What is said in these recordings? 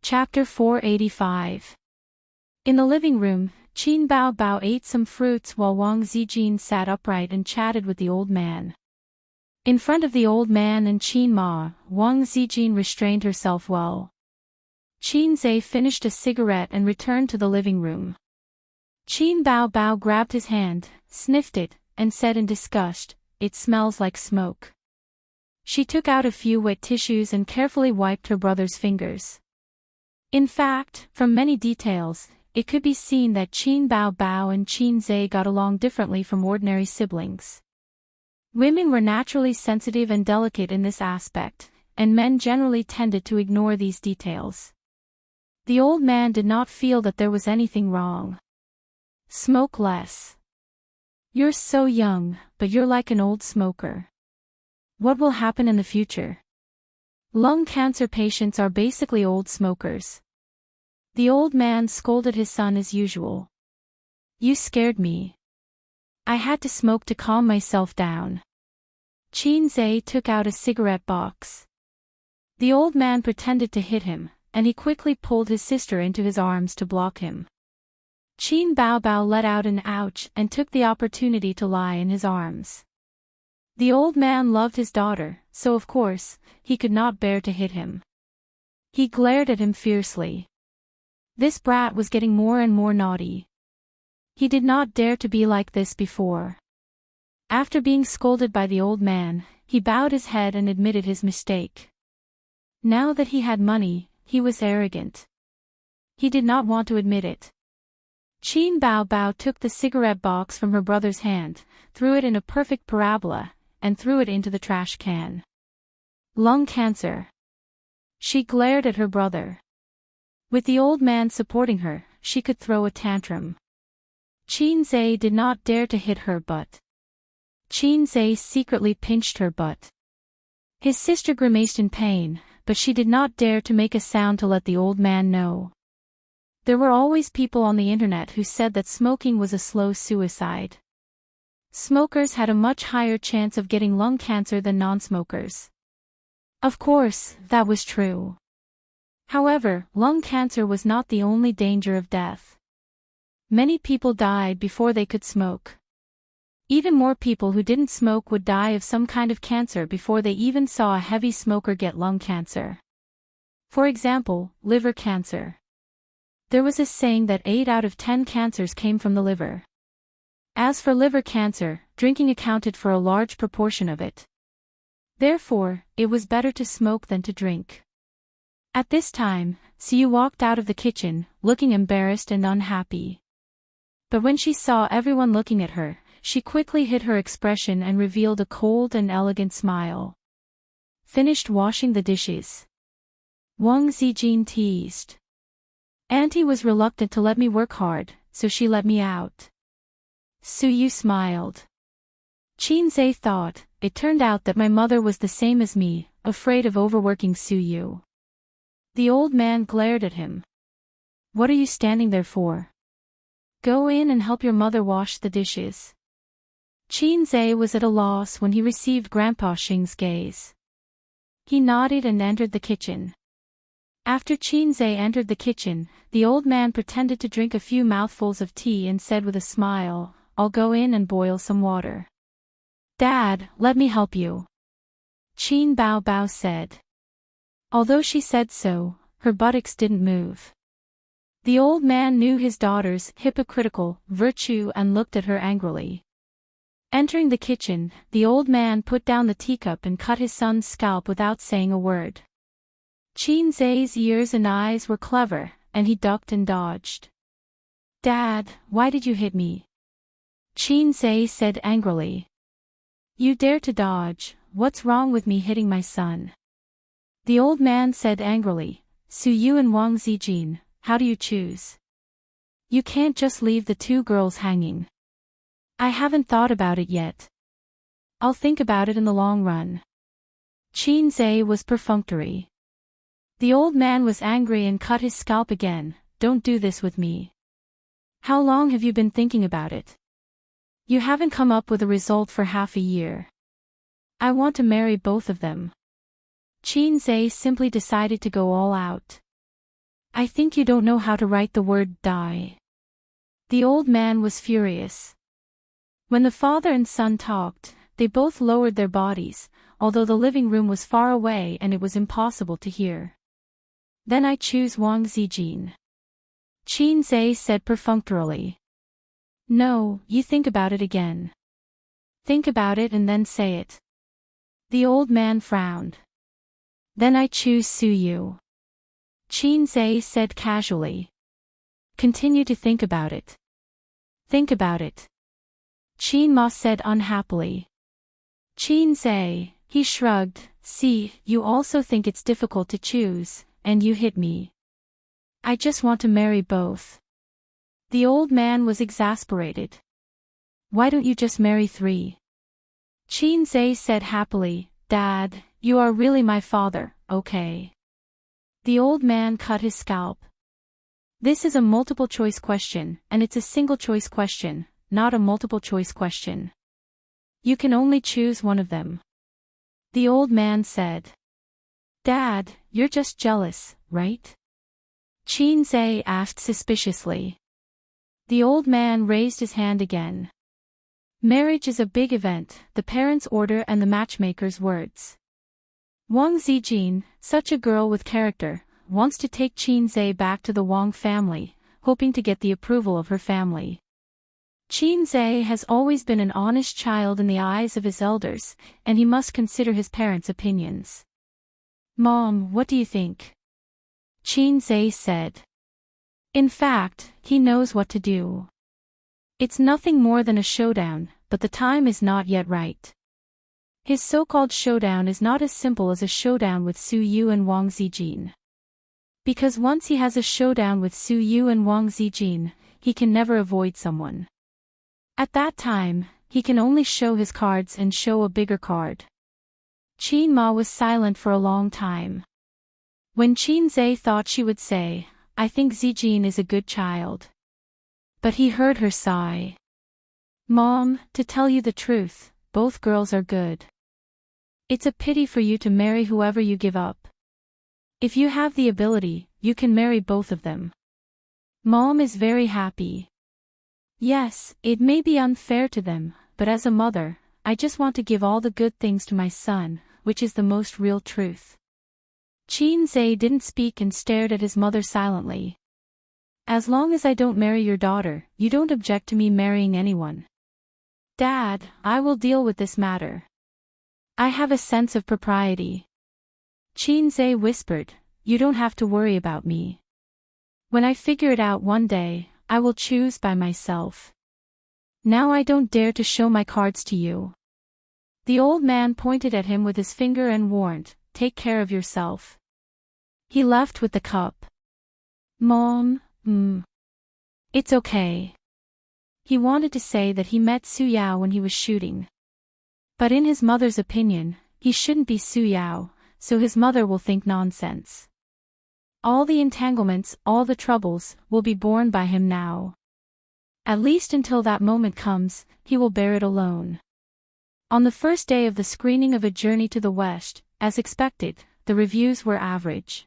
Chapter 485. In the living room, Qin Bao Bao ate some fruits while Wang Zijin sat upright and chatted with the old man. In front of the old man and Qin Ma, Wang Zijin restrained herself well. Qin Zai finished a cigarette and returned to the living room. Qin Bao Bao grabbed his hand, sniffed it, and said in disgust, "It smells like smoke." She took out a few wet tissues and carefully wiped her brother's fingers. In fact, from many details, it could be seen that Qin Bao Bao and Qin Zai got along differently from ordinary siblings. Women were naturally sensitive and delicate in this aspect, and men generally tended to ignore these details. The old man did not feel that there was anything wrong. "Smoke less. You're so young, but you're like an old smoker. What will happen in the future? Lung cancer patients are basically old smokers." The old man scolded his son as usual. "You scared me. I had to smoke to calm myself down." Qin Zai took out a cigarette box. The old man pretended to hit him, and he quickly pulled his sister into his arms to block him. Qin Bao Bao let out an ouch and took the opportunity to lie in his arms. The old man loved his daughter, so of course, he could not bear to hit him. He glared at him fiercely. This brat was getting more and more naughty. He did not dare to be like this before. After being scolded by the old man, he bowed his head and admitted his mistake. Now that he had money, he was arrogant. He did not want to admit it. Qin Bao Bao took the cigarette box from her brother's hand, threw it in a perfect parabola, and threw it into the trash can. Lung cancer. She glared at her brother. With the old man supporting her, she could throw a tantrum. Qin Zai did not dare to hit her but Qin Zai secretly pinched her butt. His sister grimaced in pain, but she did not dare to make a sound to let the old man know. There were always people on the internet who said that smoking was a slow suicide. Smokers had a much higher chance of getting lung cancer than non-smokers. Of course, that was true. However, lung cancer was not the only danger of death. Many people died before they could smoke. Even more people who didn't smoke would die of some kind of cancer before they even saw a heavy smoker get lung cancer. For example, liver cancer. There was a saying that 8 out of 10 cancers came from the liver. As for liver cancer, drinking accounted for a large proportion of it. Therefore, it was better to smoke than to drink. At this time, Siyu walked out of the kitchen, looking embarrassed and unhappy. But when she saw everyone looking at her, she quickly hid her expression and revealed a cold and elegant smile. "Finished washing the dishes?" Wang Zijin teased. "Auntie was reluctant to let me work hard, so she let me out." Siyu smiled. Qin Zai thought, "It turned out that my mother was the same as me, afraid of overworking Siyu." The old man glared at him. "What are you standing there for? Go in and help your mother wash the dishes." Qin Zai was at a loss when he received Grandpa Xing's gaze. He nodded and entered the kitchen. After Qin Zai entered the kitchen, the old man pretended to drink a few mouthfuls of tea and said with a smile, "I'll go in and boil some water." "Dad, let me help you," Qin Bao Bao said. Although she said so, her buttocks didn't move. The old man knew his daughter's hypocritical virtue and looked at her angrily. Entering the kitchen, the old man put down the teacup and cut his son's scalp without saying a word. Qin Zai's ears and eyes were clever, and he ducked and dodged. "Dad, why did you hit me?" Qin Zai said angrily. "You dare to dodge, what's wrong with me hitting my son?" The old man said angrily, "Siyu and Wang Zijin, how do you choose? You can't just leave the two girls hanging." "I haven't thought about it yet. I'll think about it in the long run." Qin Zai was perfunctory. The old man was angry and cut his scalp again. "Don't do this with me. How long have you been thinking about it? You haven't come up with a result for half a year. I want to marry both of them." Qin Zai simply decided to go all out. I think you don't know how to write the word die. The old man was furious. When the father and son talked, they both lowered their bodies, although the living room was far away and it was impossible to hear. Then I choose Wang Zijin. Xianxia said perfunctorily. No, you think about it again. Think about it and then say it. The old man frowned. Then I choose Su Yu. Xianxia said casually. Continue to think about it. Think about it. Qin Ma said unhappily. Xianxia, he shrugged, see, you also think it's difficult to choose, and you hit me. I just want to marry both. The old man was exasperated. Why don't you just marry three? Xianxia said happily, Dad, you are really my father, okay? The old man cut his scalp. This is a multiple-choice question, and it's a single-choice question, not a multiple-choice question. You can only choose one of them. The old man said. Dad, you're just jealous, right? Xianxia asked suspiciously. The old man raised his hand again. Marriage is a big event, the parents' order and the matchmaker's words. Wang Zijin, such a girl with character, wants to take Xianxia back to the Wang family, hoping to get the approval of her family. Xianxia has always been an honest child in the eyes of his elders, and he must consider his parents' opinions. Mom, what do you think? Xianxia said. In fact, he knows what to do. It's nothing more than a showdown, but the time is not yet right. His so-called showdown is not as simple as a showdown with Su Yu and Wang Zijin. Because once he has a showdown with Su Yu and Wang Zijin, he can never avoid someone. At that time, he can only show his cards and show a bigger card. Qin Ma was silent for a long time. When Xianxia thought she would say, I think Zijin is a good child. But he heard her sigh. Mom, to tell you the truth, both girls are good. It's a pity for you to marry whoever you give up. If you have the ability, you can marry both of them. Mom is very happy. Yes, it may be unfair to them, but as a mother, I just want to give all the good things to my son, which is the most real truth. Xianxia didn't speak and stared at his mother silently. As long as I don't marry your daughter, you don't object to me marrying anyone. Dad, I will deal with this matter. I have a sense of propriety. Xianxia whispered, you don't have to worry about me. When I figure it out one day, I will choose by myself. Now I don't dare to show my cards to you. The old man pointed at him with his finger and warned, take care of yourself. He left with the cup. Mom, it's okay. He wanted to say that he met Su Yao when he was shooting. But in his mother's opinion, he shouldn't be Su Yao, so his mother will think nonsense. All the entanglements, all the troubles, will be borne by him now. At least until that moment comes, he will bear it alone. On the first day of the screening of A Journey to the West, as expected, the reviews were average.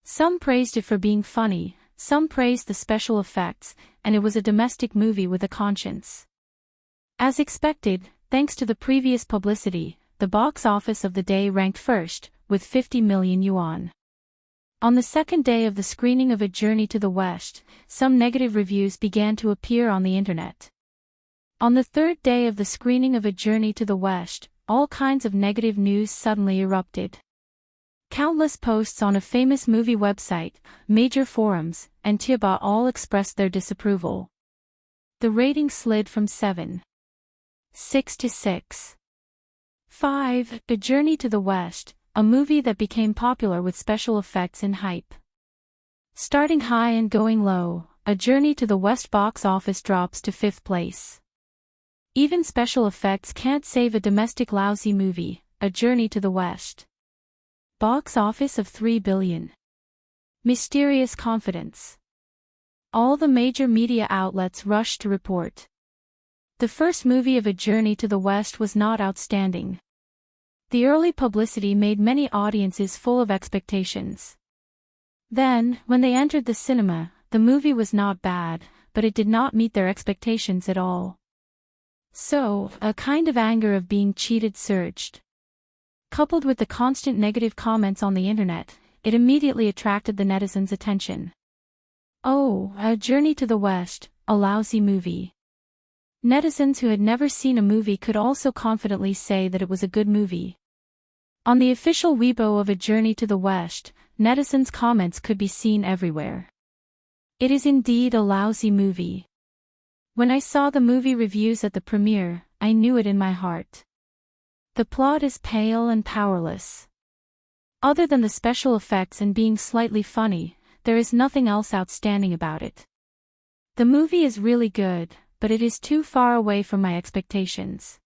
Some praised it for being funny, some praised the special effects, and it was a domestic movie with a conscience. As expected, thanks to the previous publicity, the box office of the day ranked first, with 50 million yuan. On the second day of the screening of A Journey to the West, some negative reviews began to appear on the internet. On the third day of the screening of A Journey to the West, all kinds of negative news suddenly erupted. Countless posts on a famous movie website, major forums, and Tieba all expressed their disapproval. The rating slid from 7.6 to 6.5. A Journey to the West, a movie that became popular with special effects and hype. Starting high and going low, A Journey to the West box office drops to 5th place. Even special effects can't save a domestic lousy movie, A Journey to the West. Box office of 3 billion. Mysterious confidence. All the major media outlets rushed to report. The first movie of A Journey to the West was not outstanding. The early publicity made many audiences full of expectations. Then, when they entered the cinema, the movie was not bad, but it did not meet their expectations at all. So, a kind of anger of being cheated surged. Coupled with the constant negative comments on the internet, it immediately attracted the netizens' attention. Oh, A Journey to the West, a lousy movie. Netizens who had never seen a movie could also confidently say that it was a good movie. On the official Weibo of A Journey to the West, netizens' comments could be seen everywhere. It is indeed a lousy movie. When I saw the movie reviews at the premiere, I knew it in my heart. The plot is pale and powerless. Other than the special effects and being slightly funny, there is nothing else outstanding about it. The movie is really good, but it is too far away from my expectations.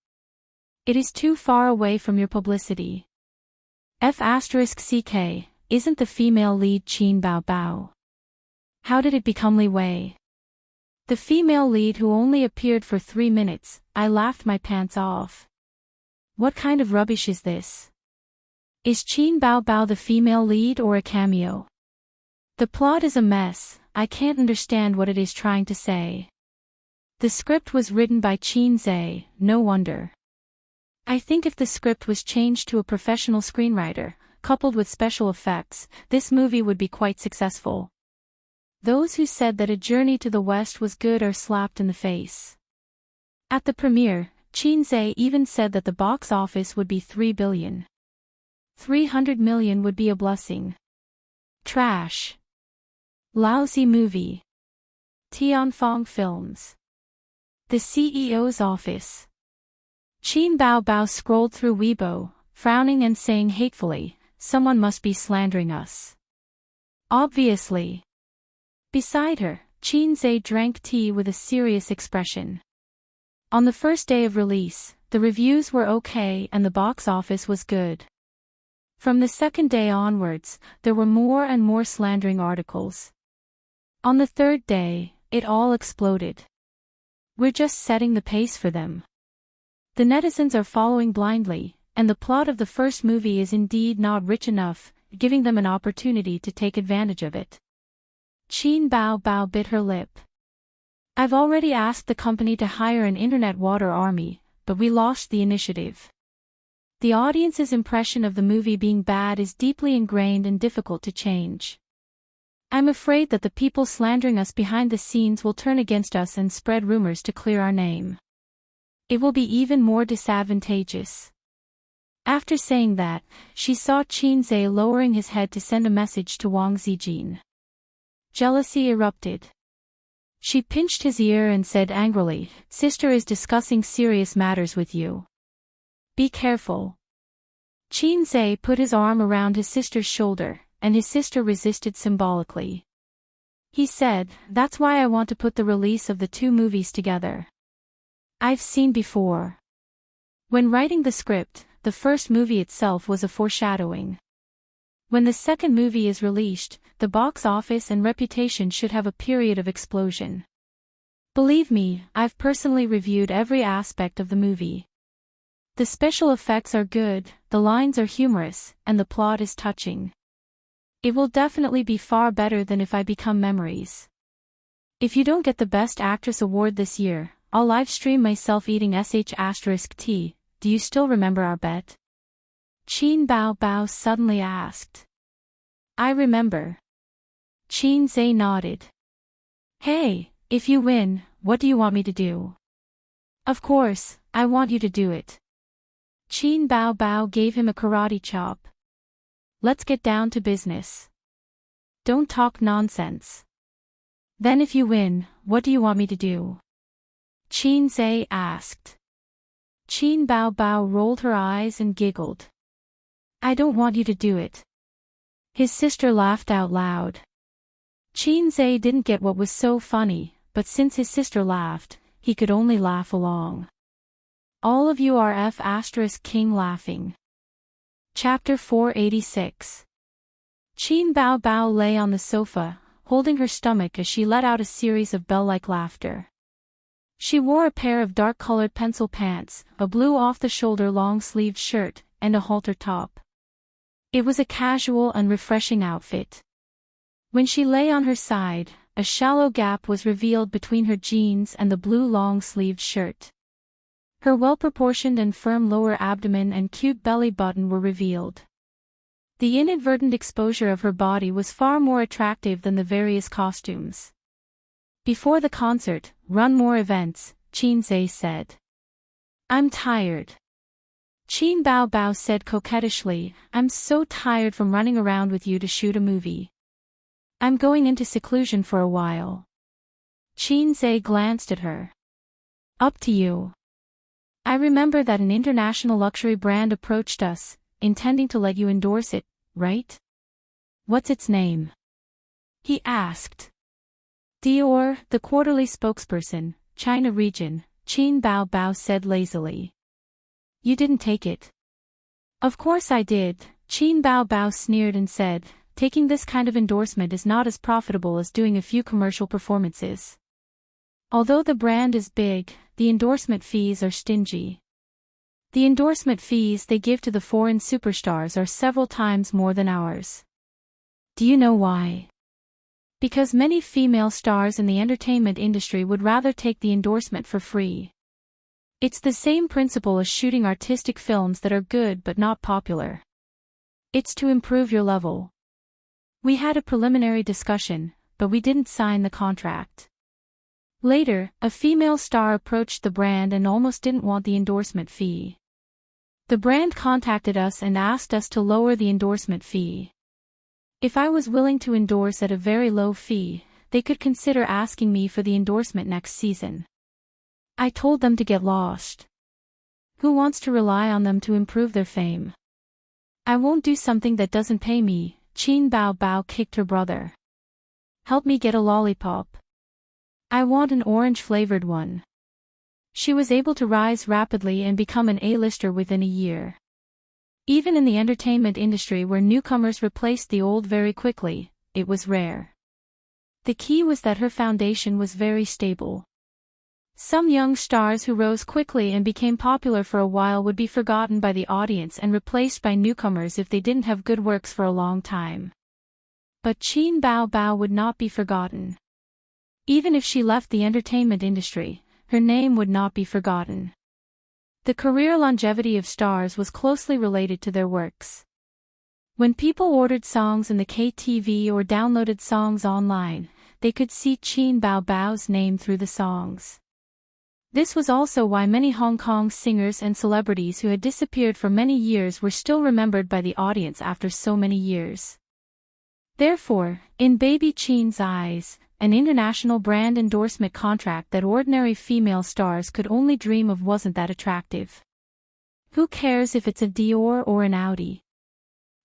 It is too far away from your publicity. F***CK, isn't the female lead Qin Bao Bao? How did it become Li Wei? The female lead who only appeared for 3 minutes, I laughed my pants off. What kind of rubbish is this? Is Qin Bao Bao the female lead or a cameo? The plot is a mess, I can't understand what it is trying to say. The script was written by Qin Zhe, no wonder. I think if the script was changed to a professional screenwriter, coupled with special effects, this movie would be quite successful. Those who said that A Journey to the West was good are slapped in the face. At the premiere, Qin Zhe even said that the box office would be 3 billion. 300 million would be a blessing. Trash. Lousy movie. Tianfeng Films. The CEO's office. Qin Bao Bao scrolled through Weibo, frowning and saying hatefully, "Someone must be slandering us." Obviously. Beside her, Qin Zhe drank tea with a serious expression. On the first day of release, the reviews were okay and the box office was good. From the second day onwards, there were more and more slandering articles. On the third day, it all exploded. We're just setting the pace for them. The netizens are following blindly, and the plot of the first movie is indeed not rich enough, giving them an opportunity to take advantage of it. Qin Bao Bao bit her lip. I've already asked the company to hire an internet water army, but we lost the initiative. The audience's impression of the movie being bad is deeply ingrained and difficult to change. I'm afraid that the people slandering us behind the scenes will turn against us and spread rumors to clear our name. It will be even more disadvantageous. After saying that, she saw Qin Zhe lowering his head to send a message to Wang Zijin. Jealousy erupted. She pinched his ear and said angrily, "Sister is discussing serious matters with you. Be careful." Qin Zhe put his arm around his sister's shoulder, and his sister resisted symbolically. He said, "That's why I want to put the release of the 2 movies together. I've seen before." When writing the script, the first movie itself was a foreshadowing. When the second movie is released, the box office and reputation should have a period of explosion. Believe me, I've personally reviewed every aspect of the movie. The special effects are good, the lines are humorous, and the plot is touching. It will definitely be far better than If I Become Memories. If you don't get the Best Actress award this year, I'll livestream myself eating sh*tea. Do you still remember our bet? Qin Bao Bao suddenly asked. I remember. Qin Zhe nodded. Hey, if you win, what do you want me to do? Of course, I want you to do it. Qin Bao Bao gave him a karate chop. Let's get down to business. Don't talk nonsense. Then if you win, what do you want me to do? Qin Zhe asked. Qin Bao Bao rolled her eyes and giggled. I don't want you to do it. His sister laughed out loud. Qin Zhe didn't get what was so funny, but since his sister laughed, he could only laugh along. All of you are King laughing. Chapter 486. Qin Bao Bao lay on the sofa, holding her stomach as she let out a series of bell-like laughter. She wore a pair of dark-colored pencil pants, a blue off-the-shoulder long-sleeved shirt, and a halter top. It was a casual and refreshing outfit. When she lay on her side, a shallow gap was revealed between her jeans and the blue long-sleeved shirt. Her well-proportioned and firm lower abdomen and cute belly button were revealed. The inadvertent exposure of her body was far more attractive than the various costumes. Before the concert, run more events, Xianxia said. I'm tired. Qin Bao Bao said coquettishly, I'm so tired from running around with you to shoot a movie. I'm going into seclusion for a while. Xianxia glanced at her. Up to you. I remember that an international luxury brand approached us, intending to let you endorse it, right? What's its name? He asked. Dior, the quarterly spokesperson, China region, Qin Bao Bao said lazily. You didn't take it. Of course I did, Qin Bao Bao sneered and said, taking this kind of endorsement is not as profitable as doing a few commercial performances. Although the brand is big, the endorsement fees are stingy. The endorsement fees they give to the foreign superstars are several times more than ours. Do you know why? Because many female stars in the entertainment industry would rather take the endorsement for free. It's the same principle as shooting artistic films that are good but not popular. It's to improve your level. We had a preliminary discussion, but we didn't sign the contract. Later, a female star approached the brand and almost didn't want the endorsement fee. The brand contacted us and asked us to lower the endorsement fee. If I was willing to endorse at a very low fee, they could consider asking me for the endorsement next season. I told them to get lost. Who wants to rely on them to improve their fame? I won't do something that doesn't pay me, Qin Bao Bao kicked her brother. Help me get a lollipop. I want an orange-flavored one. She was able to rise rapidly and become an A-lister within a year. Even in the entertainment industry where newcomers replaced the old very quickly, it was rare. The key was that her foundation was very stable. Some young stars who rose quickly and became popular for a while would be forgotten by the audience and replaced by newcomers if they didn't have good works for a long time. But Qin Bao Bao would not be forgotten. Even if she left the entertainment industry, her name would not be forgotten. The career longevity of stars was closely related to their works. When people ordered songs in the KTV or downloaded songs online, they could see Qin Bao Bao's name through the songs. This was also why many Hong Kong singers and celebrities who had disappeared for many years were still remembered by the audience after so many years. Therefore, in Baby Qin's eyes, an international brand endorsement contract that ordinary female stars could only dream of wasn't that attractive. Who cares if it's a Dior or an Audi?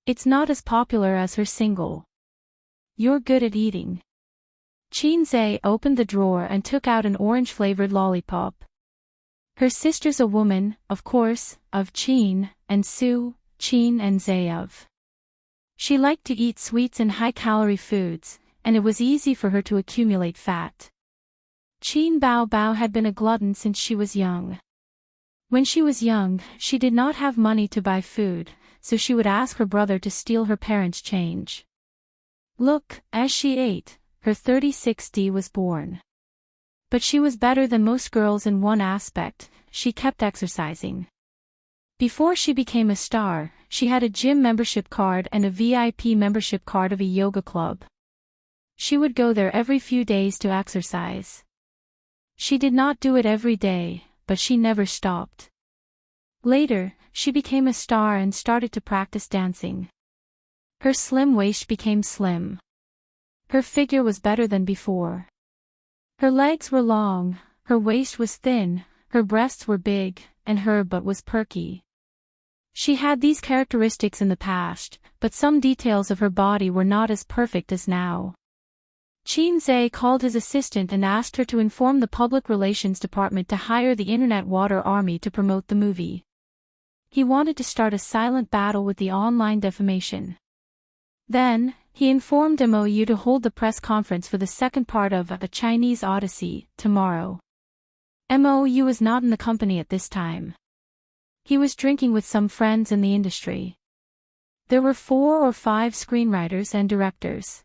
It's not as popular as her single. You're good at eating. Xianxia opened the drawer and took out an orange-flavored lollipop. Her sister's a woman, of course, of Qin, and Su, Qin and Zhe of. She liked to eat sweets and high-calorie foods, and it was easy for her to accumulate fat. Qin Bao Bao had been a glutton since she was young. When she was young, she did not have money to buy food, so she would ask her brother to steal her parents' change. Look, as she ate, her 36D was born. But she was better than most girls in one aspect, she kept exercising. Before she became a star, she had a gym membership card and a VIP membership card of a yoga club. She would go there every few days to exercise. She did not do it every day, but she never stopped. Later, she became a star and started to practice dancing. Her slim waist became slim. Her figure was better than before. Her legs were long, her waist was thin, her breasts were big, and her butt was perky. She had these characteristics in the past, but some details of her body were not as perfect as now. Xianxia called his assistant and asked her to inform the public relations department to hire the Internet Water Army to promote the movie. He wanted to start a silent battle with the online defamation. Then, he informed MOU to hold the press conference for the second part of A Chinese Odyssey, tomorrow. MOU was not in the company at this time. He was drinking with some friends in the industry. There were 4 or 5 screenwriters and directors.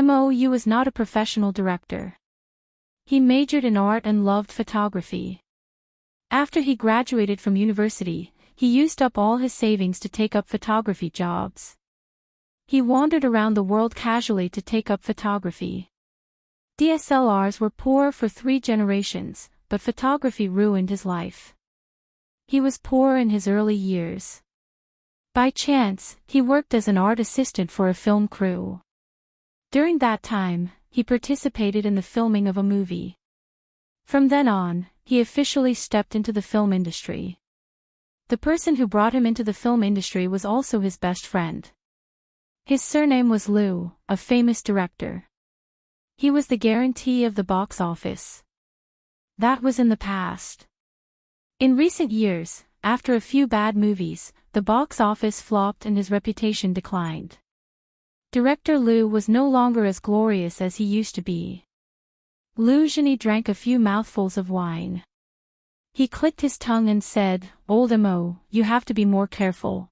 Mou was not a professional director. He majored in art and loved photography. After he graduated from university, he used up all his savings to take up photography jobs. He wandered around the world casually to take up photography. DSLRs were poor for 3 generations, but photography ruined his life. He was poor in his early years. By chance, he worked as an art assistant for a film crew. During that time, he participated in the filming of a movie. From then on, he officially stepped into the film industry. The person who brought him into the film industry was also his best friend. His surname was Liu, a famous director. He was the guarantee of the box office. That was in the past. In recent years, after a few bad movies, the box office flopped and his reputation declined. Director Liu was no longer as glorious as he used to be. Liu Zhini drank a few mouthfuls of wine. He clicked his tongue and said, "Old Mo, you have to be more careful.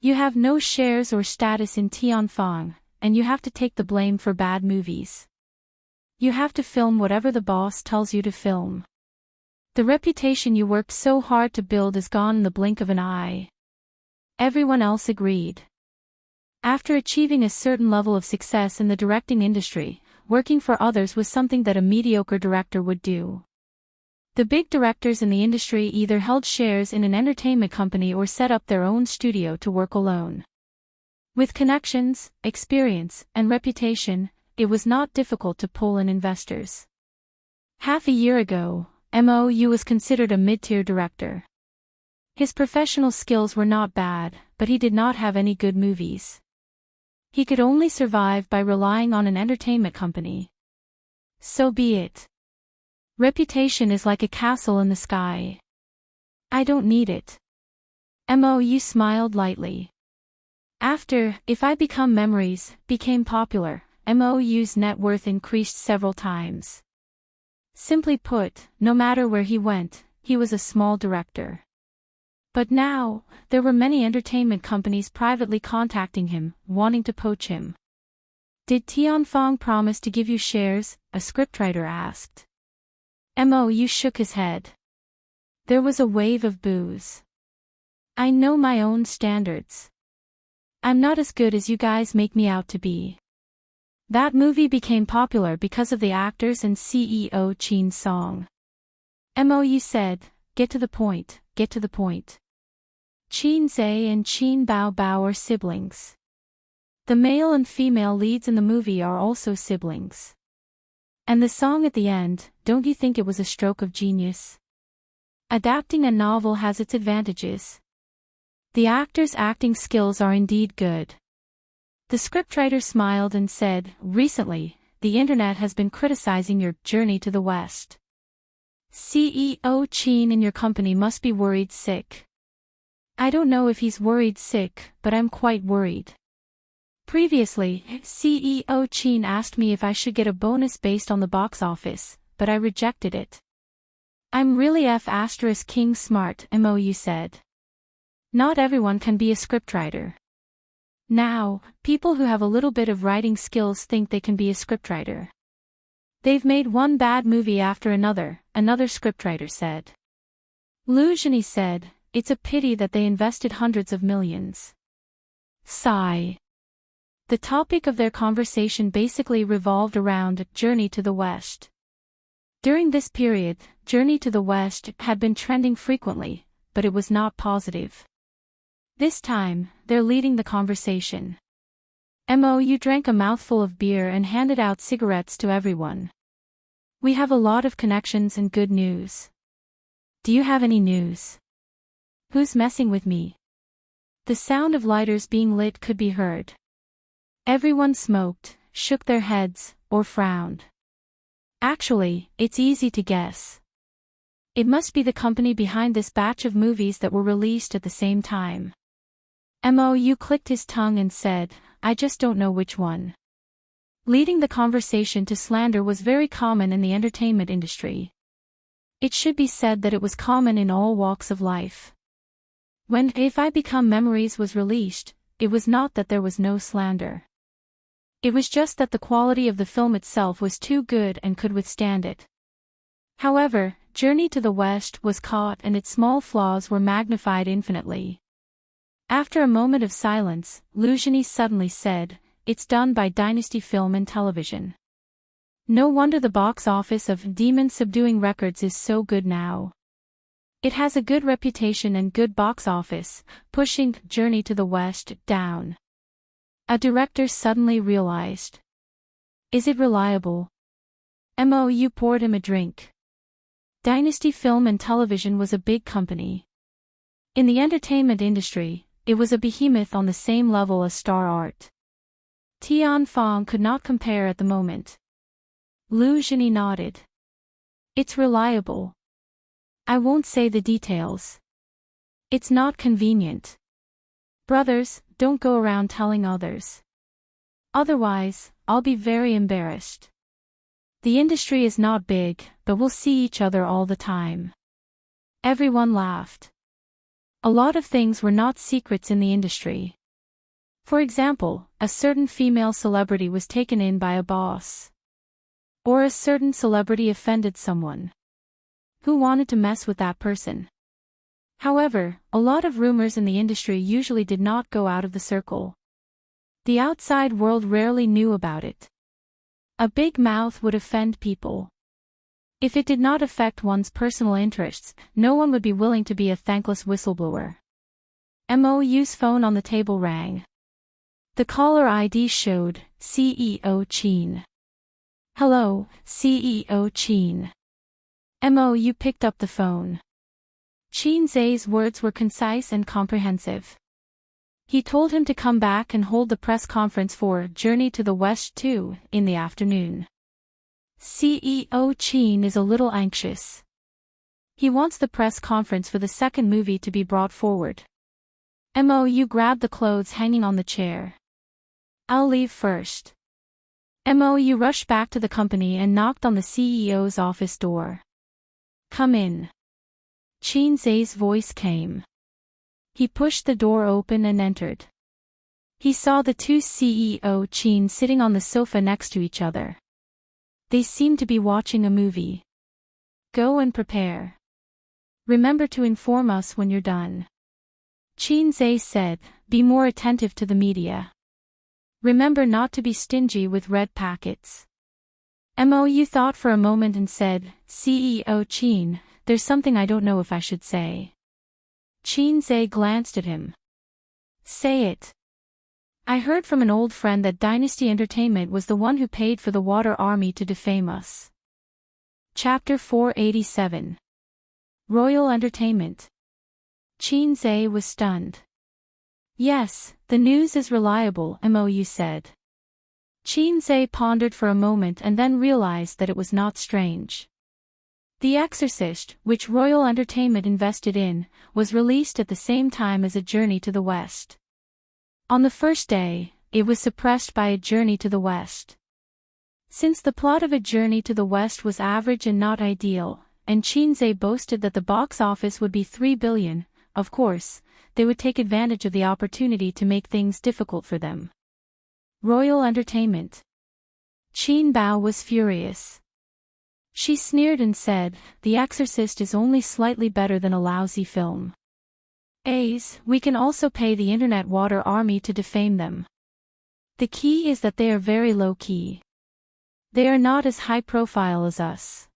You have no shares or status in Tianfang, and you have to take the blame for bad movies. You have to film whatever the boss tells you to film. The reputation you worked so hard to build is gone in the blink of an eye." Everyone else agreed. After achieving a certain level of success in the directing industry, working for others was something that a mediocre director would do. The big directors in the industry either held shares in an entertainment company or set up their own studio to work alone. With connections, experience, and reputation, it was not difficult to pull in investors. Half a year ago, Mou was considered a mid-tier director. His professional skills were not bad, but he did not have any good movies. He could only survive by relying on an entertainment company. So be it. Reputation is like a castle in the sky. I don't need it. Mou smiled lightly. After If I Become Memories became popular, Mou's net worth increased several times. Simply put, no matter where he went, he was a small director. But now, there were many entertainment companies privately contacting him, wanting to poach him. "Did Tianfang promise to give you shares?" a scriptwriter asked. Mou shook his head. There was a wave of boos. "I know my own standards. I'm not as good as you guys make me out to be." That movie became popular because of the actors and CEO Qin's song. Mou said, "Get to the point, get to the point." Qin Zhe and Qin Bao Bao are siblings. The male and female leads in the movie are also siblings. And the song at the end, don't you think it was a stroke of genius? Adapting a novel has its advantages. The actors' acting skills are indeed good. The scriptwriter smiled and said, "Recently, the internet has been criticizing your Journey to the West. CEO Qin in your company must be worried sick." I don't know if he's worried sick, but I'm quite worried. Previously, CEO Qin asked me if I should get a bonus based on the box office, but I rejected it. "I'm really King smart," Mou said. Not everyone can be a scriptwriter. Now, people who have a little bit of writing skills think they can be a scriptwriter. They've made one bad movie after another scriptwriter said. Liu Zhini said, "It's a pity that they invested hundreds of millions." Sigh. The topic of their conversation basically revolved around Journey to the West. During this period, Journey to the West had been trending frequently, but it was not positive. This time, they're leading the conversation. Mou drank a mouthful of beer and handed out cigarettes to everyone. "We have a lot of connections and good news. Do you have any news? Who's messing with me?" The sound of lighters being lit could be heard. Everyone smoked, shook their heads, or frowned. Actually, it's easy to guess. It must be the company behind this batch of movies that were released at the same time. Mou clicked his tongue and said, "I just don't know which one." Leading the conversation to slander was very common in the entertainment industry. It should be said that it was common in all walks of life. When If I Become Memories was released, it was not that there was no slander. It was just that the quality of the film itself was too good and could withstand it. However, Journey to the West was caught and its small flaws were magnified infinitely. After a moment of silence, Lu Zhini suddenly said, "It's done by Dynasty Film and Television. No wonder the box office of Demon Subduing Records is so good now. It has a good reputation and good box office, pushing Journey to the West down." A director suddenly realized. Is it reliable? Mou poured him a drink. Dynasty Film and Television was a big company. In the entertainment industry, it was a behemoth on the same level as Star Art. Tian Fong could not compare at the moment. Lu Zhini nodded. It's reliable. I won't say the details. It's not convenient. Brothers, don't go around telling others. Otherwise, I'll be very embarrassed. The industry is not big, but we'll see each other all the time. Everyone laughed. A lot of things were not secrets in the industry. For example, a certain female celebrity was taken in by a boss. Or a certain celebrity offended someone. Who wanted to mess with that person? However, a lot of rumors in the industry usually did not go out of the circle. The outside world rarely knew about it. A big mouth would offend people. If it did not affect one's personal interests, no one would be willing to be a thankless whistleblower. Mou's phone on the table rang. The caller ID showed CEO Qin. Hello, CEO Qin. Mou picked up the phone. Qin Zai's words were concise and comprehensive. He told him to come back and hold the press conference for Journey to the West 2 in the afternoon. CEO Qin is a little anxious. He wants the press conference for the second movie to be brought forward. Mou grabbed the clothes hanging on the chair. I'll leave first. Mou rushed back to the company and knocked on the CEO's office door. Come in. Qin Zai's voice came. He pushed the door open and entered. He saw the two CEO Qin sitting on the sofa next to each other. They seemed to be watching a movie. Go and prepare. Remember to inform us when you're done. Qin Zai said, be more attentive to the media. Remember not to be stingy with red packets. Mou thought for a moment and said, CEO Qin, there's something I don't know if I should say. Qin Zai glanced at him. Say it. I heard from an old friend that Dynasty Entertainment was the one who paid for the Water Army to defame us. Chapter 487. Royal Entertainment. Qin Zai was stunned. Yes, the news is reliable, Mou said. Qin Zai pondered for a moment and then realized that it was not strange. The Exorcist, which Royal Entertainment invested in, was released at the same time as A Journey to the West. On the first day, it was suppressed by A Journey to the West. Since the plot of A Journey to the West was average and not ideal, and Qin Zai boasted that the box office would be 3 billion, of course, they would take advantage of the opportunity to make things difficult for them. Royal Entertainment. Qin Bao was furious. She sneered and said, The Exorcist is only slightly better than a lousy film. We can also pay the Internet Water Army to defame them. The key is that they are very low-key. They are not as high-profile as us.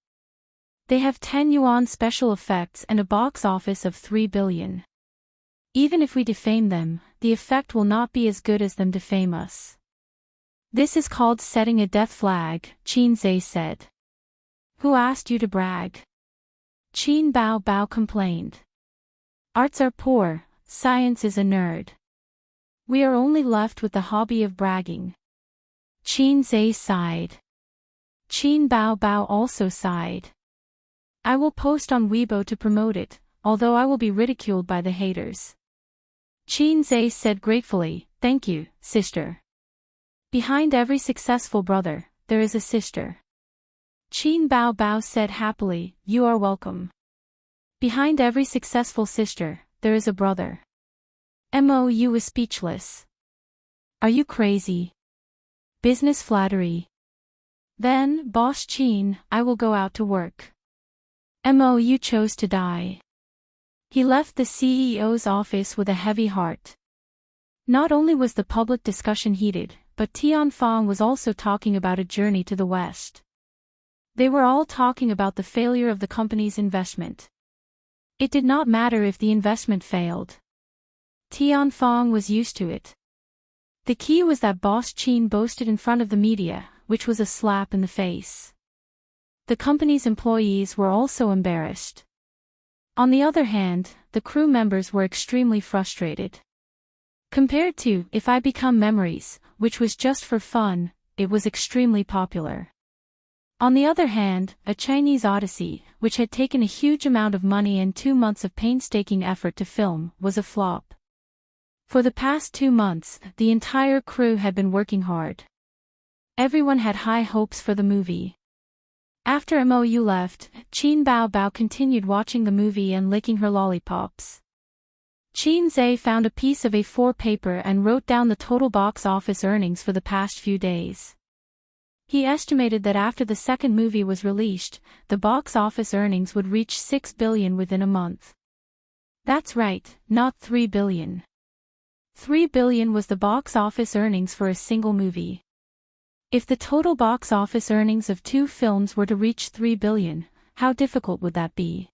They have 10 yuan special effects and a box office of 3 billion. Even if we defame them, the effect will not be as good as them defame us. This is called setting a death flag, Qin Zai said. Who asked you to brag? Qin Bao complained. Arts are poor, science is a nerd. We are only left with the hobby of bragging. Qin Zai sighed. Qin Bao also sighed. I will post on Weibo to promote it, although I will be ridiculed by the haters. Qin Zai said gratefully, Thank you, sister. Behind every successful brother, there is a sister. Qin Bao said happily, You are welcome. Behind every successful sister, there is a brother. Mou was speechless. Are you crazy? Business flattery. Then, Boss Qin, I will go out to work. Mou chose to die. He left the CEO's office with a heavy heart. Not only was the public discussion heated, but Tianfang was also talking about a journey to the West. They were all talking about the failure of the company's investment. It did not matter if the investment failed. Tianfang was used to it. The key was that Boss Qin boasted in front of the media, which was a slap in the face. The company's employees were also embarrassed. On the other hand, the crew members were extremely frustrated. Compared to If I Become Memories, which was just for fun, it was extremely popular. On the other hand, A Chinese Odyssey, which had taken a huge amount of money and 2 months of painstaking effort to film, was a flop. For the past 2 months, the entire crew had been working hard. Everyone had high hopes for the movie. After Mou left, Qin Bao continued watching the movie and licking her lollipops. Qin Zhe found a piece of A4 paper and wrote down the total box office earnings for the past few days. He estimated that after the second movie was released, the box office earnings would reach 6 billion within a month. That's right, not 3 billion. 3 billion was the box office earnings for a single movie. If the total box office earnings of 2 films were to reach 3 billion, how difficult would that be?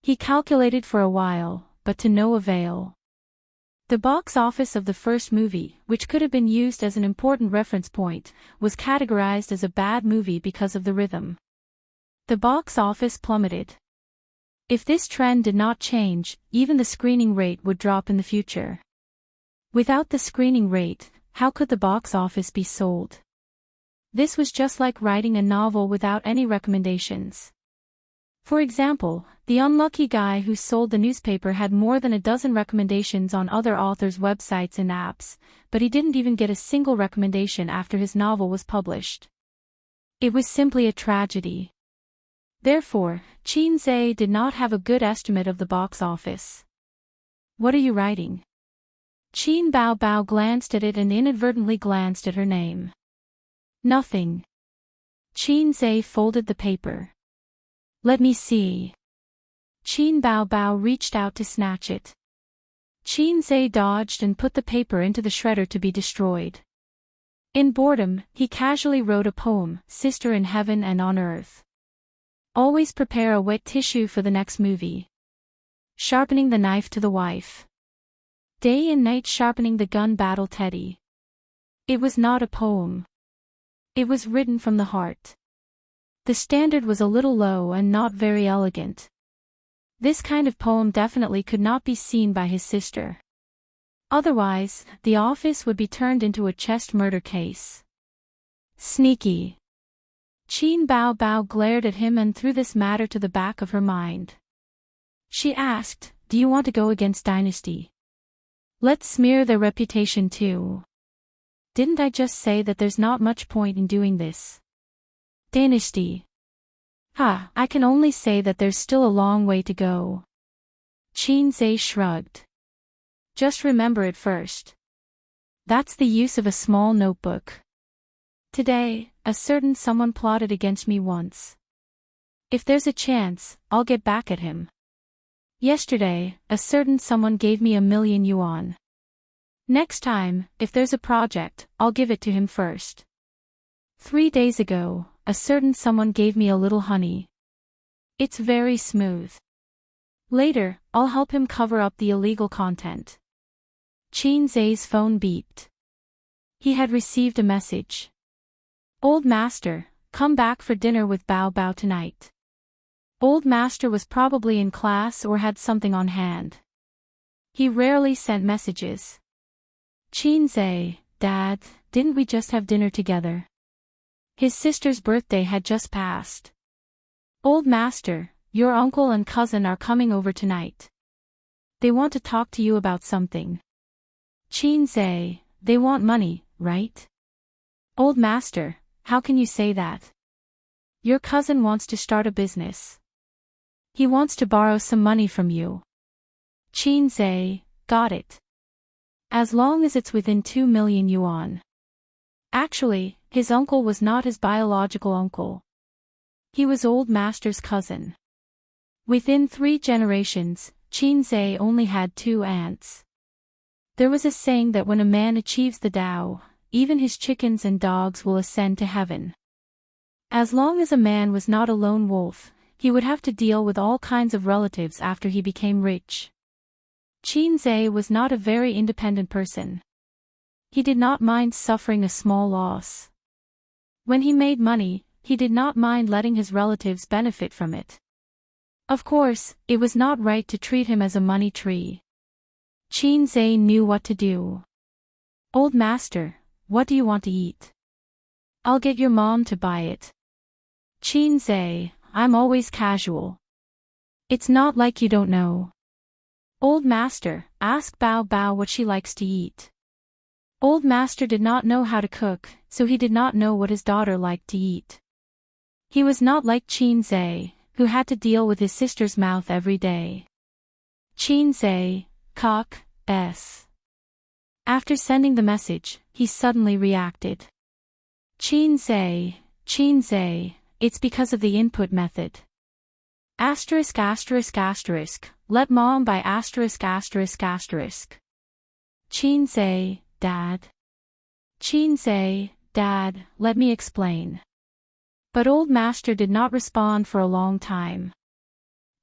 He calculated for a while, but to no avail. The box office of the first movie, which could have been used as an important reference point, was categorized as a bad movie because of the rhythm. The box office plummeted. If this trend did not change, even the screening rate would drop in the future. Without the screening rate, how could the box office be sold? This was just like writing a novel without any recommendations. For example, the unlucky guy who sold the newspaper had more than a dozen recommendations on other authors' websites and apps, but he didn't even get a single recommendation after his novel was published. It was simply a tragedy. Therefore, Qin Zhe did not have a good estimate of the box office. What are you writing? Qin Bao glanced at it and inadvertently glanced at her name. Nothing. Qin Zhe folded the paper. Let me see. Qin Bao reached out to snatch it. Qin Zhe dodged and put the paper into the shredder to be destroyed. In boredom, he casually wrote a poem, Sister in Heaven and on Earth. Always prepare a wet tissue for the next movie. Sharpening the knife to the wife. Day and night sharpening the gun battle Teddy. It was not a poem. It was written from the heart. The standard was a little low and not very elegant. This kind of poem definitely could not be seen by his sister. Otherwise, the office would be turned into a chest murder case. Sneaky. Qin Bao glared at him and threw this matter to the back of her mind. She asked, "Do you want to go against Dynasty? Let's smear their reputation too. Didn't I just say that there's not much point in doing this? Dynasty. I can only say that there's still a long way to go." Qin Zhe shrugged. Just remember it first. That's the use of a small notebook. Today, a certain someone plotted against me once. If there's a chance, I'll get back at him. Yesterday, a certain someone gave me 1,000,000 yuan. Next time, if there's a project, I'll give it to him first. 3 days ago, a certain someone gave me a little honey. It's very smooth. Later, I'll help him cover up the illegal content. Qin Zhe's phone beeped. He had received a message. Old Master, come back for dinner with Bao tonight. Old Master was probably in class or had something on hand. He rarely sent messages. Qin Zhe, Dad, didn't we just have dinner together? His sister's birthday had just passed. Old Master, your uncle and cousin are coming over tonight. They want to talk to you about something. Qin Zhe, they want money, right? Old Master, how can you say that? Your cousin wants to start a business. He wants to borrow some money from you. Qin Zhe, got it. As long as it's within 2,000,000 yuan. Actually, his uncle was not his biological uncle. He was Old Master's cousin. Within 3 generations, Xianxia only had 2 aunts. There was a saying that when a man achieves the Tao, even his chickens and dogs will ascend to heaven. As long as a man was not a lone wolf, he would have to deal with all kinds of relatives after he became rich. Xianxia was not a very independent person. He did not mind suffering a small loss. When he made money, he did not mind letting his relatives benefit from it. Of course, it was not right to treat him as a money tree. Xianxia knew what to do. "Old Master, what do you want to eat? I'll get your mom to buy it." "Xianxia, I'm always casual. It's not like you don't know." "Old Master, ask Bao Bao what she likes to eat." Old Master did not know how to cook, so he did not know what his daughter liked to eat. He was not like Xianxia, who had to deal with his sister's mouth every day. "Xianxia, cock, s." After sending the message, he suddenly reacted. Xianxia, it's because of the input method. Asterisk asterisk asterisk, let mom buy asterisk asterisk asterisk. Xianxia, Dad. Xianxia, Dad, let me explain. But Old Master did not respond for a long time.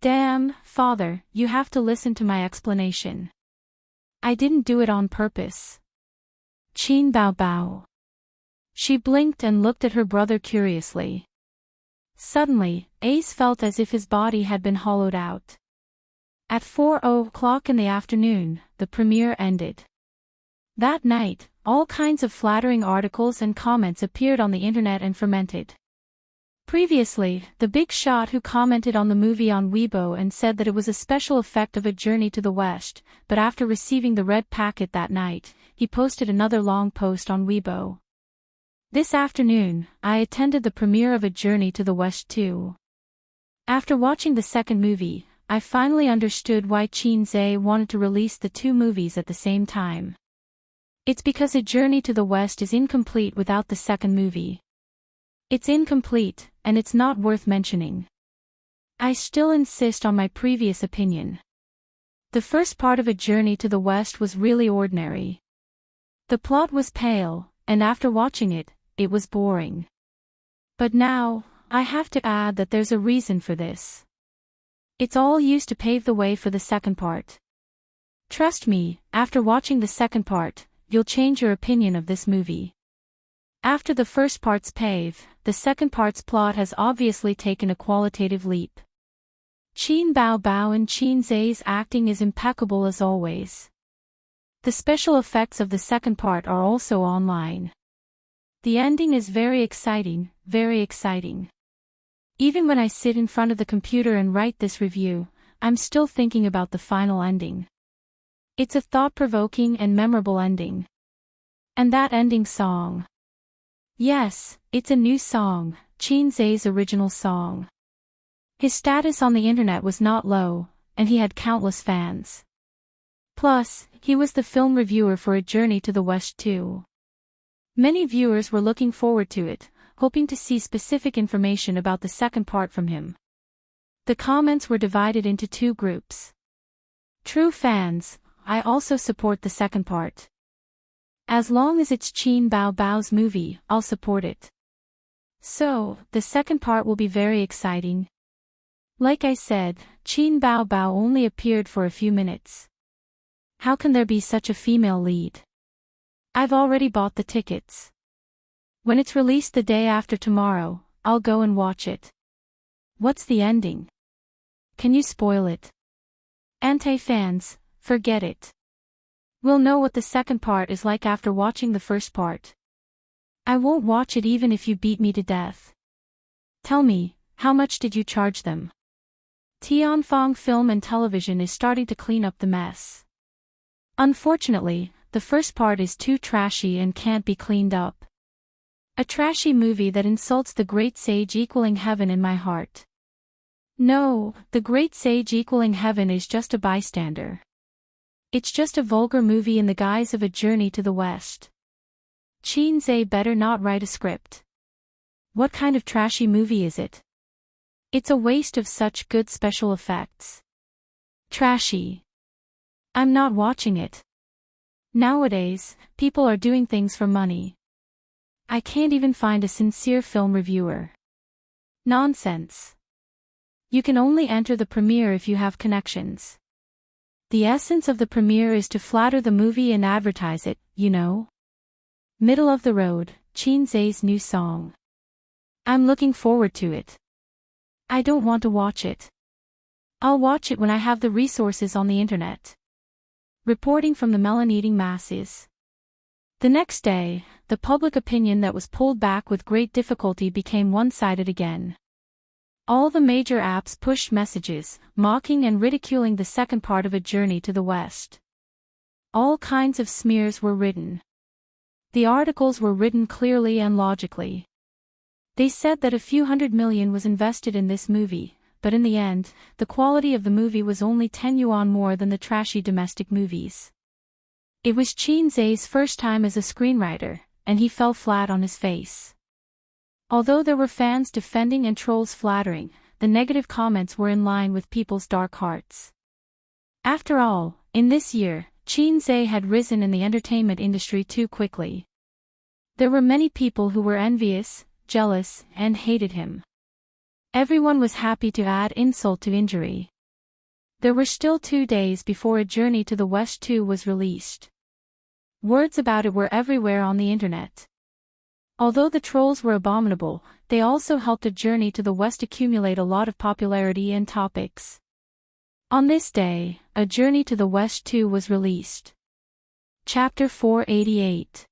"Damn, Father, you have to listen to my explanation. I didn't do it on purpose." "Qin Bao Bao." She blinked and looked at her brother curiously. Suddenly, Ace felt as if his body had been hollowed out. At 4:00 in the afternoon, the premiere ended. That night, all kinds of flattering articles and comments appeared on the internet and fermented. Previously, the big shot who commented on the movie on Weibo and said that it was a special effect of A Journey to the West, but after receiving the red packet that night, he posted another long post on Weibo. "This afternoon, I attended the premiere of A Journey to the West too. After watching the second movie, I finally understood why Xianxia wanted to release the 2 movies at the same time. It's because A Journey to the West is incomplete without the second movie. It's incomplete, and it's not worth mentioning. I still insist on my previous opinion. The first part of A Journey to the West was really ordinary. The plot was pale, and after watching it, it was boring. But now, I have to add that there's a reason for this. It's all used to pave the way for the second part. Trust me, after watching the second part, you'll change your opinion of this movie. After the first part's pave, the second part's plot has obviously taken a qualitative leap. Qin Bao Bao and Xianxia's acting is impeccable as always. The special effects of the second part are also online. The ending is very exciting, very exciting. Even when I sit in front of the computer and write this review, I'm still thinking about the final ending. It's a thought-provoking and memorable ending. And that ending song. Yes, it's a new song, Xianxia's original song. His status on the internet was not low, and he had countless fans. Plus, he was the film reviewer for A Journey to the West too. Many viewers were looking forward to it, hoping to see specific information about the second part from him. The comments were divided into 2 groups. True fans, I also support the second part. As long as it's Qin Bao Bao's movie, I'll support it. So, the second part will be very exciting. Like I said, Qin Bao Bao only appeared for a few minutes. How can there be such a female lead? I've already bought the tickets. When it's released the day after tomorrow, I'll go and watch it. What's the ending? Can you spoil it? Anti-fans, forget it. We'll know what the second part is like after watching the first part. I won't watch it even if you beat me to death. Tell me, how much did you charge them? Tianfang Film and Television is starting to clean up the mess. Unfortunately, the first part is too trashy and can't be cleaned up. A trashy movie that insults the great sage equaling heaven in my heart. No, the great sage equaling heaven is just a bystander. It's just a vulgar movie in the guise of A Journey to the West. Xianxia better not write a script. What kind of trashy movie is it? It's a waste of such good special effects. Trashy. I'm not watching it. Nowadays, people are doing things for money. I can't even find a sincere film reviewer. Nonsense. You can only enter the premiere if you have connections. The essence of the premiere is to flatter the movie and advertise it, you know? Middle of the road, Xianxia's new song. I'm looking forward to it. I don't want to watch it. I'll watch it when I have the resources on the internet. Reporting from the melon-eating masses. The next day, the public opinion that was pulled back with great difficulty became one-sided again. All the major apps pushed messages, mocking and ridiculing the second part of A Journey to the West. All kinds of smears were written. The articles were written clearly and logically. They said that a few $100 million was invested in this movie, but in the end, the quality of the movie was only 10 yuan more than the trashy domestic movies. It was Xianxia's first time as a screenwriter, and he fell flat on his face. Although there were fans defending and trolls flattering, the negative comments were in line with people's dark hearts. After all, in this year, Xianxia had risen in the entertainment industry too quickly. There were many people who were envious, jealous, and hated him. Everyone was happy to add insult to injury. There were still 2 days before A Journey to the West 2 was released. Words about it were everywhere on the internet. Although the trolls were abominable, they also helped A Journey to the West accumulate a lot of popularity and topics. On this day, A Journey to the West 2 was released. Chapter 488.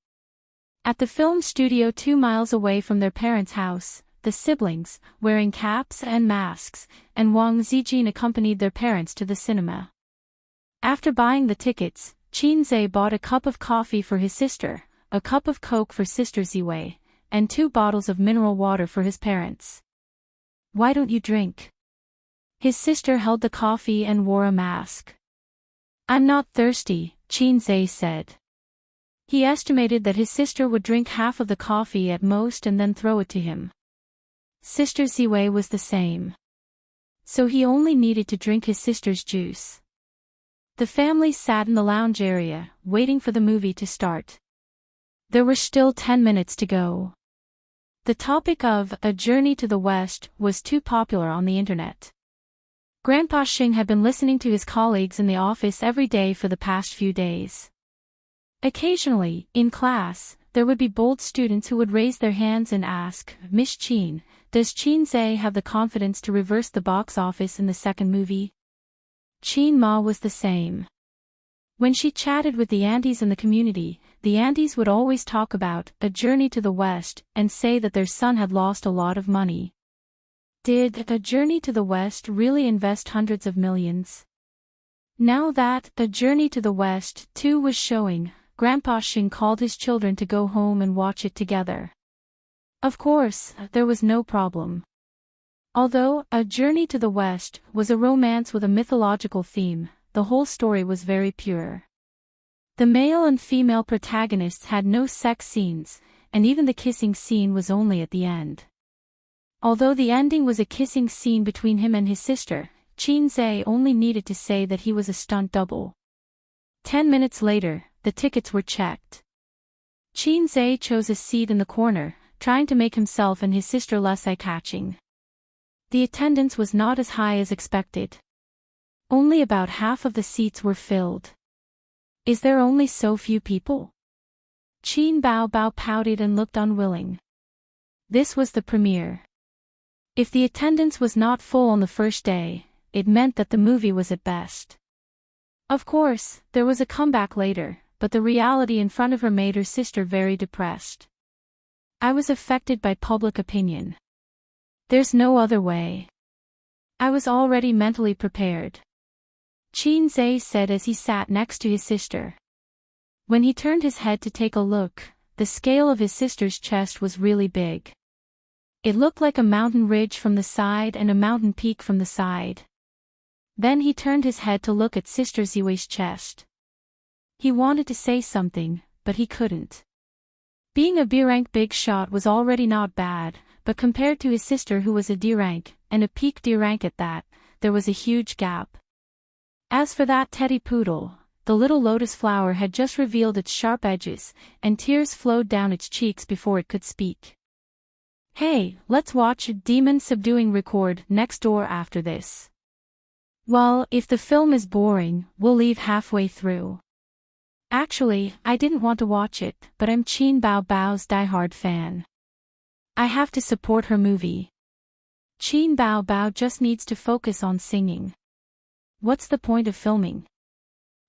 At the film studio 2 miles away from their parents' house, the siblings, wearing caps and masks, and Wang Zijin accompanied their parents to the cinema. After buying the tickets, Xianxia bought a cup of coffee for his sister, a cup of Coke for Sister Ziwei, and 2 bottles of mineral water for his parents. Why don't you drink? His sister held the coffee and wore a mask. I'm not thirsty, Xianxia said. He estimated that his sister would drink half of the coffee at most and then throw it to him. Sister Ziwei was the same. So he only needed to drink his sister's juice. The family sat in the lounge area, waiting for the movie to start. There were still 10 minutes to go. The topic of A Journey to the West was too popular on the internet. Grandpa Xing had been listening to his colleagues in the office every day for the past few days. Occasionally, in class, there would be bold students who would raise their hands and ask, Miss Qin, does Xianxia have the confidence to reverse the box office in the second movie? Qin Ma was the same. When she chatted with the aunties in the community, the aunties would always talk about A Journey to the West and say that their son had lost a lot of money. Did A Journey to the West really invest hundreds of millions? Now that A Journey to the West 2 was showing, Grandpa Xing called his children to go home and watch it together. Of course, there was no problem. Although A Journey to the West was a romance with a mythological theme, the whole story was very pure. The male and female protagonists had no sex scenes, and even the kissing scene was only at the end. Although the ending was a kissing scene between him and his sister, Xianxia only needed to say that he was a stunt double. 10 minutes later, the tickets were checked. Xianxia chose a seat in the corner, trying to make himself and his sister less eye-catching. The attendance was not as high as expected. Only about half of the seats were filled. Is there only so few people? Qin Bao pouted and looked unwilling. This was the premiere. If the attendance was not full on the first day, it meant that the movie was at best. Of course, there was a comeback later, but the reality in front of her made her sister very depressed. I was affected by public opinion. There's no other way. I was already mentally prepared. Xianxia said as he sat next to his sister. When he turned his head to take a look, the scale of his sister's chest was really big. It looked like a mountain ridge from the side and a mountain peak from the side. Then he turned his head to look at Sister Ziwei's chest. He wanted to say something, but he couldn't. Being a B-rank big shot was already not bad, but compared to his sister who was a D-rank, and a peak D-rank at that, there was a huge gap. As for that teddy poodle, the little lotus flower had just revealed its sharp edges, and tears flowed down its cheeks before it could speak. Hey, let's watch a demon-subduing record next door after this. Well, if the film is boring, we'll leave halfway through. Actually, I didn't want to watch it, but I'm Qin Bao Bao's diehard fan. I have to support her movie. Qin Bao Bao just needs to focus on singing. What's the point of filming?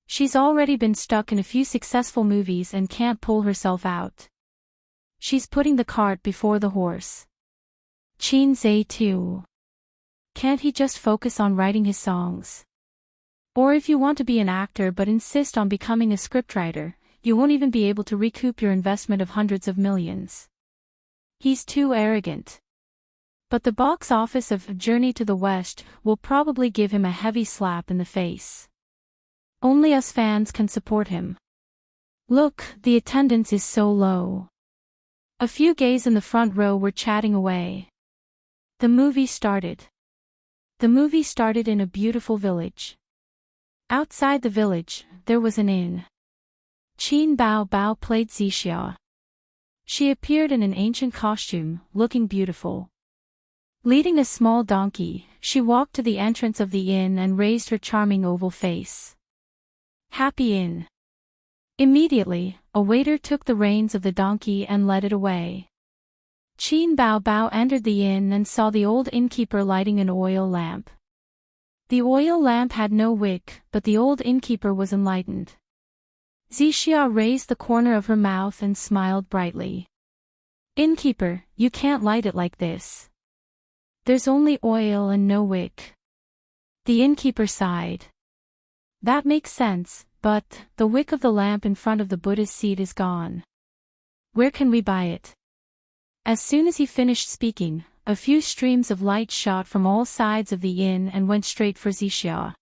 She's already been stuck in a few successful movies and can't pull herself out. She's putting the cart before the horse. Qin Zhe too. Can't he just focus on writing his songs? Or if you want to be an actor but insist on becoming a scriptwriter, you won't even be able to recoup your investment of hundreds of millions. He's too arrogant. But the box office of Journey to the West will probably give him a heavy slap in the face. Only us fans can support him. Look, the attendance is so low. A few gays in the front row were chatting away. The movie started. The movie started in a beautiful village. Outside the village, there was an inn. Qin Bao Bao played Xianxia. She appeared in an ancient costume, looking beautiful. Leading a small donkey, she walked to the entrance of the inn and raised her charming oval face. Happy Inn. Immediately, a waiter took the reins of the donkey and led it away. Qin Bao Bao entered the inn and saw the old innkeeper lighting an oil lamp. The oil lamp had no wick, but the old innkeeper was enlightened. Xianxia raised the corner of her mouth and smiled brightly. Innkeeper, you can't light it like this. There's only oil and no wick. The innkeeper sighed. That makes sense, but the wick of the lamp in front of the Buddha's seat is gone. Where can we buy it? As soon as he finished speaking, a few streams of light shot from all sides of the inn and went straight for Xianxia.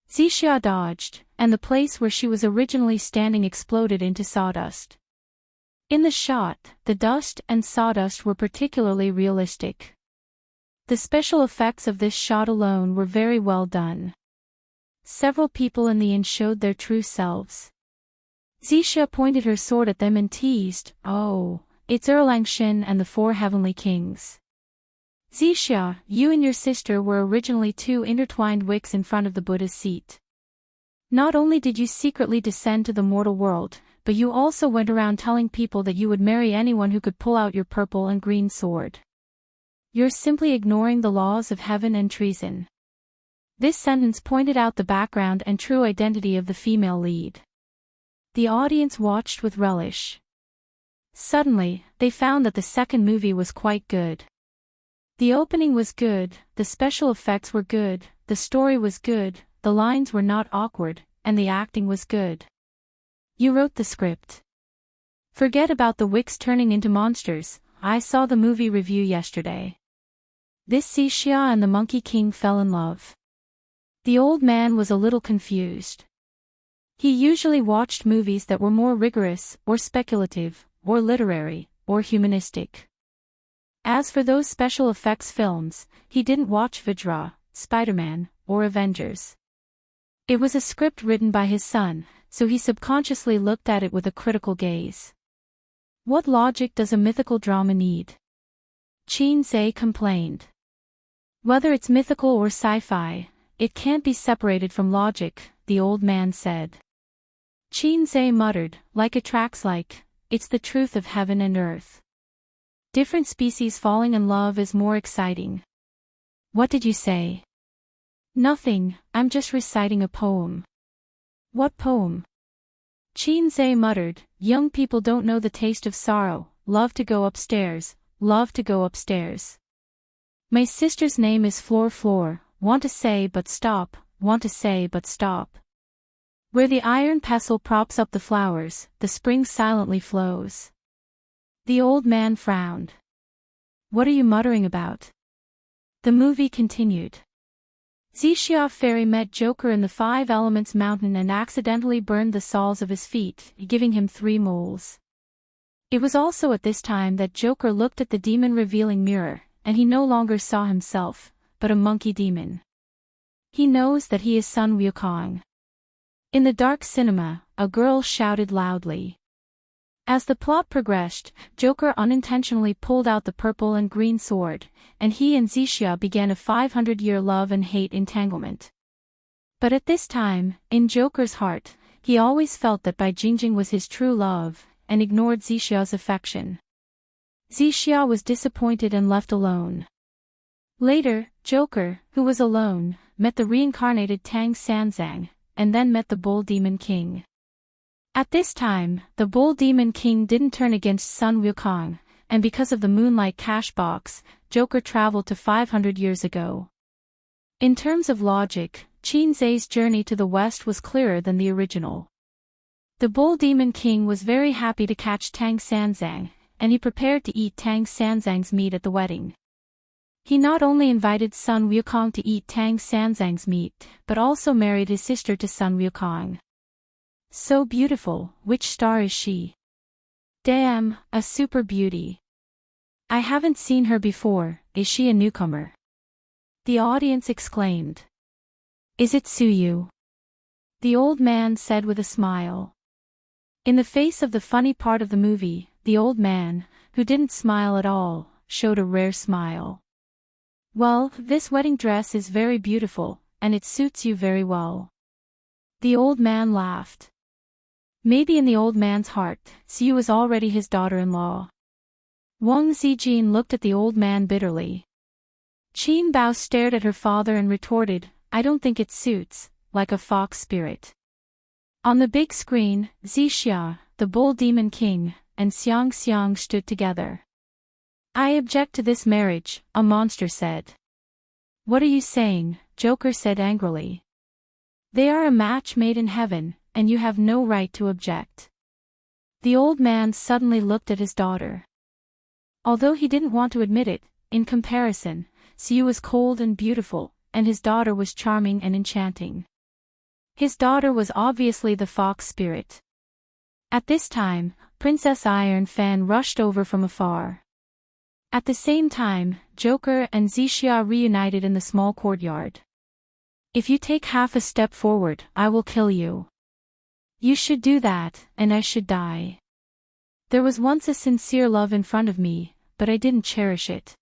Xianxia dodged, and the place where she was originally standing exploded into sawdust. In the shot, the dust and sawdust were particularly realistic. The special effects of this shot alone were very well done. Several people in the inn showed their true selves. Xianxia pointed her sword at them and teased, "Oh, it's Erlangsheng and the four heavenly kings." Xianxia, you and your sister were originally two intertwined wicks in front of the Buddha's seat. Not only did you secretly descend to the mortal world, but you also went around telling people that you would marry anyone who could pull out your purple and green sword. You're simply ignoring the laws of heaven and treason. This sentence pointed out the background and true identity of the female lead. The audience watched with relish. Suddenly, they found that the second movie was quite good. The opening was good, the special effects were good, the story was good, the lines were not awkward, and the acting was good. You wrote the script. Forget about the wicks turning into monsters, I saw the movie review yesterday. This Xianxia and the Monkey King fell in love. The old man was a little confused. He usually watched movies that were more rigorous, or speculative, or literary, or humanistic. As for those special effects films, he didn't watch Vajra, Spider-Man, or Avengers. It was a script written by his son, so he subconsciously looked at it with a critical gaze. What logic does a mythical drama need? Qin Zhe complained. Whether it's mythical or sci-fi, it can't be separated from logic, the old man said. Qin Zhe muttered, like attracts like, it's the truth of heaven and earth. Different species falling in love is more exciting. What did you say? Nothing, I'm just reciting a poem. What poem? Qin Zhe muttered, young people don't know the taste of sorrow, love to go upstairs, love to go upstairs. My sister's name is Floor, want to say but stop, want to say but stop. Where the iron pestle props up the flowers, the spring silently flows. The old man frowned. What are you muttering about? The movie continued. Xianxia Fairy met Joker in the Five Elements Mountain and accidentally burned the soles of his feet, giving him 3 moles. It was also at this time that Joker looked at the demon-revealing mirror, and he no longer saw himself, but a monkey demon. He knows that he is Sun Wukong. In the dark cinema, a girl shouted loudly. As the plot progressed, Joker unintentionally pulled out the purple and green sword, and he and Xianxia began a 500-year love and hate entanglement. But at this time, in Joker's heart, he always felt that Bai Jingjing was his true love, and ignored Xixia's affection. Xianxia was disappointed and left alone. Later, Joker, who was alone, met the reincarnated Tang Sanzang, and then met the Bull Demon King. At this time, the Bull Demon King didn't turn against Sun Wukong, and because of the Moonlight Cash Box, Joker traveled to 500 years ago. In terms of logic, Qin Zai's journey to the west was clearer than the original. The Bull Demon King was very happy to catch Tang Sanzang, and he prepared to eat Tang Sanzang's meat at the wedding. He not only invited Sun Wukong to eat Tang Sanzang's meat, but also married his sister to Sun Wukong. So beautiful, which star is she? Damn, a super beauty. I haven't seen her before, is she a newcomer? The audience exclaimed. Is it Suyu? The old man said with a smile. In the face of the funny part of the movie, the old man, who didn't smile at all, showed a rare smile. Well, this wedding dress is very beautiful, and it suits you very well. The old man laughed. Maybe in the old man's heart, Suyu is already his daughter-in-law. Wang Zijin looked at the old man bitterly. Qin Bao stared at her father and retorted, I don't think it suits, like a fox spirit. On the big screen, Xianxia, the Bull Demon King, and Xianxia stood together. I object to this marriage, a monster said. What are you saying? Joker said angrily. They are a match made in heaven, and you have no right to object. The old man suddenly looked at his daughter. Although he didn't want to admit it, in comparison, Suyu was cold and beautiful, and his daughter was charming and enchanting. His daughter was obviously the fox spirit. At this time, Princess Iron Fan rushed over from afar. At the same time, Joker and Xianxia reunited in the small courtyard. If you take half a step forward, I will kill you. You should do that, and I should die. There was once a sincere love in front of me, but I didn't cherish it.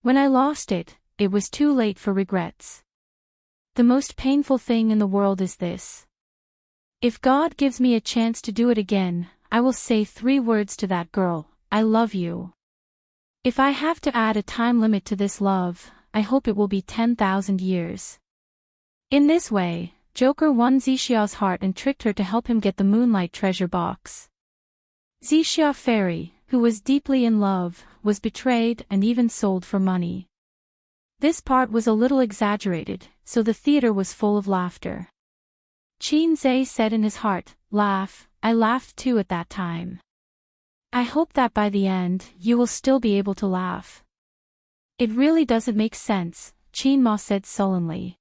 When I lost it, it was too late for regrets. The most painful thing in the world is this. If God gives me a chance to do it again, I will say 3 words to that girl, I love you. If I have to add a time limit to this love, I hope it will be 10,000 years. In this way, Joker won Xixia's heart and tricked her to help him get the Moonlight Treasure Box. Xianxia Fairy, who was deeply in love, was betrayed and even sold for money. This part was a little exaggerated, so the theater was full of laughter. Qin Zai said in his heart, laugh, I laughed too at that time. I hope that by the end, you will still be able to laugh. It really doesn't make sense, Qin Ma said sullenly.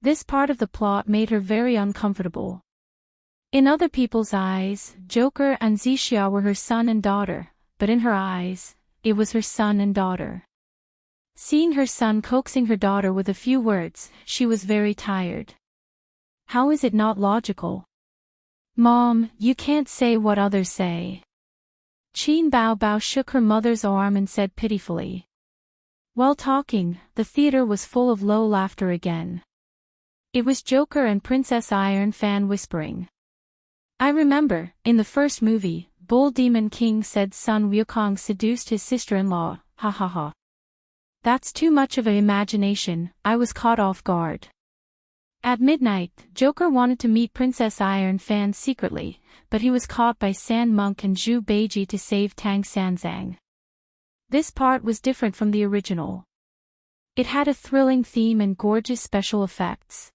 This part of the plot made her very uncomfortable. In other people's eyes, Joker and Xianxia were her son and daughter, but in her eyes, it was her son and daughter. Seeing her son coaxing her daughter with a few words, she was very tired. How is it not logical? Mom, you can't say what others say. Qin Bao shook her mother's arm and said pitifully. While talking, the theater was full of low laughter again. It was Joker and Princess Iron Fan whispering. I remember, in the first movie, Bull Demon King said Sun Wukong seduced his sister-in-law, ha ha ha. That's too much of an imagination, I was caught off guard. At midnight, Joker wanted to meet Princess Iron Fan secretly, but he was caught by Sand Monk and Zhu Beiji to save Tang Sanzang. This part was different from the original. It had a thrilling theme and gorgeous special effects.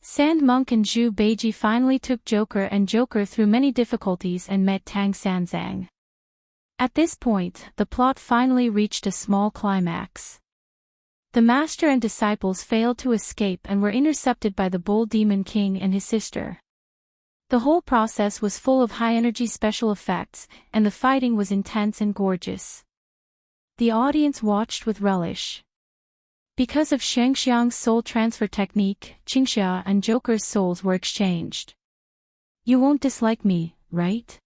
Sand Monk and Zhu Beiji finally took Joker through many difficulties and met Tang Sanzang. At this point, the plot finally reached a small climax. The master and disciples failed to escape and were intercepted by the Bull Demon King and his sister. The whole process was full of high-energy special effects, and the fighting was intense and gorgeous. The audience watched with relish. Because of Xianxiang's soul transfer technique, Xianxia and Joker's souls were exchanged. "You won't dislike me, right?"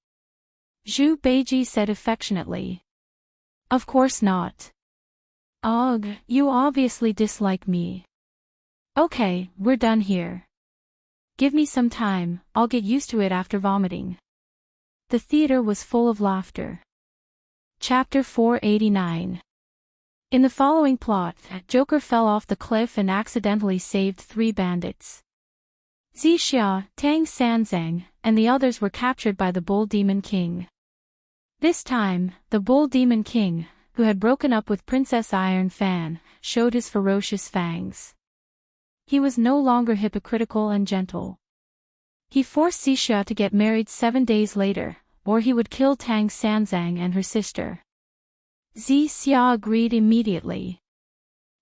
Zhu Beiji said affectionately. "Of course not. Ugh, you obviously dislike me. Okay, we're done here. Give me some time, I'll get used to it after vomiting." The theater was full of laughter. Chapter 489. In the following plot, Joker fell off the cliff and accidentally saved 3 bandits. Xixia, Tang Sanzang, and the others were captured by the Bull Demon King. This time, the Bull Demon King, who had broken up with Princess Iron Fan, showed his ferocious fangs. He was no longer hypocritical and gentle. He forced Xixia to get married 7 days later, or he would kill Tang Sanzang and her sister. Xixia agreed immediately.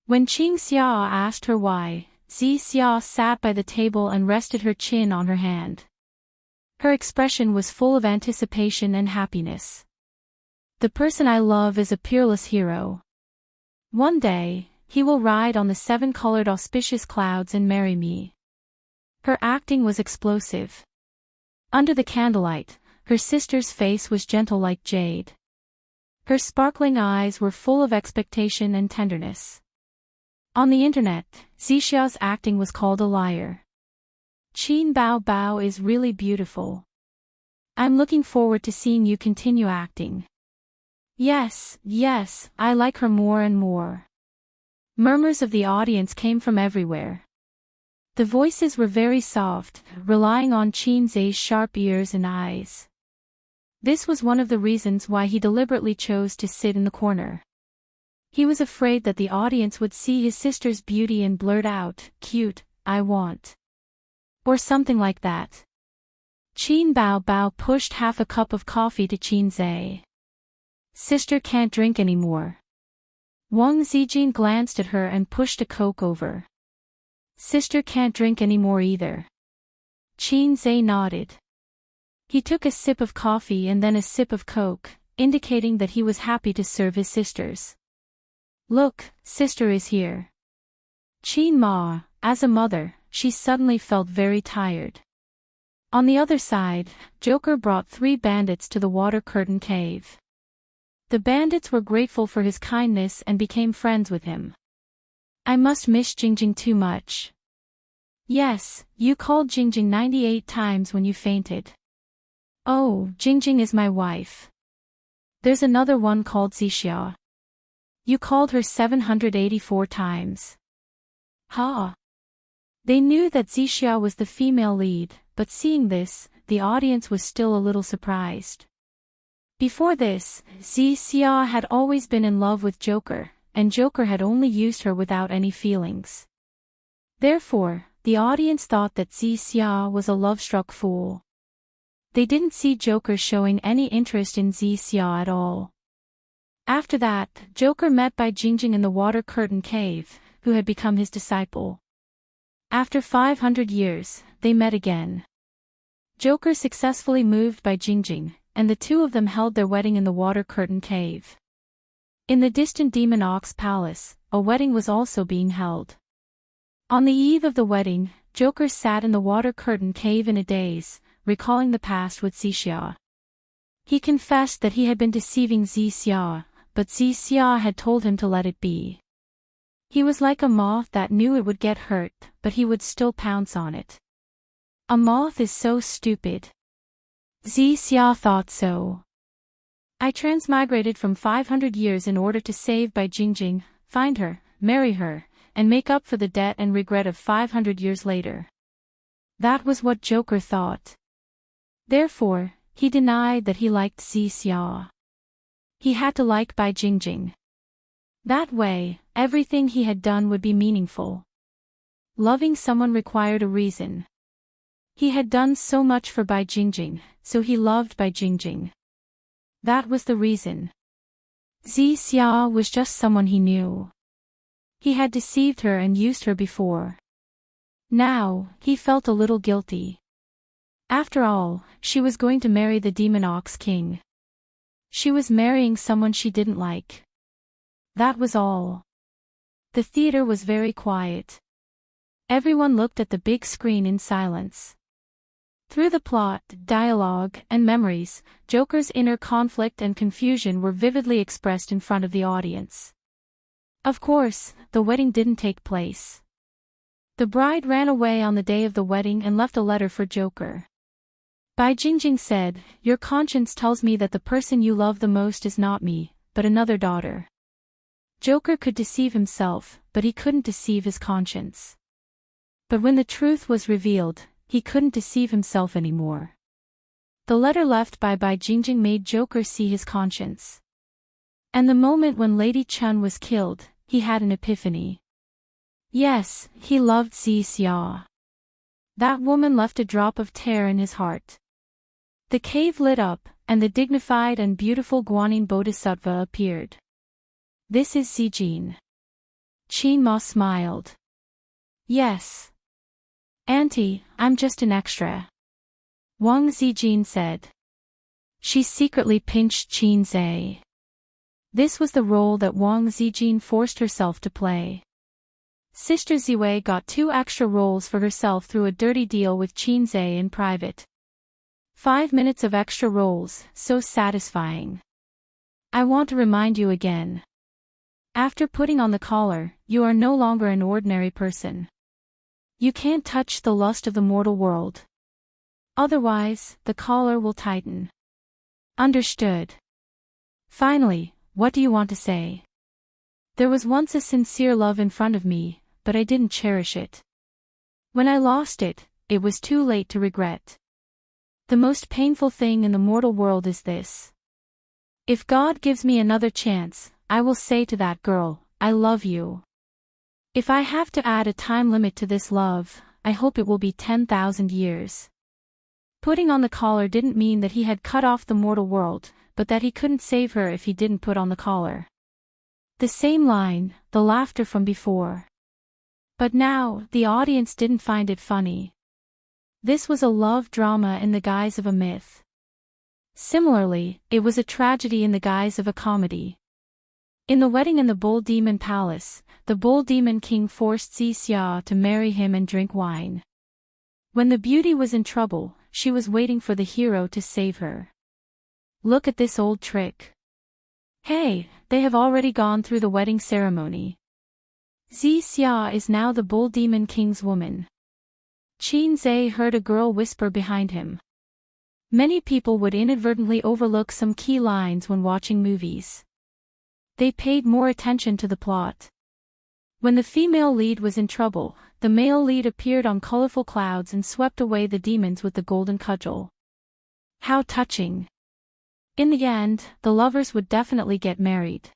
When Xianxia asked her why, Xixia sat by the table and rested her chin on her hand. Her expression was full of anticipation and happiness. "The person I love is a peerless hero. One day, he will ride on the 7-colored auspicious clouds and marry me." Her acting was explosive. Under the candlelight, her sister's face was gentle like jade. Her sparkling eyes were full of expectation and tenderness. On the internet, Xixia's acting was called a liar. "Qin Bao Bao is really beautiful. I'm looking forward to seeing you continue acting." Yes, I like her more and more." Murmurs of the audience came from everywhere. The voices were very soft, relying on Qin Zai's sharp ears and eyes. This was one of the reasons why he deliberately chose to sit in the corner. He was afraid that the audience would see his sister's beauty and blurt out, "Cute, I want." Or something like that. Qin Bao Bao pushed half a cup of coffee to Qin Zai. "Sister can't drink anymore." Wang Zijin glanced at her and pushed a Coke over. "Sister can't drink anymore either." Qin Zai nodded. He took a sip of coffee and then a sip of Coke, indicating that he was happy to serve his sisters. "Look, sister is here." Qin Ma, as a mother, she suddenly felt very tired. On the other side, Joker brought 3 bandits to the water curtain cave. The bandits were grateful for his kindness and became friends with him. "I must miss Jingjing too much." "Yes, you called Jingjing 98 times when you fainted." "Oh, Jingjing is my wife." "There's another one called Xixia." "You called her 784 times." "Ha!" They knew that Xixia was the female lead, but seeing this, the audience was still a little surprised. Before this, Xixia had always been in love with Joker, and Joker had only used her without any feelings. Therefore, the audience thought that Xixia was a love-struck fool. They didn't see Joker showing any interest in Xixia at all. After that, Joker met by Jingjing in the water curtain cave, who had become his disciple. After 500 years, they met again. Joker successfully moved by Jingjing, and the two of them held their wedding in the water curtain cave. In the distant Demon Ox Palace, a wedding was also being held. On the eve of the wedding, Joker sat in the water curtain cave in a daze, recalling the past with Xixia. He confessed that he had been deceiving Xixia, but Xixia had told him to let it be. He was like a moth that knew it would get hurt, but he would still pounce on it. A moth is so stupid. Xixia thought so. "I transmigrated from 500 years in order to save by Jingjing, find her, marry her, and make up for the debt and regret of 500 years later." That was what Joker thought. Therefore, he denied that he liked Xixia. He had to like Bai Jingjing. That way, everything he had done would be meaningful. Loving someone required a reason. He had done so much for Bai Jingjing, so he loved Bai Jingjing. That was the reason. Xixia was just someone he knew. He had deceived her and used her before. Now, he felt a little guilty. After all, she was going to marry the demon ox king. She was marrying someone she didn't like. That was all. The theater was very quiet. Everyone looked at the big screen in silence. Through the plot, dialogue, and memories, Joker's inner conflict and confusion were vividly expressed in front of the audience. Of course, the wedding didn't take place. The bride ran away on the day of the wedding and left a letter for Joker. Bai Jingjing said, "Your conscience tells me that the person you love the most is not me, but another daughter." Joker could deceive himself, but he couldn't deceive his conscience. But when the truth was revealed, he couldn't deceive himself anymore. The letter left by Bai Jingjing made Joker see his conscience. And the moment when Lady Chun was killed, he had an epiphany. Yes, he loved Xianxia. That woman left a drop of terror in his heart. The cave lit up, and the dignified and beautiful Guanyin Bodhisattva appeared. "This is Zijin." Qin Ma smiled. "Yes. Auntie, I'm just an extra," Wang Zijin said. She secretly pinched Qin Zhe. This was the role that Wang Zijin forced herself to play. Sister Ziwei got 2 extra roles for herself through a dirty deal with Qin Zhe in private. 5 minutes of extra roles, so satisfying. I want to remind you again. After putting on the collar, you are no longer an ordinary person. You can't touch the lust of the mortal world. Otherwise, the collar will tighten. Understood. Finally, what do you want to say? There was once a sincere love in front of me, but I didn't cherish it. When I lost it, it was too late to regret. The most painful thing in the mortal world is this. If God gives me another chance, I will say to that girl, I love you. If I have to add a time limit to this love, I hope it will be 10,000 years. Putting on the collar didn't mean that he had cut off the mortal world, but that he couldn't save her if he didn't put on the collar. The same line, the laughter from before. But now, the audience didn't find it funny. This was a love drama in the guise of a myth. Similarly, it was a tragedy in the guise of a comedy. In the wedding in the Bull Demon Palace, the Bull Demon King forced Xianxia to marry him and drink wine. When the beauty was in trouble, she was waiting for the hero to save her. Look at this old trick. Hey, they have already gone through the wedding ceremony. Xianxia is now the Bull Demon King's woman. Qin Zhe heard a girl whisper behind him. Many people would inadvertently overlook some key lines when watching movies. They paid more attention to the plot. When the female lead was in trouble, the male lead appeared on colorful clouds and swept away the demons with the golden cudgel. How touching. In the end, the lovers would definitely get married.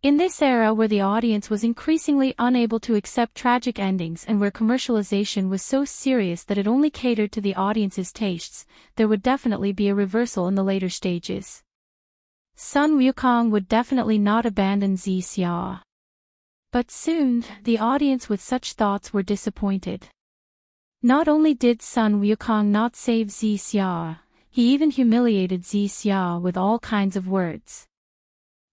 In this era where the audience was increasingly unable to accept tragic endings and where commercialization was so serious that it only catered to the audience's tastes, there would definitely be a reversal in the later stages. Sun Wukong would definitely not abandon Xianxia. But soon, the audience with such thoughts were disappointed. Not only did Sun Wukong not save Xianxia, he even humiliated Xianxia with all kinds of words.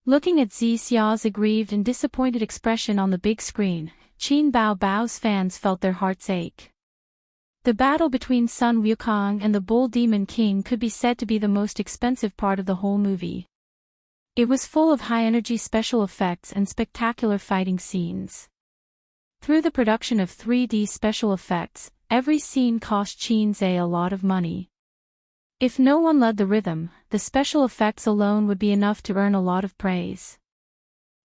Looking at Xianxia's aggrieved and disappointed expression on the big screen, Qin Bao's fans felt their hearts ache. The battle between Sun Wukong and the Bull Demon King could be said to be the most expensive part of the whole movie. It was full of high-energy special effects and spectacular fighting scenes. Through the production of 3D special effects, every scene cost Qin Zhe a lot of money. If no one led the rhythm, the special effects alone would be enough to earn a lot of praise.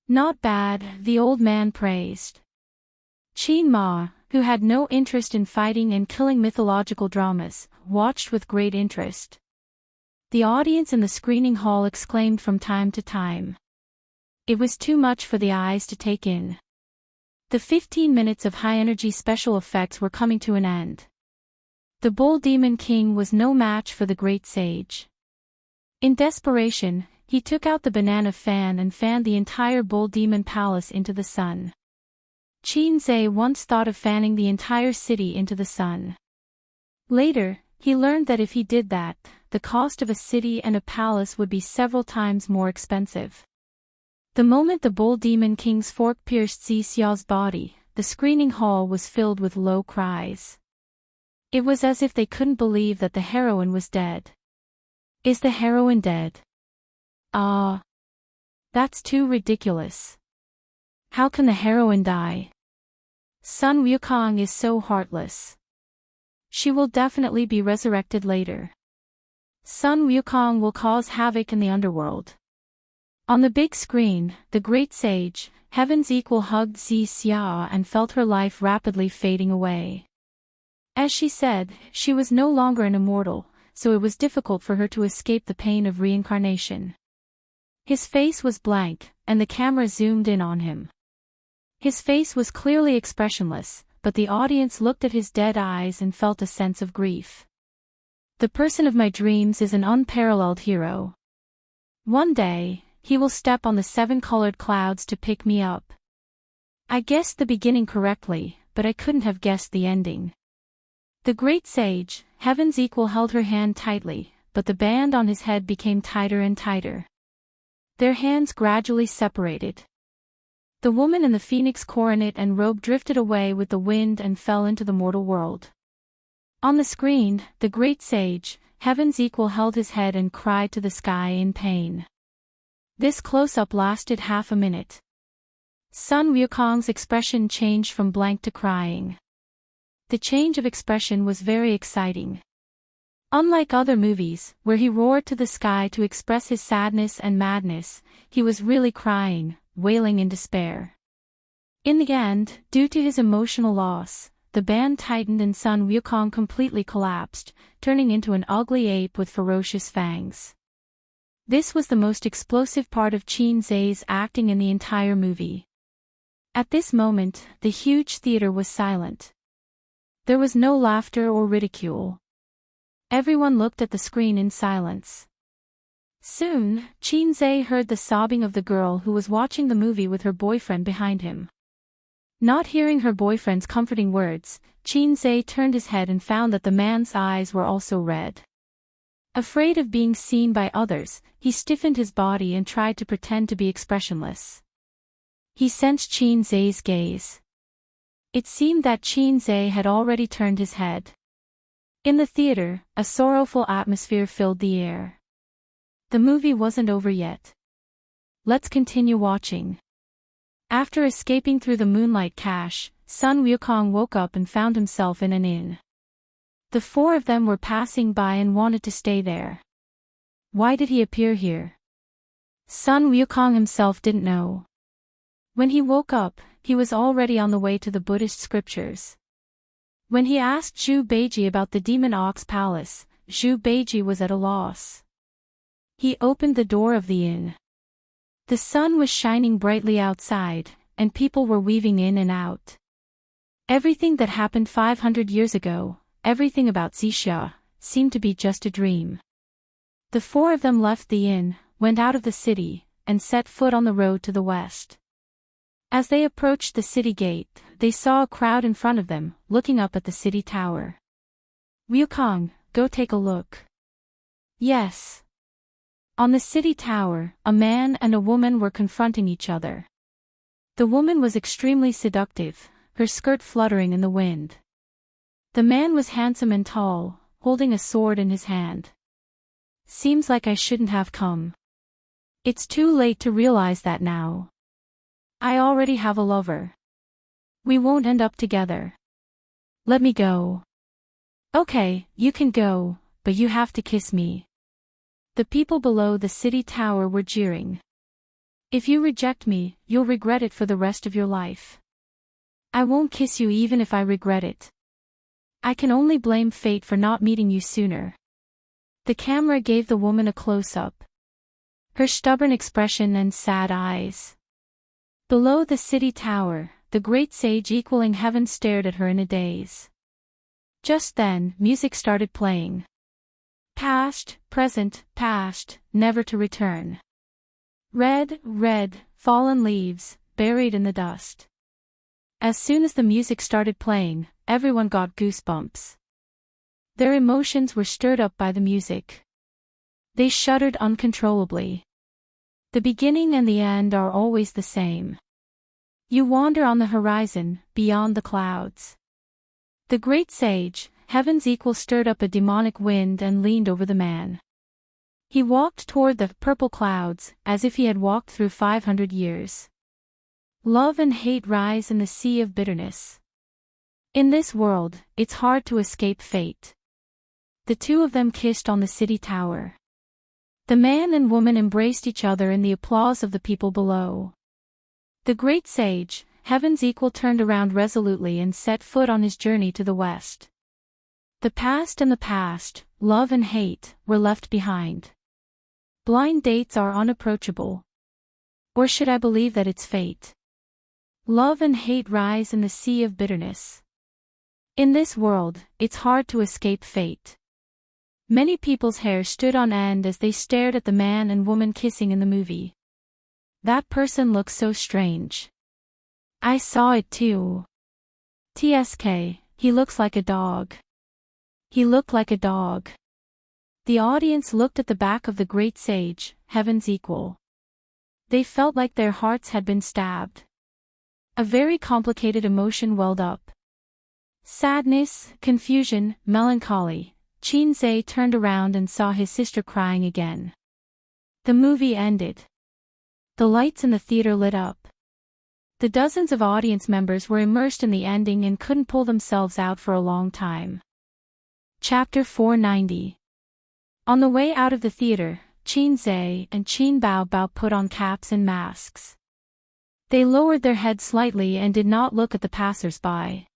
Not bad, the old man praised. Qin Ma, who had no interest in fighting and killing mythological dramas, watched with great interest. The audience in the screening hall exclaimed from time to time. It was too much for the eyes to take in. The 15 minutes of high-energy special effects were coming to an end. The Bull Demon King was no match for the great sage. In desperation, he took out the banana fan and fanned the entire Bull Demon Palace into the sun. Qin Zhe once thought of fanning the entire city into the sun. Later, He learned that if he did that, the cost of a city and a palace would be several times more expensive. The moment the bull demon king's fork pierced Xiao's body, the screening hall was filled with low cries. It was as if they couldn't believe that the heroine was dead. Is the heroine dead? Ah. That's too ridiculous. How can the heroine die? Sun Wukong is so heartless. She will definitely be resurrected later. Sun Wukong will cause havoc in the underworld. On the big screen, the great sage, Heaven's Equal, hugged Xianxia and felt her life rapidly fading away. As she said, she was no longer an immortal, so it was difficult for her to escape the pain of reincarnation. His face was blank, and the camera zoomed in on him. His face was clearly expressionless, but the audience looked at his dead eyes and felt a sense of grief. The person of my dreams is an unparalleled hero. One day, he will step on the 7-colored clouds to pick me up. I guessed the beginning correctly, but I couldn't have guessed the ending. The great sage, Heaven's Equal, held her hand tightly, but the band on his head became tighter and tighter. Their hands gradually separated. The woman in the phoenix coronet and robe drifted away with the wind and fell into the mortal world. On the screen, the great sage, Heaven's Equal, held his head and cried to the sky in pain. This close-up lasted half a minute. Sun Wukong's expression changed from blank to crying. The change of expression was very exciting. Unlike other movies, where he roared to the sky to express his sadness and madness, he was really crying, wailing in despair. In the end, due to his emotional loss, the band tightened and Sun Wukong completely collapsed, turning into an ugly ape with ferocious fangs. This was the most explosive part of Qin Zai's acting in the entire movie. At this moment, the huge theater was silent. There was no laughter or ridicule. Everyone looked at the screen in silence. Soon, Qin Zai heard the sobbing of the girl who was watching the movie with her boyfriend behind him. Not hearing her boyfriend's comforting words, Qin Zai turned his head and found that the man's eyes were also red. Afraid of being seen by others, he stiffened his body and tried to pretend to be expressionless. He sensed Qin Zai's gaze. It seemed that Qin Zai had already turned his head. In the theater, a sorrowful atmosphere filled the air. The movie wasn't over yet. Let's continue watching. After escaping through the moonlight cache, Sun Wukong woke up and found himself in an inn. The four of them were passing by and wanted to stay there. Why did he appear here? Sun Wukong himself didn't know. When he woke up, he was already on the way to the Buddhist scriptures. When he asked Zhu Beiji about the Demon Ox Palace, Zhu Beiji was at a loss. He opened the door of the inn. The sun was shining brightly outside, and people were weaving in and out. Everything that happened 500 years ago, everything about Xianxia, seemed to be just a dream. The four of them left the inn, went out of the city, and set foot on the road to the west. As they approached the city gate, they saw a crowd in front of them, looking up at the city tower. Wukong, go take a look. Yes. On the city tower, a man and a woman were confronting each other. The woman was extremely seductive, her skirt fluttering in the wind. The man was handsome and tall, holding a sword in his hand. Seems like I shouldn't have come. It's too late to realize that now. I already have a lover. We won't end up together. Let me go. Okay, you can go, but you have to kiss me. The people below the city tower were jeering. If you reject me, you'll regret it for the rest of your life. I won't kiss you even if I regret it. I can only blame fate for not meeting you sooner. The camera gave the woman a close-up. Her stubborn expression and sad eyes. Below the city tower, the great sage equaling heaven stared at her in a daze. Just then, music started playing. Past, present, past, never to return. Red, red, fallen leaves, buried in the dust. As soon as the music started playing, everyone got goosebumps. Their emotions were stirred up by the music. They shuddered uncontrollably. The beginning and the end are always the same. You wander on the horizon, beyond the clouds. The great sage, heaven's equal, stirred up a demonic wind and leaned over the man. He walked toward the purple clouds, as if he had walked through 500 years. Love and hate rise in the sea of bitterness. In this world, it's hard to escape fate. The two of them kissed on the city tower. The man and woman embraced each other in the applause of the people below. The great sage, heaven's equal, turned around resolutely and set foot on his journey to the west. The past and the past, love and hate, were left behind. Blind dates are unapproachable. Or should I believe that it's fate? Love and hate rise in the sea of bitterness. In this world, it's hard to escape fate. Many people's hair stood on end as they stared at the man and woman kissing in the movie. That person looks so strange. I saw it too. TSK, he looks like a dog. He looked like a dog. The audience looked at the back of the great sage, heaven's equal. They felt like their hearts had been stabbed. A very complicated emotion welled up. Sadness, confusion, melancholy. Xianxia turned around and saw his sister crying again. The movie ended. The lights in the theater lit up. The dozens of audience members were immersed in the ending and couldn't pull themselves out for a long time. Chapter 490. On the way out of the theater, Xianxia and Qin Bao put on caps and masks. They lowered their heads slightly and did not look at the passers-by.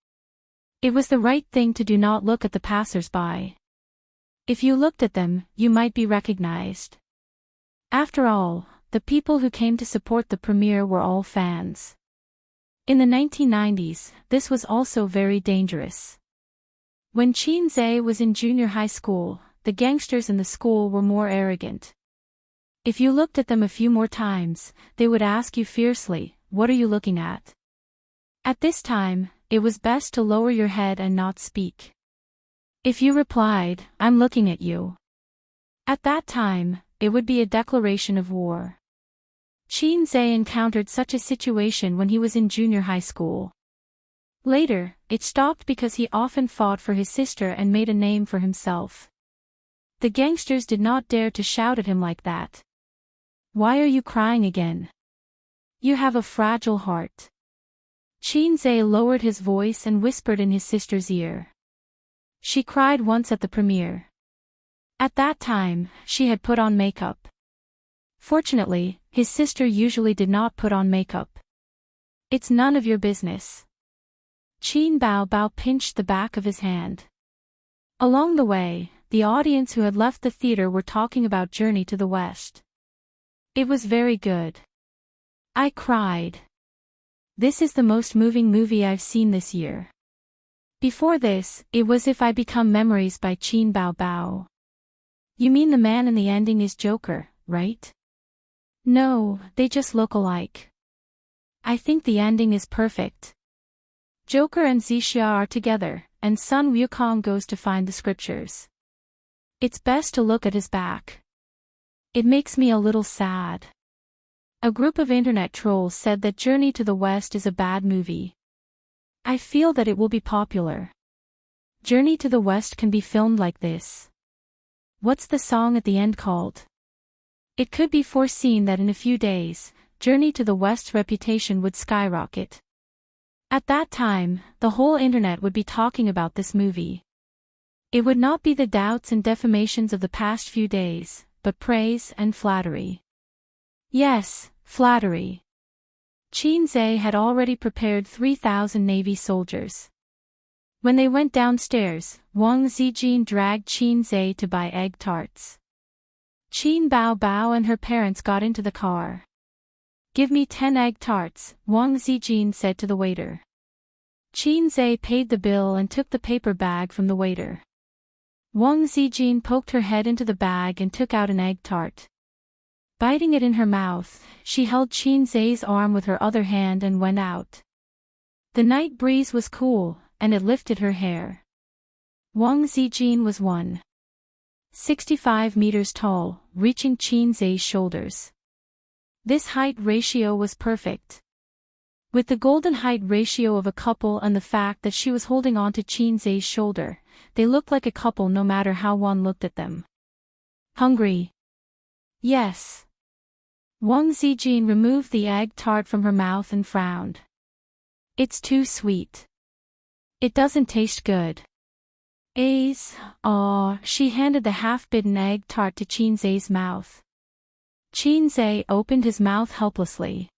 It was the right thing to do not look at the passers-by. If you looked at them, you might be recognized. After all, the people who came to support the premiere were all fans. In the 1990s, this was also very dangerous. When Xianxia was in junior high school, the gangsters in the school were more arrogant. If you looked at them a few more times, they would ask you fiercely, "What are you looking at?" At this time, it was best to lower your head and not speak. If you replied, "I'm looking at you," at that time, it would be a declaration of war. Xianxia encountered such a situation when he was in junior high school. Later, it stopped because he often fought for his sister and made a name for himself. The gangsters did not dare to shout at him like that. "Why are you crying again? You have a fragile heart." Xianxia lowered his voice and whispered in his sister's ear. She cried once at the premiere. At that time, she had put on makeup. Fortunately, his sister usually did not put on makeup. "It's none of your business." Qin Bao pinched the back of his hand. Along the way, the audience who had left the theater were talking about Journey to the West. It was very good. I cried. This is the most moving movie I've seen this year. Before this, it was If I Become Memories by Qin Bao. You mean the man in the ending is Joker, right? No, they just look alike. I think the ending is perfect. Joker and Xianxia are together, and Sun Wukong goes to find the scriptures. It's best to look at his back. It makes me a little sad. A group of internet trolls said that Journey to the West is a bad movie. I feel that it will be popular. Journey to the West can be filmed like this. What's the song at the end called? It could be foreseen that in a few days, Journey to the West's reputation would skyrocket. At that time, the whole internet would be talking about this movie. It would not be the doubts and defamations of the past few days, but praise and flattery. Yes, flattery. Xianxia had already prepared 3,000 Navy soldiers. When they went downstairs, Wang Zijin dragged Xianxia to buy egg tarts. Qin Bao and her parents got into the car. "Give me 10 egg tarts," Wang Zijin said to the waiter. Xianxia paid the bill and took the paper bag from the waiter. Wang Zijin poked her head into the bag and took out an egg tart. Biting it in her mouth, she held Xianxia's arm with her other hand and went out. The night breeze was cool, and it lifted her hair. Wang Zijin was 165 meters tall, reaching Qin Zai's shoulders. This height ratio was perfect. With the golden height ratio of a couple and the fact that she was holding on to Qin Zai's shoulder, they looked like a couple no matter how one looked at them. Hungry? Yes. Wang Zijin removed the egg tart from her mouth and frowned. It's too sweet. It doesn't taste good. She handed the half-bitten egg tart to Qin Zai's mouth. Qin Zai opened his mouth helplessly.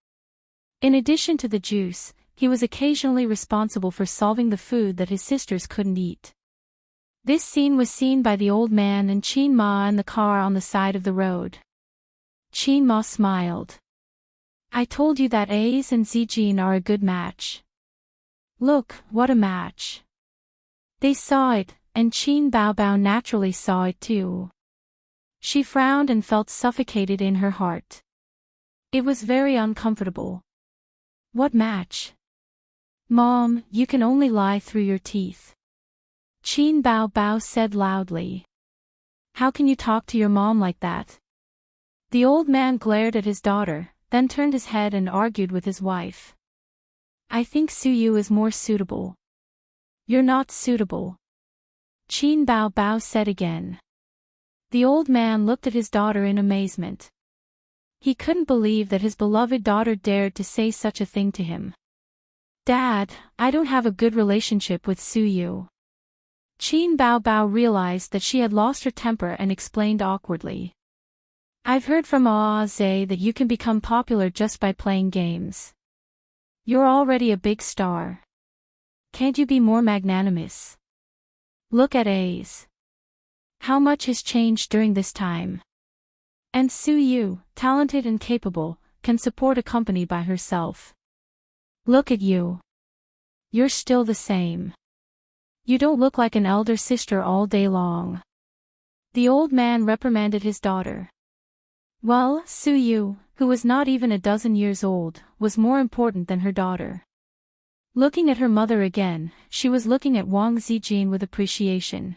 In addition to the juice, he was occasionally responsible for solving the food that his sisters couldn't eat. This scene was seen by the old man and Qin Ma in the car on the side of the road. Qin Ma smiled. I told you that Ace and Zijin are a good match. Look, what a match. They saw it, and Qin Baobao naturally saw it too. She frowned and felt suffocated in her heart. It was very uncomfortable. What match? Mom, you can only lie through your teeth. Qin Baobao said loudly. How can you talk to your mom like that? The old man glared at his daughter, then turned his head and argued with his wife. I think Suyu is more suitable. You're not suitable. Qin Baobao said again. The old man looked at his daughter in amazement. He couldn't believe that his beloved daughter dared to say such a thing to him. Dad, I don't have a good relationship with Suyu. Qin Baobao realized that she had lost her temper and explained awkwardly. I've heard from Zai that you can become popular just by playing games. You're already a big star. Can't you be more magnanimous? Look at Ace. How much has changed during this time? And Suyu, talented and capable, can support a company by herself. Look at you. You're still the same. You don't look like an elder sister all day long. The old man reprimanded his daughter. Well, Suyu, who was not even a dozen years old, was more important than her daughter. Looking at her mother again, she was looking at Wang Zijin with appreciation.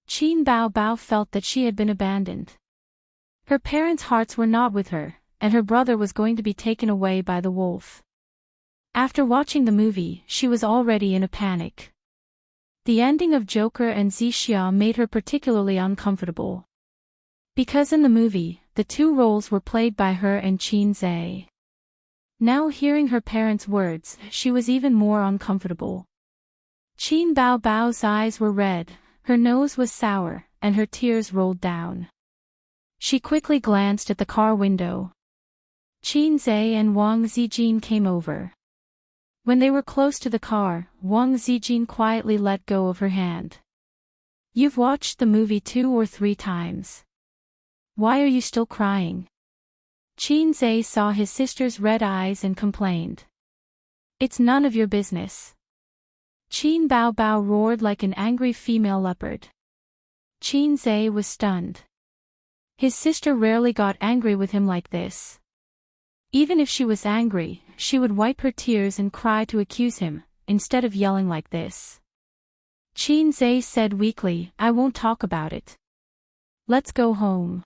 Qin Baobao felt that she had been abandoned. Her parents' hearts were not with her, and her brother was going to be taken away by the wolf. After watching the movie, she was already in a panic. The ending of Joker and Xianxia made her particularly uncomfortable. Because in the movie, the two roles were played by her and Qin Zai. Now hearing her parents' words, she was even more uncomfortable. Qin Baobao's eyes were red, her nose was sour, and her tears rolled down. She quickly glanced at the car window. Qin Zai and Wang Zijin came over. When they were close to the car, Wang Zijin quietly let go of her hand. You've watched the movie 2 or 3 times. Why are you still crying? Qin Zai saw his sister's red eyes and complained. It's none of your business. Qin Baobao roared like an angry female leopard. Qin Zai was stunned. His sister rarely got angry with him like this. Even if she was angry, she would wipe her tears and cry to accuse him, instead of yelling like this. Qin Zai said weakly, I won't talk about it. Let's go home.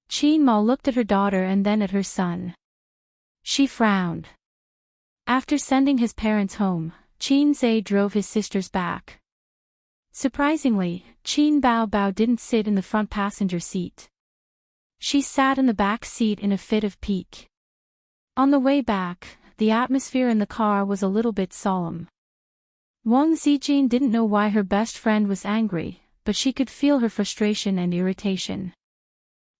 Qin Ma looked at her daughter and then at her son. She frowned. After sending his parents home, Qin Zai drove his sisters back. Surprisingly, Qin Baobao didn't sit in the front passenger seat. She sat in the back seat in a fit of pique. On the way back, the atmosphere in the car was a little bit solemn. Wang Zijin didn't know why her best friend was angry, but she could feel her frustration and irritation.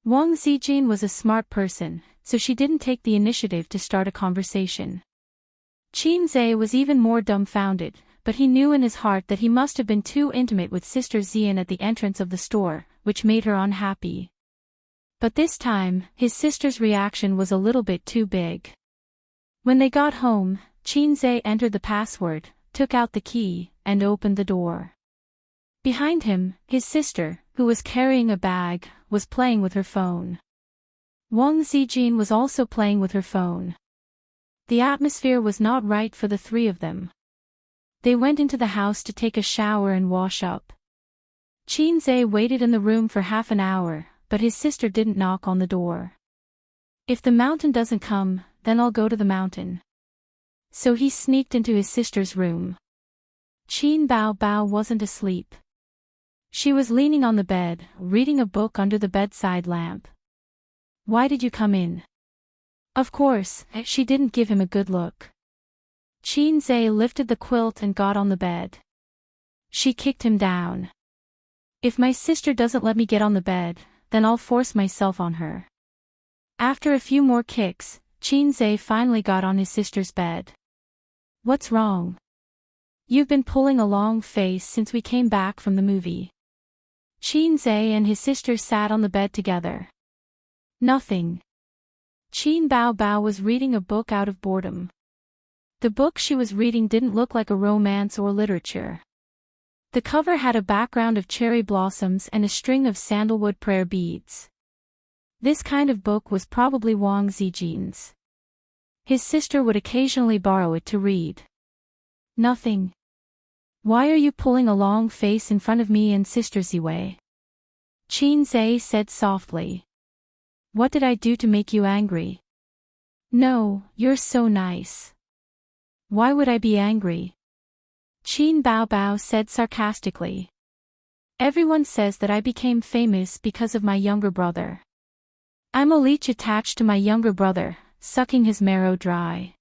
Wang Zijin was a smart person, so she didn't take the initiative to start a conversation. Qin Zai was even more dumbfounded, but he knew in his heart that he must have been too intimate with Sister Xian at the entrance of the store, which made her unhappy. But this time, his sister's reaction was a little bit too big. When they got home, Qin Zai entered the password, took out the key, and opened the door. Behind him, his sister, who was carrying a bag, was playing with her phone. Wang Zijin was also playing with her phone. The atmosphere was not right for the three of them. They went into the house to take a shower and wash up. Xianxia waited in the room for half an hour, but his sister didn't knock on the door. If the mountain doesn't come, then I'll go to the mountain. So he sneaked into his sister's room. Qin Bao Bao wasn't asleep. She was leaning on the bed, reading a book under the bedside lamp. Why did you come in? Of course, she didn't give him a good look. Xianxia lifted the quilt and got on the bed. She kicked him down. If my sister doesn't let me get on the bed, then I'll force myself on her. After a few more kicks, Xianxia finally got on his sister's bed. What's wrong? You've been pulling a long face since we came back from the movie. Xianxia and his sister sat on the bed together. Nothing. Qin Bao Bao was reading a book out of boredom. The book she was reading didn't look like a romance or literature. The cover had a background of cherry blossoms and a string of sandalwood prayer beads. This kind of book was probably Wang Zijin's. His sister would occasionally borrow it to read. Nothing. Why are you pulling a long face in front of me and Sister Ziwei? Xianxia said softly. What did I do to make you angry? No, you're so nice. Why would I be angry? Qin Bao Bao said sarcastically. Everyone says that I became famous because of my younger brother. I'm a leech attached to my younger brother, sucking his marrow dry.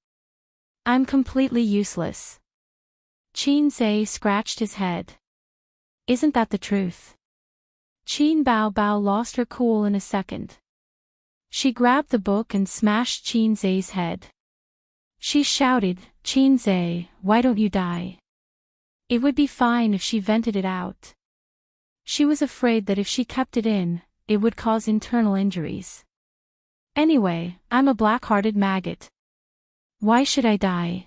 I'm completely useless. Xianxia scratched his head. Isn't that the truth? Qin Bao Bao lost her cool in a second. She grabbed the book and smashed Xianxia's head. She shouted, Xianxia, why don't you die? It would be fine if she vented it out. She was afraid that if she kept it in, it would cause internal injuries. Anyway, I'm a black-hearted maggot. Why should I die?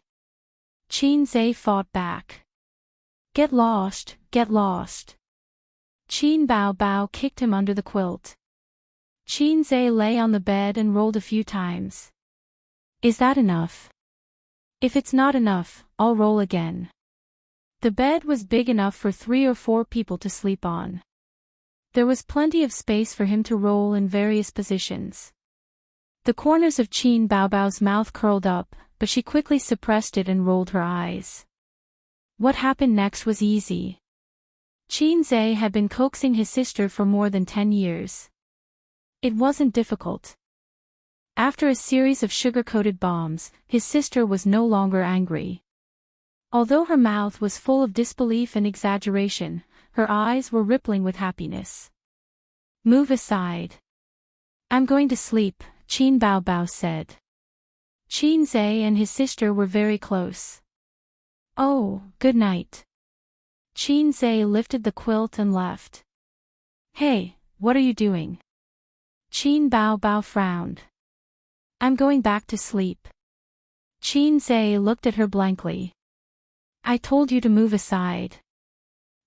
Xianxia fought back. Get lost, get lost. Qin Bao Bao kicked him under the quilt. Xianxia lay on the bed and rolled a few times. Is that enough? If it's not enough, I'll roll again. The bed was big enough for 3 or 4 people to sleep on. There was plenty of space for him to roll in various positions. The corners of Qin Bao Bao's mouth curled up, but she quickly suppressed it and rolled her eyes. What happened next was easy. Xianxia had been coaxing his sister for more than 10 years. It wasn't difficult. After a series of sugar-coated bombs, his sister was no longer angry. Although her mouth was full of disbelief and exaggeration, her eyes were rippling with happiness. Move aside. I'm going to sleep, Qin Bao Bao said. Xianxia and his sister were very close. Oh, good night. Xianxia lifted the quilt and left. Hey, what are you doing? Qin Bao Bao frowned. I'm going back to sleep. Xianxia looked at her blankly. I told you to move aside.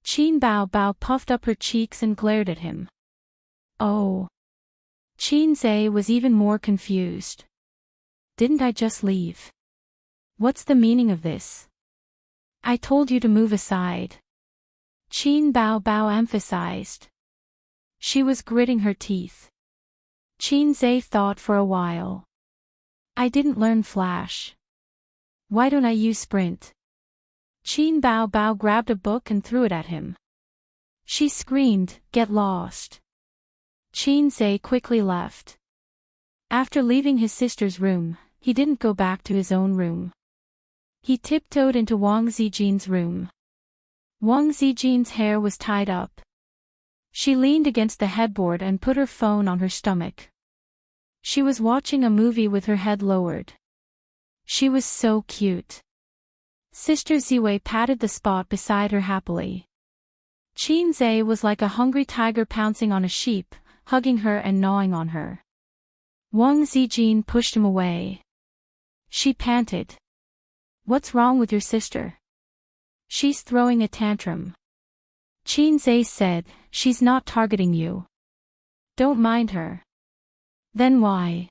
Qin Bao Bao puffed up her cheeks and glared at him. Oh. Xianxia was even more confused. Didn't I just leave? What's the meaning of this? I told you to move aside. Qin Bao Bao emphasized. She was gritting her teeth. Xianxia thought for a while. I didn't learn Flash. Why don't I use Sprint? Qin Bao Bao grabbed a book and threw it at him. She screamed, get lost. Xianxia quickly left. After leaving his sister's room, he didn't go back to his own room. He tiptoed into Wang Zijin's room. Wang Zijin's hair was tied up. She leaned against the headboard and put her phone on her stomach. She was watching a movie with her head lowered. She was so cute. Sister Ziwei patted the spot beside her happily. Xianxia was like a hungry tiger pouncing on a sheep, hugging her and gnawing on her. Wang Zijin pushed him away. She panted. What's wrong with your sister? She's throwing a tantrum. Xianxia said, she's not targeting you. Don't mind her. Then why?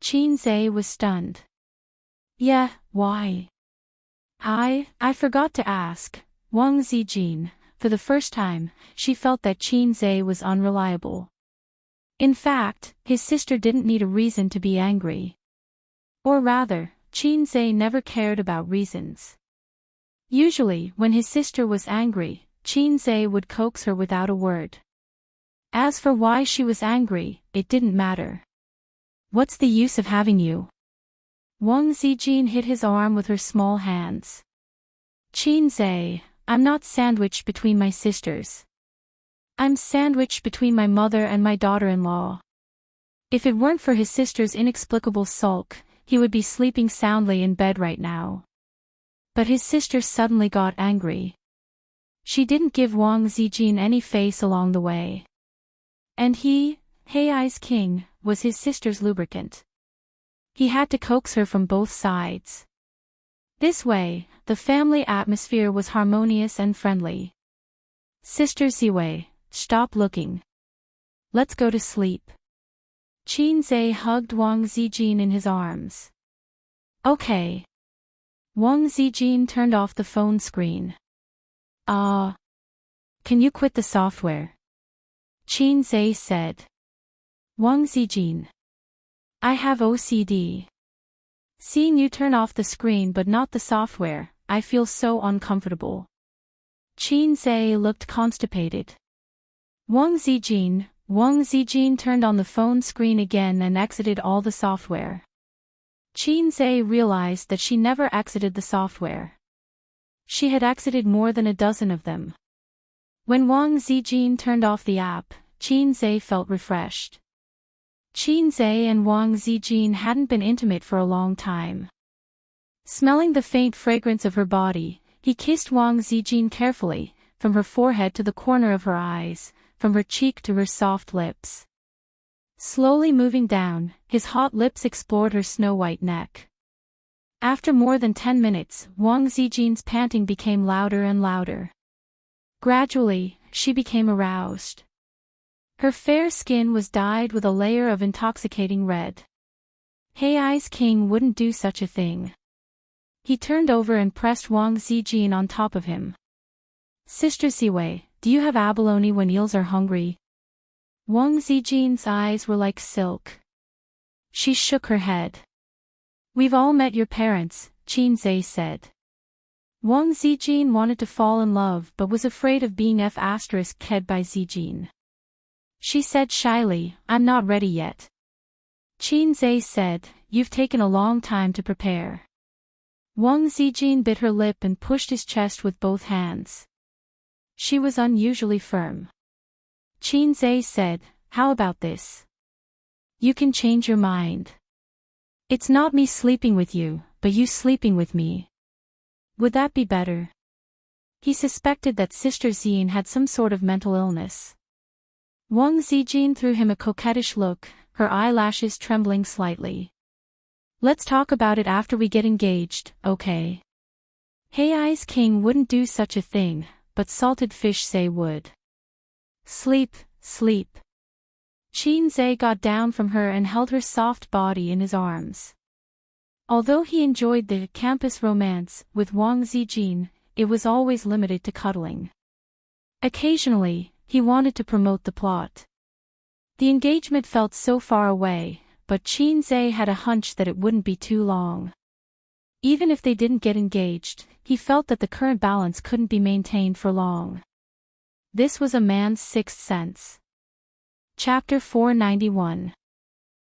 Xianxia was stunned. Yeah, why? I forgot to ask, Wang Zijin, for the first time, she felt that Qin Zhe was unreliable. In fact, his sister didn't need a reason to be angry. Or rather, Qin Zhe never cared about reasons. Usually, when his sister was angry, Qin Zhe would coax her without a word. As for why she was angry, it didn't matter. "What's the use of having you?" Wang Zijin hit his arm with her small hands. "Qin Zhe, I'm not sandwiched between my sisters. I'm sandwiched between my mother and my daughter-in-law." If it weren't for his sister's inexplicable sulk, he would be sleeping soundly in bed right now. But his sister suddenly got angry. She didn't give Wang Zijin any face along the way. And he, Hei's king, was his sister's lubricant. He had to coax her from both sides. This way, the family atmosphere was harmonious and friendly. "Sister Ziwei, stop looking. Let's go to sleep." Qin Zhe hugged Wang Zijin in his arms. "Okay." Wang Zijin turned off the phone screen. Can you quit the software?" Qin Zhe said. "Wang Zijin. I have OCD. Seeing you turn off the screen but not the software, I feel so uncomfortable." Qin Zhe looked constipated. Wang Zijin turned on the phone screen again and exited all the software. Qin Zhe realized that she never exited the software. She had exited more than a dozen of them. When Wang Zijin turned off the app, Qin Zhe felt refreshed. Qin Zhe and Wang Zijin hadn't been intimate for a long time. Smelling the faint fragrance of her body, he kissed Wang Zijin carefully, from her forehead to the corner of her eyes, from her cheek to her soft lips. Slowly moving down, his hot lips explored her snow-white neck. After more than 10 minutes, Wang Zijin's panting became louder and louder. Gradually, she became aroused. Her fair skin was dyed with a layer of intoxicating red. Hei's king wouldn't do such a thing. He turned over and pressed Wang Zijin on top of him. "Sister Ziwei, do you have abalone when eels are hungry?" Wang Zijin's eyes were like silk. She shook her head. "We've all met your parents," Qin Zhe said. Wang Zijin wanted to fall in love but was afraid of being f***ed by Zijin. She said shyly, "I'm not ready yet." Qin Zhe said, "You've taken a long time to prepare." Wang Zijin bit her lip and pushed his chest with both hands. She was unusually firm. Qin Zhe said, "How about this? You can change your mind. It's not me sleeping with you, but you sleeping with me. Would that be better?" He suspected that Sister Xin had some sort of mental illness. Wang Zijin threw him a coquettish look, her eyelashes trembling slightly. "Let's talk about it after we get engaged, okay?" Hei's king wouldn't do such a thing, but salted fish say would. "Sleep, sleep." Qin Zhe got down from her and held her soft body in his arms. Although he enjoyed the campus romance with Wang Zijin, it was always limited to cuddling. Occasionally, he wanted to promote the plot. The engagement felt so far away, but Qin Zhe had a hunch that it wouldn't be too long. Even if they didn't get engaged, he felt that the current balance couldn't be maintained for long. This was a man's sixth sense. Chapter 491.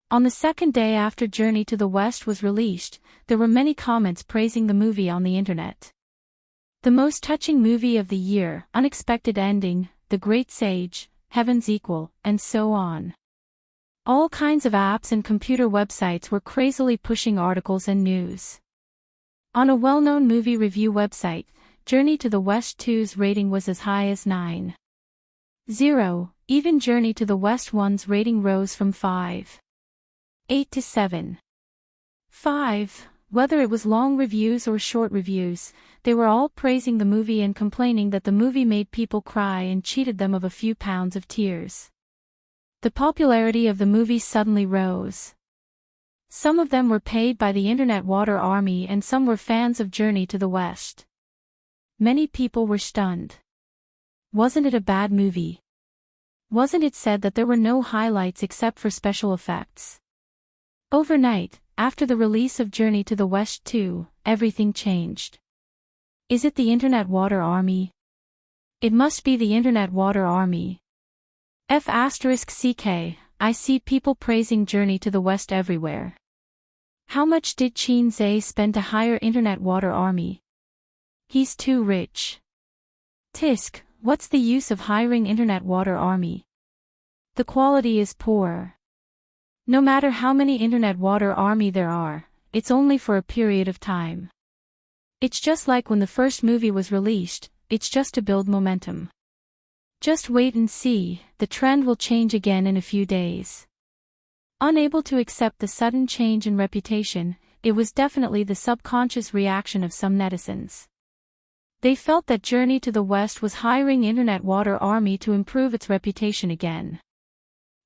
On the second day after Journey to the West was released, there were many comments praising the movie on the internet. The most touching movie of the year, unexpected ending, the great sage, heaven's equal, and so on. All kinds of apps and computer websites were crazily pushing articles and news. On a well-known movie review website, Journey to the West 2's rating was as high as 9.0, even Journey to the West 1's rating rose from 5.8 to 7.5. Whether it was long reviews or short reviews, they were all praising the movie and complaining that the movie made people cry and cheated them of a few pounds of tears. The popularity of the movie suddenly rose. Some of them were paid by the Internet Water Army and some were fans of Journey to the West. Many people were stunned. Wasn't it a bad movie? Wasn't it said that there were no highlights except for special effects? Overnight, after the release of Journey to the West 2, everything changed. Is it the Internet Water Army? It must be the Internet Water Army. *CK, I see people praising Journey to the West everywhere. How much did Qin Zhe spend to hire Internet Water Army? He's too rich. Tisk, what's the use of hiring Internet Water Army? The quality is poor. No matter how many Internet Water Army there are, it's only for a period of time. It's just like when the first movie was released, it's just to build momentum. Just wait and see, the trend will change again in a few days. Unable to accept the sudden change in reputation, it was definitely the subconscious reaction of some netizens. They felt that Journey to the West was hiring Internet Water Army to improve its reputation again.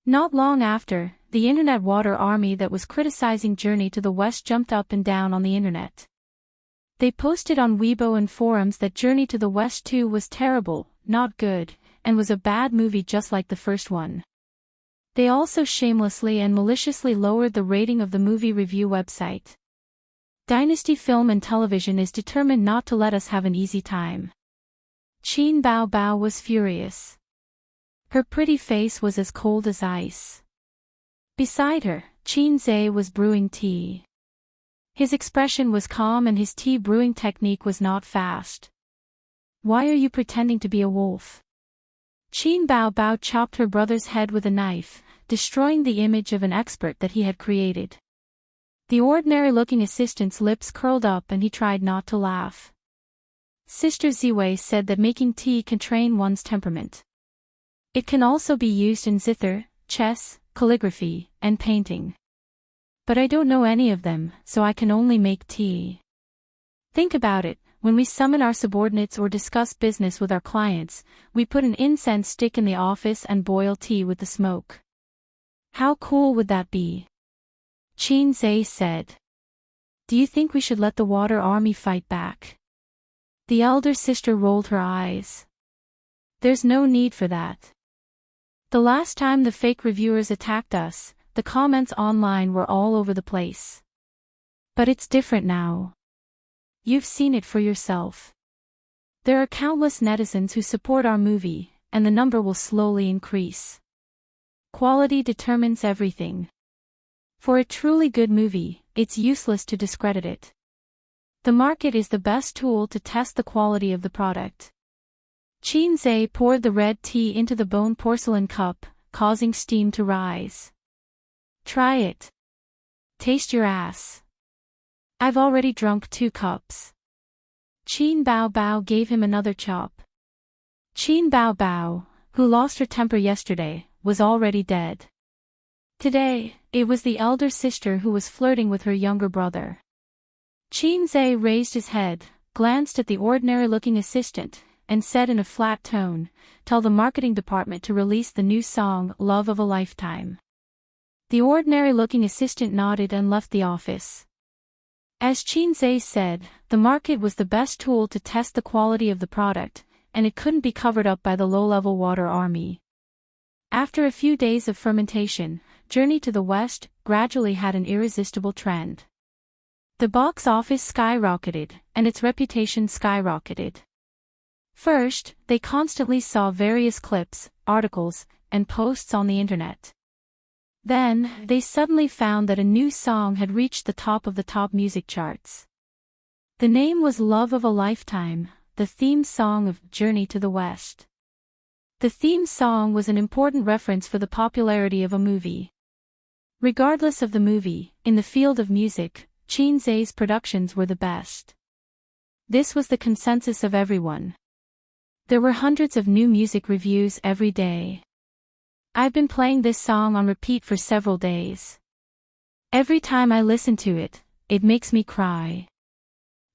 Not long after, the Internet Water Army that was criticizing Journey to the West jumped up and down on the internet. They posted on Weibo and forums that Journey to the West 2 was terrible, not good, and was a bad movie just like the first one. They also shamelessly and maliciously lowered the rating of the movie review website. Dynasty Film and Television is determined not to let us have an easy time. Qin Bao Bao was furious. Her pretty face was as cold as ice. Beside her, Qin Zhe was brewing tea. His expression was calm and his tea brewing technique was not fast. Why are you pretending to be a wolf? Qin Bao Bao chopped her brother's head with a knife, destroying the image of an expert that he had created. The ordinary-looking assistant's lips curled up and he tried not to laugh. Sister Ziwei said that making tea can train one's temperament. It can also be used in zither, chess, calligraphy, and painting. But I don't know any of them, so I can only make tea. Think about it, when we summon our subordinates or discuss business with our clients, we put an incense stick in the office and boil tea with the smoke. How cool would that be? Qin Zhe said. Do you think we should let the Water Army fight back? The elder sister rolled her eyes. There's no need for that. The last time the fake reviewers attacked us, the comments online were all over the place. But it's different now. You've seen it for yourself. There are countless netizens who support our movie, and the number will slowly increase. Quality determines everything. For a truly good movie, it's useless to discredit it. The market is the best tool to test the quality of the product. Qin Zhe poured the red tea into the bone porcelain cup, causing steam to rise. Try it. Taste your ass. I've already drunk 2 cups. Qin Bao Bao gave him another chop. Qin Bao Bao, who lost her temper yesterday, was already dead. Today, it was the elder sister who was flirting with her younger brother. Qin Zhe raised his head, glanced at the ordinary-looking assistant, and said in a flat tone, "Tell the marketing department to release the new song, Love of a Lifetime." The ordinary-looking assistant nodded and left the office. As Qin Zhe said, the market was the best tool to test the quality of the product, and it couldn't be covered up by the low-level Water Army. After a few days of fermentation, Journey to the West gradually had an irresistible trend. The box office skyrocketed, and its reputation skyrocketed. First, they constantly saw various clips, articles, and posts on the internet. Then, they suddenly found that a new song had reached the top of the top music charts. The name was Love of a Lifetime, the theme song of Journey to the West. The theme song was an important reference for the popularity of a movie. Regardless of the movie, in the field of music, Qin Zhe's productions were the best. This was the consensus of everyone. There were hundreds of new music reviews every day. I've been playing this song on repeat for several days. Every time I listen to it, it makes me cry.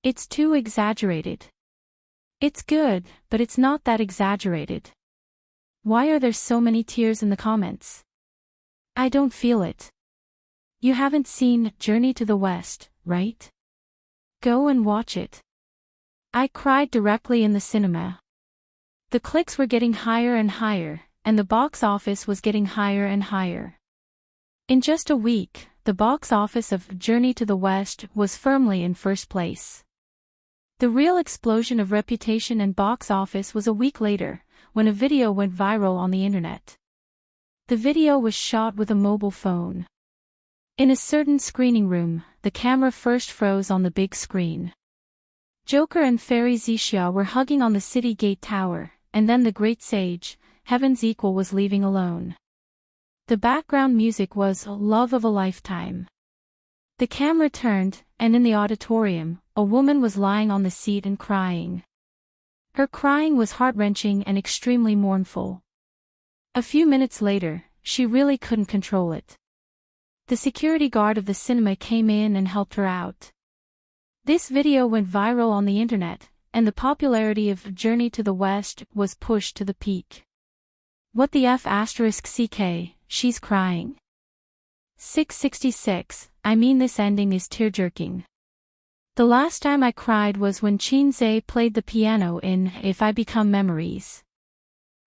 It's too exaggerated. It's good, but it's not that exaggerated. Why are there so many tears in the comments? I don't feel it. You haven't seen Journey to the West, right? Go and watch it. I cried directly in the cinema. The clicks were getting higher and higher, and the box office was getting higher and higher. In just a week, the box office of Journey to the West was firmly in first place. The real explosion of reputation and box office was a week later, when a video went viral on the internet. The video was shot with a mobile phone. In a certain screening room, the camera first froze on the big screen. Joker and Fairy Xianxia were hugging on the city gate tower, and then the great sage, Heaven's Equal, was leaving alone. The background music was Love of a Lifetime. The camera turned, and in the auditorium, a woman was lying on the seat and crying. Her crying was heart-wrenching and extremely mournful. A few minutes later, she really couldn't control it. The security guard of the cinema came in and helped her out. This video went viral on the internet, and the popularity of Journey to the West was pushed to the peak. What the F***ck, she's crying. 666, I mean, this ending is tear-jerking. The last time I cried was when Xianxia played the piano in If I Become Memories.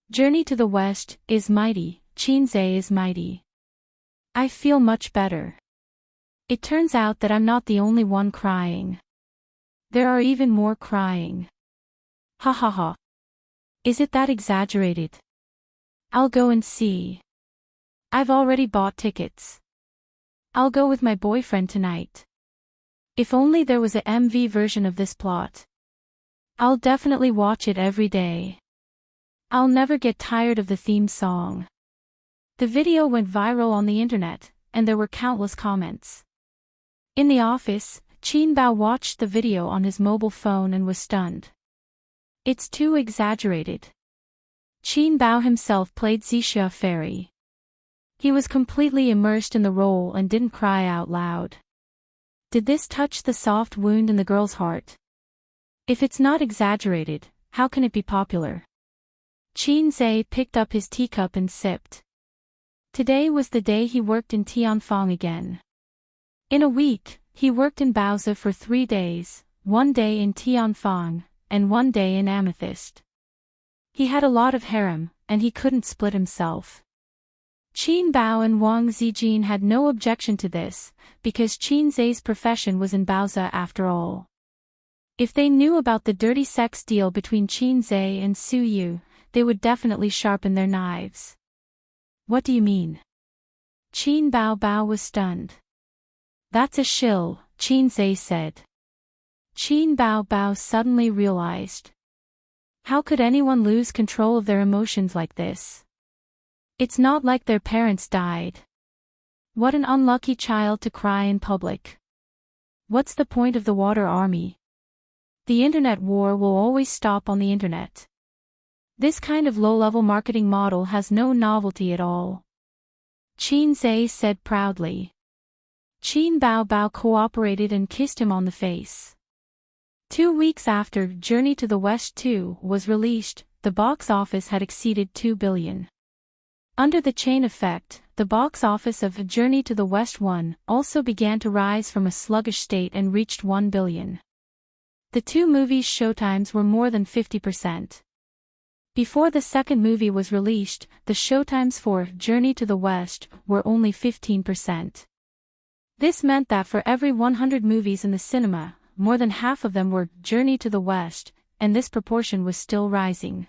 Journey to the West is mighty, Xianxia is mighty. I feel much better. It turns out that I'm not the only one crying. There are even more crying. Ha ha ha. Is it that exaggerated? I'll go and see. I've already bought tickets. I'll go with my boyfriend tonight. If only there was a MV version of this plot. I'll definitely watch it every day. I'll never get tired of the theme song. The video went viral on the internet, and there were countless comments. In the office, Qin Bao watched the video on his mobile phone and was stunned. It's too exaggerated. Qin Bao himself played Xianxia Fairy. He was completely immersed in the role and didn't cry out loud. Did this touch the soft wound in the girl's heart? If it's not exaggerated, how can it be popular? Xianxia picked up his teacup and sipped. Today was the day he worked in Tianfang again. In a week, he worked in Baozi for 3 days, 1 day in Tianfang, and 1 day in Amethyst. He had a lot of harem, and he couldn't split himself. Qin Bao and Wang Zijin had no objection to this, because Xianxia's profession was in Baozi after all. If they knew about the dirty sex deal between Xianxia and Su Yu, they would definitely sharpen their knives. What do you mean? Qin Bao was stunned. That's a shill, Xianxia said. Qin Bao suddenly realized. How could anyone lose control of their emotions like this? It's not like their parents died. What an unlucky child to cry in public. What's the point of the water army? The internet war will always stop on the internet. This kind of low-level marketing model has no novelty at all. Xianxia said proudly. Qin Bao cooperated and kissed him on the face. 2 weeks after Journey to the West 2 was released, the box office had exceeded 2 billion. Under the chain effect, the box office of Journey to the West 1 also began to rise from a sluggish state and reached 1 billion. The two movies' showtimes were more than 50%. Before the second movie was released, the showtimes for Journey to the West were only 15%. This meant that for every 100 movies in the cinema, more than half of them were Journey to the West, and this proportion was still rising.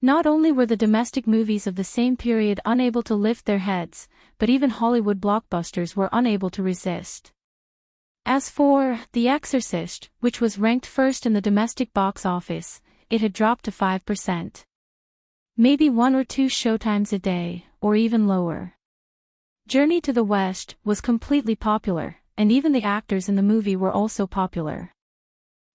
Not only were the domestic movies of the same period unable to lift their heads, but even Hollywood blockbusters were unable to resist. As for The Exorcist, which was ranked first in the domestic box office, it had dropped to 5%. Maybe 1 or 2 showtimes a day, or even lower. Journey to the West was completely popular, and even the actors in the movie were also popular.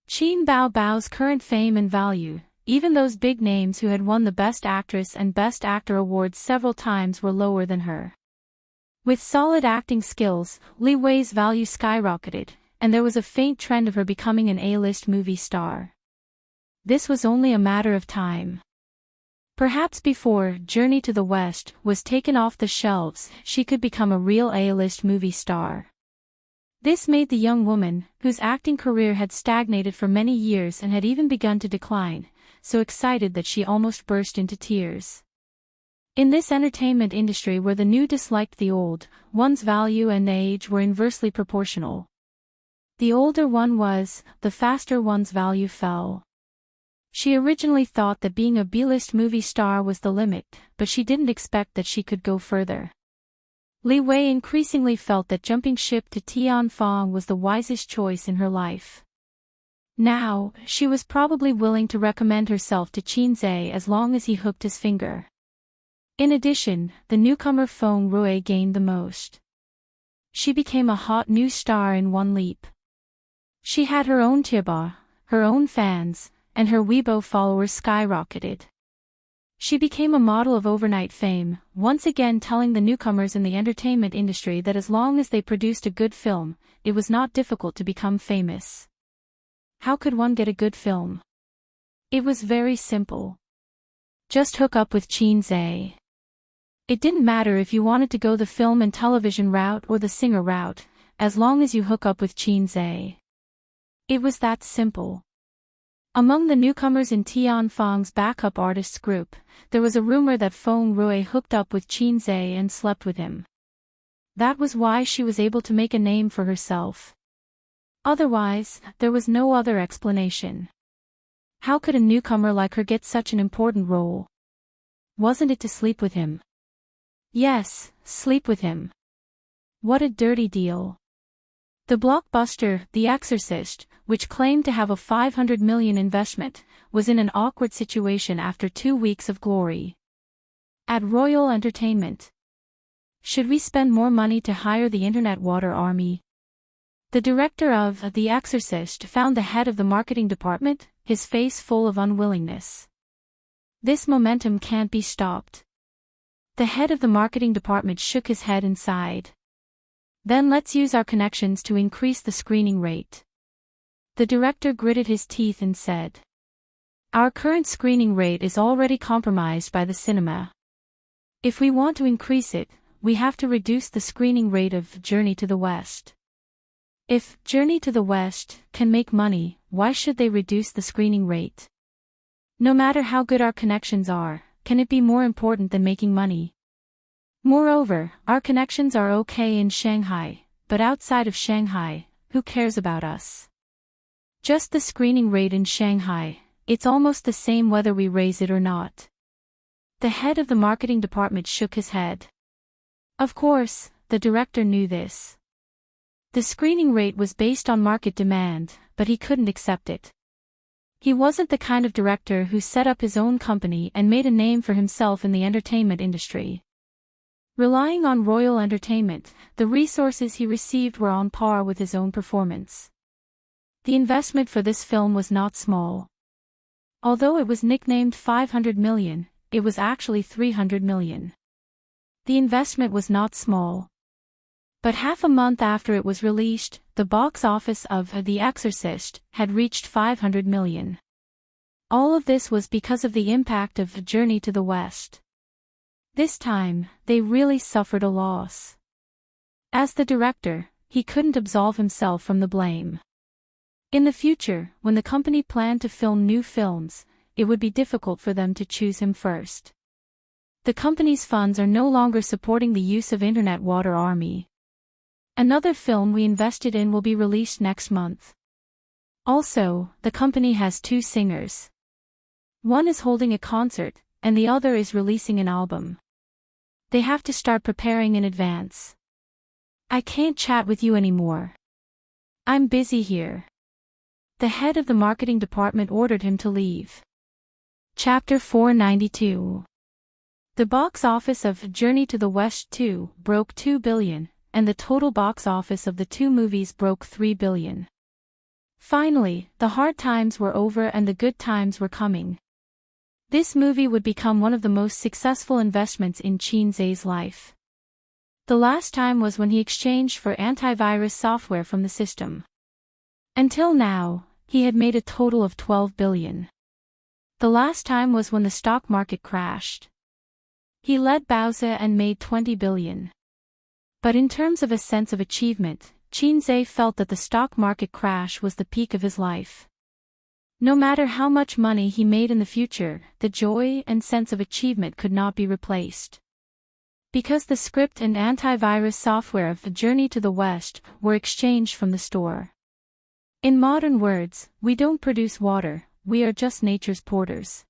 Qin Bao's current fame and value, even those big names who had won the Best Actress and Best Actor awards several times, were lower than her. With solid acting skills, Li Wei's value skyrocketed, and there was a faint trend of her becoming an A-list movie star. This was only a matter of time. Perhaps before Journey to the West was taken off the shelves, she could become a real A-list movie star. This made the young woman, whose acting career had stagnated for many years and had even begun to decline, so excited that she almost burst into tears. In this entertainment industry where the new disliked the old, one's value and age were inversely proportional. The older one was, the faster one's value fell. She originally thought that being a B-list movie star was the limit, but she didn't expect that she could go further. Li Wei increasingly felt that jumping ship to Tianfang was the wisest choice in her life. Now, she was probably willing to recommend herself to Qin Zhe as long as he hooked his finger. In addition, the newcomer Feng Rui gained the most. She became a hot new star in one leap. She had her own Tieba, her own fans, and her Weibo followers skyrocketed. She became a model of overnight fame, once again telling the newcomers in the entertainment industry that as long as they produced a good film, it was not difficult to become famous. How could one get a good film? It was very simple. Just hook up with Qin Zhe. It didn't matter if you wanted to go the film and television route or the singer route, as long as you hook up with Qin Zhe. It was that simple. Among the newcomers in Tianfang's backup artists group, there was a rumor that Feng Rui hooked up with Qin Zhe and slept with him. That was why she was able to make a name for herself. Otherwise, there was no other explanation. How could a newcomer like her get such an important role? Wasn't it to sleep with him? Yes, sleep with him. What a dirty deal. The blockbuster, The Exorcist, which claimed to have a $500 million investment, was in an awkward situation after 2 weeks of glory. At Royal Entertainment. Should we spend more money to hire the Internet Water Army? The director of The Exorcist found the head of the marketing department, his face full of unwillingness. This momentum can't be stopped. The head of the marketing department shook his head and sighed. Then let's use our connections to increase the screening rate. The director gritted his teeth and said, "Our current screening rate is already compromised by the cinema. If we want to increase it, we have to reduce the screening rate of Journey to the West. If Journey to the West can make money, why should they reduce the screening rate? No matter how good our connections are, can it be more important than making money? Moreover, our connections are okay in Shanghai, but outside of Shanghai, who cares about us? Just the screening rate in Shanghai, it's almost the same whether we raise it or not." The head of the marketing department shook his head. Of course, the director knew this. The screening rate was based on market demand, but he couldn't accept it. He wasn't the kind of director who set up his own company and made a name for himself in the entertainment industry. Relying on Royal Entertainment, the resources he received were on par with his own performance. The investment for this film was not small. Although it was nicknamed $500 million, it was actually $300 million. The investment was not small. But half a month after it was released, the box office of The Exorcist had reached $500 million. All of this was because of the impact of Journey to the West. This time, they really suffered a loss. As the director, he couldn't absolve himself from the blame. In the future, when the company planned to film new films, it would be difficult for them to choose him first. The company's funds are no longer supporting the use of Internet Water Army. Another film we invested in will be released next month. Also, the company has 2 singers. One is holding a concert, and the other is releasing an album. They have to start preparing in advance. I can't chat with you anymore. I'm busy here. The head of the marketing department ordered him to leave. Chapter 492. The box office of Journey to the West 2 broke $2 billion, and the total box office of the 2 movies broke $3 billion. Finally, the hard times were over and the good times were coming. This movie would become one of the most successful investments in Qin Zhe's life. The last time was when he exchanged for antivirus software from the system. Until now, he had made a total of $12 billion. The last time was when the stock market crashed. He led Baozi and made $20 billion. But in terms of a sense of achievement, Xianxia felt that the stock market crash was the peak of his life. No matter how much money he made in the future, the joy and sense of achievement could not be replaced. Because the script and antivirus software of A Journey to the West were exchanged from the store. In modern words, we don't produce water, we are just nature's porters.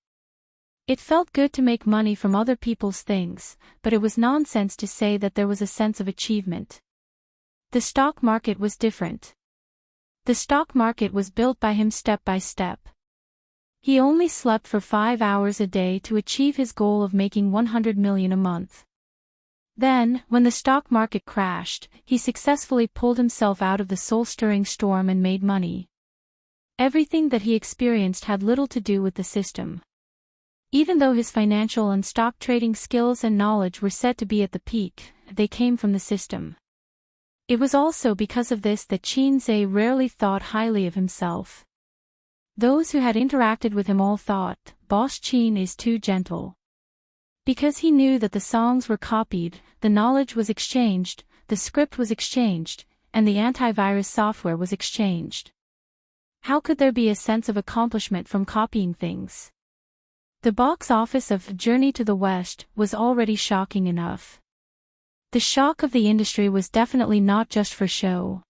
It felt good to make money from other people's things, but it was nonsense to say that there was a sense of achievement. The stock market was different. The stock market was built by him step by step. He only slept for 5 hours a day to achieve his goal of making 100 million a month. Then, when the stock market crashed, he successfully pulled himself out of the soul-stirring storm and made money. Everything that he experienced had little to do with the system. Even though his financial and stock trading skills and knowledge were said to be at the peak, they came from the system. It was also because of this that Xianxia rarely thought highly of himself. Those who had interacted with him all thought, Boss Qin is too gentle. Because he knew that the songs were copied, the knowledge was exchanged, the script was exchanged, and the antivirus software was exchanged. How could there be a sense of accomplishment from copying things? The box office of Journey to the West was already shocking enough. The shock of the industry was definitely not just for show.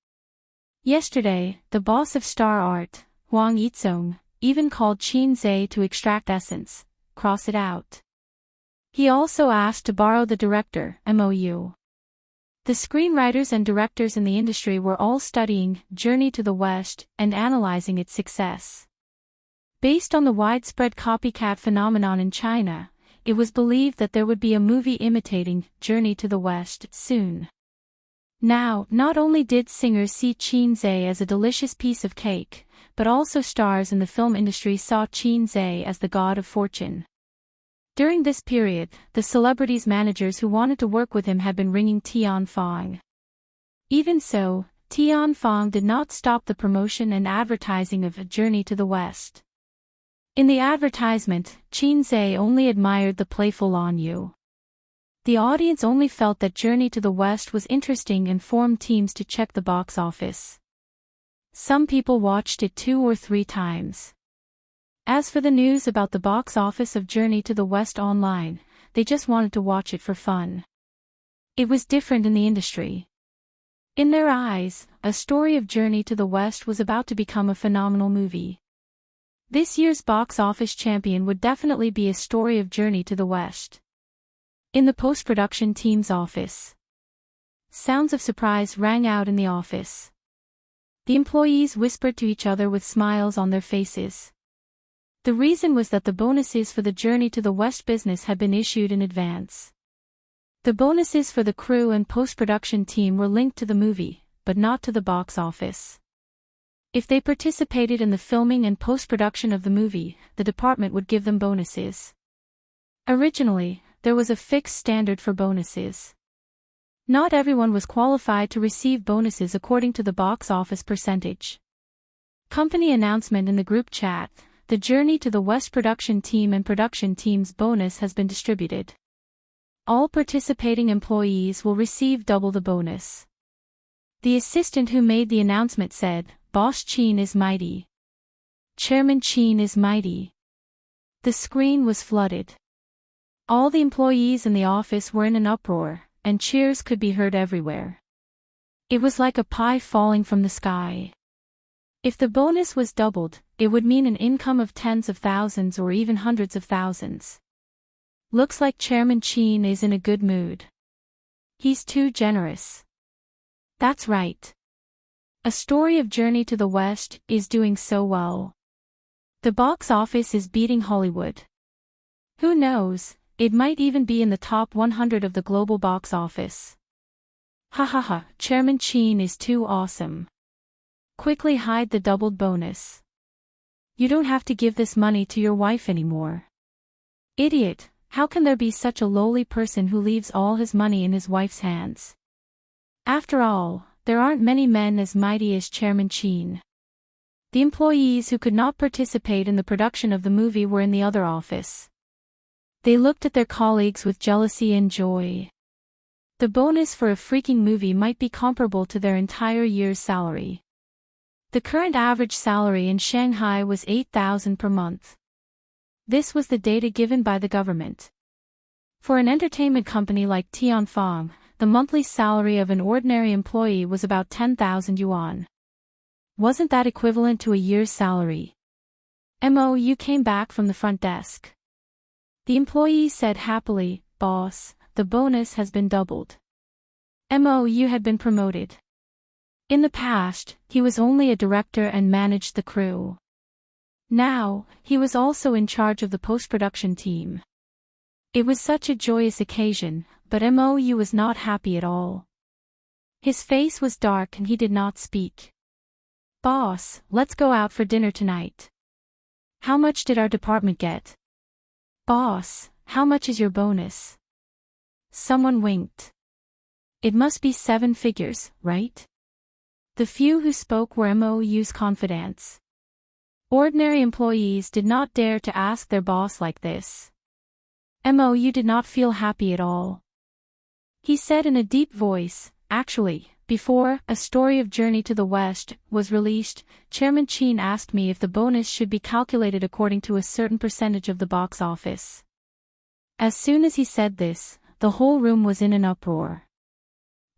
Yesterday, the boss of Star Art, Wang Lin, even called Xianxia to extract essence, cross it out. He also asked to borrow the director, MOU. The screenwriters and directors in the industry were all studying Journey to the West and analyzing its success. Based on the widespread copycat phenomenon in China, it was believed that there would be a movie imitating Journey to the West soon. Now, not only did singers see Xianxia as a delicious piece of cake, but also stars in the film industry saw Xianxia as the god of fortune. During this period, the celebrities' managers who wanted to work with him had been ringing Tianfang. Even so, Tianfang did not stop the promotion and advertising of A Journey to the West. In the advertisement, Xianxia only admired the playful Lan Yu. The audience only felt that Journey to the West was interesting and formed teams to check the box office. Some people watched it 2 or 3 times. As for the news about the box office of Journey to the West online, they just wanted to watch it for fun. It was different in the industry. In their eyes, a story of Journey to the West was about to become a phenomenal movie. This year's box office champion would definitely be a story of Journey to the West. In the post-production team's office, sounds of surprise rang out in the office. The employees whispered to each other with smiles on their faces. The reason was that the bonuses for the Journey to the West business had been issued in advance. The bonuses for the crew and post-production team were linked to the movie, but not to the box office. If they participated in the filming and post-production of the movie, the department would give them bonuses. Originally, there was a fixed standard for bonuses. Not everyone was qualified to receive bonuses according to the box office percentage. Company announcement in the group chat, the Journey to the West production team and production team's bonus has been distributed. All participating employees will receive double the bonus. The assistant who made the announcement said, Boss Qin is mighty. Chairman Qin is mighty. The screen was flooded. All the employees in the office were in an uproar, and cheers could be heard everywhere. It was like a pie falling from the sky. If the bonus was doubled, it would mean an income of tens of thousands or even hundreds of thousands. Looks like Chairman Qin is in a good mood. He's too generous. That's right. A story of Journey to the West is doing so well. The box office is beating Hollywood. Who knows, it might even be in the top 100 of the global box office. Ha ha ha, Chairman Qin is too awesome. Quickly hide the doubled bonus. You don't have to give this money to your wife anymore. Idiot, how can there be such a lowly person who leaves all his money in his wife's hands? After all, there aren't many men as mighty as Chairman Qin. The employees who could not participate in the production of the movie were in the other office. They looked at their colleagues with jealousy and joy. The bonus for a freaking movie might be comparable to their entire year's salary. The current average salary in Shanghai was 8,000 per month. This was the data given by the government. For an entertainment company like Tianfang, the monthly salary of an ordinary employee was about 10,000 yuan. Wasn't that equivalent to a year's salary? MOU came back from the front desk. The employee said happily, "Boss, the bonus has been doubled." MOU had been promoted. In the past, he was only a director and managed the crew. Now, he was also in charge of the post-production team. It was such a joyous occasion, but MOU was not happy at all. His face was dark and he did not speak. "Boss, let's go out for dinner tonight." "How much did our department get?" "Boss, how much is your bonus?" Someone winked. "It must be 7 figures, right?" The few who spoke were MOU's confidants. Ordinary employees did not dare to ask their boss like this. MOU did not feel happy at all. He said in a deep voice, "Actually, before A Story of Journey to the West was released, Chairman Qin asked me if the bonus should be calculated according to a certain percentage of the box office." As soon as he said this, the whole room was in an uproar.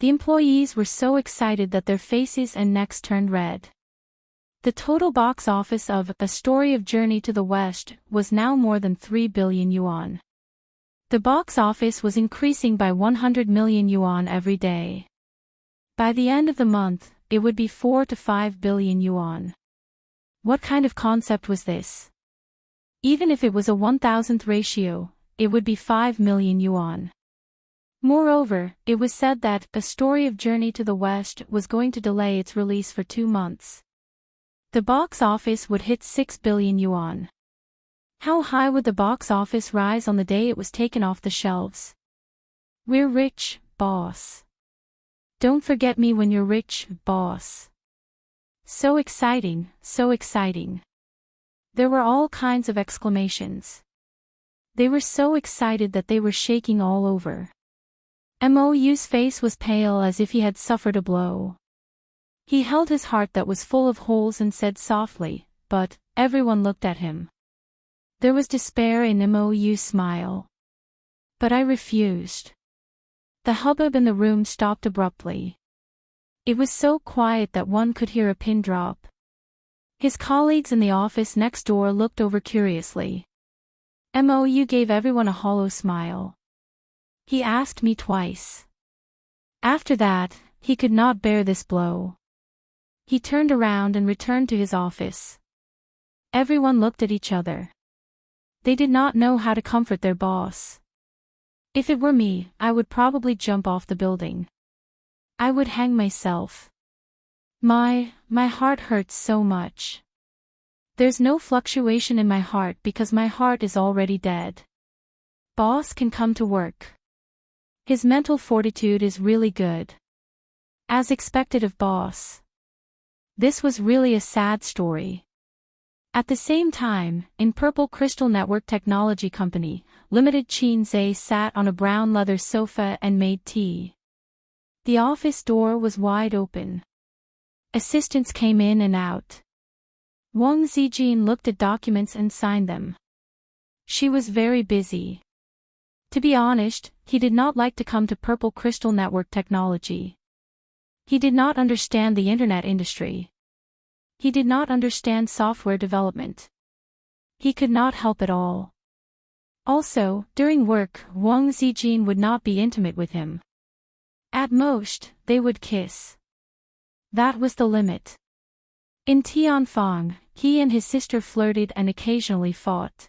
The employees were so excited that their faces and necks turned red. The total box office of A Story of Journey to the West was now more than 3 billion yuan. The box office was increasing by 100 million yuan every day. By the end of the month, it would be 4 to 5 billion yuan. What kind of concept was this? Even if it was a 1,000th ratio, it would be 5 million yuan. Moreover, it was said that A Story of Journey to the West was going to delay its release for 2 months. The box office would hit 6 billion yuan. How high would the box office rise on the day it was taken off the shelves? "We're rich, boss. Don't forget me when you're rich, boss." So exciting, so exciting. There were all kinds of exclamations. They were so excited that they were shaking all over. MOU's face was pale as if he had suffered a blow. He held his heart that was full of holes and said softly, "But," everyone looked at him. There was despair in MOU's smile. "But I refused." The hubbub in the room stopped abruptly. It was so quiet that one could hear a pin drop. His colleagues in the office next door looked over curiously. MOU gave everyone a hollow smile. "He asked me twice." After that, he could not bear this blow. He turned around and returned to his office. Everyone looked at each other. They did not know how to comfort their boss. "If it were me, I would probably jump off the building. I would hang myself. My heart hurts so much. There's no fluctuation in my heart because my heart is already dead. Boss can come to work. His mental fortitude is really good. As expected of boss." This was really a sad story. At the same time, in Purple Crystal Network Technology Company, Limited, Qin Zhe sat on a brown leather sofa and made tea. The office door was wide open. Assistants came in and out. Wang Zijin looked at documents and signed them. She was very busy. To be honest, he did not like to come to Purple Crystal Network Technology. He did not understand the internet industry. He did not understand software development. He could not help at all. Also, during work, Wang Zijin would not be intimate with him. At most, they would kiss. That was the limit. In Tianfang, he and his sister flirted and occasionally fought.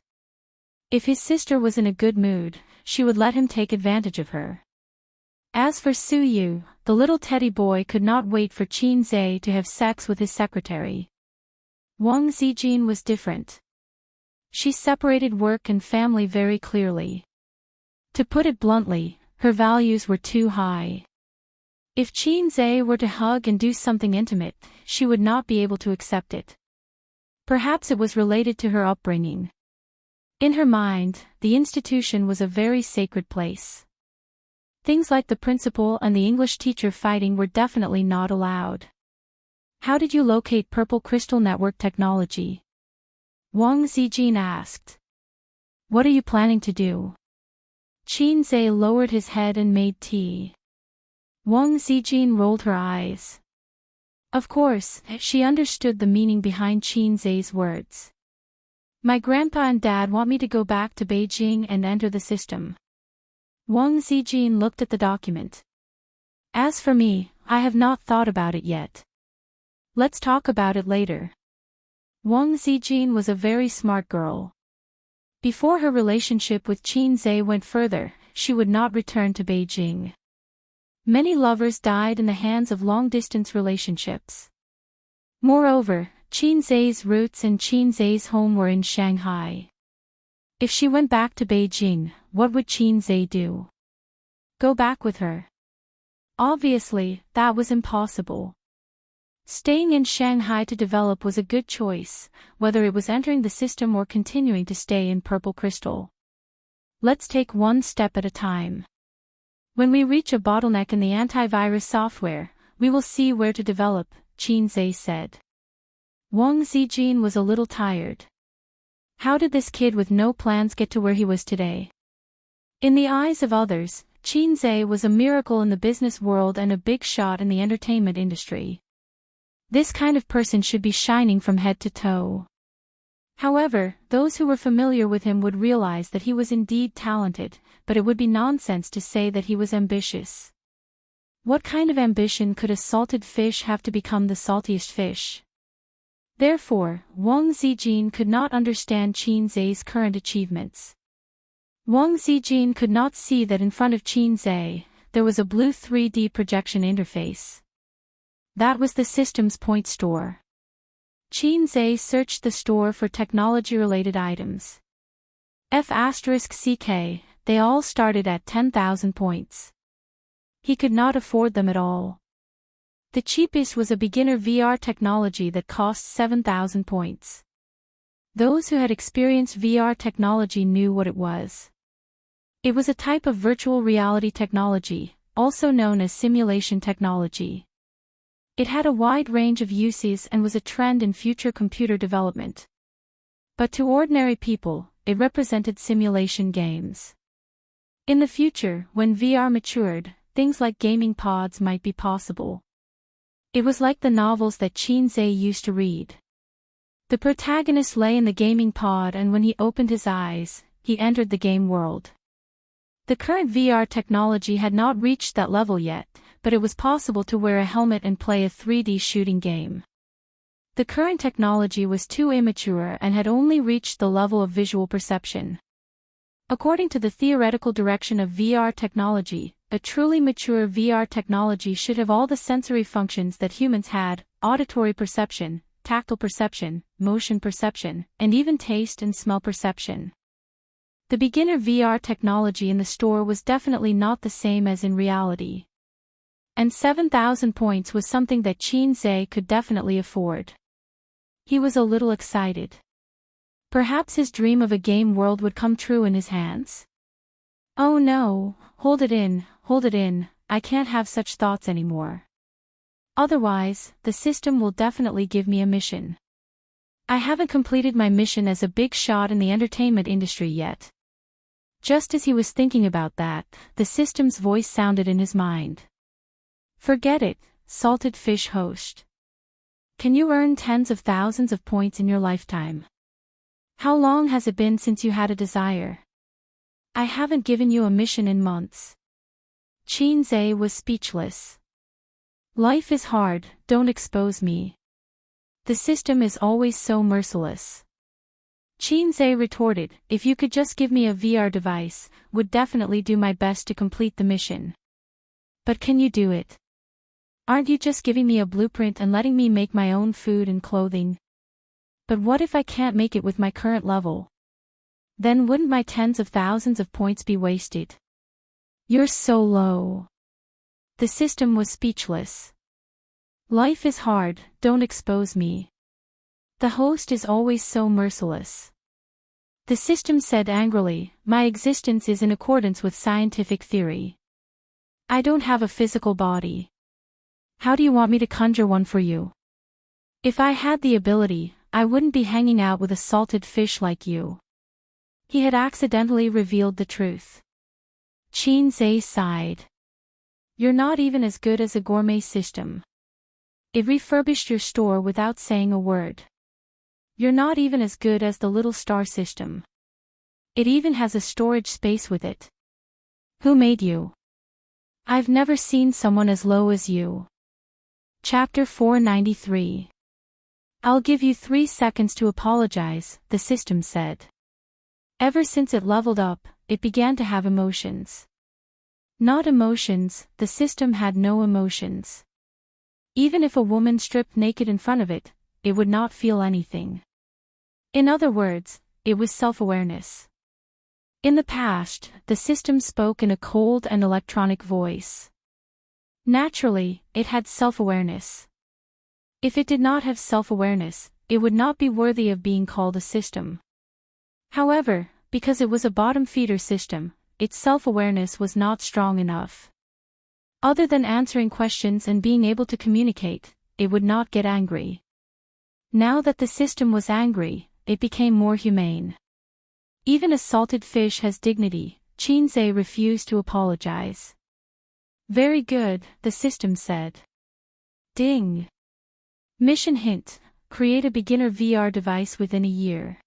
If his sister was in a good mood, she would let him take advantage of her. As for Su Yu, the little teddy boy could not wait for Qin Zhe to have sex with his secretary. Wang Zijin was different. She separated work and family very clearly. To put it bluntly, her values were too high. If Qin Zhe were to hug and do something intimate, she would not be able to accept it. Perhaps it was related to her upbringing. In her mind, the institution was a very sacred place. Things like the principal and the English teacher fighting were definitely not allowed. How did you locate Purple Crystal Network technology? Wang Zijin asked. What are you planning to do? Qin Zhe lowered his head and made tea. Wang Zijin rolled her eyes. Of course, she understood the meaning behind Qin Zhe's words. My grandpa and dad want me to go back to Beijing and enter the system. Wang Zijin looked at the document. As for me, I have not thought about it yet. Let's talk about it later. Wang Zijin was a very smart girl. Before her relationship with Qin Zhe went further, she would not return to Beijing. Many lovers died in the hands of long-distance relationships. Moreover, Qin Zhe's roots and Qin Zhe's home were in Shanghai. If she went back to Beijing, what would Qin Zhe do? Go back with her? Obviously, that was impossible. Staying in Shanghai to develop was a good choice, whether it was entering the system or continuing to stay in Purple Crystal. Let's take one step at a time. When we reach a bottleneck in the antivirus software, we will see where to develop, Qin Zhe said. Wang Zijin was a little tired. How did this kid with no plans get to where he was today? In the eyes of others, Qin Zhe was a miracle in the business world and a big shot in the entertainment industry. This kind of person should be shining from head to toe. However, those who were familiar with him would realize that he was indeed talented, but it would be nonsense to say that he was ambitious. What kind of ambition could a salted fish have to become the saltiest fish? Therefore, Wang Zijin could not understand Qin Zhe's current achievements. Wang Zijin could not see that in front of Qin Zhe, there was a blue 3D projection interface. That was the system's point store. Qin Zhe searched the store for technology-related items. F***CK, they all started at 10,000 points. He could not afford them at all. The cheapest was a beginner VR technology that cost 7,000 points. Those who had experienced VR technology knew what it was. It was a type of virtual reality technology, also known as simulation technology. It had a wide range of uses and was a trend in future computer development. But to ordinary people, it represented simulation games. In the future, when VR matured, things like gaming pods might be possible. It was like the novels that Qin Zhe used to read. The protagonist lay in the gaming pod and when he opened his eyes, he entered the game world. The current VR technology had not reached that level yet, but it was possible to wear a helmet and play a 3D shooting game. The current technology was too immature and had only reached the level of visual perception. According to the theoretical direction of VR technology, a truly mature VR technology should have all the sensory functions that humans had: auditory perception, tactile perception, motion perception, and even taste and smell perception. The beginner VR technology in the store was definitely not the same as in reality. And 7,000 points was something that Qin Zhe could definitely afford. He was a little excited. Perhaps his dream of a game world would come true in his hands. Oh no, hold it in, I can't have such thoughts anymore. Otherwise, the system will definitely give me a mission. I haven't completed my mission as a big shot in the entertainment industry yet. Just as he was thinking about that, the system's voice sounded in his mind. Forget it, salted fish host. Can you earn tens of thousands of points in your lifetime? How long has it been since you had a desire? I haven't given you a mission in months. Qin Zhe was speechless. Life is hard, don't expose me. The system is always so merciless. Qin Zhe retorted, if you could just give me a VR device, would definitely do my best to complete the mission. But can you do it? Aren't you just giving me a blueprint and letting me make my own food and clothing? But what if I can't make it with my current level? Then wouldn't my tens of thousands of points be wasted? You're so low. The system was speechless. Life is hard, don't expose me. The host is always so merciless. The system said angrily, my existence is in accordance with scientific theory. I don't have a physical body. How do you want me to conjure one for you? If I had the ability, I wouldn't be hanging out with a salted fish like you. He had accidentally revealed the truth. Xianxia sighed. You're not even as good as a gourmet system. It refurbished your store without saying a word. You're not even as good as the little star system. It even has a storage space with it. Who made you? I've never seen someone as low as you. Chapter 493. I'll give you 3 seconds to apologize, the system said. Ever since it leveled up, it began to have emotions. Not emotions, the system had no emotions. Even if a woman stripped naked in front of it, it would not feel anything. In other words, it was self-awareness. In the past, the system spoke in a cold and electronic voice. Naturally, it had self-awareness. If it did not have self-awareness, it would not be worthy of being called a system. However, because it was a bottom-feeder system, its self-awareness was not strong enough. Other than answering questions and being able to communicate, it would not get angry. Now that the system was angry, it became more humane. Even a salted fish has dignity, Xianxia refused to apologize. Very good, the system said. Ding. Mission hint, create a beginner VR device within a year.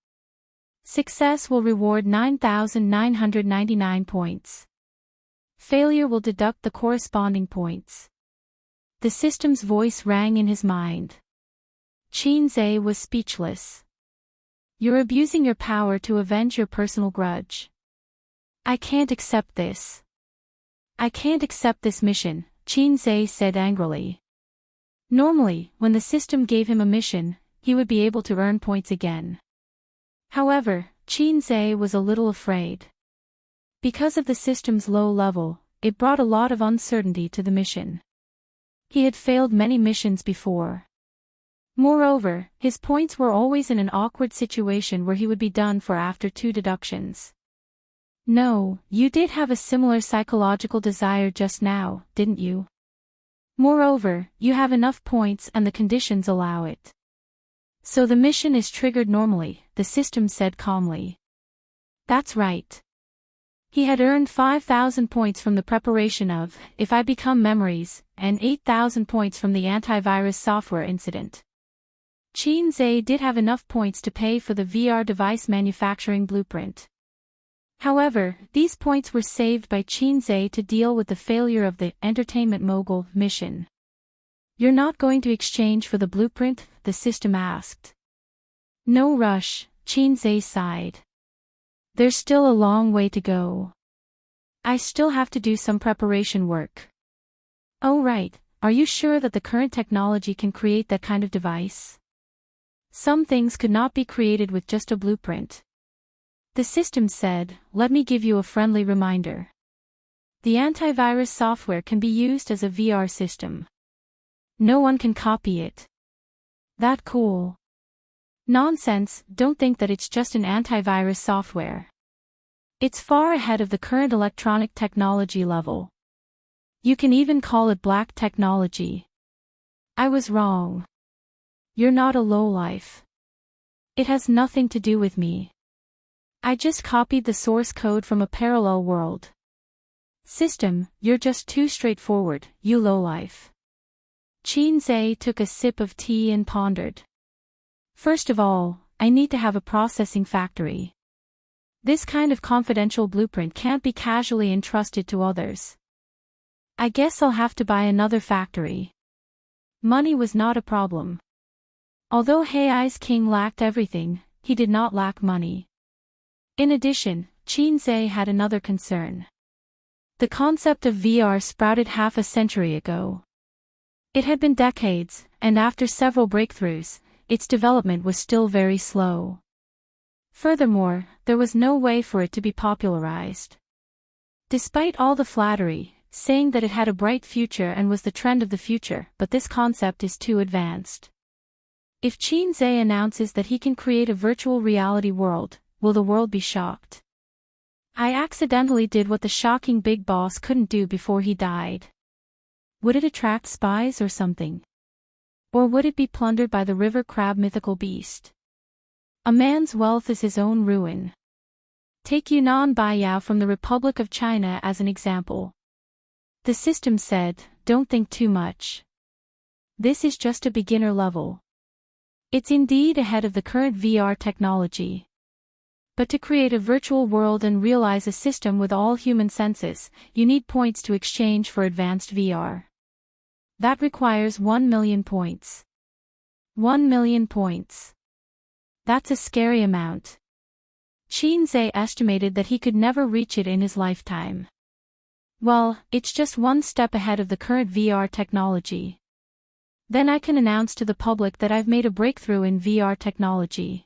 Success will reward 9,999 points. Failure will deduct the corresponding points. The system's voice rang in his mind. Xianxia was speechless. You're abusing your power to avenge your personal grudge. I can't accept this. I can't accept this mission, Xianxia said angrily. Normally, when the system gave him a mission, he would be able to earn points again. However, Xianxia was a little afraid. Because of the system's low level, it brought a lot of uncertainty to the mission. He had failed many missions before. Moreover, his points were always in an awkward situation where he would be done for after 2 deductions. No, you did have a similar psychological desire just now, didn't you? Moreover, you have enough points and the conditions allow it. So the mission is triggered normally, the system said calmly. That's right. He had earned 5,000 points from the preparation of If I Become Memories, and 8,000 points from the antivirus software incident. Xianxia did have enough points to pay for the VR device manufacturing blueprint. However, these points were saved by Xianxia to deal with the failure of the Entertainment Mogul mission. You're not going to exchange for the blueprint? The system asked. No rush, Xianxia sighed. There's still a long way to go. I still have to do some preparation work. Oh right, are you sure that the current technology can create that kind of device? Some things could not be created with just a blueprint. The system said, let me give you a friendly reminder. The antivirus software can be used as a VR system. No one can copy it. That cool. Nonsense, don't think that it's just an antivirus software. It's far ahead of the current electronic technology level. You can even call it black technology. I was wrong. You're not a lowlife. It has nothing to do with me. I just copied the source code from a parallel world. System, you're just too straightforward, you lowlife. Xianxia took a sip of tea and pondered. First of all, I need to have a processing factory. This kind of confidential blueprint can't be casually entrusted to others. I guess I'll have to buy another factory. Money was not a problem. Although Hei's king lacked everything, he did not lack money. In addition, Xianxia had another concern. The concept of VR sprouted half a century ago. It had been decades, and after several breakthroughs, its development was still very slow. Furthermore, there was no way for it to be popularized. Despite all the flattery, saying that it had a bright future and was the trend of the future, but this concept is too advanced. If Xianxia announces that he can create a virtual reality world, will the world be shocked? I accidentally did what the shocking big boss couldn't do before he died. Would it attract spies or something? Or would it be plundered by the river crab mythical beast? A man's wealth is his own ruin. Take Yunnan Baiyao from the Republic of China as an example. The system said, don't think too much. This is just a beginner level. It's indeed ahead of the current VR technology. But to create a virtual world and realize a system with all human senses, you need points to exchange for advanced VR. That requires 1 million points. 1 million points. That's a scary amount. Xianxia estimated that he could never reach it in his lifetime. Well, it's just one step ahead of the current VR technology. Then I can announce to the public that I've made a breakthrough in VR technology.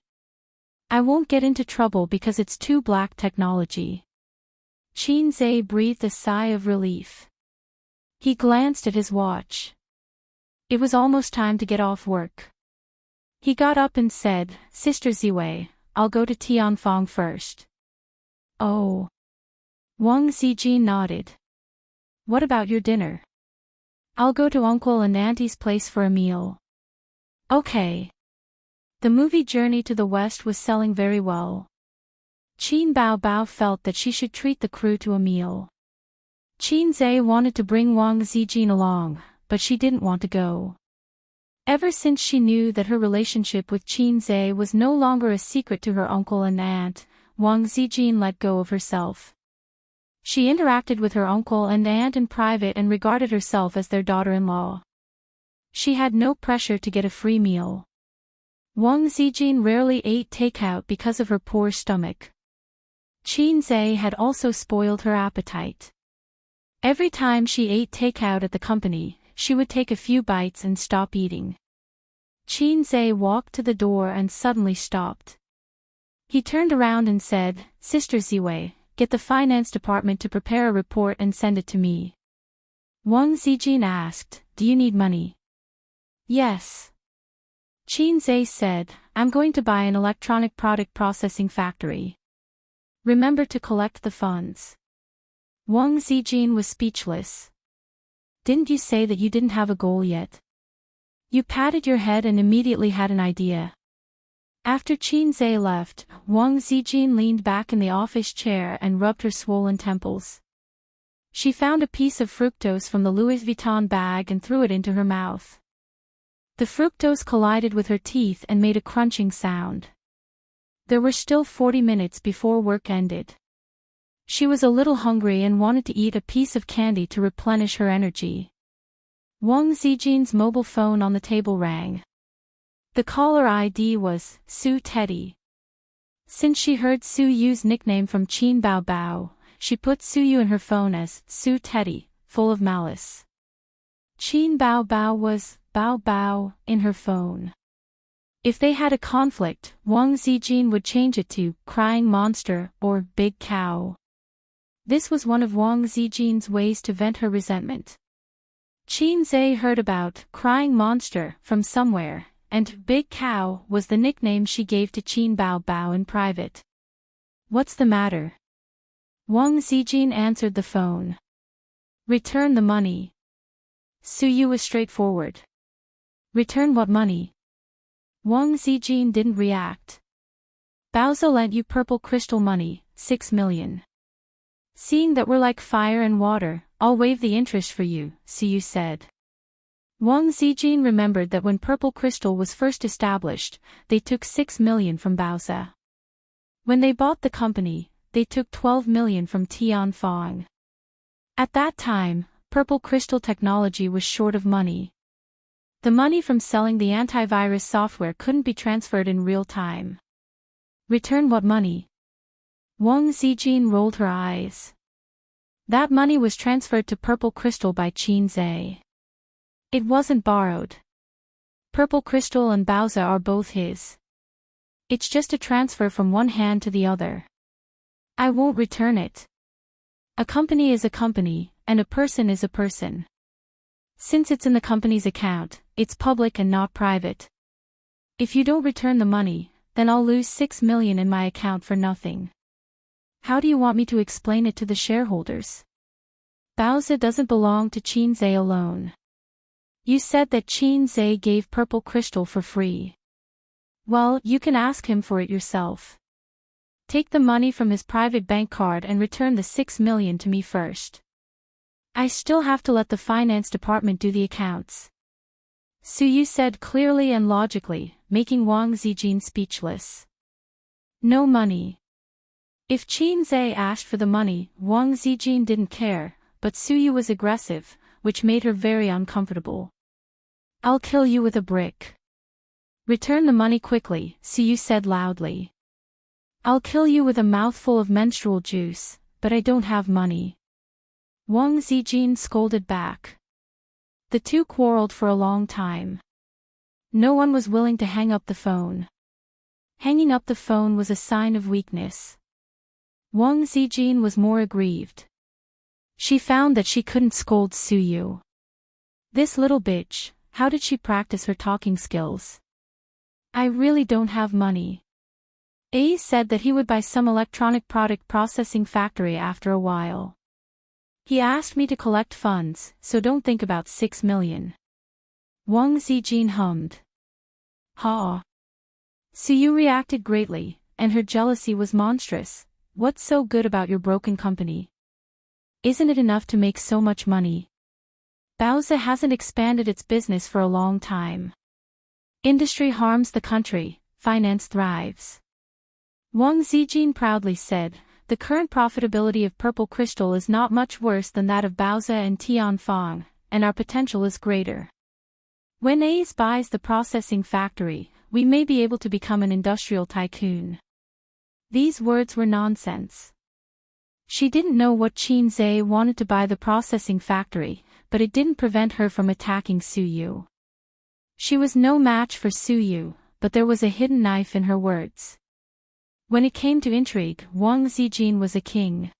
I won't get into trouble because it's too black technology. Xianxia breathed a sigh of relief. He glanced at his watch. It was almost time to get off work. He got up and said, Sister Ziwei, I'll go to Tianfang first. Oh. Wang Zijin nodded. What about your dinner? I'll go to Uncle and Auntie's place for a meal. Okay. The movie Journey to the West was selling very well. Qin Baobao felt that she should treat the crew to a meal. Xianxia wanted to bring Wang Zijin along, but she didn't want to go. Ever since she knew that her relationship with Xianxia was no longer a secret to her uncle and aunt, Wang Zijin let go of herself. She interacted with her uncle and aunt in private and regarded herself as their daughter-in-law. She had no pressure to get a free meal. Wang Zijin rarely ate takeout because of her poor stomach. Xianxia had also spoiled her appetite. Every time she ate takeout at the company, she would take a few bites and stop eating. Xianxia walked to the door and suddenly stopped. He turned around and said, Sister Ziwei, get the finance department to prepare a report and send it to me. Wang Zijin asked, do you need money? Yes. Xianxia said, I'm going to buy an electronic product processing factory. Remember to collect the funds. Wang Zijin was speechless. Didn't you say that you didn't have a goal yet? You patted your head and immediately had an idea. After Xianxia left, Wang Zijin leaned back in the office chair and rubbed her swollen temples. She found a piece of fructose from the Louis Vuitton bag and threw it into her mouth. The fructose collided with her teeth and made a crunching sound. There were still 40 minutes before work ended. She was a little hungry and wanted to eat a piece of candy to replenish her energy. Wang Zijin's mobile phone on the table rang. The caller ID was Su Teddy. Since she heard Su Yu's nickname from Qin Baobao, she put Su Yu in her phone as Su Teddy, full of malice. Qin Baobao was Bao Bao in her phone. If they had a conflict, Wang Zijin would change it to Crying Monster or Big Cow. This was one of Wang Zijin's ways to vent her resentment. Xianxia heard about Crying Monster from somewhere, and Big Cow was the nickname she gave to Qin Baobao in private. What's the matter? Wang Zijin answered the phone. Return the money. Su Yu was straightforward. Return what money? Wang Zijin didn't react. Baozi lent you purple crystal money, 6 million. Seeing that we're like fire and water, I'll waive the interest for you, Su Yu said. Wang Zijin remembered that when purple crystal was first established, they took 6 million from Baozi. When they bought the company, they took 12 million from Tianfang. At that time, purple crystal technology was short of money. The money from selling the antivirus software couldn't be transferred in real time. Return what money? Wang Zijin rolled her eyes. That money was transferred to Purple Crystal by Xianxia. It wasn't borrowed. Purple Crystal and Baozi are both his. It's just a transfer from one hand to the other. I won't return it. A company is a company, and a person is a person. Since it's in the company's account, it's public and not private. If you don't return the money, then I'll lose 6 million in my account for nothing. How do you want me to explain it to the shareholders? Baozi doesn't belong to Qin Zhe alone. You said that Qin Zhe gave purple crystal for free. Well, you can ask him for it yourself. Take the money from his private bank card and return the 6 million to me first. I still have to let the finance department do the accounts. Su Yu said clearly and logically, making Wang Zijin speechless. No money. If Qin Zhe asked for the money, Wang Zijin didn't care, but Su Yu was aggressive, which made her very uncomfortable. I'll kill you with a brick. Return the money quickly, Su Yu said loudly. I'll kill you with a mouthful of menstrual juice, but I don't have money. Wang Zijin scolded back. The two quarreled for a long time. No one was willing to hang up the phone. Hanging up the phone was a sign of weakness. Wang Zijin was more aggrieved. She found that she couldn't scold Su Yu. This little bitch, how did she practice her talking skills? I really don't have money. A said that he would buy some electronic product processing factory after a while. He asked me to collect funds, so don't think about 6 million. Wang Zijin hummed. Ha! Su Yu reacted greatly, and her jealousy was monstrous. What's so good about your broken company? Isn't it enough to make so much money? Baozi hasn't expanded its business for a long time. Industry harms the country, finance thrives. Wang Zijin proudly said, the current profitability of purple crystal is not much worse than that of Baozi and Tianfang, and our potential is greater. When ACE buys the processing factory, we may be able to become an industrial tycoon. These words were nonsense. She didn't know what Qin Zhe wanted to buy the processing factory, but it didn't prevent her from attacking Su Yu. She was no match for Su Yu, but there was a hidden knife in her words. When it came to intrigue, Wang Zijin was a king.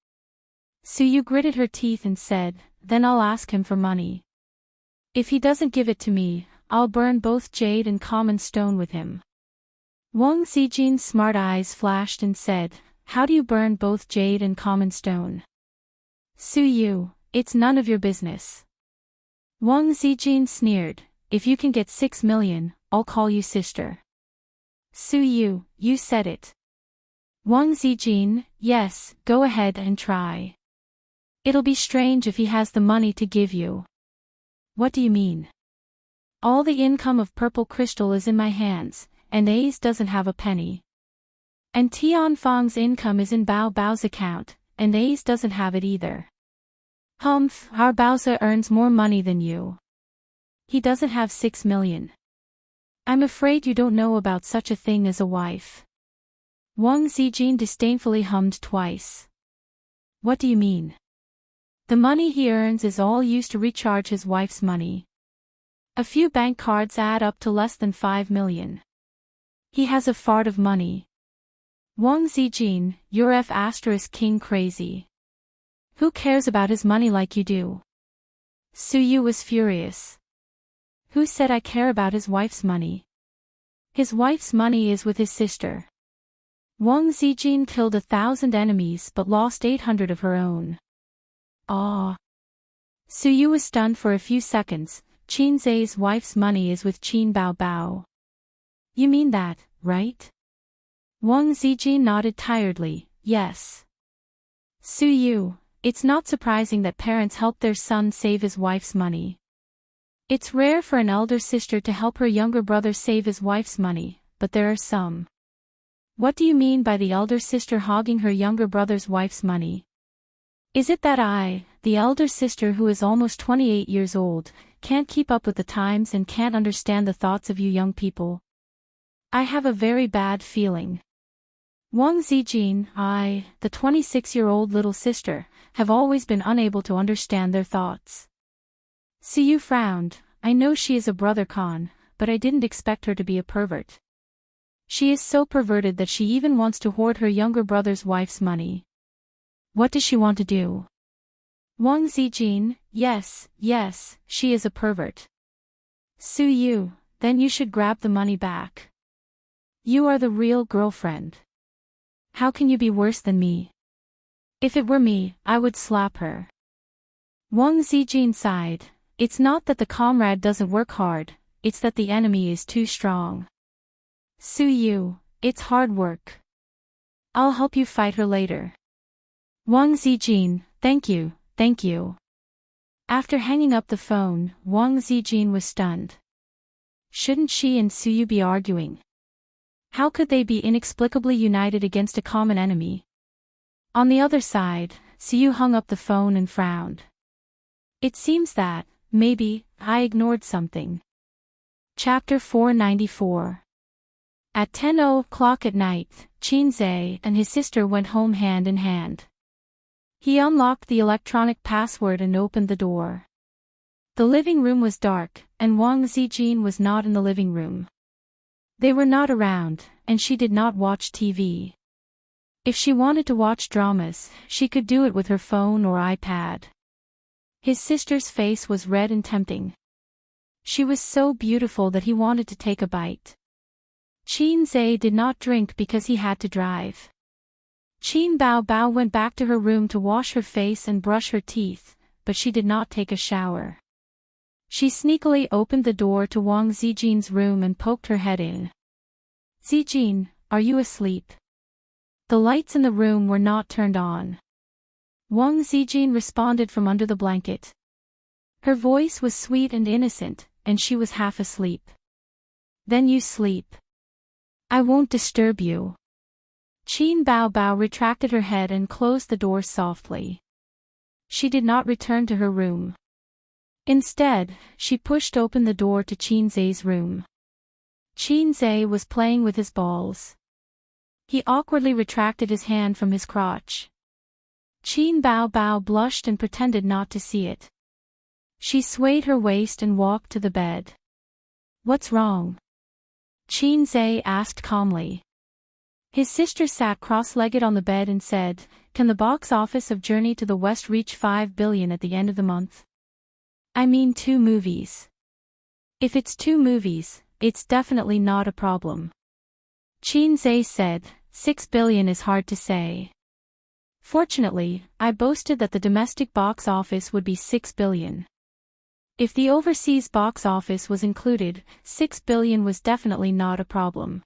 Su Yu gritted her teeth and said, then I'll ask him for money. If he doesn't give it to me, I'll burn both jade and common stone with him. Wang Zijin's smart eyes flashed and said, how do you burn both jade and common stone? Su Yu, it's none of your business. Wang Zijin sneered, if you can get 6 million, I'll call you sister. Su Yu, you said it. Wang Zijin, yes, go ahead and try. It'll be strange if he has the money to give you. What do you mean? All the income of purple crystal is in my hands, and Ace doesn't have a penny. And Tianfang's income is in Bao Bao's account, and Ace doesn't have it either. Humph, our Baozi earns more money than you. He doesn't have 6 million. I'm afraid you don't know about such a thing as a wife. Wang Zijin disdainfully hummed twice. What do you mean? The money he earns is all used to recharge his wife's money. A few bank cards add up to less than 5 million. He has a fart of money. Wang Zijin, you're F**king crazy. Who cares about his money like you do? Su Yu was furious. Who said I care about his wife's money? His wife's money is with his sister. Wang Zijin killed 1,000 enemies but lost 800 of her own. Ah! Su Yu was stunned for a few seconds. Qin Zhe's wife's money is with Qin Bao Bao. You mean that, right? Wang Zijin nodded tiredly, yes. Su Yu, it's not surprising that parents help their son save his wife's money. It's rare for an elder sister to help her younger brother save his wife's money, but there are some. What do you mean by the elder sister hogging her younger brother's wife's money? Is it that I, the elder sister who is almost 28 years old, can't keep up with the times and can't understand the thoughts of you young people? I have a very bad feeling. Wang Zijin, I, the 26-year-old little sister, have always been unable to understand their thoughts. Su Yu frowned. I know she is a brother con, but I didn't expect her to be a pervert. She is so perverted that she even wants to hoard her younger brother's wife's money. What does she want to do? Wang Zijin, yes, she is a pervert. Su Yu, then you should grab the money back. You are the real girlfriend. How can you be worse than me? If it were me, I would slap her. Wang Zijin sighed. It's not that the comrade doesn't work hard, it's that the enemy is too strong. Su Yu, it's hard work. I'll help you fight her later. Wang Zijin, thank you, thank you. After hanging up the phone, Wang Zijin was stunned. Shouldn't she and Su Yu be arguing? How could they be inexplicably united against a common enemy? On the other side, Su Yu hung up the phone and frowned. It seems that, maybe, I ignored something. Chapter 494. At 10:00 at night, Qin Zhe and his sister went home hand in hand. He unlocked the electronic password and opened the door. The living room was dark, and Wang Zijin was not in the living room. They were not around, and she did not watch TV. If she wanted to watch dramas, she could do it with her phone or iPad. His sister's face was red and tempting. She was so beautiful that he wanted to take a bite. Qin Zhe did not drink because he had to drive. Qin Bao went back to her room to wash her face and brush her teeth, but she did not take a shower. She sneakily opened the door to Wang Zijin's room and poked her head in. Zijin, are you asleep? The lights in the room were not turned on. Wang Zijin responded from under the blanket. Her voice was sweet and innocent, and she was half asleep. Then you sleep. I won't disturb you. Qin Bao retracted her head and closed the door softly. She did not return to her room. Instead, she pushed open the door to Qin Zhe's room. Qin Zhe was playing with his balls. He awkwardly retracted his hand from his crotch. Qin Bao blushed and pretended not to see it. She swayed her waist and walked to the bed. What's wrong? Qin Zhe asked calmly. His sister sat cross-legged on the bed and said, Can the box office of Journey to the West reach 5 billion at the end of the month? I mean 2 movies. If it's 2 movies, it's definitely not a problem. Qin Zhe said, 6 billion is hard to say. Fortunately, I boasted that the domestic box office would be 6 billion. If the overseas box office was included, 6 billion was definitely not a problem.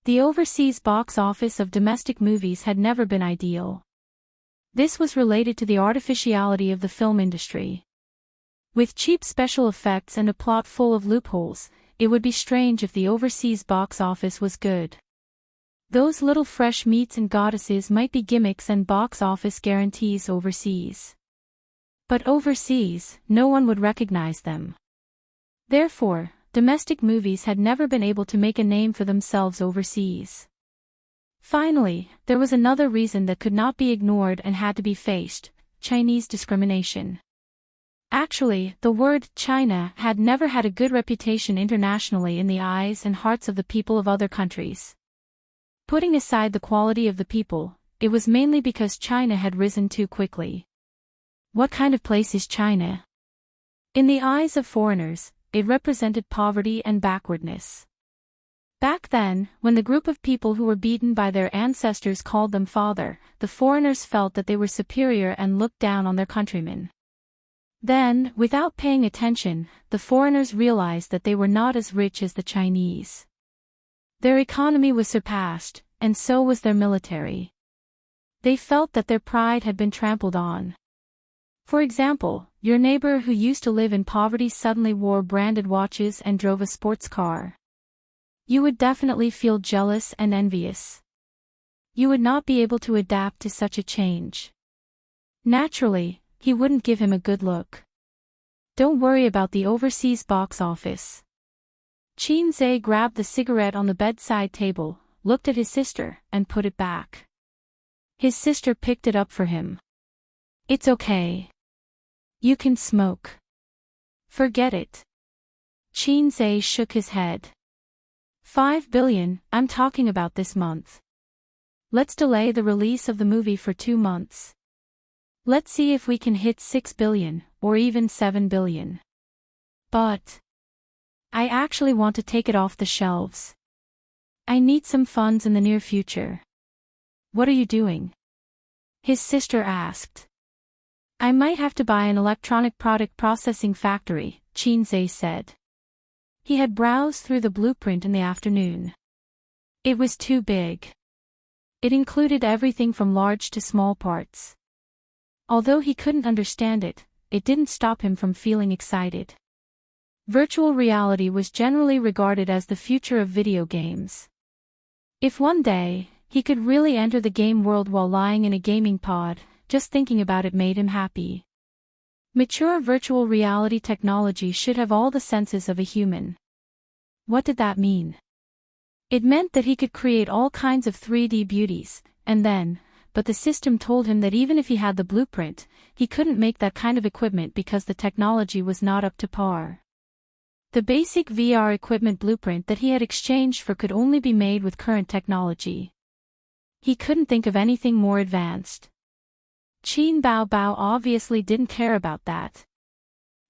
The overseas box office of domestic movies had never been ideal. This was related to the artificiality of the film industry. With cheap special effects and a plot full of loopholes, it would be strange if the overseas box office was good. Those little fresh meats and goddesses might be gimmicks and box office guarantees overseas. But overseas, no one would recognize them. Therefore, domestic movies had never been able to make a name for themselves overseas. Finally, there was another reason that could not be ignored and had to be faced: Chinese discrimination. Actually, the word China had never had a good reputation internationally in the eyes and hearts of the people of other countries. Putting aside the quality of the people, it was mainly because China had risen too quickly. What kind of place is China? In the eyes of foreigners, it represented poverty and backwardness. Back then, when the group of people who were beaten by their ancestors called them father, the foreigners felt that they were superior and looked down on their countrymen. Then, without paying attention, the foreigners realized that they were not as rich as the Chinese. Their economy was surpassed, and so was their military. They felt that their pride had been trampled on. For example, your neighbor who used to live in poverty suddenly wore branded watches and drove a sports car. You would definitely feel jealous and envious. You would not be able to adapt to such a change. Naturally, he wouldn't give him a good look. Don't worry about the overseas box office. Qin Zhe grabbed the cigarette on the bedside table, looked at his sister, and put it back. His sister picked it up for him. It's okay. You can smoke. Forget it. Qin Zhe shook his head. 5 billion, I'm talking about this month. Let's delay the release of the movie for 2 months. Let's see if we can hit 6 billion, or even 7 billion. But I actually want to take it off the shelves. I need some funds in the near future. What are you doing? his sister asked. I might have to buy an electronic product processing factory, Xianxia said. He had browsed through the blueprint in the afternoon. It was too big. It included everything from large to small parts. Although he couldn't understand it, it didn't stop him from feeling excited. Virtual reality was generally regarded as the future of video games. If one day, he could really enter the game world while lying in a gaming pod, just thinking about it made him happy. Mature virtual reality technology should have all the senses of a human. What did that mean? It meant that he could create all kinds of 3D beauties, but the system told him that even if he had the blueprint, he couldn't make that kind of equipment because the technology was not up to par. The basic VR equipment blueprint that he had exchanged for could only be made with current technology. He couldn't think of anything more advanced. Qin Bao obviously didn't care about that.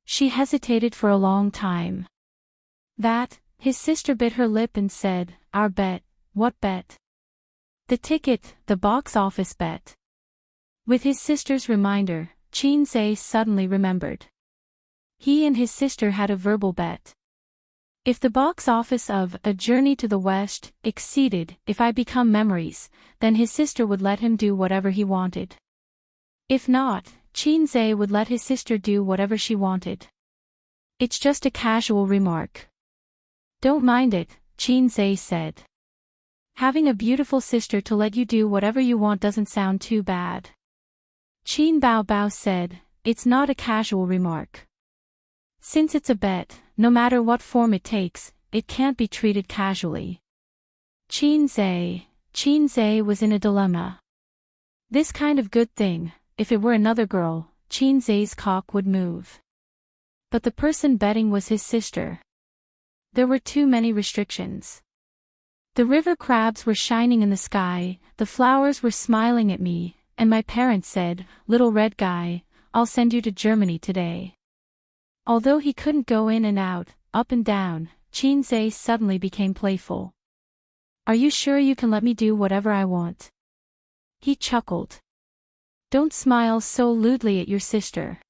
She hesitated for a long time. His sister bit her lip and said, Our bet. What bet? The ticket, the box office bet. With his sister's reminder, Xianxia suddenly remembered. He and his sister had a verbal bet. If the box office of A Journey to the West exceeded If I Become Memories, then his sister would let him do whatever he wanted. If not, Xianxia would let his sister do whatever she wanted. It's just a casual remark. Don't mind it, Xianxia said. Having a beautiful sister to let you do whatever you want doesn't sound too bad. Qin Bao said, It's not a casual remark. Since it's a bet, no matter what form it takes, it can't be treated casually. Xianxia was in a dilemma. This kind of good thing, if it were another girl, Xianxia's cock would move. But the person betting was his sister. There were too many restrictions. The river crabs were shining in the sky, the flowers were smiling at me, and my parents said, Little red guy, I'll send you to Germany today. Although he couldn't go in and out, up and down, Xianxia suddenly became playful. Are you sure you can let me do whatever I want? He chuckled. Don't smile so lewdly at your sister.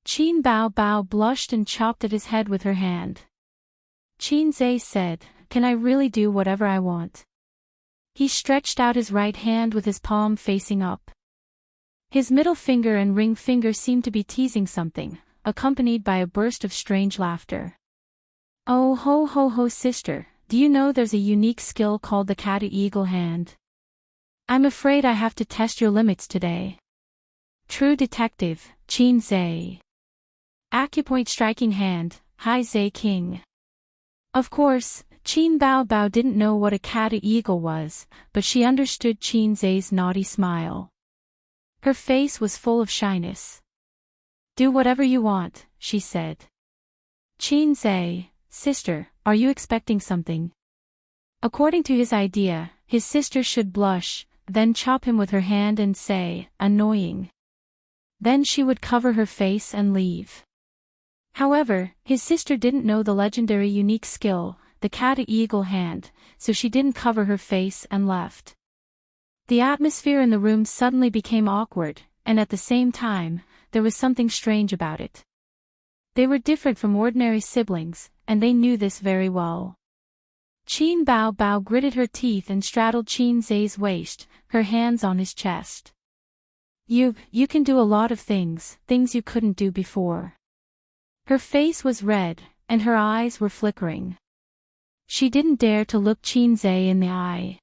Qin Bao blushed and chopped at his head with her hand. Xianxia said, Can I really do whatever I want? He stretched out his right hand with his palm facing up. His middle finger and ring finger seemed to be teasing something, accompanied by a burst of strange laughter. Oh ho ho ho sister, do you know there's a unique skill called the cat-eagle hand? I'm afraid I have to test your limits today. True detective, Xianxia. Acupoint striking hand, Hai Zai King. Of course, Qin Bao didn't know what a cat-eagle was, but she understood Xianxia's naughty smile. Her face was full of shyness. Do whatever you want, she said. Xianxia, sister, are you expecting something? According to his idea, his sister should blush, then chop him with her hand and say, Annoying. Then she would cover her face and leave. However, his sister didn't know the legendary unique skill, the cat-eagle hand, so she didn't cover her face and left. The atmosphere in the room suddenly became awkward, and at the same time, there was something strange about it. They were different from ordinary siblings, and they knew this very well. Qin Bao gritted her teeth and straddled Xianxia's waist, her hands on his chest. You can do a lot of things you couldn't do before. Her face was red, and her eyes were flickering. She didn't dare to look Xianxia in the eye.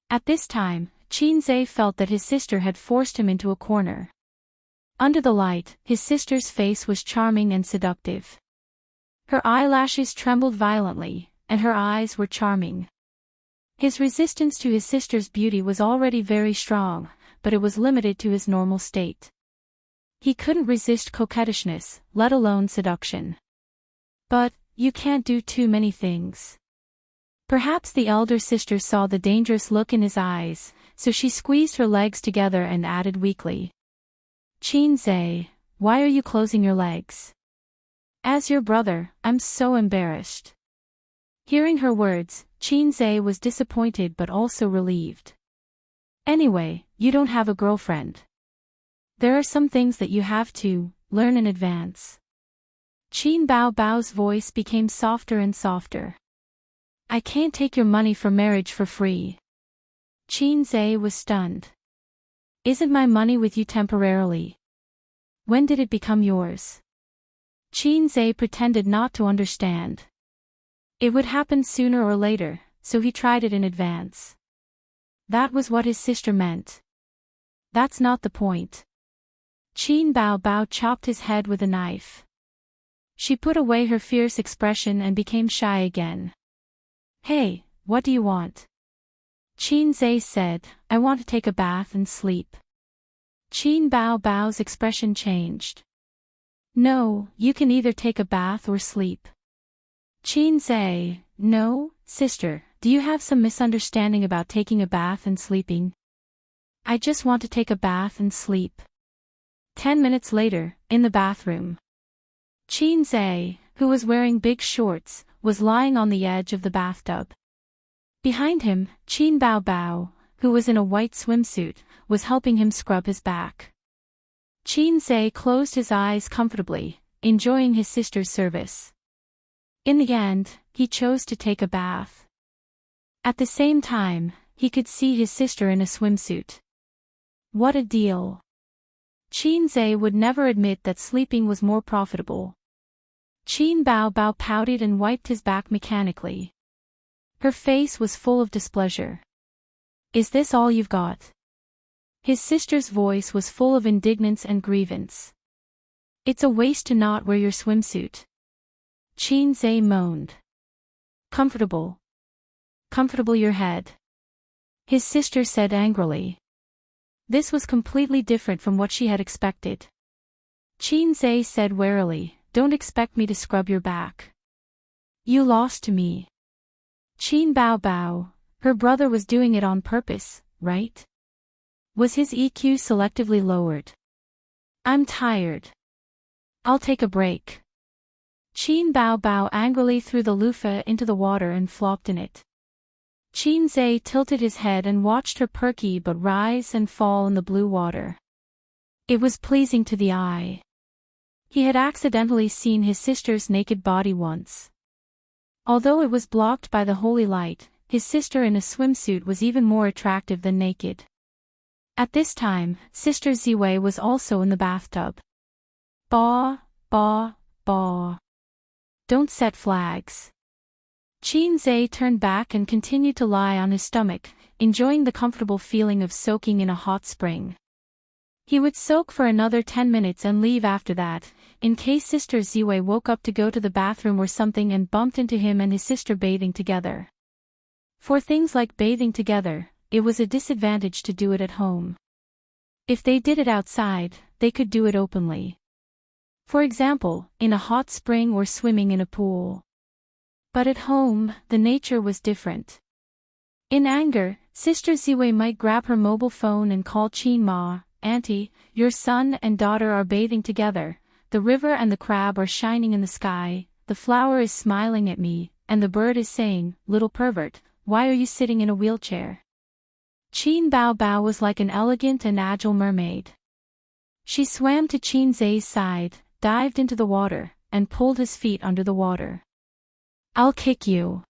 At this time, Xianxia felt that his sister had forced him into a corner. Under the light, his sister's face was charming and seductive. Her eyelashes trembled violently, and her eyes were charming. His resistance to his sister's beauty was already very strong, but it was limited to his normal state. He couldn't resist coquettishness, let alone seduction. But, you can't do too many things. Perhaps the elder sister saw the dangerous look in his eyes, so she squeezed her legs together and added weakly. Xianxia, why are you closing your legs? As your brother, I'm so embarrassed. Hearing her words, Xianxia was disappointed but also relieved. Anyway, you don't have a girlfriend. There are some things that you have to learn in advance. Qin Bao Bao's voice became softer and softer. I can't take your money for marriage for free. Qin Zhe was stunned. Isn't my money with you temporarily? When did it become yours? Qin Zhe pretended not to understand. It would happen sooner or later, so he tried it in advance. That was what his sister meant. That's not the point. Qin Bao Bao chopped his head with a knife. She put away her fierce expression and became shy again. Hey, what do you want? Qin Zhe said, I want to take a bath and sleep. Qin Bao Bao's expression changed. No, you can either take a bath or sleep. Qin Zhe, no, sister, do you have some misunderstanding about taking a bath and sleeping? I just want to take a bath and sleep. 10 minutes later, in the bathroom. Qin Zhe, who was wearing big shorts, was lying on the edge of the bathtub. Behind him, Qin Bao Bao, who was in a white swimsuit, was helping him scrub his back. Qin Zhe closed his eyes comfortably, enjoying his sister's service. In the end, he chose to take a bath. At the same time, he could see his sister in a swimsuit. What a deal! Qin Zhe would never admit that sleeping was more profitable. Qin Bao Bao pouted and wiped his back mechanically. Her face was full of displeasure. Is this all you've got? His sister's voice was full of indignance and grievance. It's a waste to not wear your swimsuit. Qin Zhe moaned. Comfortable. Comfortable your head. His sister said angrily. This was completely different from what she had expected. Qin Zhe said warily, don't expect me to scrub your back. You lost to me. Qin Bao Bao, her brother was doing it on purpose, right? Was his EQ selectively lowered? I'm tired. I'll take a break. Qin Bao Bao angrily threw the loofah into the water and flopped in it. Qin Zhe tilted his head and watched her perky but rise and fall in the blue water. It was pleasing to the eye. He had accidentally seen his sister's naked body once. Although it was blocked by the holy light, his sister in a swimsuit was even more attractive than naked. At this time, Sister Ziwei was also in the bathtub. Baw, baw, baw. Don't set flags. Qin Zhe turned back and continued to lie on his stomach, enjoying the comfortable feeling of soaking in a hot spring. He would soak for another 10 minutes and leave after that, in case Sister Ziwei woke up to go to the bathroom or something and bumped into him and his sister bathing together. For things like bathing together, it was a disadvantage to do it at home. If they did it outside, they could do it openly. For example, in a hot spring or swimming in a pool. But at home, the nature was different. In anger, Sister Ziwei might grab her mobile phone and call Qin Ma, Auntie, your son and daughter are bathing together, the river and the crab are shining in the sky, the flower is smiling at me, and the bird is saying, little pervert, why are you sitting in a wheelchair? Qin Bao Bao was like an elegant and agile mermaid. She swam to Qin Zhe's side, dived into the water, and pulled his feet under the water. I'll kick you.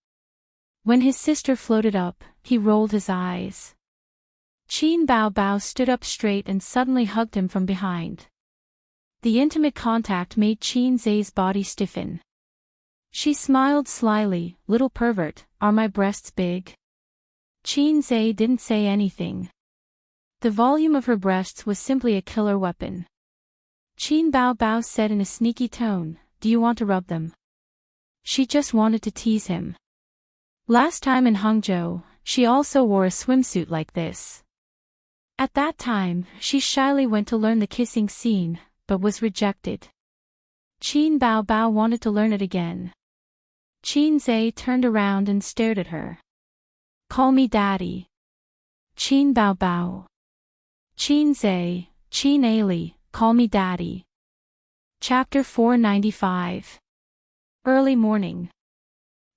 When his sister floated up, he rolled his eyes. Qin Bao Bao stood up straight and suddenly hugged him from behind. The intimate contact made Qin Zhe's body stiffen. She smiled slyly, little pervert, are my breasts big? Qin Zhe didn't say anything. The volume of her breasts was simply a killer weapon. Qin Bao Bao said in a sneaky tone, do you want to rub them? She just wanted to tease him. Last time in Hangzhou, she also wore a swimsuit like this. At that time, she shyly went to learn the kissing scene, but was rejected. Qin Bao Bao wanted to learn it again. Qin Zhe turned around and stared at her. Call me daddy. Qin Bao Bao. Qin Zhe, Qin Ali, call me daddy. Chapter 495. Early morning.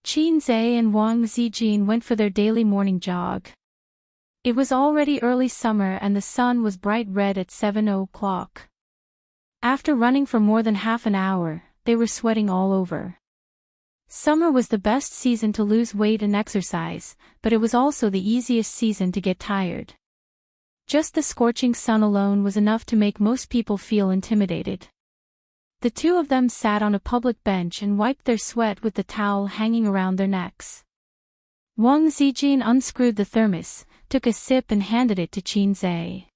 Qin Zhe and Wang Zijin went for their daily morning jog. It was already early summer and the sun was bright red at 7 o'clock. After running for more than half an hour, they were sweating all over. Summer was the best season to lose weight and exercise, but it was also the easiest season to get tired. Just the scorching sun alone was enough to make most people feel intimidated. The two of them sat on a public bench and wiped their sweat with the towel hanging around their necks. Wang Zijin unscrewed the thermos, took a sip and handed it to Qinzai.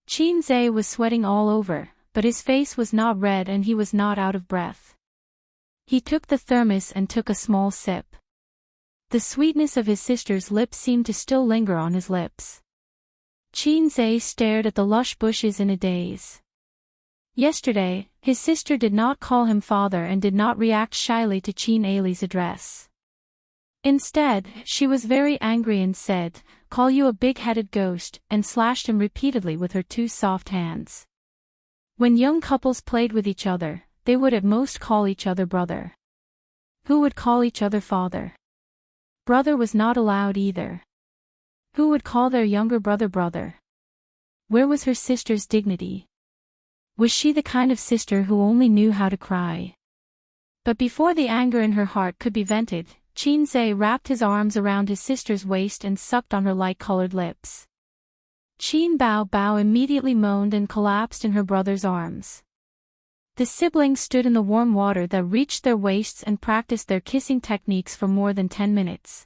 Qinzai was sweating all over, but his face was not red and he was not out of breath. He took the thermos and took a small sip. The sweetness of his sister's lips seemed to still linger on his lips. Qinzai stared at the lush bushes in a daze. Yesterday, his sister did not call him father and did not react shyly to Qin Ali's address. Instead, she was very angry and said, "Call you a big-headed ghost," and slashed him repeatedly with her two soft hands. When young couples played with each other, they would at most call each other brother. Who would call each other father? Brother was not allowed either. Who would call their younger brother brother? Where was her sister's dignity? Was she the kind of sister who only knew how to cry? But before the anger in her heart could be vented, Qinzai wrapped his arms around his sister's waist and sucked on her light-colored lips. Qin Bao Bao immediately moaned and collapsed in her brother's arms. The siblings stood in the warm water that reached their waists and practiced their kissing techniques for more than 10 minutes.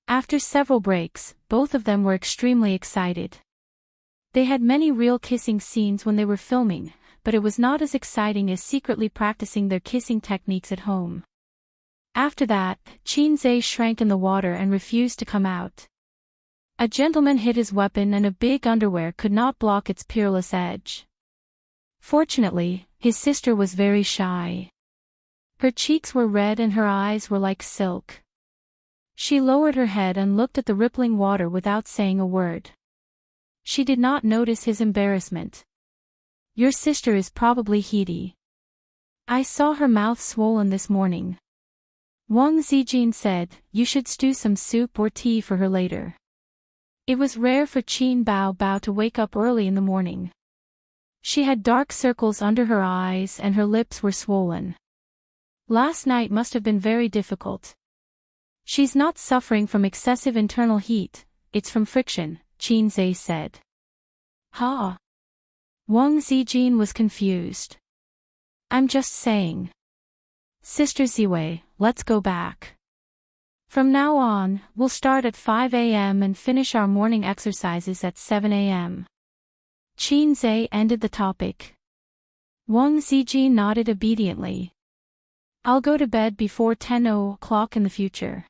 After several breaks, both of them were extremely excited. They had many real kissing scenes when they were filming, but it was not as exciting as secretly practicing their kissing techniques at home. After that, Qinzai shrank in the water and refused to come out. A gentleman hid his weapon and a big underwear could not block its peerless edge. Fortunately, his sister was very shy. Her cheeks were red and her eyes were like silk. She lowered her head and looked at the rippling water without saying a word. She did not notice his embarrassment. "Your sister is probably heady. I saw her mouth swollen this morning." Wang Zijin said, "You should stew some soup or tea for her later." It was rare for Qin Bao Bao to wake up early in the morning. She had dark circles under her eyes and her lips were swollen. Last night must have been very difficult. "She's not suffering from excessive internal heat, it's from friction," Qinzai said. "Huh?" Wang Zijin was confused. "I'm just saying." "Sister Ziwei, let's go back. From now on, we'll start at 5 a.m. and finish our morning exercises at 7 a.m. Qinzai ended the topic. Wang Zijin nodded obediently. "I'll go to bed before 10 o'clock in the future."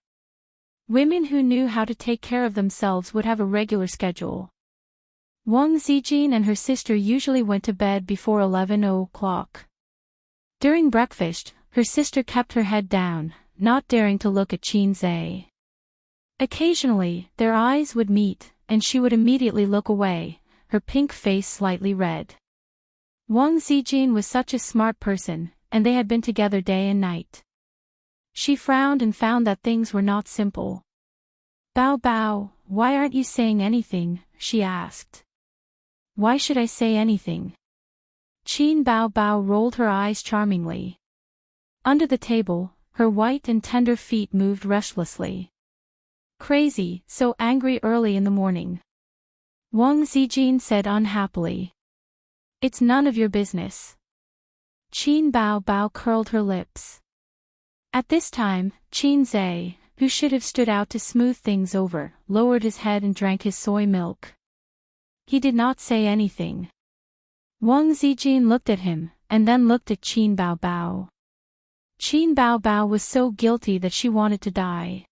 Women who knew how to take care of themselves would have a regular schedule. Wang Zijin and her sister usually went to bed before 11 o'clock. During breakfast, her sister kept her head down, not daring to look at Qinzai. Occasionally, their eyes would meet, and she would immediately look away, her pink face slightly red. Wang Zijin was such a smart person, and they had been together day and night. She frowned and found that things were not simple. "Bao Bao, why aren't you saying anything?" she asked. "Why should I say anything?" Qin Bao Bao rolled her eyes charmingly. Under the table, her white and tender feet moved restlessly. "Crazy, so angry early in the morning." Wang Zijin said unhappily. "It's none of your business." Qin Bao Bao curled her lips. At this time, Qinzai, who should have stood out to smooth things over, lowered his head and drank his soy milk. He did not say anything. Wang Zijin looked at him, and then looked at Qin Bao Bao. Qin Bao Bao was so guilty that she wanted to die.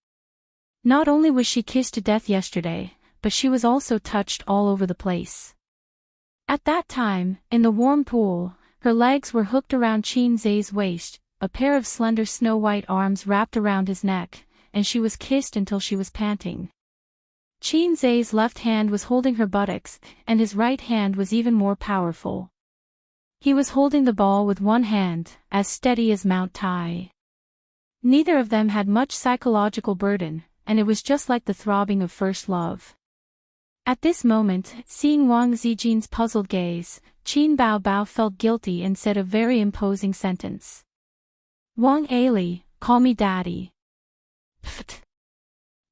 Not only was she kissed to death yesterday, but she was also touched all over the place. At that time, in the warm pool, her legs were hooked around Qinzai's waist, a pair of slender snow-white arms wrapped around his neck, and she was kissed until she was panting. Qinzai's left hand was holding her buttocks, and his right hand was even more powerful. He was holding the ball with one hand, as steady as Mount Tai. Neither of them had much psychological burden, and it was just like the throbbing of first love. At this moment, seeing Wang Zijin's puzzled gaze, Qin Baobao felt guilty and said a very imposing sentence. Wang Ali, call me daddy. Pfft.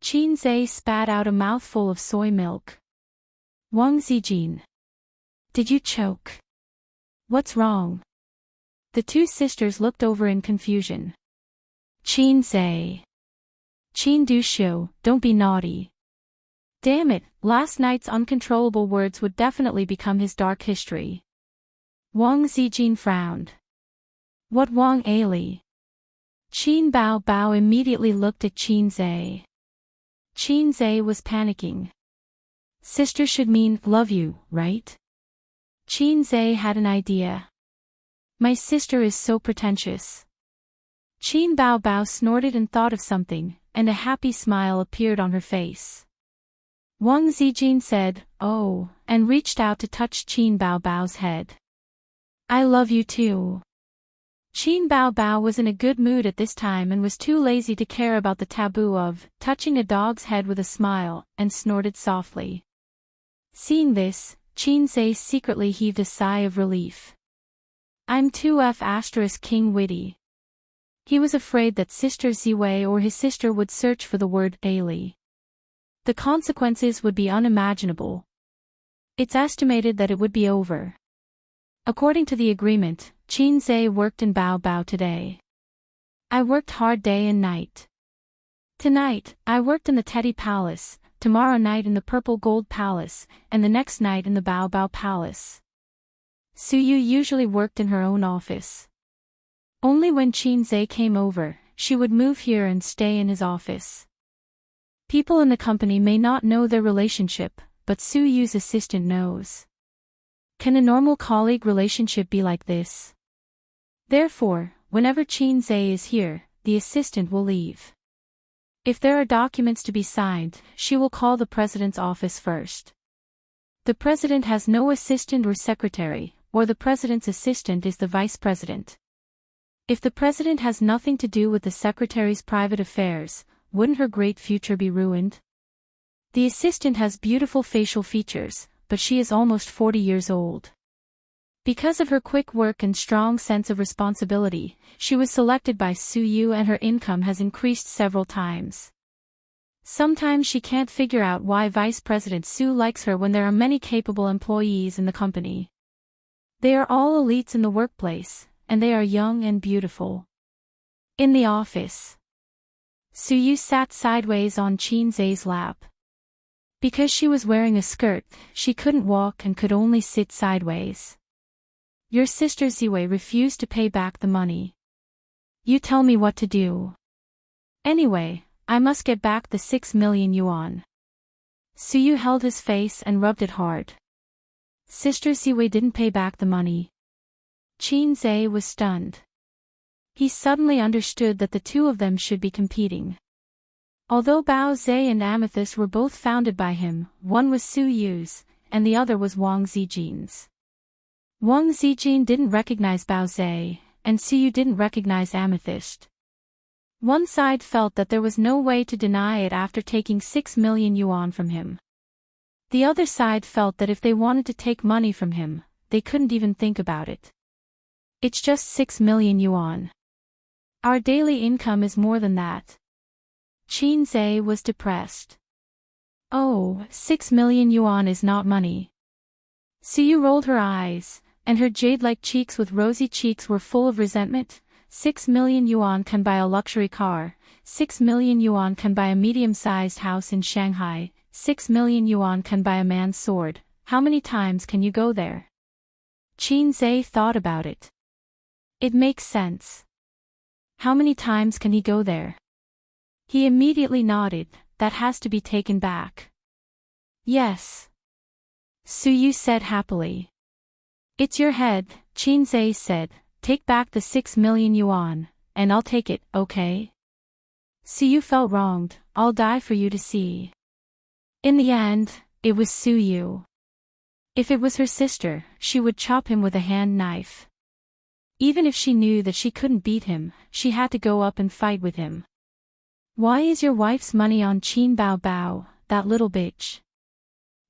Qin Zai spat out a mouthful of soy milk. Wang Zijin. Did you choke? What's wrong? The two sisters looked over in confusion. Qin Zai. Qin Dushu, don't be naughty. Damn it, last night's uncontrollable words would definitely become his dark history. Wang Zijin frowned. What Wang Ali? Qin Baobao immediately looked at Qin Zai. Qin Zai was panicking. Sister should mean, love you, right? Qin Zai had an idea. My sister is so pretentious. Qin Baobao snorted and thought of something, and a happy smile appeared on her face. Wang Zijin said, oh, and reached out to touch Qin Baobao's head. I love you too. Qin Baobao was in a good mood at this time and was too lazy to care about the taboo of touching a dog's head with a smile, and snorted softly. Seeing this, Qin Zai secretly heaved a sigh of relief. I'm too King witty. He was afraid that Sister Ziwei or his sister would search for the word Ali. The consequences would be unimaginable. It's estimated that it would be over. According to the agreement, Qin Zai worked in Baobao today. I worked hard day and night. Tonight, I worked in the Teddy Palace, tomorrow night in the Purple Gold Palace, and the next night in the Baobao Palace. Suyu usually worked in her own office. Only when Qin Zai came over, she would move here and stay in his office. People in the company may not know their relationship, but Suyu's assistant knows. Can a normal colleague relationship be like this? Therefore, whenever Qin Zai is here, the assistant will leave. If there are documents to be signed, she will call the president's office first. The president has no assistant or secretary, or the president's assistant is the vice president. If the president has nothing to do with the secretary's private affairs, wouldn't her great future be ruined? The assistant has beautiful facial features, but she is almost 40 years old. Because of her quick work and strong sense of responsibility, she was selected by Suyu and her income has increased several times. Sometimes she can't figure out why Vice President Su likes her when there are many capable employees in the company. They are all elites in the workplace, and they are young and beautiful. In the office, Suyu sat sideways on Qin Zai's lap. Because she was wearing a skirt, she couldn't walk and could only sit sideways. Your sister Ziwei refused to pay back the money. You tell me what to do. Anyway, I must get back the 6 million yuan. Suyu held his face and rubbed it hard. Sister Ziwei didn't pay back the money. Qin Zai was stunned. He suddenly understood that the two of them should be competing. Although Bao Zai and Amethyst were both founded by him, one was Su Yu's, and the other was Wang Zijin's. Wang Zijin didn't recognize Bao Zai, and Su Yu didn't recognize Amethyst. One side felt that there was no way to deny it after taking 6 million yuan from him. The other side felt that if they wanted to take money from him, they couldn't even think about it. It's just 6 million yuan. Our daily income is more than that. Qin Zai was depressed. Oh, 6 million yuan is not money. Suyu rolled her eyes, and her jade-like cheeks with rosy cheeks were full of resentment. 6 million yuan can buy a luxury car, 6 million yuan can buy a medium-sized house in Shanghai, 6 million yuan can buy a man's sword. How many times can you go there? Qin Zai thought about it. It makes sense. How many times can he go there? He immediately nodded. That has to be taken back. Yes. Suyu said happily. It's your head, Qin Zai said. Take back the 6 million yuan, and I'll take it, okay? Suyu felt wronged. I'll die for you to see. In the end, it was Suyu. If it was her sister, she would chop him with a hand knife. Even if she knew that she couldn't beat him, she had to go up and fight with him. Why is your wife's money on Qin Baobao, that little bitch?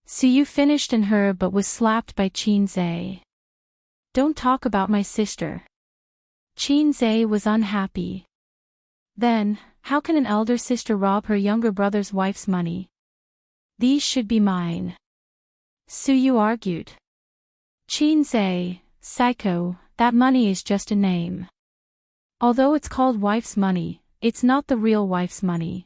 Su finished in her but was slapped by Qin. Don't talk about my sister. Qin was unhappy. Then, how can an elder sister rob her younger brother's wife's money? These should be mine. Su argued. Qin, psycho, that money is just a name. Although it's called wife's money, it's not the real wife's money.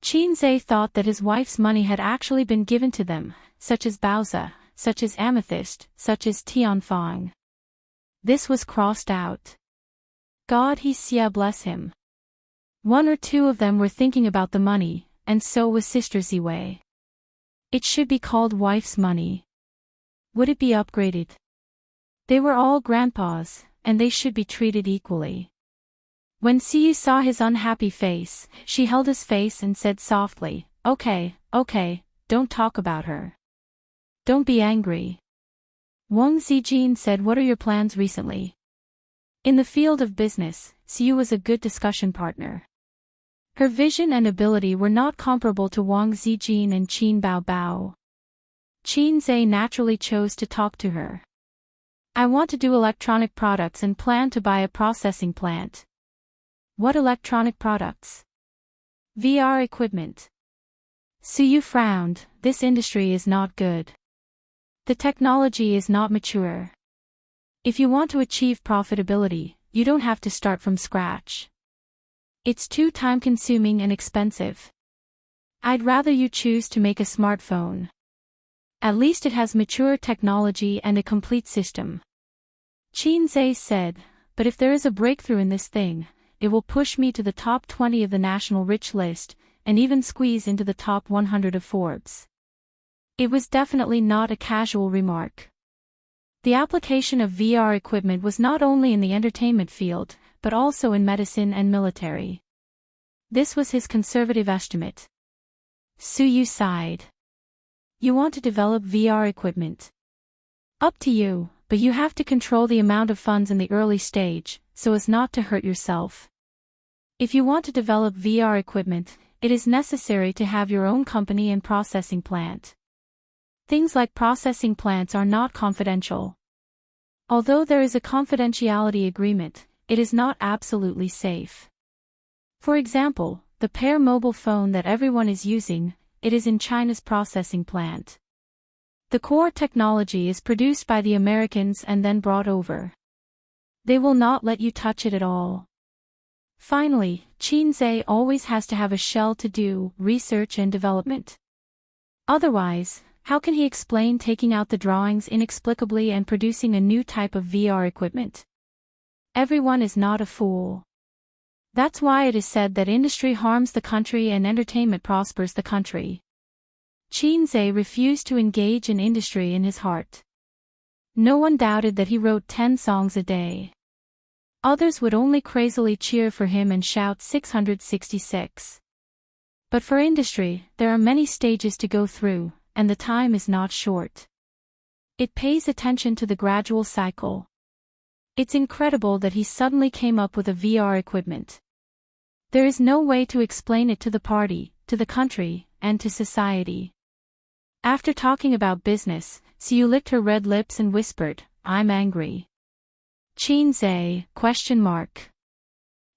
Qin thought that his wife's money had actually been given to them, such as Baozi, such as Amethyst, such as Tianfang. This was crossed out. God Xia bless him. One or two of them were thinking about the money, and so was Sister Ziwei. It should be called wife's money. Would it be upgraded? They were all grandpas, and they should be treated equally. When Siyu saw his unhappy face, she held his face and said softly, Okay, don't talk about her. Don't be angry. Wang Zijin said, What are your plans recently? In the field of business, Siyu was a good discussion partner. Her vision and ability were not comparable to Wang Zijin and Qin Bao. Qin naturally chose to talk to her. I want to do electronic products and plan to buy a processing plant. What electronic products? VR equipment. Su frowned, this industry is not good. The technology is not mature. If you want to achieve profitability, you don't have to start from scratch. It's too time-consuming and expensive. I'd rather you choose to make a smartphone. At least it has mature technology and a complete system. Qin said, but if there is a breakthrough in this thing, it will push me to the top 20 of the national rich list, and even squeeze into the top 100 of Forbes. It was definitely not a casual remark. The application of VR equipment was not only in the entertainment field, but also in medicine and military. This was his conservative estimate. Su sighed. You want to develop VR equipment? Up to you, but you have to control the amount of funds in the early stage, so as not to hurt yourself. If you want to develop VR equipment, it is necessary to have your own company and processing plant. Things like processing plants are not confidential. Although there is a confidentiality agreement, it is not absolutely safe. For example, the Pear mobile phone that everyone is using, it is in China's processing plant. The core technology is produced by the Americans and then brought over. They will not let you touch it at all. Finally, Qin always has to have a shell to do research and development. Otherwise, how can he explain taking out the drawings inexplicably and producing a new type of VR equipment? Everyone is not a fool. That's why it is said that industry harms the country and entertainment prospers the country. Qin refused to engage in industry in his heart. No one doubted that he wrote 10 songs a day. Others would only crazily cheer for him and shout 666. But for industry, there are many stages to go through, and the time is not short. It pays attention to the gradual cycle. It's incredible that he suddenly came up with a VR equipment. There is no way to explain it to the party, to the country, and to society. After talking about business, Siu licked her red lips and whispered, I'm angry. Qin question mark.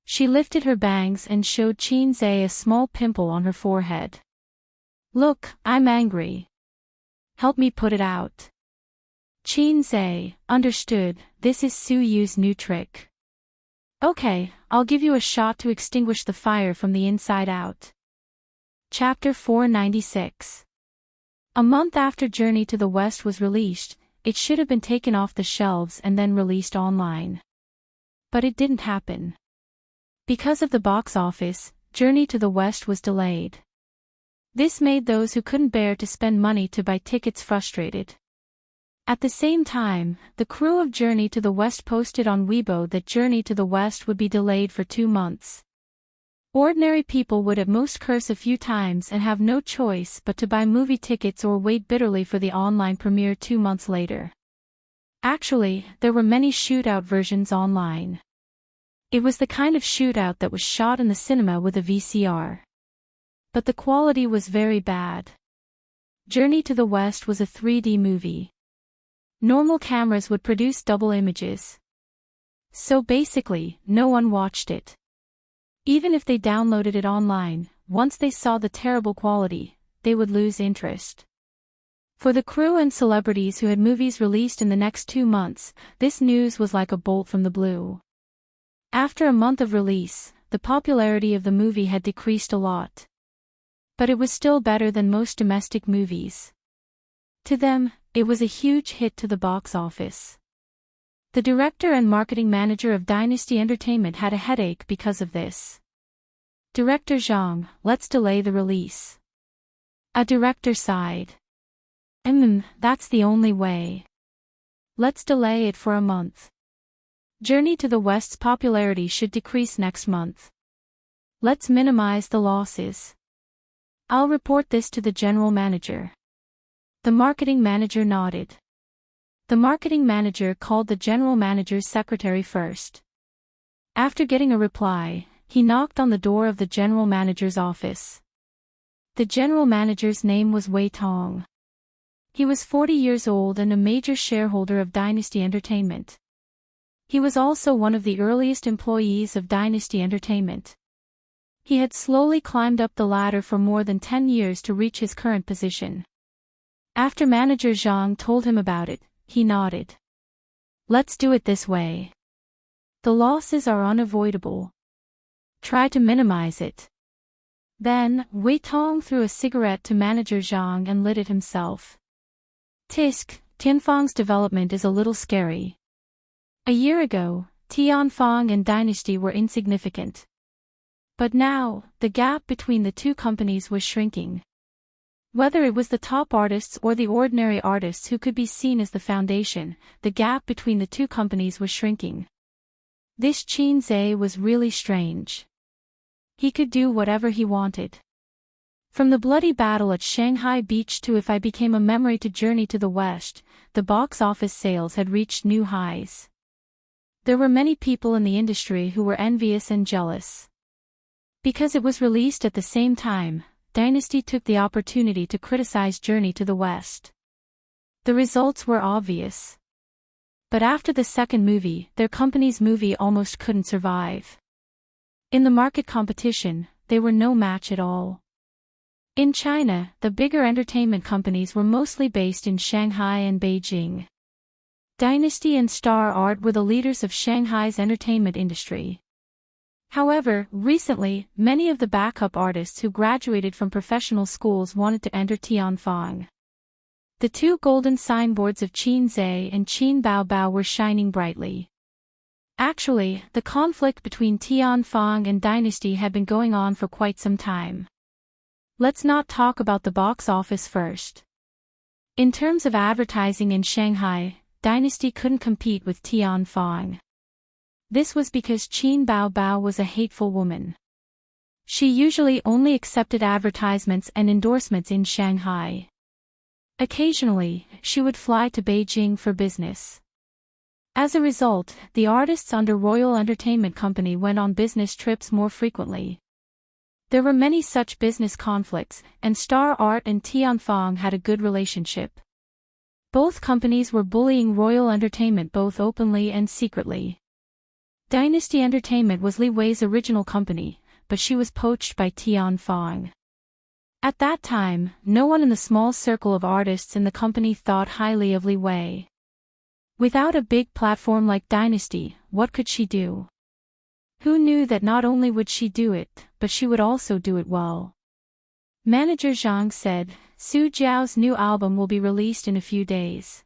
She lifted her bangs and showed Qin a small pimple on her forehead. Look, I'm angry. Help me put it out. Qin understood, this is Su Yu's new trick. Okay, I'll give you a shot to extinguish the fire from the inside out. Chapter 496. A month after Journey to the West was released, it should have been taken off the shelves and then released online. But it didn't happen. Because of the box office, Journey to the West was delayed. This made those who couldn't bear to spend money to buy tickets frustrated. At the same time, the crew of Journey to the West posted on Weibo that Journey to the West would be delayed for 2 months. Ordinary people would at most curse a few times and have no choice but to buy movie tickets or wait bitterly for the online premiere 2 months later. Actually, there were many shootout versions online. It was the kind of shootout that was shot in the cinema with a VCR. But the quality was very bad. Journey to the West was a 3D movie. Normal cameras would produce double images. So basically, no one watched it. Even if they downloaded it online, once they saw the terrible quality, they would lose interest. For the crew and celebrities who had movies released in the next 2 months, this news was like a bolt from the blue. After a month of release, the popularity of the movie had decreased a lot. But it was still better than most domestic movies. To them, it was a huge hit to the box office. The director and marketing manager of Dynasty Entertainment had a headache because of this. Director Zhang, let's delay the release. A director sighed. That's the only way. Let's delay it for a month. Journey to the West's popularity should decrease next month. Let's minimize the losses. I'll report this to the general manager. The marketing manager nodded. The marketing manager called the general manager's secretary first. After getting a reply, he knocked on the door of the general manager's office. The general manager's name was Wei Tong. He was 40 years old and a major shareholder of Dynasty Entertainment. He was also one of the earliest employees of Dynasty Entertainment. He had slowly climbed up the ladder for more than 10 years to reach his current position. After manager Zhang told him about it, he nodded. Let's do it this way. The losses are unavoidable. Try to minimize it. Then, Wei Tong threw a cigarette to manager Zhang and lit it himself. Tisk, Tianfang's development is a little scary. A year ago, Tianfang and Dynasty were insignificant. But now, the gap between the two companies was shrinking. Whether it was the top artists or the ordinary artists who could be seen as the foundation, the gap between the two companies was shrinking. This Xianxia was really strange. He could do whatever he wanted. From the bloody battle at Shanghai Beach to If I Became a Memory to Journey to the West, the box office sales had reached new highs. There were many people in the industry who were envious and jealous. Because it was released at the same time, Dynasty took the opportunity to criticize Journey to the West. The results were obvious. But after the second movie, their company's movie almost couldn't survive. In the market competition, they were no match at all. In China, the bigger entertainment companies were mostly based in Shanghai and Beijing. Dynasty and Star Art were the leaders of Shanghai's entertainment industry. However, recently, many of the backup artists who graduated from professional schools wanted to enter Tianfang. The two golden signboards of Xianxia and Qin Baobao were shining brightly. Actually, the conflict between Tianfang and Dynasty had been going on for quite some time. Let's not talk about the box office first. In terms of advertising in Shanghai, Dynasty couldn't compete with Tianfang. This was because Qin Baobao was a hateful woman. She usually only accepted advertisements and endorsements in Shanghai. Occasionally, she would fly to Beijing for business. As a result, the artists under Royal Entertainment Company went on business trips more frequently. There were many such business conflicts, and Star Art and Tianfang had a good relationship. Both companies were bullying Royal Entertainment both openly and secretly. Dynasty Entertainment was Li Wei's original company, but she was poached by Tianfang. At that time, no one in the small circle of artists in the company thought highly of Li Wei. Without a big platform like Dynasty, what could she do? Who knew that not only would she do it, but she would also do it well? Manager Zhang said, Su Jiao's new album will be released in a few days.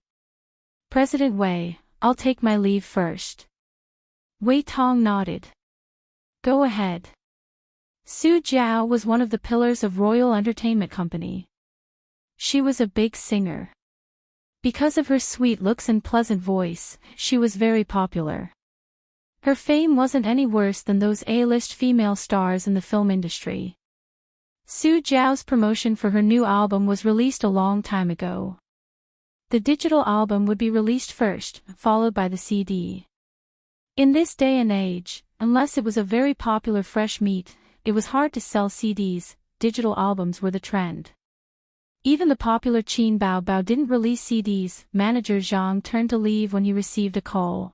President Wei, I'll take my leave first. Wei Tong nodded. Go ahead. Su Jiao was one of the pillars of Royal Entertainment Company. She was a big singer. Because of her sweet looks and pleasant voice, she was very popular. Her fame wasn't any worse than those A-list female stars in the film industry. Su Jiao's promotion for her new album was released a long time ago. The digital album would be released first, followed by the CD. In this day and age, unless it was a very popular fresh meat, it was hard to sell CDs. Digital albums were the trend. Even the popular Qin Bao Bao didn't release CDs. Manager Zhang turned to leave when he received a call.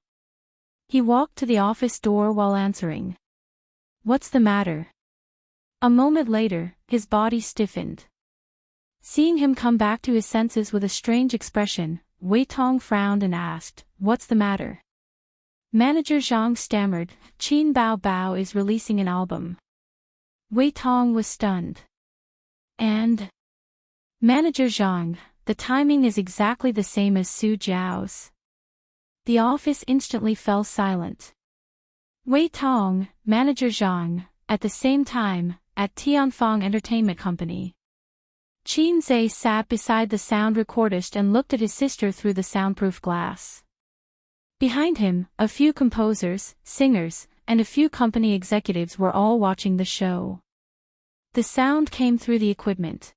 He walked to the office door while answering. "What's the matter?" A moment later, his body stiffened. Seeing him come back to his senses with a strange expression, Wei Tong frowned and asked, "What's the matter?" Manager Zhang stammered, "Qin Bao Bao is releasing an album." Wei Tong was stunned. "And?" "Manager Zhang, the timing is exactly the same as Su Jiao's." The office instantly fell silent. Wei Tong, Manager Zhang, at the same time, at Tianfang Entertainment Company. Qin Zhe sat beside the sound recordist and looked at his sister through the soundproof glass. Behind him, a few composers, singers, and a few company executives were all watching the show. The sound came through the equipment.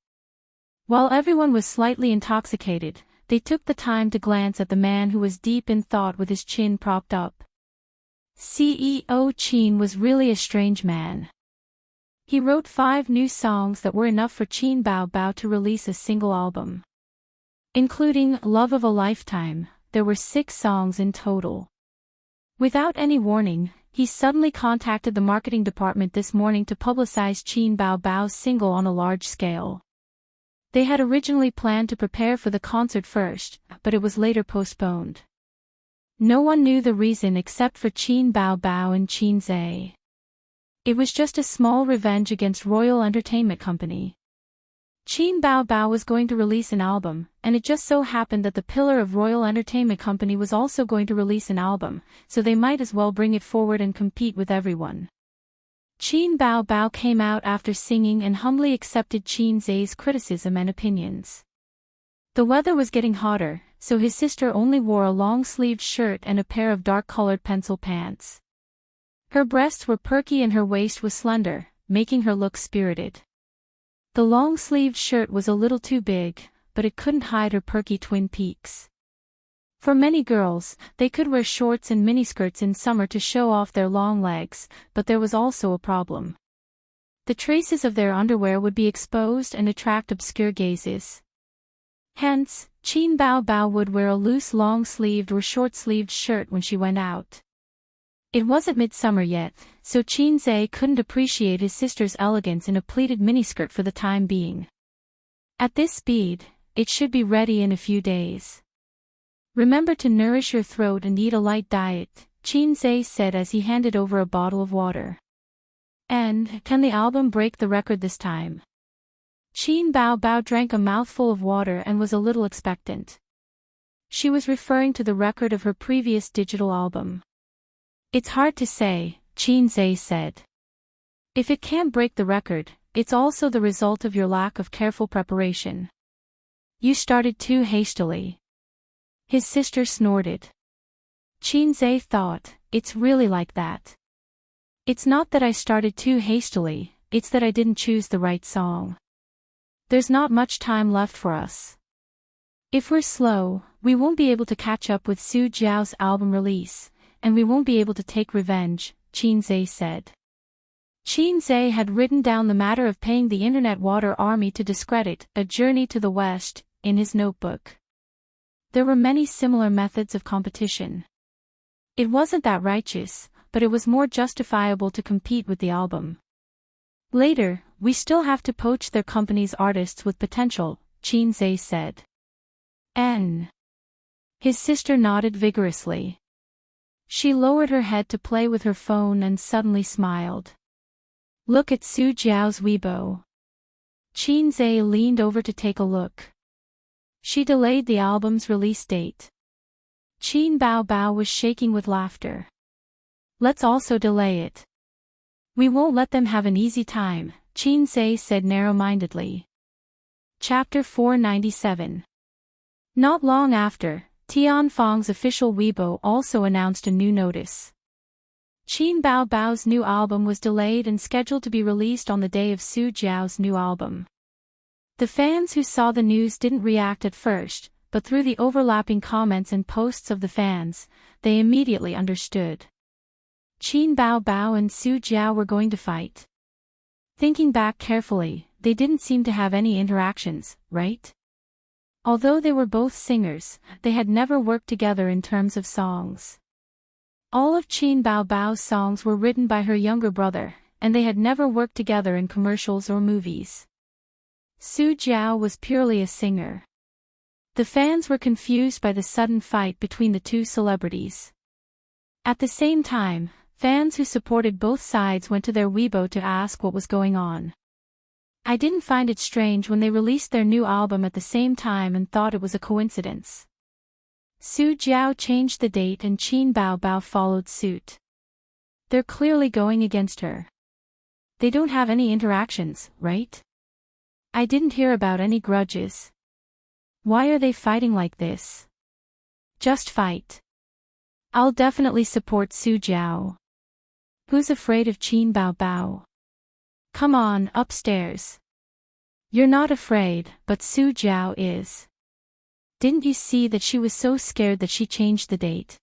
While everyone was slightly intoxicated, they took the time to glance at the man who was deep in thought with his chin propped up. CEO Qin was really a strange man. He wrote 5 new songs that were enough for Qin Bao Bao to release a single album. Including Love of a Lifetime, there were 6 songs in total. Without any warning, he suddenly contacted the marketing department this morning to publicize Qin Bao Bao's single on a large scale. They had originally planned to prepare for the concert first, but it was later postponed. No one knew the reason except for Qin Bao Bao and Qin Zhe. It was just a small revenge against Royal Entertainment Company. Qin Bao Bao was going to release an album, and it just so happened that the pillar of Royal Entertainment Company was also going to release an album, so they might as well bring it forward and compete with everyone. Qin Bao Bao came out after singing and humbly accepted Qin Zhe's criticism and opinions. The weather was getting hotter, so his sister only wore a long-sleeved shirt and a pair of dark-colored pencil pants. Her breasts were perky and her waist was slender, making her look spirited. The long-sleeved shirt was a little too big, but it couldn't hide her perky twin peaks. For many girls, they could wear shorts and miniskirts in summer to show off their long legs, but there was also a problem. The traces of their underwear would be exposed and attract obscure gazes. Hence, Qin Bao Bao would wear a loose long-sleeved or short-sleeved shirt when she went out. It wasn't midsummer yet, so Qin Zhe couldn't appreciate his sister's elegance in a pleated miniskirt for the time being. At this speed, it should be ready in a few days. "Remember to nourish your throat and eat a light diet," Qin Zhe said as he handed over a bottle of water. "And, can the album break the record this time?" Qin Bao Bao drank a mouthful of water and was a little expectant. She was referring to the record of her previous digital album. "It's hard to say," Qin Zhe said. "If it can't break the record, it's also the result of your lack of careful preparation. You started too hastily." His sister snorted. Qin Zhe thought, "It's really like that. It's not that I started too hastily, it's that I didn't choose the right song. There's not much time left for us. If we're slow, we won't be able to catch up with Su Jiao's album release, and we won't be able to take revenge," Qin Zhe said. Qin Zhe had written down the matter of paying the Internet Water Army to discredit A Journey to the West in his notebook. There were many similar methods of competition. It wasn't that righteous, but it was more justifiable to compete with the album. "Later, we still have to poach their company's artists with potential," Qin Zhe said. "N." His sister nodded vigorously. She lowered her head to play with her phone and suddenly smiled. "Look at Su Jiao's Weibo." Qin Zhe leaned over to take a look. She delayed the album's release date. Qin Bao Bao was shaking with laughter. "Let's also delay it. We won't let them have an easy time," Qin Zhe said narrow-mindedly. Chapter 497. Not long after, Tianfang's official Weibo also announced a new notice. Qin Bao Bao's new album was delayed and scheduled to be released on the day of Su Jiao's new album. The fans who saw the news didn't react at first, but through the overlapping comments and posts of the fans, they immediately understood. Qin Bao Bao and Su Jiao were going to fight. Thinking back carefully, they didn't seem to have any interactions, right? Although they were both singers, they had never worked together in terms of songs. All of Qin Baobao's songs were written by her younger brother, and they had never worked together in commercials or movies. Su Jiao was purely a singer. The fans were confused by the sudden fight between the two celebrities. At the same time, fans who supported both sides went to their Weibo to ask what was going on. I didn't find it strange when they released their new album at the same time and thought it was a coincidence. Su Jiao changed the date and Qin Baobao followed suit. They're clearly going against her. They don't have any interactions, right? I didn't hear about any grudges. Why are they fighting like this? Just fight. I'll definitely support Su Jiao. Who's afraid of Qin Baobao? Come on, upstairs. You're not afraid, but Su Jiao is. Didn't you see that she was so scared that she changed the date?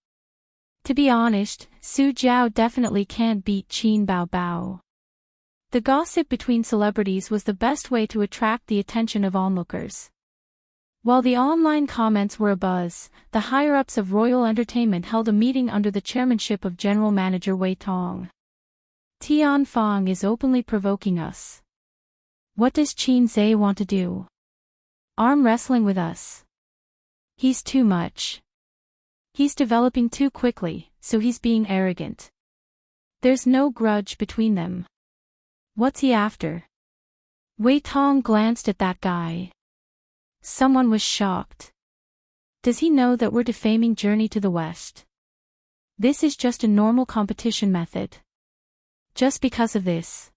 To be honest, Su Jiao definitely can't beat Qin Baobao. The gossip between celebrities was the best way to attract the attention of onlookers. While the online comments were abuzz, the higher-ups of Royal Entertainment held a meeting under the chairmanship of General Manager Wei Tong. Tian Fong is openly provoking us. What does Qin Zhe want to do? Arm wrestling with us? He's too much. He's developing too quickly, so he's being arrogant. There's no grudge between them. What's he after? Wei Tong glanced at that guy. Someone was shocked. Does he know that we're defaming Journey to the West? This is just a normal competition method. Just because of this.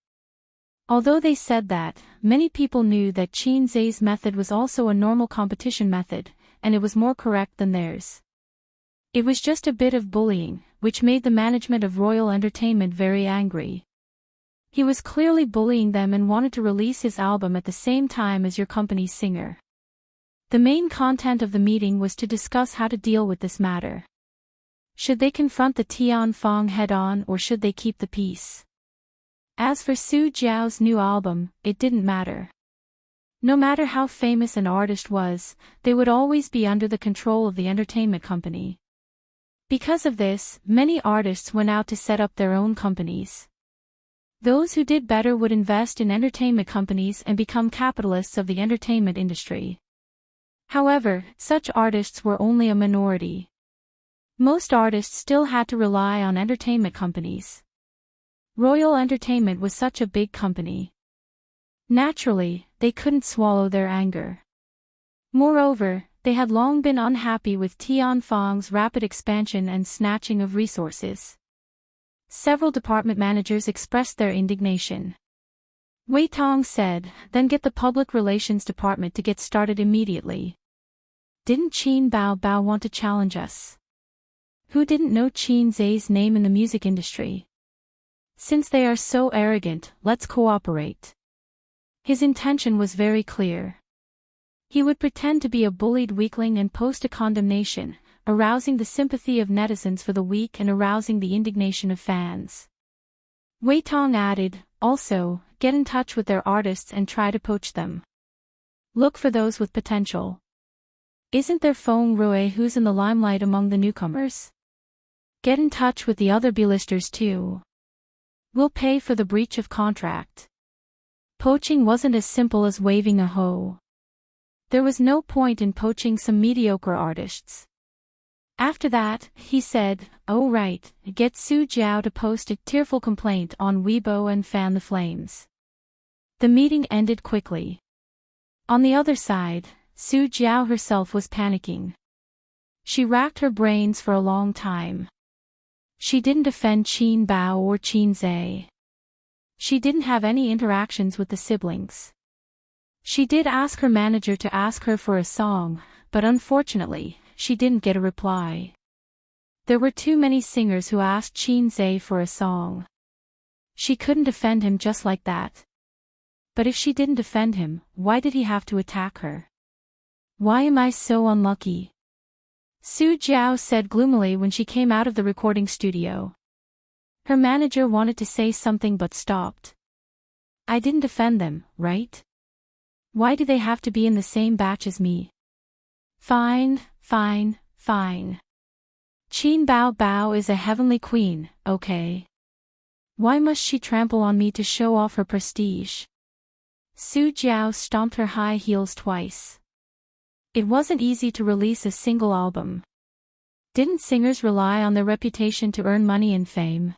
Although they said that, many people knew that Qin Zhe's method was also a normal competition method, and it was more correct than theirs. It was just a bit of bullying, which made the management of Royal Entertainment very angry. He was clearly bullying them and wanted to release his album at the same time as your company's singer. The main content of the meeting was to discuss how to deal with this matter. Should they confront the Tian Fong head-on or should they keep the peace? As for Su Jiao's new album, it didn't matter. No matter how famous an artist was, they would always be under the control of the entertainment company. Because of this, many artists went out to set up their own companies. Those who did better would invest in entertainment companies and become capitalists of the entertainment industry. However, such artists were only a minority. Most artists still had to rely on entertainment companies. Royal Entertainment was such a big company. Naturally, they couldn't swallow their anger. Moreover, they had long been unhappy with Tian Fong's rapid expansion and snatching of resources. Several department managers expressed their indignation. Wei Tong said, "Then get the public relations department to get started immediately." Didn't Qin Baobao want to challenge us? Who didn't know Qin Zhe's name in the music industry? Since they are so arrogant, let's cooperate. His intention was very clear. He would pretend to be a bullied weakling and post a condemnation, arousing the sympathy of netizens for the weak and arousing the indignation of fans. Wei Tong added, also, get in touch with their artists and try to poach them. Look for those with potential. Isn't there Feng Rui who's in the limelight among the newcomers? Get in touch with the other B-listers too. We'll pay for the breach of contract. Poaching wasn't as simple as waving a hoe. There was no point in poaching some mediocre artists. After that, he said, "Oh right, get Su Jiao to post a tearful complaint on Weibo and fan the flames." The meeting ended quickly. On the other side, Su Jiao herself was panicking. She racked her brains for a long time. She didn't defend Qin Bao or Qin Zhe. She didn't have any interactions with the siblings. She did ask her manager to ask her for a song, but unfortunately, she didn't get a reply. There were too many singers who asked Qin Zhe for a song. She couldn't defend him just like that. But if she didn't defend him, why did he have to attack her? Why am I so unlucky? Su Jiao said gloomily when she came out of the recording studio. Her manager wanted to say something but stopped. I didn't defend them, right? Why do they have to be in the same batch as me? Fine, fine, fine. Qin Bao Bao is a heavenly queen, okay? Why must she trample on me to show off her prestige? Su Jiao stomped her high heels twice. It wasn't easy to release a single album. Didn't singers rely on their reputation to earn money and fame?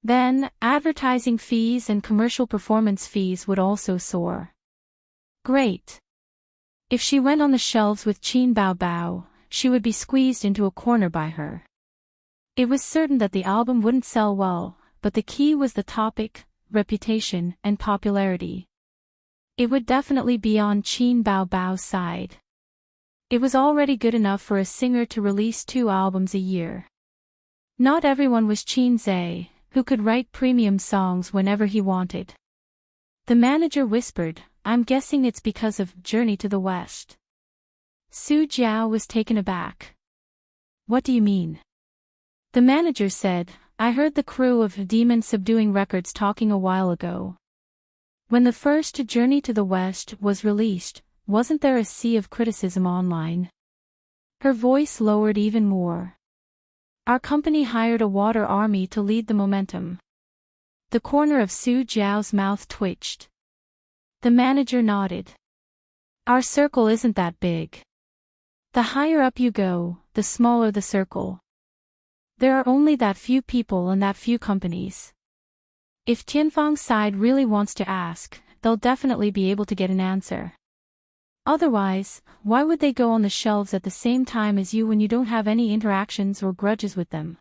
Then, advertising fees and commercial performance fees would also soar. Great. If she went on the shelves with Qin Bao Bao, she would be squeezed into a corner by her. It was certain that the album wouldn't sell well, but the key was the topic, reputation, and popularity. It would definitely be on Qin Bao Bao's side. It was already good enough for a singer to release 2 albums a year. Not everyone was Qin Zhe, who could write premium songs whenever he wanted. The manager whispered, "I'm guessing it's because of Journey to the West." Su Jiao was taken aback. "What do you mean?" The manager said, "I heard the crew of Demon Subduing Records talking a while ago. When the first Journey to the West was released, wasn't there a sea of criticism online?" Her voice lowered even more. "Our company hired a water army to lead the momentum." The corner of Su Jiao's mouth twitched. The manager nodded. "Our circle isn't that big. The higher up you go, the smaller the circle. There are only that few people and that few companies. If Tianfang's side really wants to ask, they'll definitely be able to get an answer. Otherwise, why would they go on the shelves at the same time as you when you don't have any interactions or grudges with them?"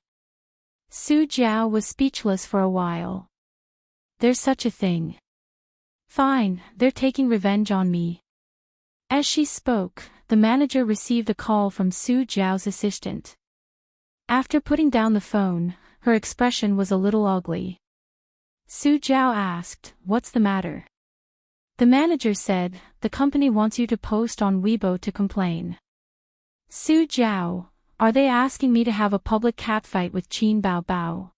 Su Jiao was speechless for a while. "There's such a thing. Fine, they're taking revenge on me." As she spoke, the manager received a call from Su Jiao's assistant. After putting down the phone, her expression was a little ugly. Su Jiao asked, "What's the matter?" The manager said, "The company wants you to post on Weibo to complain." Su Jiao, "Are they asking me to have a public catfight with Qin Bao Bao?"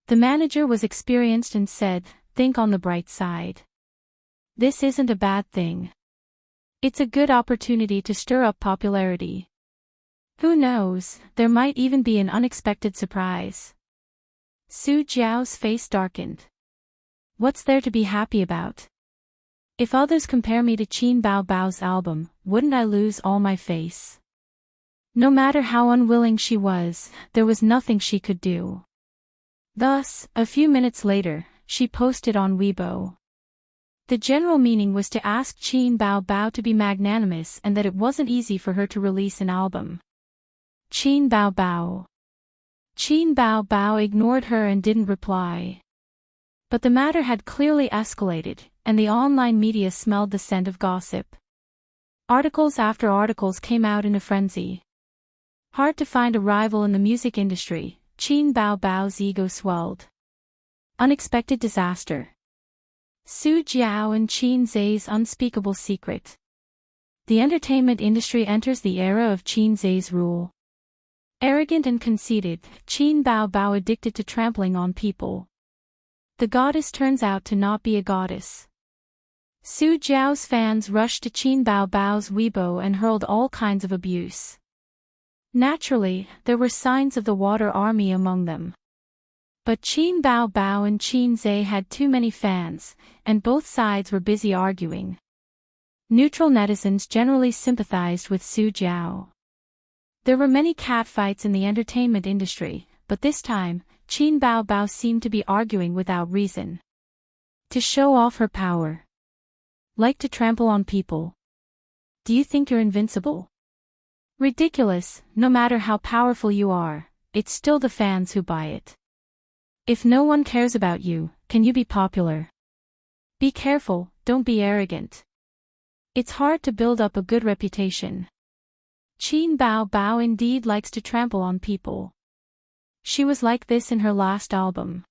The manager was experienced and said, "Think on the bright side. This isn't a bad thing. It's a good opportunity to stir up popularity. Who knows, there might even be an unexpected surprise." Su Jiao's face darkened. "What's there to be happy about? If others compare me to Qin Bao Bao's album, wouldn't I lose all my face?" No matter how unwilling she was, there was nothing she could do. Thus, a few minutes later, she posted on Weibo. The general meaning was to ask Qin Bao Bao to be magnanimous and that it wasn't easy for her to release an album. Qin Bao Bao. Qin Bao Bao ignored her and didn't reply. But the matter had clearly escalated, and the online media smelled the scent of gossip. Articles after articles came out in a frenzy. Hard to find a rival in the music industry, Qin Bao Bao's ego swelled. Unexpected disaster. Su Jiao and Qin Zhe's unspeakable secret. The entertainment industry enters the era of Qin Zhe's rule. Arrogant and conceited, Qin Bao Bao addicted to trampling on people. The goddess turns out to not be a goddess. Su Jiao's fans rushed to Qin Bao Bao's Weibo and hurled all kinds of abuse. Naturally, there were signs of the water army among them. But Qin Bao Bao and Qin Zhe had too many fans, and both sides were busy arguing. Neutral netizens generally sympathized with Su Jiao. There were many catfights in the entertainment industry, but this time, Qin Bao Bao seemed to be arguing without reason. To show off her power. Like to trample on people. Do you think you're invincible? Ridiculous, no matter how powerful you are, it's still the fans who buy it. If no one cares about you, can you be popular? Be careful, don't be arrogant. It's hard to build up a good reputation. Qin Bao Bao indeed likes to trample on people. She was like this in her last album.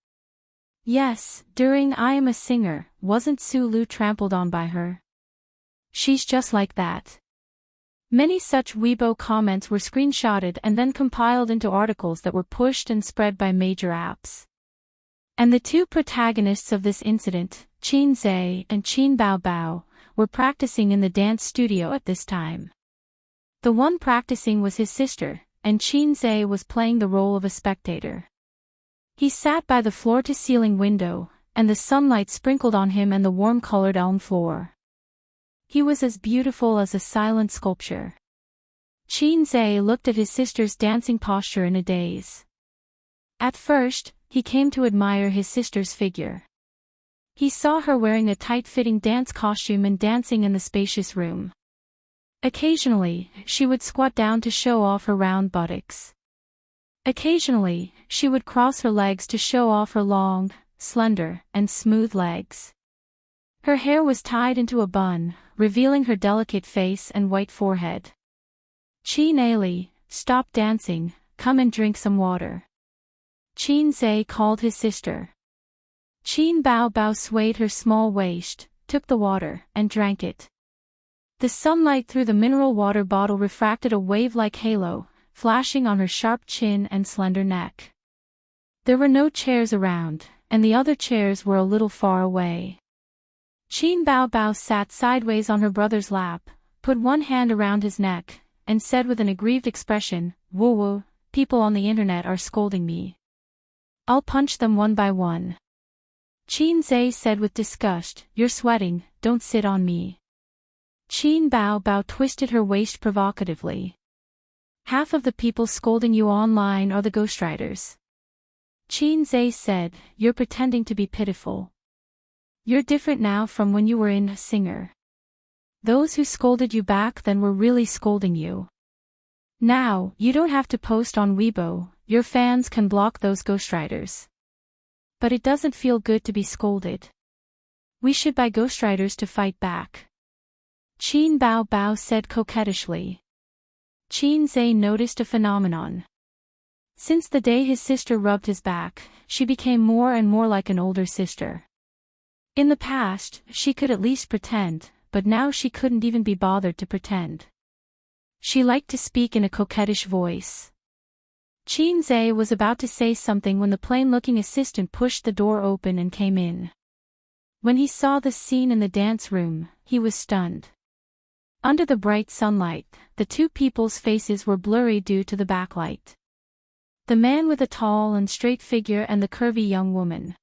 Yes, during I Am a Singer, wasn't Su Lu trampled on by her? She's just like that. Many such Weibo comments were screenshotted and then compiled into articles that were pushed and spread by major apps. And the two protagonists of this incident, Qin Zhe and Qin Bao Bao, were practicing in the dance studio at this time. The one practicing was his sister, and Xianxia was playing the role of a spectator. He sat by the floor-to-ceiling window, and the sunlight sprinkled on him and the warm-colored elm floor. He was as beautiful as a silent sculpture. Xianxia looked at his sister's dancing posture in a daze. At first, he came to admire his sister's figure. He saw her wearing a tight-fitting dance costume and dancing in the spacious room. Occasionally, she would squat down to show off her round buttocks. Occasionally, she would cross her legs to show off her long, slender, and smooth legs. Her hair was tied into a bun, revealing her delicate face and white forehead. Xianxia, stop dancing, come and drink some water. Xianxia called his sister. Bao swayed her small waist, took the water, and drank it. The sunlight through the mineral water bottle refracted a wave-like halo, flashing on her sharp chin and slender neck. There were no chairs around, and the other chairs were a little far away. Bao sat sideways on her brother's lap, put one hand around his neck, and said with an aggrieved expression, "Woo, people on the internet are scolding me. I'll punch them one by one." Xianxia said with disgust, "You're sweating, don't sit on me." Bao twisted her waist provocatively. "Half of the people scolding you online are the ghostwriters." Xianxia said, "You're pretending to be pitiful. You're different now from when you were in Singer. Those who scolded you back then were really scolding you. Now, you don't have to post on Weibo, your fans can block those ghostwriters. But it doesn't feel good to be scolded. We should buy ghostwriters to fight back." Bao said coquettishly. Xianxia noticed a phenomenon. Since the day his sister rubbed his back, she became more and more like an older sister. In the past, she could at least pretend, but now she couldn't even be bothered to pretend. She liked to speak in a coquettish voice. Xianxia was about to say something when the plain-looking assistant pushed the door open and came in. When he saw the scene in the dance room, he was stunned. Under the bright sunlight, the two people's faces were blurry due to the backlight. The man with a tall and straight figure and the curvy young woman.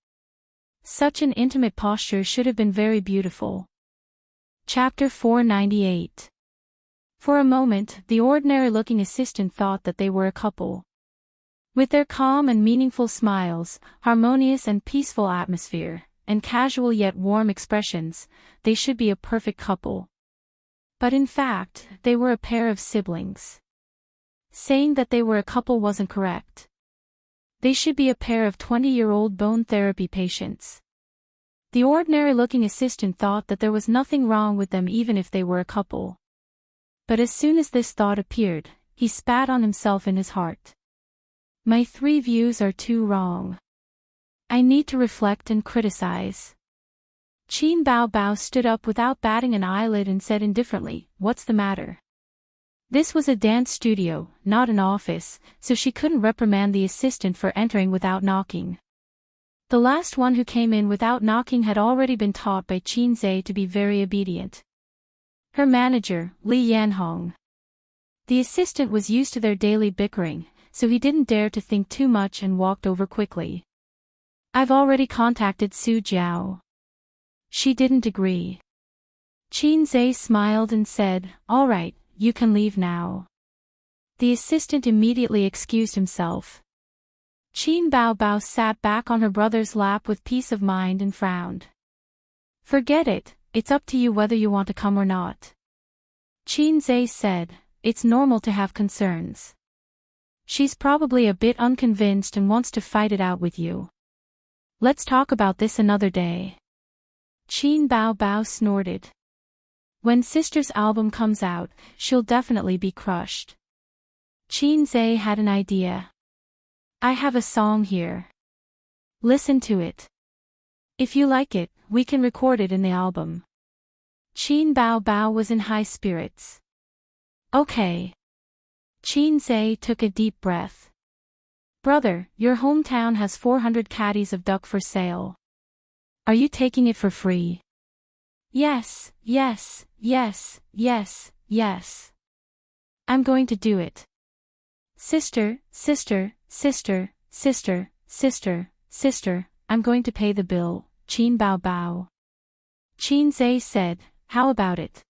Such an intimate posture should have been very beautiful. Chapter 498. For a moment, the ordinary-looking assistant thought that they were a couple. With their calm and meaningful smiles, harmonious and peaceful atmosphere, and casual yet warm expressions, they should be a perfect couple. But in fact, they were a pair of siblings. Saying that they were a couple wasn't correct. They should be a pair of 20-year-old bone therapy patients. The ordinary-looking assistant thought that there was nothing wrong with them even if they were a couple. But as soon as this thought appeared, he spat on himself in his heart. My 3 views are too wrong. I need to reflect and criticize. Bao stood up without batting an eyelid and said indifferently, "What's the matter?" This was a dance studio, not an office, so she couldn't reprimand the assistant for entering without knocking. The last one who came in without knocking had already been taught by Xianxia to be very obedient. Her manager, Li Yanhong. The assistant was used to their daily bickering, so he didn't dare to think too much and walked over quickly. "I've already contacted Su Jiao." She didn't agree. Xianxia smiled and said, "All right, you can leave now." The assistant immediately excused himself. Bao sat back on her brother's lap with peace of mind and frowned. "Forget it, it's up to you whether you want to come or not." Xianxia said, "It's normal to have concerns. She's probably a bit unconvinced and wants to fight it out with you. Let's talk about this another day." Bao snorted. "When Sister's album comes out, she'll definitely be crushed." Xianxia had an idea. "I have a song here. Listen to it. If you like it, we can record it in the album." Bao was in high spirits. "Okay." Xianxia took a deep breath. "Brother, your hometown has 400 caddies of duck for sale. Are you taking it for free?" Yes, yes, yes, yes, yes. I'm going to do it. Sister, sister, sister, sister, sister, sister, I'm going to pay the bill, Qin Bao Bao. Qin Zhe said, how about it?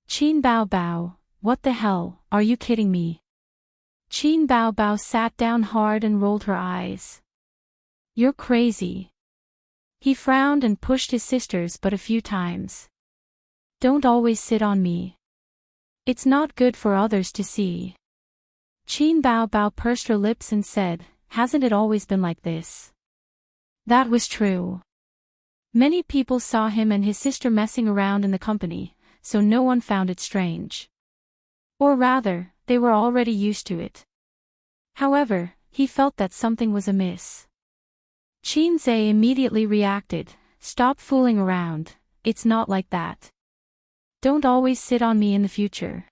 Qin Bao Bao, what the hell, are you kidding me? Qin Bao Bao sat down hard and rolled her eyes. You're crazy. He frowned and pushed his sisters but a few times. Don't always sit on me. It's not good for others to see. Qin Bao Bao pursed her lips and said, hasn't it always been like this? That was true. Many people saw him and his sister messing around in the company, so no one found it strange. Or rather, they were already used to it. However, he felt that something was amiss. Qin Zhe immediately reacted, stop fooling around, it's not like that. Don't always sit on me in the future.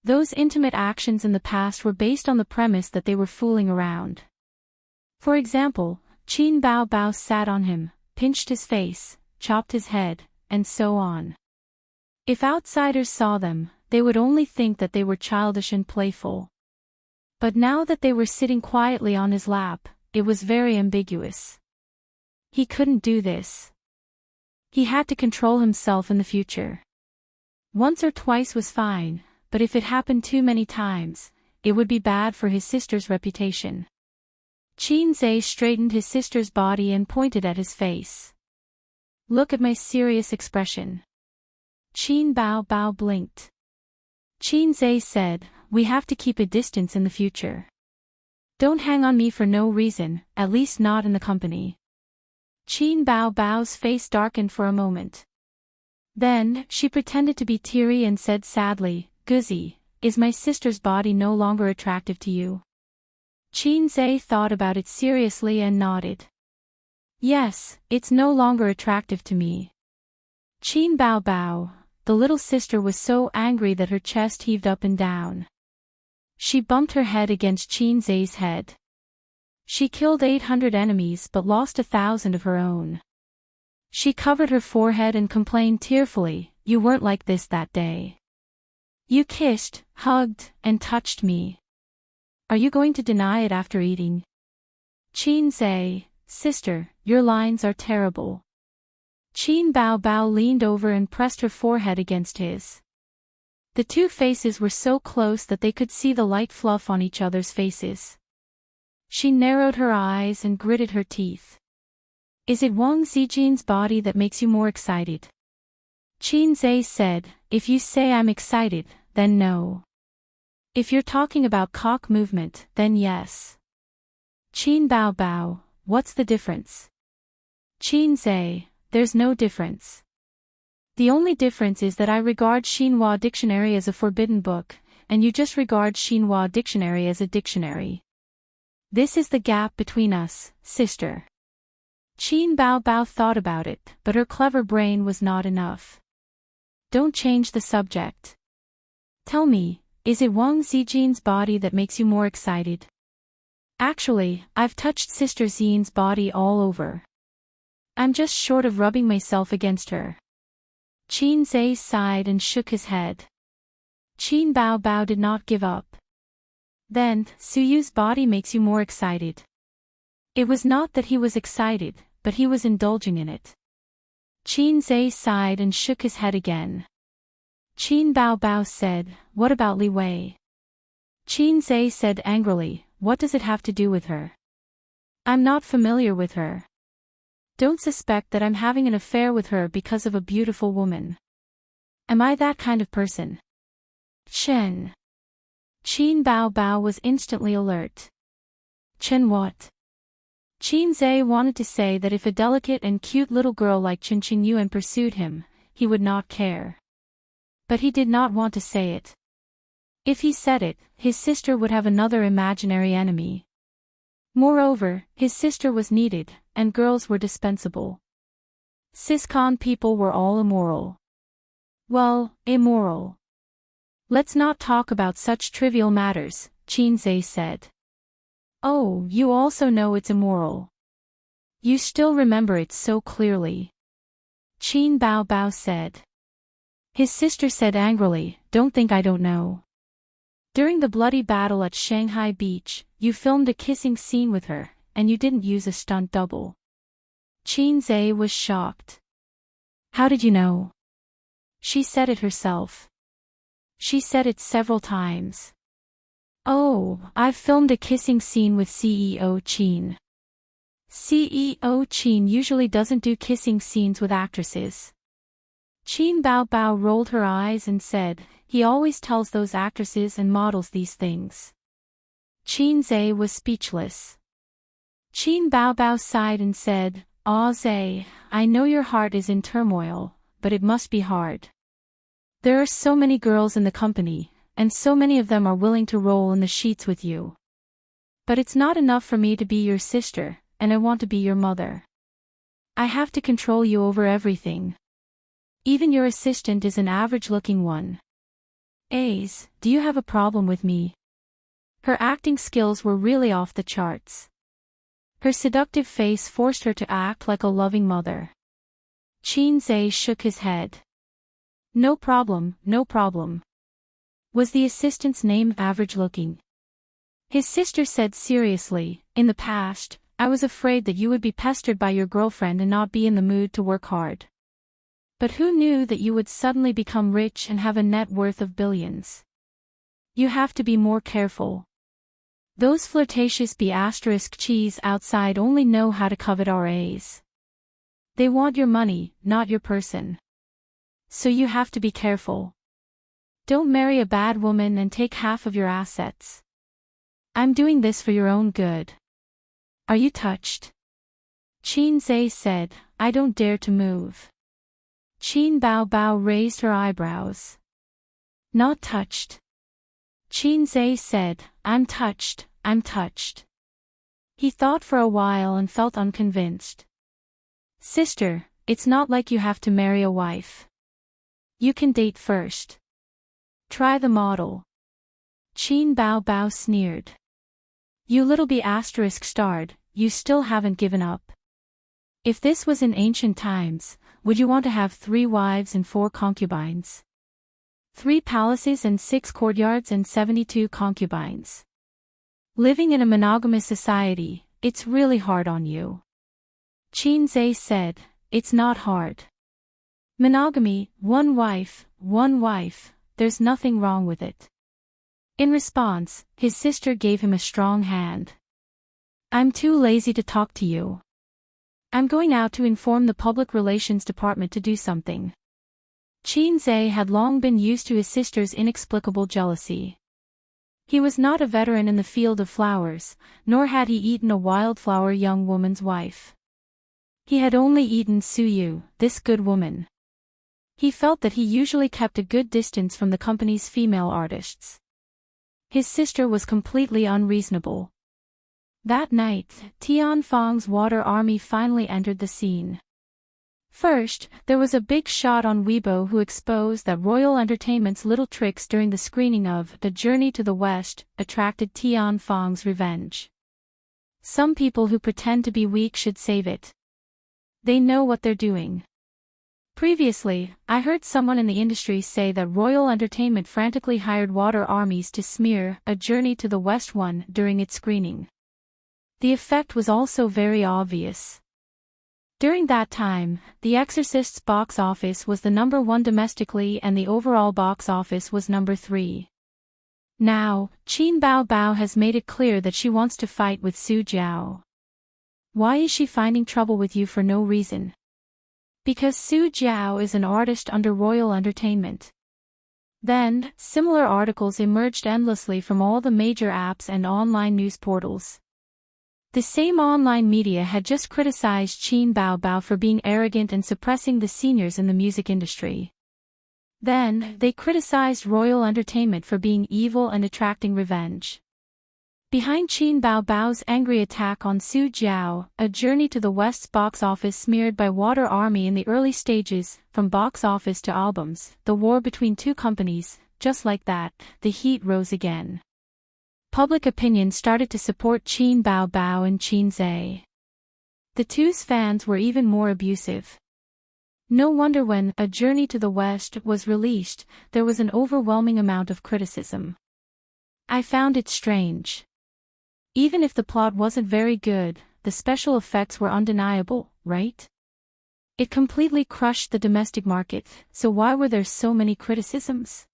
Those intimate actions in the past were based on the premise that they were fooling around. For example, Qin Bao Bao sat on him, pinched his face, chopped his head, and so on. If outsiders saw them, they would only think that they were childish and playful. But now that they were sitting quietly on his lap, it was very ambiguous. He couldn't do this. He had to control himself in the future. Once or twice was fine, but if it happened too many times, it would be bad for his sister's reputation. Qin Zhe straightened his sister's body and pointed at his face. Look at my serious expression. Qin Bao Bao blinked. Qin Zhe said, we have to keep a distance in the future. Don't hang on me for no reason, at least not in the company. Qin Bao Bao's face darkened for a moment. Then, she pretended to be teary and said sadly, Guzzi, is my sister's body no longer attractive to you? Qin Zhe thought about it seriously and nodded. Yes, it's no longer attractive to me. Qin Bao Bao, the little sister was so angry that her chest heaved up and down. She bumped her head against Qin Zhe's head. She killed 800 enemies but lost 1,000 of her own. She covered her forehead and complained tearfully, you weren't like this that day. You kissed, hugged, and touched me. Are you going to deny it after eating? Qin Zhe, sister, your lines are terrible. Qin Bao Bao leaned over and pressed her forehead against his. The two faces were so close that they could see the light fluff on each other's faces. She narrowed her eyes and gritted her teeth. Is it Wang Zijin's body that makes you more excited? Qin Zhe said, if you say I'm excited, then no. If you're talking about cock movement, then yes. Qin Bao Bao, what's the difference? Qin Zhe, there's no difference. The only difference is that I regard Xinhua Dictionary as a forbidden book, and you just regard Xinhua Dictionary as a dictionary. This is the gap between us, sister. Qin Bao Bao thought about it, but her clever brain was not enough. Don't change the subject. Tell me, is it Wang Zijin's body that makes you more excited? Actually, I've touched Sister Xian's body all over. I'm just short of rubbing myself against her. Qin Zhe sighed and shook his head. Qin Bao Bao did not give up. Then, Suyu's body makes you more excited. It was not that he was excited, but he was indulging in it. Qin Zhe sighed and shook his head again. Qin Bao Bao said, what about Li Wei? Qin Zhe said angrily, what does it have to do with her? I'm not familiar with her. Don't suspect that I'm having an affair with her because of a beautiful woman. Am I that kind of person? Chen. Qin Bao Bao was instantly alert. Chen what? Qin Zhe wanted to say that if a delicate and cute little girl like Chen Qingyuan pursued him, he would not care. But he did not want to say it. If he said it, his sister would have another imaginary enemy. Moreover, his sister was needed, and girls were dispensable. Siscon people were all immoral. Well, immoral. Let's not talk about such trivial matters, Qin Zhe said. Oh, you also know it's immoral. You still remember it so clearly. Qin Bao Bao said. His sister said angrily, "Don't think I don't know. During the bloody battle at Shanghai Beach, you filmed a kissing scene with her, and you didn't use a stunt double." Qin Zhe was shocked. "How did you know?" "She said it herself. She said it several times." "Oh, I've filmed a kissing scene with CEO Qin." CEO Qin usually doesn't do kissing scenes with actresses. Qin Bao Bao rolled her eyes and said, "He always tells those actresses and models these things." Qin Zhe was speechless. Qin Bao Bao sighed and said, "Ah Zhe, I know your heart is in turmoil, but it must be hard. There are so many girls in the company, and so many of them are willing to roll in the sheets with you. But it's not enough for me to be your sister, and I want to be your mother. I have to control you over everything. Even your assistant is an average-looking one. Ace, do you have a problem with me?" Her acting skills were really off the charts. Her seductive face forced her to act like a loving mother. Qin Zhe shook his head. "No problem, no problem." Was the assistant's name average-looking? His sister said seriously, "In the past, I was afraid that you would be pestered by your girlfriend and not be in the mood to work hard. But who knew that you would suddenly become rich and have a net worth of billions? You have to be more careful. Those flirtatious B***cheese outside only know how to covet our A's. They want your money, not your person. So you have to be careful. Don't marry a bad woman and take half of your assets. I'm doing this for your own good. Are you touched?" Qin Zhe said, "I don't dare to move." Qin Bao Bao raised her eyebrows. "Not touched?" Qin Zhe said, I'm touched, I'm touched." He thought for a while and felt unconvinced. "Sister, it's not like you have to marry a wife. You can date first. Try the model." Qin Bao Bao sneered. "You little B***starred, you still haven't given up. If this was in ancient times, would you want to have 3 wives and 4 concubines? 3 palaces and 6 courtyards and 72 concubines? Living in a monogamous society, it's really hard on you." Qin Zhe said, "It's not hard. Monogamy, one wife, there's nothing wrong with it." In response, his sister gave him a strong hand. "I'm too lazy to talk to you. I'm going out to inform the public relations department to do something." Qin Zhe had long been used to his sister's inexplicable jealousy. He was not a veteran in the field of flowers, nor had he eaten a wildflower young woman's wife. He had only eaten Suyu, this good woman. He felt that he usually kept a good distance from the company's female artists. His sister was completely unreasonable. That night, Tianfang's water army finally entered the scene. First, there was a big shot on Weibo who exposed that Royal Entertainment's little tricks during the screening of The Journey to the West attracted Tianfang's revenge. Some people who pretend to be weak should save it. They know what they're doing. Previously, I heard someone in the industry say that Royal Entertainment frantically hired water armies to smear A Journey to the West one during its screening. The effect was also very obvious. During that time, The Exorcist's box office was the number 1 domestically and the overall box office was number 3. Now, Qin Bao Bao has made it clear that she wants to fight with Su Jiao. Why is she finding trouble with you for no reason? Because Su Jiao is an artist under Royal Entertainment. Then, similar articles emerged endlessly from all the major apps and online news portals. The same online media had just criticized Qin Bao Bao for being arrogant and suppressing the seniors in the music industry. Then, they criticized Royal Entertainment for being evil and attracting revenge. Behind Qin Bao Bao's angry attack on Su Jiao, A Journey to the West's box office smeared by Water Army in the early stages, from box office to albums, the war between 2 companies, just like that, the heat rose again. Public opinion started to support Qin Bao Bao and Qin Zhe. The two's fans were even more abusive. No wonder when A Journey to the West was released, there was an overwhelming amount of criticism. I found it strange. Even if the plot wasn't very good, the special effects were undeniable, right? It completely crushed the domestic market, so why were there so many criticisms?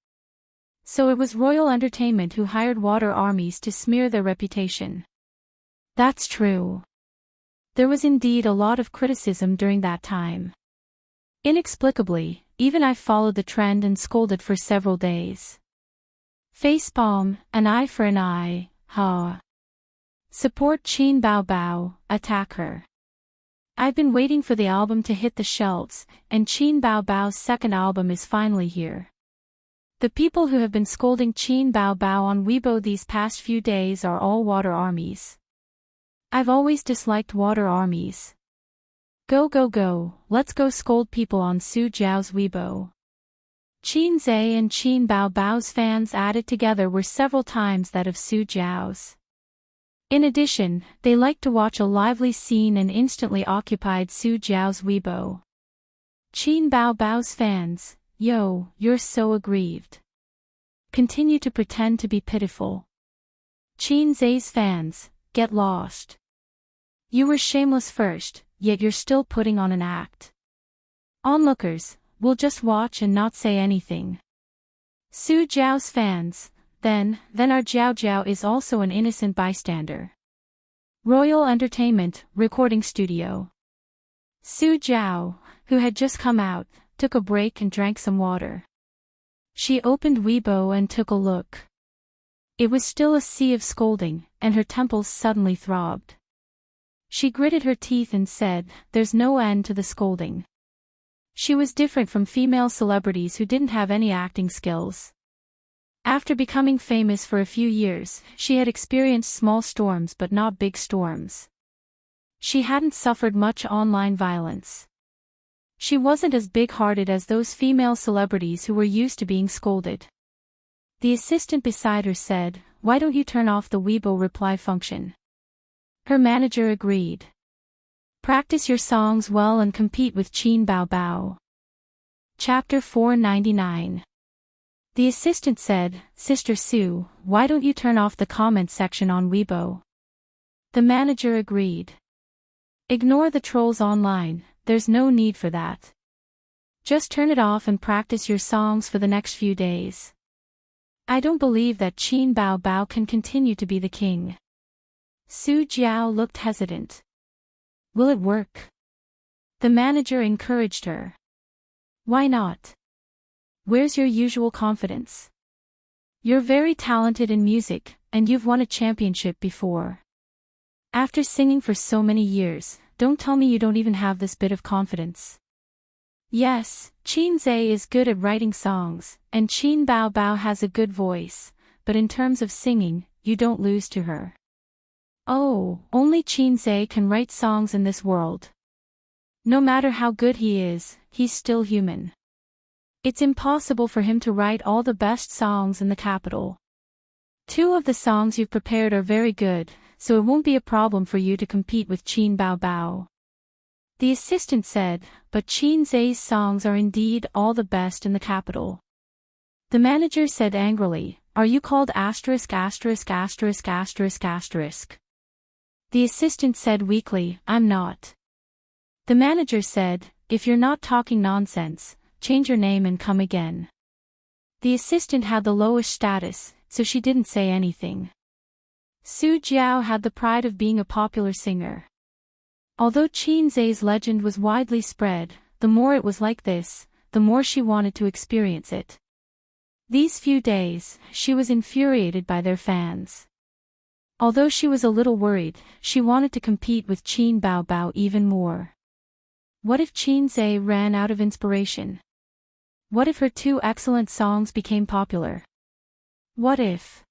So it was Royal Entertainment who hired water armies to smear their reputation. That's true. There was indeed a lot of criticism during that time. Inexplicably, even I followed the trend and scolded for several days. Facepalm, an eye for an eye, ha. Support Qin Bao Bao, attack her. I've been waiting for the album to hit the shelves, and Qin Bao Bao's second album is finally here. The people who have been scolding Qin Bao Bao on Weibo these past few days are all water armies. I've always disliked water armies. Go go go, let's go scold people on Su Jiao's Weibo. Qin Zhe and Qin Bao Bao's fans added together were several times that of Su Jiao's. In addition, they liked to watch a lively scene and instantly occupied Su Jiao's Weibo. Qin Bao Bao's fans, yo, you're so aggrieved. Continue to pretend to be pitiful. Qin Zhe's fans, get lost. You were shameless first, yet you're still putting on an act. Onlookers, we'll just watch and not say anything. Su Jiao's fans, then our Jiao Jiao is also an innocent bystander. Royal Entertainment, recording studio. Su Jiao, who had just come out, took a break and drank some water. She opened Weibo and took a look. It was still a sea of scolding, and her temples suddenly throbbed. She gritted her teeth and said, there's no end to the scolding. She was different from female celebrities who didn't have any acting skills. After becoming famous for a few years, she had experienced small storms but not big storms. She hadn't suffered much online violence. She wasn't as big-hearted as those female celebrities who were used to being scolded. The assistant beside her said, why don't you turn off the Weibo reply function? Her manager agreed. Practice your songs well and compete with Qin Bao Bao. Chapter 499. The assistant said, Sister Su, why don't you turn off the comment section on Weibo? The manager agreed. Ignore the trolls online, there's no need for that. Just turn it off and practice your songs for the next few days. I don't believe that Qin Bao Bao can continue to be the king. Su Jiao looked hesitant. Will it work? The manager encouraged her. Why not? Where's your usual confidence? You're very talented in music, and you've won a championship before. After singing for so many years, don't tell me you don't even have this bit of confidence. Yes, Qin Zhe is good at writing songs, and Qin Bao Bao has a good voice, but in terms of singing, you don't lose to her. Oh, only Qin Zhe can write songs in this world. No matter how good he is, he's still human. It's impossible for him to write all the best songs in the capital. 2 of the songs you've prepared are very good, so it won't be a problem for you to compete with Qin Bao Bao. The assistant said, but Qin Zhe's songs are indeed all the best in the capital. The manager said angrily, are you called asterisk asterisk asterisk asterisk asterisk? The assistant said weakly, I'm not. The manager said, if you're not talking nonsense, change your name and come again. The assistant had the lowest status, so she didn't say anything. Su Jiao had the pride of being a popular singer. Although Qin Zhe's legend was widely spread, the more it was like this, the more she wanted to experience it. These few days, she was infuriated by their fans. Although she was a little worried, she wanted to compete with Qin Bao Bao even more. What if Qin Zhe ran out of inspiration? What if her 2 excellent songs became popular? What if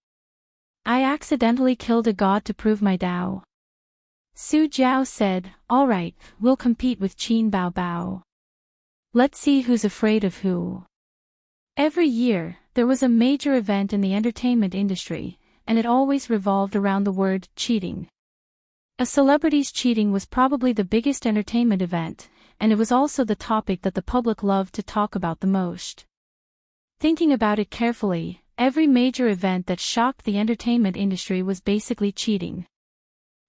I accidentally killed a god to prove my Dao? Su Jiao said, alright, we'll compete with Qin Bao Bao. Let's see who's afraid of who. Every year, there was a major event in the entertainment industry, and it always revolved around the word cheating. A celebrity's cheating was probably the biggest entertainment event, and it was also the topic that the public loved to talk about the most. Thinking about it carefully, every major event that shocked the entertainment industry was basically cheating.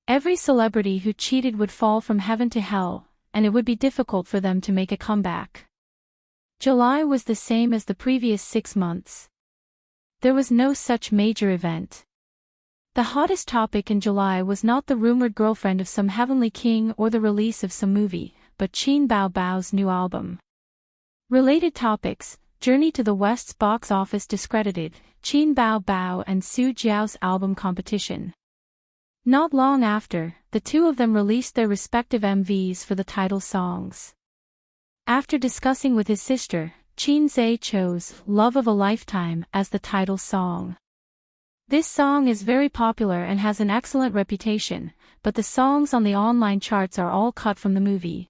Every celebrity who cheated would fall from heaven to hell, and it would be difficult for them to make a comeback. July was the same as the previous 6 months. There was no such major event. The hottest topic in July was not the rumored girlfriend of some heavenly king or the release of some movie, but Qin Bao Bao's new album. Related topics: Journey to the West's box office discredited, Qin Bao Bao and Su Jiao's album competition. Not long after, the two of them released their respective MVs for the title songs. After discussing with his sister, Qin Zhe chose Love of a Lifetime as the title song. This song is very popular and has an excellent reputation, but the songs on the online charts are all cut from the movie.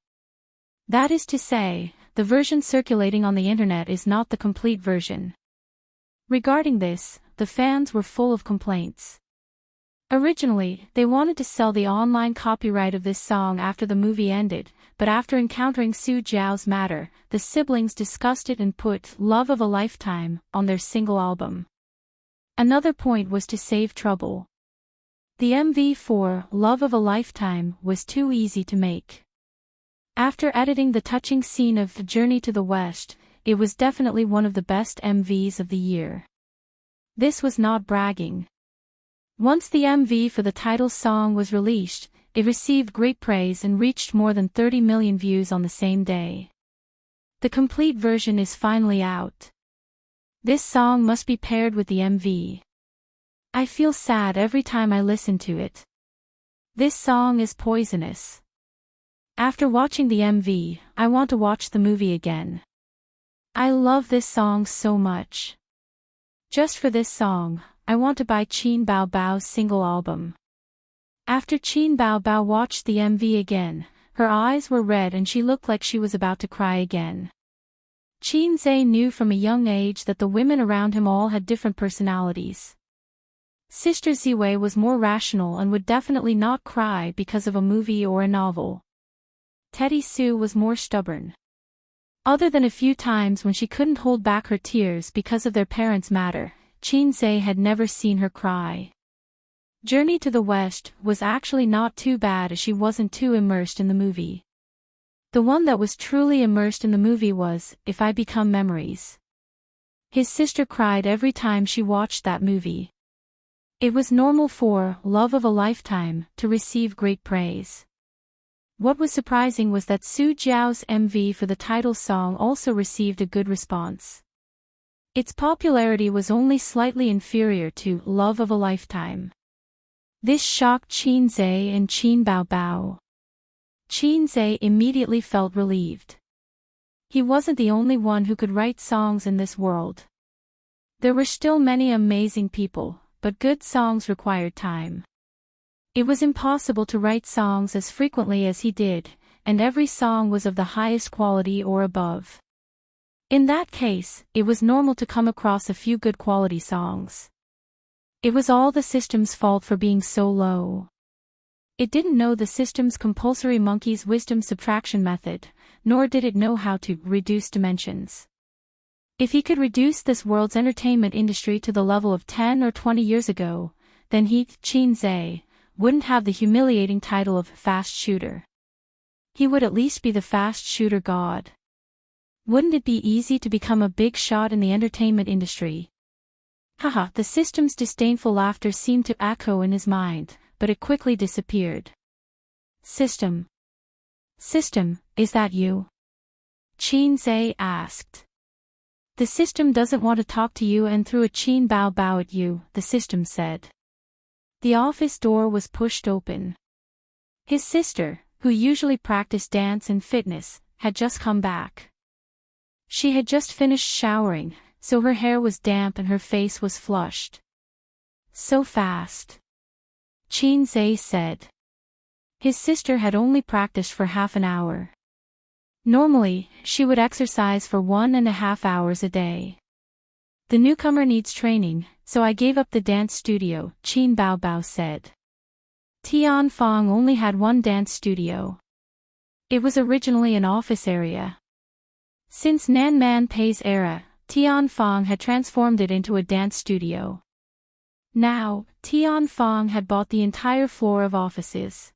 That is to say, the version circulating on the internet is not the complete version. Regarding this, the fans were full of complaints. Originally, they wanted to sell the online copyright of this song after the movie ended, but after encountering Su Jiao's matter, the siblings discussed it and put Love of a Lifetime on their single album. Another point was to save trouble. The MV for Love of a Lifetime was too easy to make. After editing the touching scene of The Journey to the West, it was definitely one of the best MVs of the year. This was not bragging. Once the MV for the title song was released, it received great praise and reached more than 30 million views on the same day. The complete version is finally out. This song must be paired with the MV. I feel sad every time I listen to it. This song is poisonous. After watching the MV, I want to watch the movie again. I love this song so much. Just for this song, I want to buy Qin Bao Bao's single album. After Qin Bao Bao watched the MV again, her eyes were red and she looked like she was about to cry again. Qin Zhe knew from a young age that the women around him all had different personalities. Sister Ziwei was more rational and would definitely not cry because of a movie or a novel. Teddy Sue was more stubborn. Other than a few times when she couldn't hold back her tears because of their parents' matter, Qin Zhe had never seen her cry. Journey to the West was actually not too bad as she wasn't too immersed in the movie. The one that was truly immersed in the movie was If I Become Memories. His sister cried every time she watched that movie. It was normal for Love of a Lifetime to receive great praise. What was surprising was that Su Jiao's MV for the title song also received a good response. Its popularity was only slightly inferior to Love of a Lifetime. This shocked Qin Zhe and Qin Bao Bao. Qin Zhe immediately felt relieved. He wasn't the only one who could write songs in this world. There were still many amazing people, but good songs required time. It was impossible to write songs as frequently as he did, and every song was of the highest quality or above. In that case, it was normal to come across a few good quality songs. It was all the system's fault for being so low. It didn't know the system's compulsory monkey's wisdom subtraction method, nor did it know how to reduce dimensions. If he could reduce this world's entertainment industry to the level of 10 or 20 years ago, then he, Qin Zhe, wouldn't have the humiliating title of fast shooter. He would at least be the fast shooter god. Wouldn't it be easy to become a big shot in the entertainment industry? Haha, the system's disdainful laughter seemed to echo in his mind, but it quickly disappeared. System, is that you? Qin Zhe asked. The system doesn't want to talk to you and threw a Qin Bao Bao at you, the system said. The office door was pushed open. His sister, who usually practiced dance and fitness, had just come back. She had just finished showering, so her hair was damp and her face was flushed. So fast, Qin Zhe said. His sister had only practiced for half an hour. Normally, she would exercise for 1.5 hours a day. The newcomer needs training, so I gave up the dance studio, Qin Bao Bao said. Tian Fong only had one dance studio. It was originally an office area. Since Nan Man Pei's era, Tianfang had transformed it into a dance studio. Now, Tianfang had bought the entire floor of offices.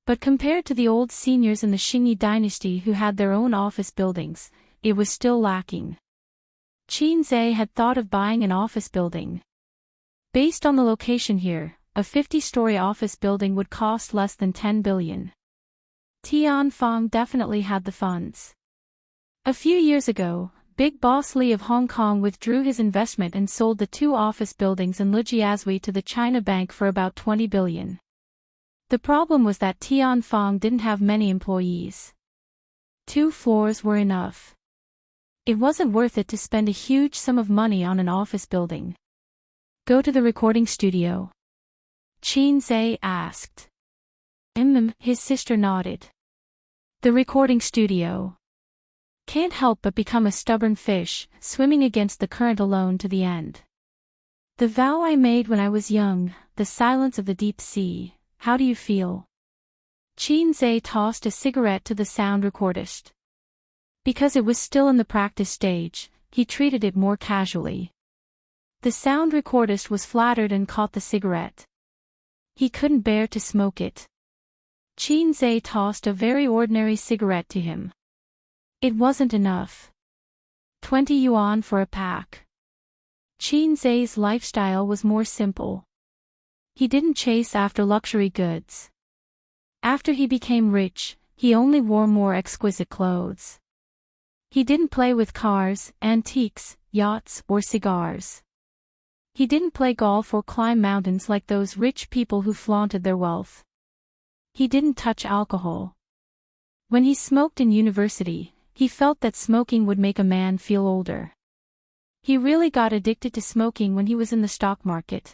But compared to the old seniors in the Xingyi dynasty who had their own office buildings, it was still lacking. Qin Zhe had thought of buying an office building. Based on the location here, a 50-story office building would cost less than 10 billion. Tianfang definitely had the funds. A few years ago, Big Boss Li of Hong Kong withdrew his investment and sold the 2 office buildings in Lijiazui to the China Bank for about 20 billion. The problem was that Tianfang didn't have many employees. 2 floors were enough. It wasn't worth it to spend a huge sum of money on an office building. Go to the recording studio? Qin Zhe asked. His sister nodded. The recording studio. Can't help but become a stubborn fish, swimming against the current alone to the end. The vow I made when I was young, the silence of the deep sea, how do you feel? Qin Zhe tossed a cigarette to the sound recordist. Because it was still in the practice stage, he treated it more casually. The sound recordist was flattered and caught the cigarette. He couldn't bear to smoke it. Qin Zhe tossed a very ordinary cigarette to him. It wasn't enough. 20 yuan for a pack. Qin Zhe's lifestyle was more simple. He didn't chase after luxury goods. After he became rich, he only wore more exquisite clothes. He didn't play with cars, antiques, yachts, or cigars. He didn't play golf or climb mountains like those rich people who flaunted their wealth. He didn't touch alcohol. When he smoked in university, he felt that smoking would make a man feel older. He really got addicted to smoking when he was in the stock market.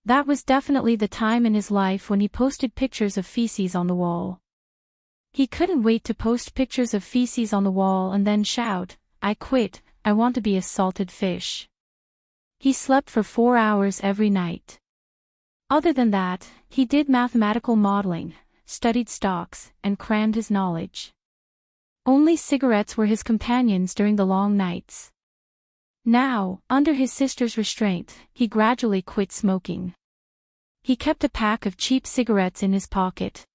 That was definitely the time in his life when he posted pictures of feces on the wall. He couldn't wait to post pictures of feces on the wall and then shout, "I quit, I want to be a salted fish." He slept for 4 hours every night. Other than that, he did mathematical modeling, studied stocks, and crammed his knowledge. Only cigarettes were his companions during the long nights. Now, under his sister's restraint, he gradually quit smoking. He kept a pack of cheap cigarettes in his pocket.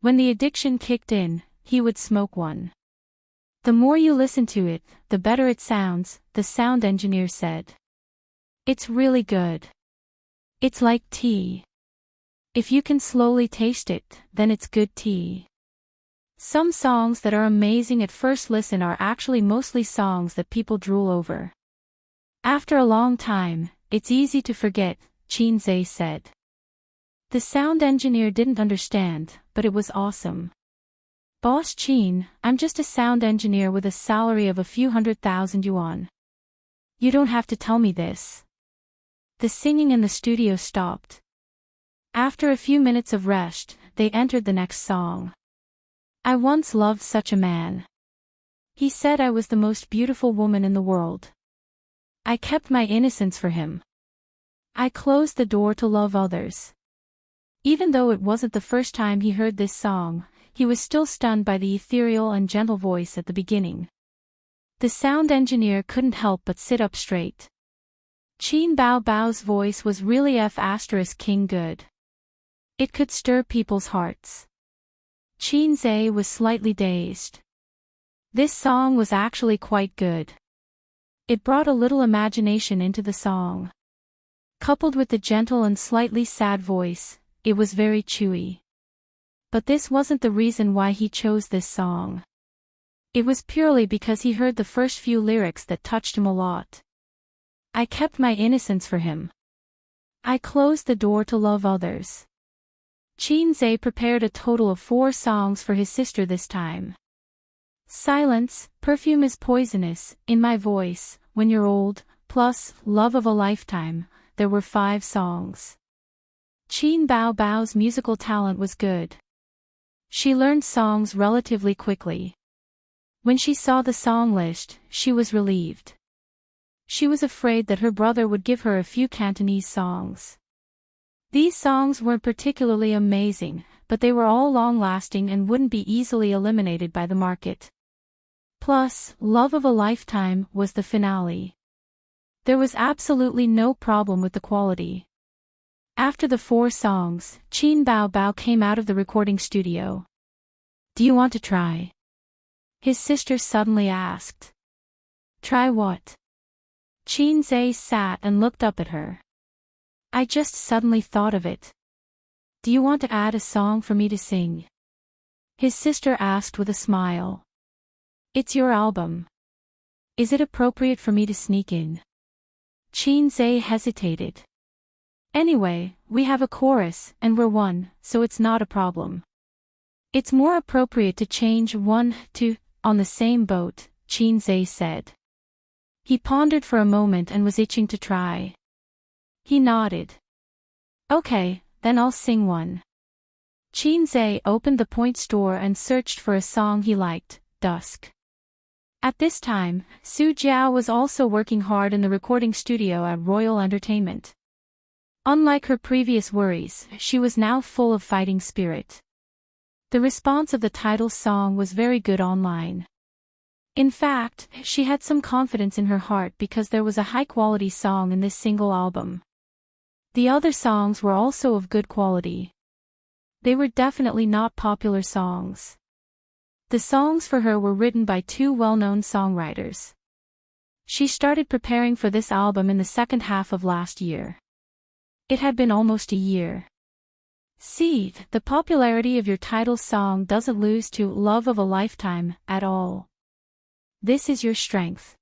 When the addiction kicked in, he would smoke one. The more you listen to it, the better it sounds, the sound engineer said. It's really good. It's like tea. If you can slowly taste it, then it's good tea. Some songs that are amazing at first listen are actually mostly songs that people drool over. After a long time, it's easy to forget, Qin Zhe said. The sound engineer didn't understand, but it was awesome. Boss Qin, I'm just a sound engineer with a salary of a few 100,000 yuan. You don't have to tell me this. The singing in the studio stopped. After a few minutes of rest, they entered the next song. I once loved such a man. He said I was the most beautiful woman in the world. I kept my innocence for him. I closed the door to love others. Even though it wasn't the first time he heard this song, he was still stunned by the ethereal and gentle voice at the beginning. The sound engineer couldn't help but sit up straight. Qin Bao Bao's voice was really King good. It could stir people's hearts. Qin Zhe was slightly dazed. This song was actually quite good. It brought a little imagination into the song. Coupled with the gentle and slightly sad voice, it was very chewy. But this wasn't the reason why he chose this song. It was purely because he heard the first few lyrics that touched him a lot. I kept my innocence for him. I closed the door to love others. Qin Zhe prepared a total of 4 songs for his sister this time. Silence, Perfume is Poisonous, In My Voice, When You're Old, plus Love of a Lifetime. There were 5 songs. Qin Bao Bao's musical talent was good. She learned songs relatively quickly. When she saw the song list, she was relieved. She was afraid that her brother would give her a few Cantonese songs. These songs weren't particularly amazing, but they were all long-lasting and wouldn't be easily eliminated by the market. Plus, Love of a Lifetime was the finale. There was absolutely no problem with the quality. After the 4 songs, Qin Bao Bao came out of the recording studio. "Do you want to try?" his sister suddenly asked. "Try what?" Qin Zhe sat and looked up at her. "I just suddenly thought of it. Do you want to add a song for me to sing?" his sister asked with a smile. "It's your album. Is it appropriate for me to sneak in?" Qin Zhe hesitated. "Anyway, we have a chorus, and we're one, so it's not a problem. It's more appropriate to change 1, 2, on the same boat," Qin Zhe said. He pondered for a moment and was itching to try. He nodded. "Okay, then I'll sing one." Qin Zhe opened the point store and searched for a song he liked, Dusk. At this time, Su Jiao was also working hard in the recording studio at Royal Entertainment. Unlike her previous worries, she was now full of fighting spirit. The response of the title song was very good online. In fact, she had some confidence in her heart because there was a high-quality song in this single album. The other songs were also of good quality. They were definitely not popular songs. The songs for her were written by 2 well-known songwriters. She started preparing for this album in the second half of last year. It had been almost a year. See, the popularity of your title song doesn't lose to Love of a Lifetime at all. This is your strength.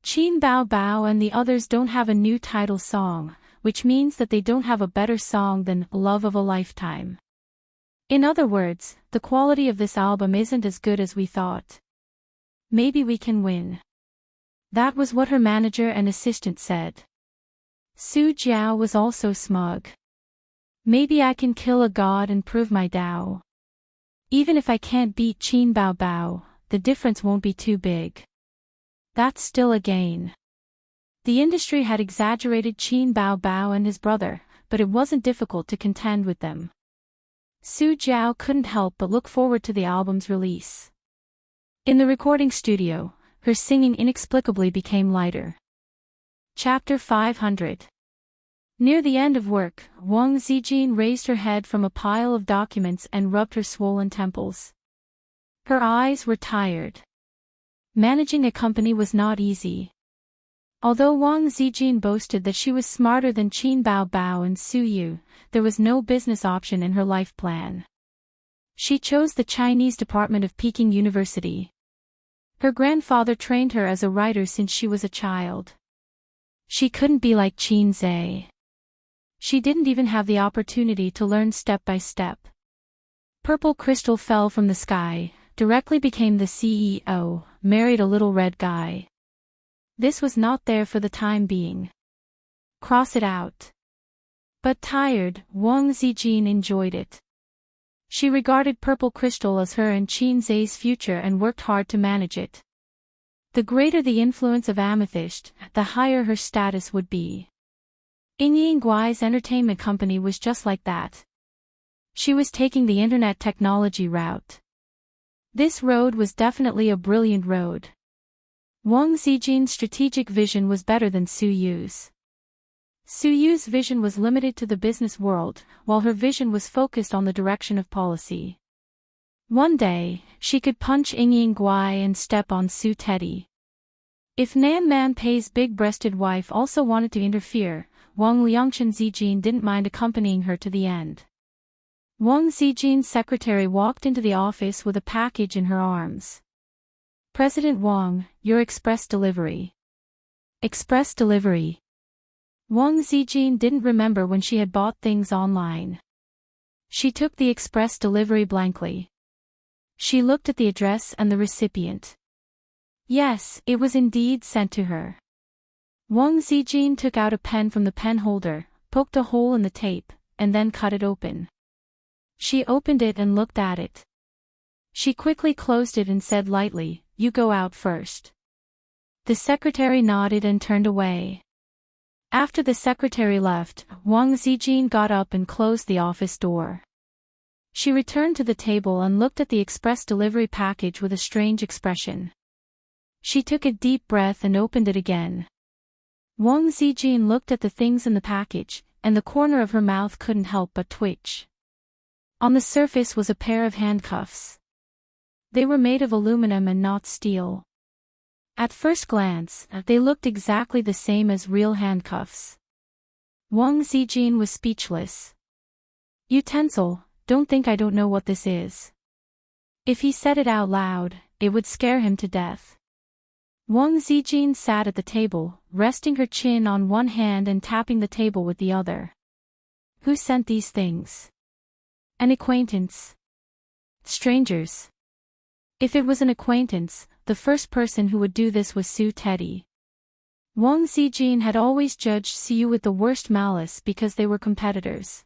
Qin Bao Bao and the others don't have a new title song, which means that they don't have a better song than Love of a Lifetime. In other words, the quality of this album isn't as good as we thought. Maybe we can win. That was what her manager and assistant said. Su Jiao was also smug. Maybe I can kill a god and prove my Dao. Even if I can't beat Qin Bao Bao, the difference won't be too big. That's still a gain. The industry had exaggerated Qin Bao Bao and his brother, but it wasn't difficult to contend with them. Su Jiao couldn't help but look forward to the album's release. In the recording studio, her singing inexplicably became lighter. Chapter 500. Near the end of work, Wang Zijin raised her head from a pile of documents and rubbed her swollen temples. Her eyes were tired. Managing a company was not easy. Although Wang Zijin boasted that she was smarter than Qin Bao Bao and Su Yu, there was no business option in her life plan. She chose the Chinese department of Peking University. Her grandfather trained her as a writer since she was a child. She couldn't be like Qin Zhe. She didn't even have the opportunity to learn step by step. Purple crystal fell from the sky, directly became the CEO, married a little red guy. This was not there for the time being. Cross it out. But tired, Wang Zijin enjoyed it. She regarded purple crystal as her and Qin Zhe's future and worked hard to manage it. The greater the influence of amethyst, the higher her status would be. Yingying Guai's entertainment company was just like that. She was taking the internet technology route. This road was definitely a brilliant road. Wang Zijin's strategic vision was better than Su Yu's. Su Yu's vision was limited to the business world, while her vision was focused on the direction of policy. One day, she could punch Yingying Guai and step on Su Teddy. If Nan Man Pei's big-breasted wife also wanted to interfere, Wang Liangchen Zijin didn't mind accompanying her to the end. Wang Zijin's secretary walked into the office with a package in her arms. President Wang, your express delivery. Express delivery. Wang Zijin didn't remember when she had bought things online. She took the express delivery blankly. She looked at the address and the recipient. Yes, it was indeed sent to her. Wang Zijin took out a pen from the pen holder, poked a hole in the tape, and then cut it open. She opened it and looked at it. She quickly closed it and said lightly, "You go out first." The secretary nodded and turned away. After the secretary left, Wang Zijin got up and closed the office door. She returned to the table and looked at the express delivery package with a strange expression. She took a deep breath and opened it again. Wang Zijin looked at the things in the package, and the corner of her mouth couldn't help but twitch. On the surface was a pair of handcuffs. They were made of aluminum and not steel. At first glance, they looked exactly the same as real handcuffs. Wang Zijin was speechless. Utensil, don't think I don't know what this is. If he said it out loud, it would scare him to death. Wang Zijin sat at the table, resting her chin on one hand and tapping the table with the other. Who sent these things? An acquaintance. Strangers. If it was an acquaintance, the first person who would do this was Su Teddy. Wang Zijin had always judged Su with the worst malice because they were competitors.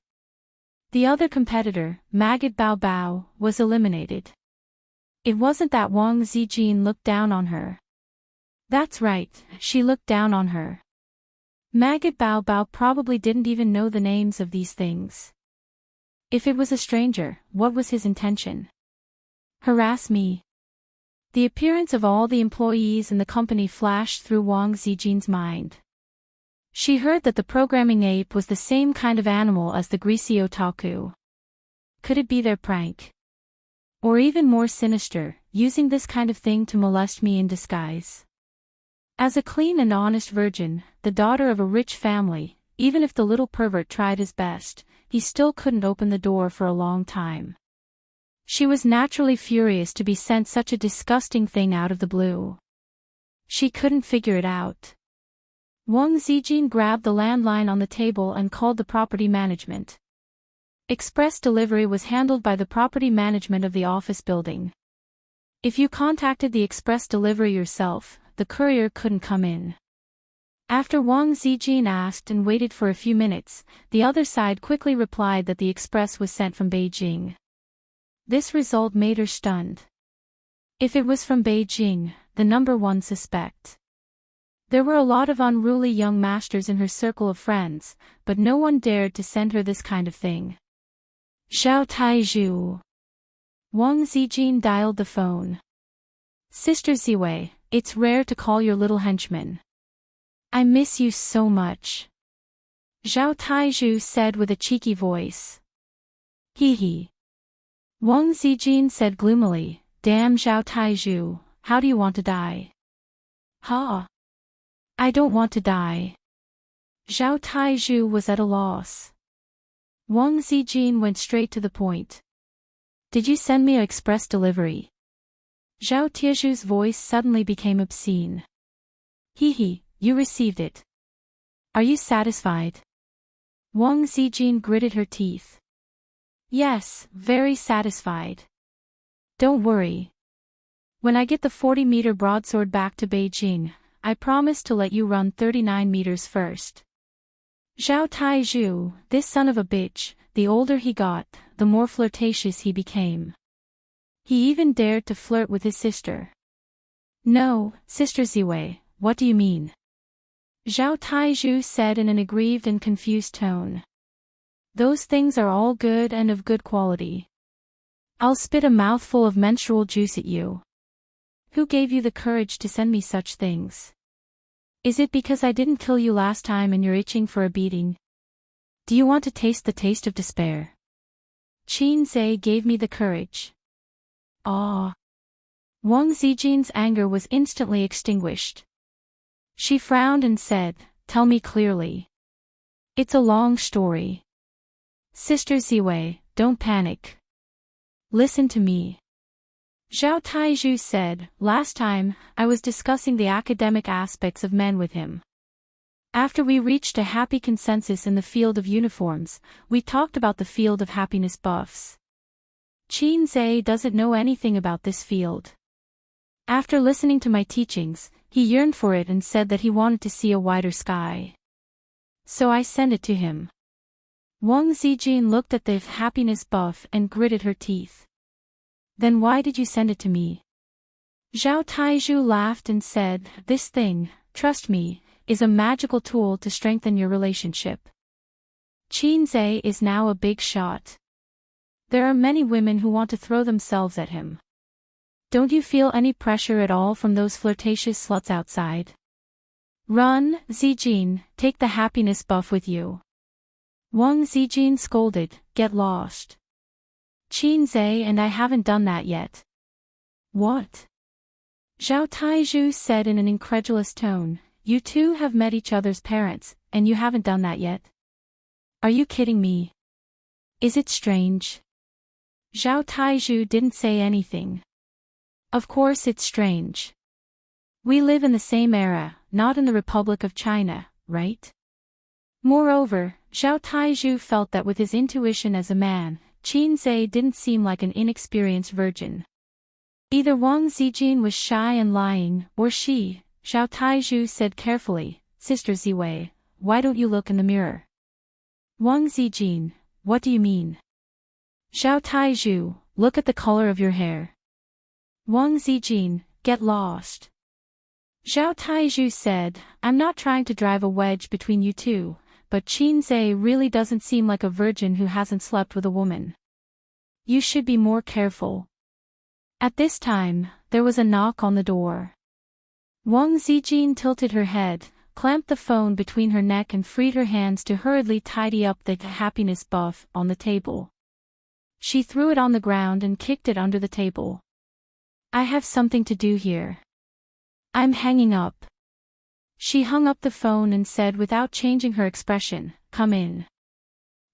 The other competitor, Maggot Bao Bao, was eliminated. It wasn't that Wang Zijin looked down on her. That's right, she looked down on her. Maggot Bao Bao probably didn't even know the names of these things. If it was a stranger, what was his intention? Harass me. The appearance of all the employees in the company flashed through Wang Zijin's mind. She heard that the programming ape was the same kind of animal as the greasy otaku. Could it be their prank? Or even more sinister, using this kind of thing to molest me in disguise? As a clean and honest virgin, the daughter of a rich family, even if the little pervert tried his best, he still couldn't open the door for a long time. She was naturally furious to be sent such a disgusting thing out of the blue. She couldn't figure it out. Wang Zijin grabbed the landline on the table and called the property management. Express delivery was handled by the property management of the office building. If you contacted the express delivery yourself, the courier couldn't come in. After Wang Zijin asked and waited for a few minutes, the other side quickly replied that the express was sent from Beijing. This result made her stunned. If it was from Beijing, the number one suspect. There were a lot of unruly young masters in her circle of friends, but no one dared to send her this kind of thing. Xiao Taizhu. Wang Zijin dialed the phone. Sister Ziwei, it's rare to call your little henchman. I miss you so much. Xiao Taizhu said with a cheeky voice. Hee hee. Wang Zijin said gloomily, Damn Xiao Taizhu, how do you want to die? Ha! I don't want to die. Xiao Taizhu was at a loss. Wang Zijin went straight to the point. Did you send me an express delivery? Zhao Tiezhu's voice suddenly became obscene. Hee hee, you received it. Are you satisfied? Wang Zijin gritted her teeth. Yes, very satisfied. Don't worry. When I get the 40-meter broadsword back to Beijing, I promise to let you run 39 meters first. Zhao Taizhu, this son of a bitch, the older he got, the more flirtatious he became. He even dared to flirt with his sister. No, Sister Ziwei, what do you mean? Zhao Taizhu said in an aggrieved and confused tone. Those things are all good and of good quality. I'll spit a mouthful of menstrual juice at you. Who gave you the courage to send me such things? Is it because I didn't kill you last time and you're itching for a beating? Do you want to taste the taste of despair? Qin Zhe gave me the courage. Ah. Wang Zijin's anger was instantly extinguished. She frowned and said, Tell me clearly. It's a long story. Sister Ziwei, don't panic. Listen to me. Zhao Taizhu said, Last time, I was discussing the academic aspects of men with him. After we reached a happy consensus in the field of uniforms, we talked about the field of happiness buffs. Qin Zhe doesn't know anything about this field. After listening to my teachings, he yearned for it and said that he wanted to see a wider sky. So I sent it to him. Wang Zijin looked at the happiness buff and gritted her teeth. Then why did you send it to me? Zhao Taizhu laughed and said, This thing, trust me, is a magical tool to strengthen your relationship. Qin Zhe is now a big shot. There are many women who want to throw themselves at him. Don't you feel any pressure at all from those flirtatious sluts outside? Run, Zijin, take the happiness buff with you. Wang Zijin scolded, get lost. Qin Zhe and I haven't done that yet. What? Zhao Taizhu said in an incredulous tone, you two have met each other's parents, and you haven't done that yet? Are you kidding me? Is it strange? Zhao Taizhu didn't say anything. Of course it's strange. We live in the same era, not in the Republic of China, right? Moreover, Zhao Taizhu felt that with his intuition as a man, Qin Zhe didn't seem like an inexperienced virgin. Either Wang Zijin was shy and lying, or she, Zhao Taizhu said carefully, Sister Ziwei, why don't you look in the mirror? Wang Zijin, what do you mean? Zhao Taizhu, look at the color of your hair. Wang Zijin, get lost. Zhao Taizhu said, I'm not trying to drive a wedge between you two, but Qin Zhe really doesn't seem like a virgin who hasn't slept with a woman. You should be more careful. At this time, there was a knock on the door. Wang Zijin tilted her head, clamped the phone between her neck and freed her hands to hurriedly tidy up the happiness buff on the table. She threw it on the ground and kicked it under the table. I have something to do here. I'm hanging up. She hung up the phone and said without changing her expression, come in.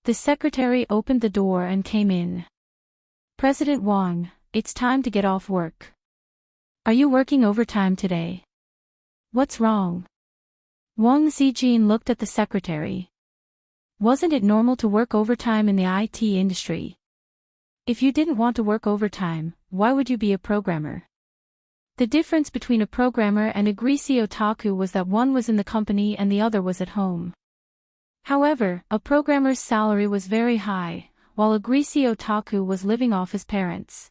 The secretary opened the door and came in. President Wang, it's time to get off work. Are you working overtime today? What's wrong? Wang Zijin looked at the secretary. Wasn't it normal to work overtime in the IT industry? If you didn't want to work overtime, why would you be a programmer? The difference between a programmer and a greasy otaku was that one was in the company and the other was at home. However, a programmer's salary was very high, while a greasy otaku was living off his parents.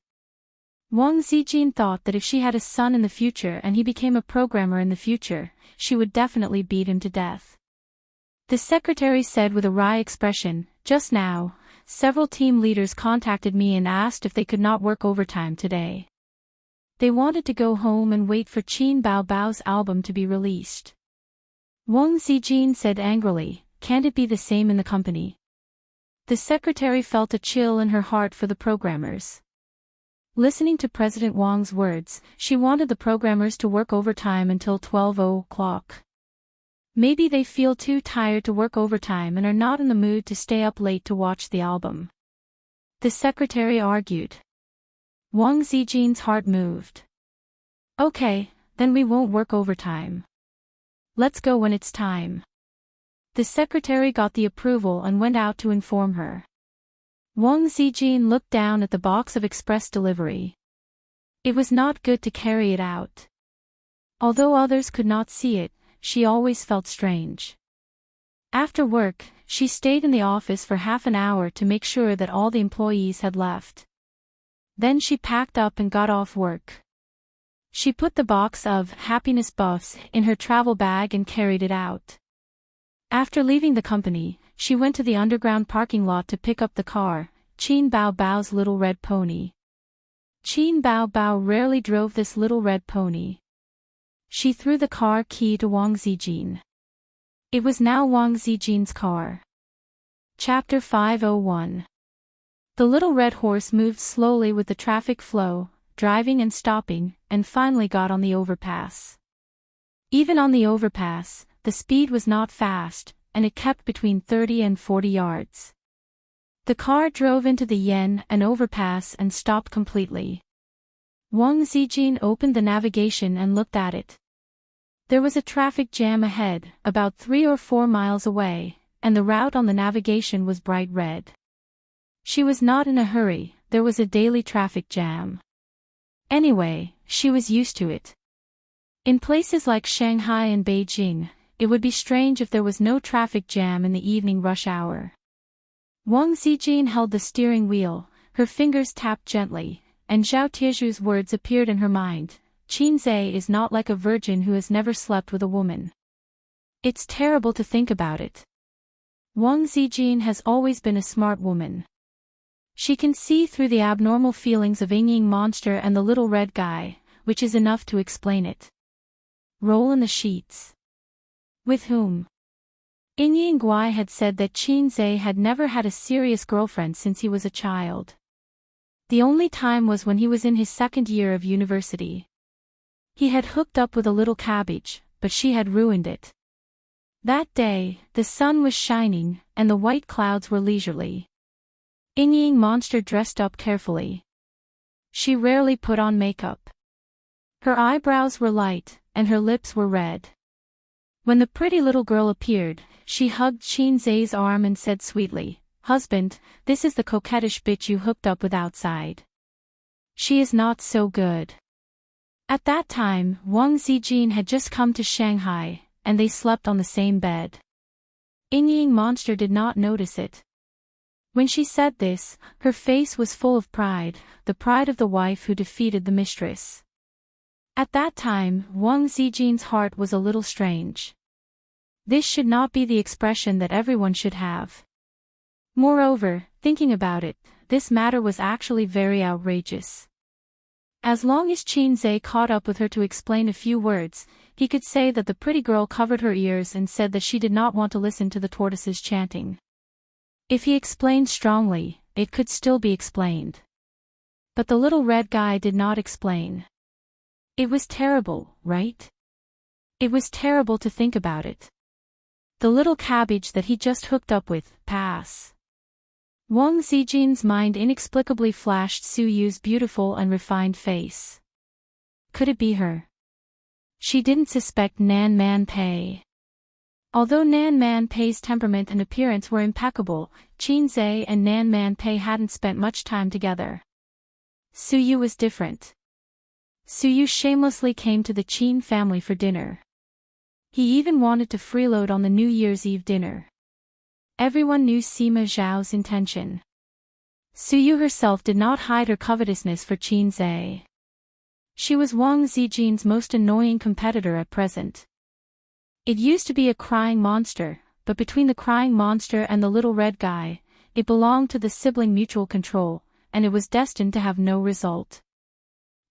Wang Zijin thought that if she had a son in the future and he became a programmer in the future, she would definitely beat him to death. The secretary said with a wry expression, just now, several team leaders contacted me and asked if they could not work overtime today. They wanted to go home and wait for Qin Baobao's album to be released. Wang Zijin said angrily, can't it be the same in the company? The secretary felt a chill in her heart for the programmers. Listening to President Wang's words, she wanted the programmers to work overtime until 12 o'clock. Maybe they feel too tired to work overtime and are not in the mood to stay up late to watch the album. The secretary argued. Wang Zijin's heart moved. Okay, then we won't work overtime. Let's go when it's time. The secretary got the approval and went out to inform her. Wang Zijin looked down at the box of express delivery. It was not good to carry it out. Although others could not see it, she always felt strange. After work, she stayed in the office for half an hour to make sure that all the employees had left. Then she packed up and got off work. She put the box of happiness buffs in her travel bag and carried it out. After leaving the company, she went to the underground parking lot to pick up the car, Qin Baobao's little red pony. Qin Baobao rarely drove this little red pony. She threw the car key to Wang Zijin. It was now Wang Zijin's car. Chapter 501. The little red horse moved slowly with the traffic flow, driving and stopping, and finally got on the overpass. Even on the overpass, the speed was not fast, and it kept between 30 and 40 yards. The car drove into the Yen and overpass and stopped completely. Wang Zijin opened the navigation and looked at it. There was a traffic jam ahead, about 3 or 4 miles away, and the route on the navigation was bright red. She was not in a hurry, there was a daily traffic jam. Anyway, she was used to it. In places like Shanghai and Beijing, it would be strange if there was no traffic jam in the evening rush hour. Wang Zijin held the steering wheel, her fingers tapped gently, and Zhao Tieju's words appeared in her mind. Qin Zhe is not like a virgin who has never slept with a woman. It's terrible to think about it. Wang Zijin has always been a smart woman. She can see through the abnormal feelings of Ying monster and the little red guy, which is enough to explain it. Roll in the sheets. With whom? Ying Guai had said that Qin Zhe had never had a serious girlfriend since he was a child. The only time was when he was in his second year of university. He had hooked up with a little cabbage, but she had ruined it. That day, the sun was shining, and the white clouds were leisurely. Ying monster dressed up carefully. She rarely put on makeup. Her eyebrows were light, and her lips were red. When the pretty little girl appeared, she hugged Qin Zhe's arm and said sweetly, "Husband, this is the coquettish bitch you hooked up with outside. She is not so good." At that time, Wang Zijin had just come to Shanghai, and they slept on the same bed. Ying monster did not notice it. When she said this, her face was full of pride, the pride of the wife who defeated the mistress. At that time, Wang Zijin's heart was a little strange. This should not be the expression that everyone should have. Moreover, thinking about it, this matter was actually very outrageous. As long as Qin Zhe caught up with her to explain a few words, he could say that the pretty girl covered her ears and said that she did not want to listen to the tortoises chanting. If he explained strongly, it could still be explained. But the little red guy did not explain. It was terrible, right? It was terrible to think about it. The little cabbage that he just hooked up with, pass. Wang Zijin's mind inexplicably flashed Su Yu's beautiful and refined face. Could it be her? She didn't suspect Nan Man Pei. Although Nan Man Pei's temperament and appearance were impeccable, Qin Zhe and Nan Man Pei hadn't spent much time together. Su Yu was different. Su Yu shamelessly came to the Qin family for dinner. He even wanted to freeload on the New Year's Eve dinner. Everyone knew Sima Zhao's intention. Su Yu herself did not hide her covetousness for Qin Zhe. She was Wang Zijin's most annoying competitor at present. It used to be a crying monster, but between the crying monster and the little red guy, it belonged to the sibling mutual control, and it was destined to have no result.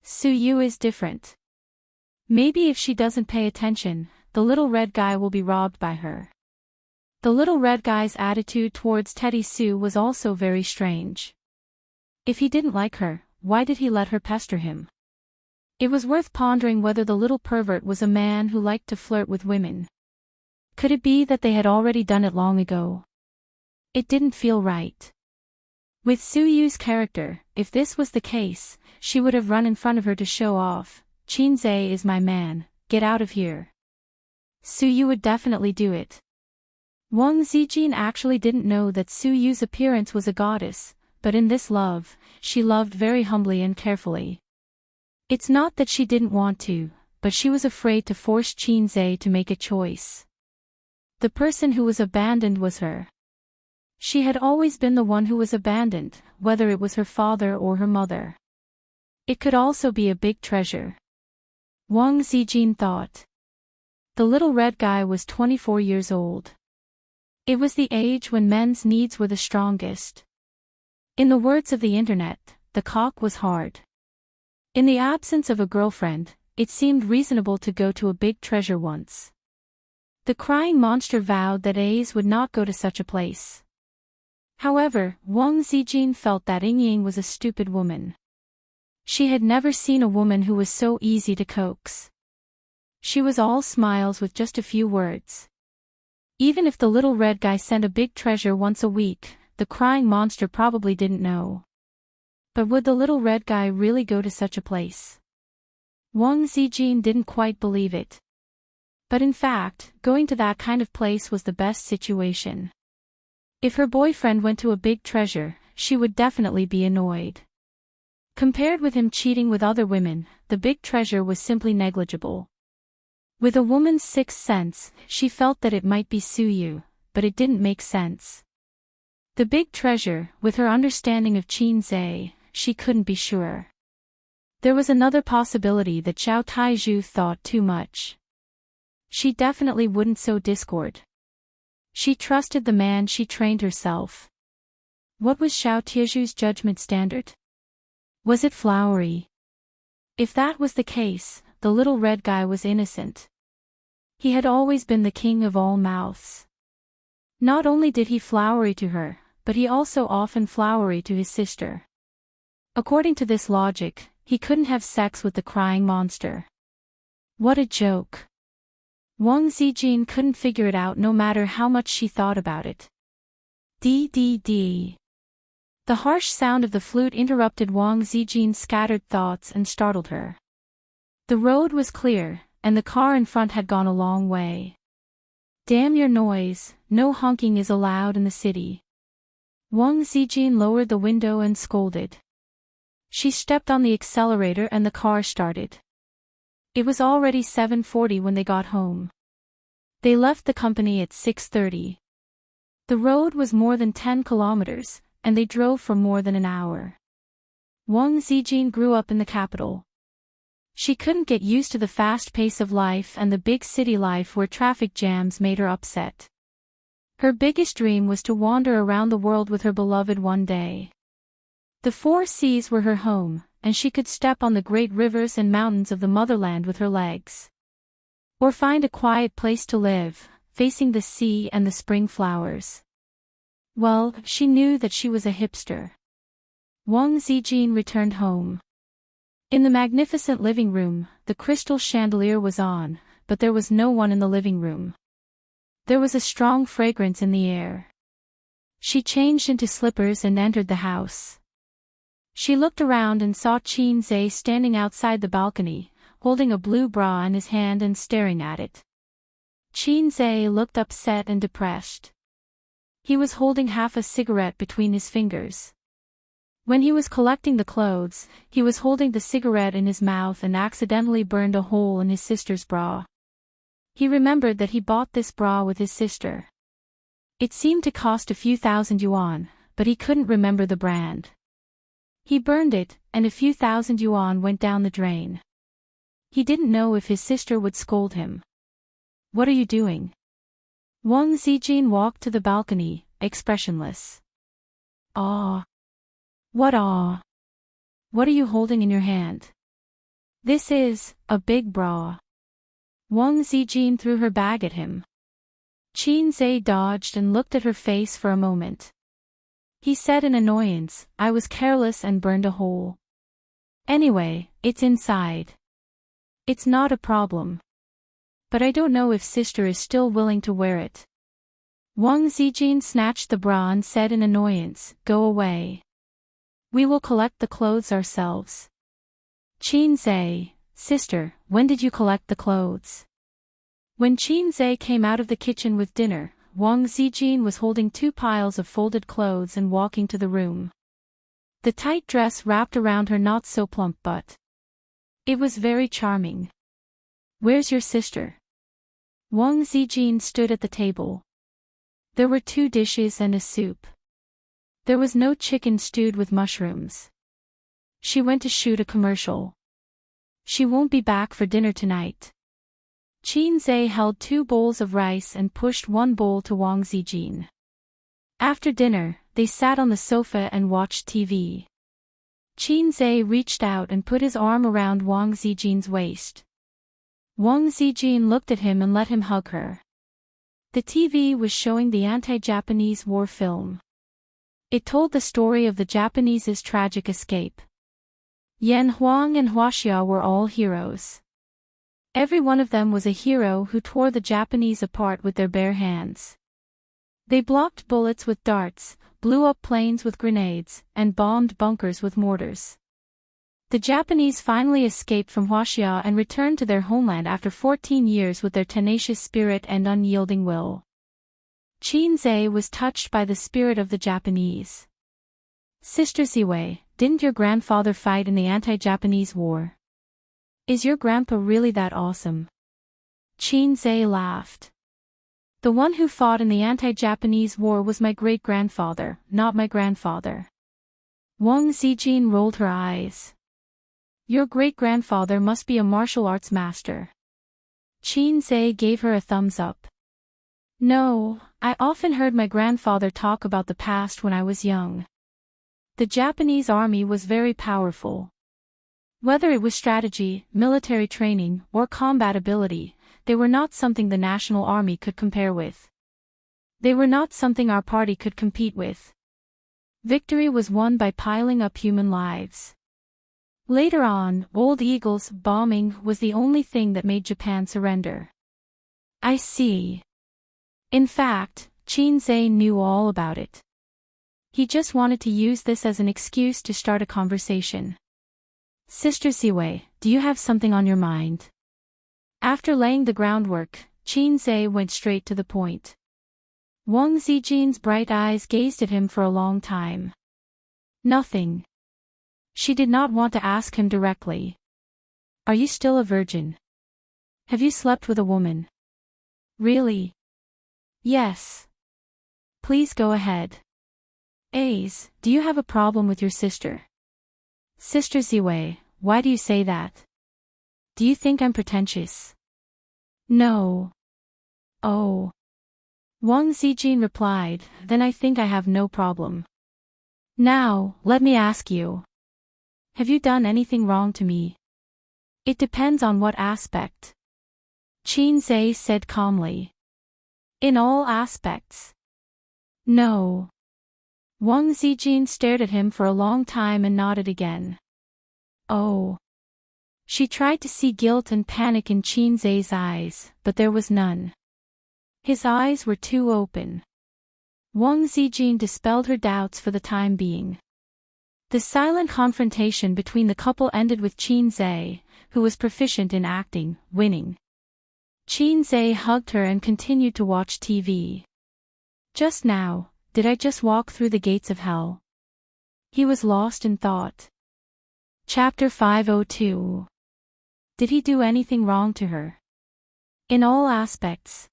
Su Yu is different. Maybe if she doesn't pay attention, the little red guy will be robbed by her. The little red guy's attitude towards Teddy Sue was also very strange. If he didn't like her, why did he let her pester him? It was worth pondering whether the little pervert was a man who liked to flirt with women. Could it be that they had already done it long ago? It didn't feel right. With Su Yu's character, if this was the case, she would have run in front of her to show off. "Qin Zhe is my man, get out of here." Su Yu would definitely do it. Wang Zijin actually didn't know that Su Yu's appearance was a goddess, but in this love, she loved very humbly and carefully. It's not that she didn't want to, but she was afraid to force Qin Zhe to make a choice. The person who was abandoned was her. She had always been the one who was abandoned, whether it was her father or her mother. It could also be a big treasure. Wang Zijin thought. The little red guy was 24 years old. It was the age when men's needs were the strongest. In the words of the internet, the cock was hard. In the absence of a girlfriend, it seemed reasonable to go to a big treasure once. The crying monster vowed that A's would not go to such a place. However, Wang Zijin felt that Ying was a stupid woman. She had never seen a woman who was so easy to coax. She was all smiles with just a few words. Even if the little red guy sent a big treasure once a week, the crying monster probably didn't know. But would the little red guy really go to such a place? Wang Zijin didn't quite believe it. But in fact, going to that kind of place was the best situation. If her boyfriend went to a big treasure, she would definitely be annoyed. Compared with him cheating with other women, the big treasure was simply negligible. With a woman's sixth sense, she felt that it might be Su Yu, but it didn't make sense. The big treasure, with her understanding of Qin Zhe, she couldn't be sure. There was another possibility that Zhao Taizhu thought too much. She definitely wouldn't sow discord. She trusted the man she trained herself. What was Xiao Tieju's judgment standard? Was it flowery? If that was the case, the little red guy was innocent. He had always been the king of all mouths. Not only did he flowery to her, but he also often flowery to his sister. According to this logic, he couldn't have sex with the crying monster. What a joke. Wang Zijin couldn't figure it out no matter how much she thought about it. D. The harsh sound of the flute interrupted Wang Zijin's scattered thoughts and startled her. The road was clear, and the car in front had gone a long way. Damn your noise, no honking is allowed in the city. Wang Zijin lowered the window and scolded. She stepped on the accelerator and the car started. It was already 7:40 when they got home. They left the company at 6:30. The road was more than 10 kilometers, and they drove for more than an hour. Wang Zijin grew up in the capital. She couldn't get used to the fast pace of life and the big city life where traffic jams made her upset. Her biggest dream was to wander around the world with her beloved one day. The four seas were her home, and she could step on the great rivers and mountains of the motherland with her legs. Or find a quiet place to live, facing the sea and the spring flowers. Well, she knew that she was a hipster. Wang Zijin returned home. In the magnificent living room, the crystal chandelier was on, but there was no one in the living room. There was a strong fragrance in the air. She changed into slippers and entered the house. She looked around and saw Qin Zhe standing outside the balcony, holding a blue bra in his hand and staring at it. Qin Zhe looked upset and depressed. He was holding half a cigarette between his fingers. When he was collecting the clothes, he was holding the cigarette in his mouth and accidentally burned a hole in his sister's bra. He remembered that he bought this bra with his sister. It seemed to cost a few thousand yuan, but he couldn't remember the brand. He burned it, and a few thousand yuan went down the drain. He didn't know if his sister would scold him. What are you doing? Wang Zijin walked to the balcony, expressionless. Ah. What ah? What are you holding in your hand? This is a big bra. Wang Zijin threw her bag at him. Qin Zhe dodged and looked at her face for a moment. He said in annoyance, I was careless and burned a hole. Anyway, it's inside. It's not a problem. But I don't know if sister is still willing to wear it. Wang Zijin snatched the bra and said in annoyance, Go away. We will collect the clothes ourselves. Qin Zhe, sister, when did you collect the clothes? When Qin Zhe came out of the kitchen with dinner, Wang Zijin was holding 2 piles of folded clothes and walking to the room. The tight dress wrapped around her not-so-plump butt. It was very charming. Where's your sister? Wang Zijin stood at the table. There were 2 dishes and a soup. There was no chicken stewed with mushrooms. She went to shoot a commercial. She won't be back for dinner tonight. Qin Zhe held 2 bowls of rice and pushed 1 bowl to Wang Zijin. After dinner, they sat on the sofa and watched TV. Qin Zhe reached out and put his arm around Wang Zijin's waist. Wang Zijin looked at him and let him hug her. The TV was showing the anti-Japanese war film. It told the story of the Japanese's tragic escape. Yan Huang and Huaxia were all heroes. Every one of them was a hero who tore the Japanese apart with their bare hands. They blocked bullets with darts, blew up planes with grenades, and bombed bunkers with mortars. The Japanese finally escaped from Huaxia and returned to their homeland after 14 years with their tenacious spirit and unyielding will. Qin Zhe was touched by the spirit of the Japanese. Sister Ziwei, didn't your grandfather fight in the anti-Japanese war? Is your grandpa really that awesome? Qin Zhe laughed. The one who fought in the anti-Japanese war was my great-grandfather, not my grandfather. Wang Zijin rolled her eyes. Your great-grandfather must be a martial arts master. Qin Zhe gave her a thumbs up. No, I often heard my grandfather talk about the past when I was young. The Japanese army was very powerful. Whether it was strategy, military training, or combat ability, they were not something the national army could compare with. They were not something our party could compete with. Victory was won by piling up human lives. Later on, Old Eagle's bombing was the only thing that made Japan surrender. I see. In fact, Xianxia knew all about it. He just wanted to use this as an excuse to start a conversation. Sister Ziwei, do you have something on your mind? After laying the groundwork, Xianxia went straight to the point. Wang Zijin's bright eyes gazed at him for a long time. Nothing. She did not want to ask him directly. Are you still a virgin? Have you slept with a woman? Really? Yes. Please go ahead. Ace, do you have a problem with your sister? Sister Ziwei, why do you say that? Do you think I'm pretentious? No. Oh. Wang Zijin replied, then I think I have no problem. Now, let me ask you. Have you done anything wrong to me? It depends on what aspect. Xianxia said calmly. In all aspects. No. Wang Zijin stared at him for a long time and nodded again. Oh. She tried to see guilt and panic in Xianxia's eyes, but there was none. His eyes were too open. Wang Zijin dispelled her doubts for the time being. The silent confrontation between the couple ended with Xianxia, who was proficient in acting, winning. Xianxia hugged her and continued to watch TV. Just now, did I just walk through the gates of hell? He was lost in thought. Chapter 502. Did he do anything wrong to her? In all aspects.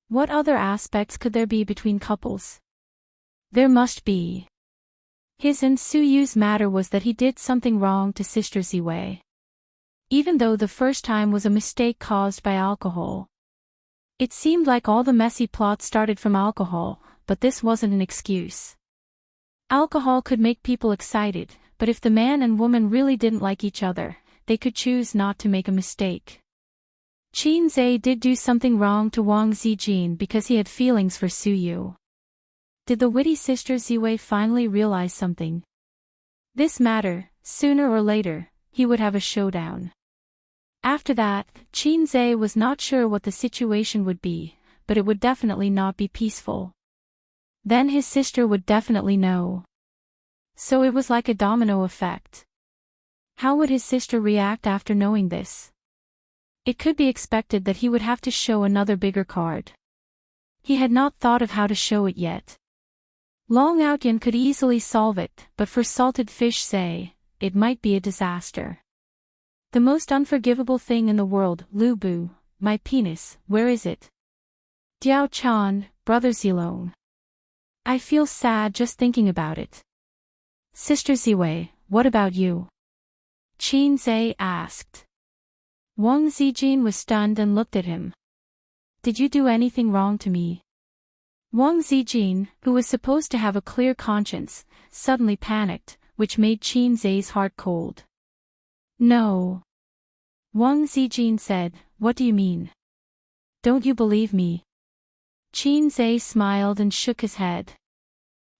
What other aspects could there be between couples? There must be. His and Suyu's matter was that he did something wrong to Sister Ziwei. Even though the first time was a mistake caused by alcohol. It seemed like all the messy plots started from alcohol, but this wasn't an excuse. Alcohol could make people excited, but if the man and woman really didn't like each other, they could choose not to make a mistake. Xianxia did do something wrong to Wang Zijin because he had feelings for Suyu. Did the witty Sister Ziwei finally realize something? This matter, sooner or later, he would have a showdown. After that, Xianxia was not sure what the situation would be, but it would definitely not be peaceful. Then his sister would definitely know. So it was like a domino effect. How would his sister react after knowing this? It could be expected that he would have to show another bigger card. He had not thought of how to show it yet. Long Outyan could easily solve it, but for salted fish say, it might be a disaster. The most unforgivable thing in the world, Lu Bu, my penis, where is it? Diao Chan, Brother Zilong. I feel sad just thinking about it. Sister Ziwei, what about you? Xianxia asked. Wang Zijin was stunned and looked at him. Did you do anything wrong to me? Wang Zijin, who was supposed to have a clear conscience, suddenly panicked, which made Xianxia's heart cold. No. Wang Zijin said, what do you mean? Don't you believe me? Xianxia smiled and shook his head.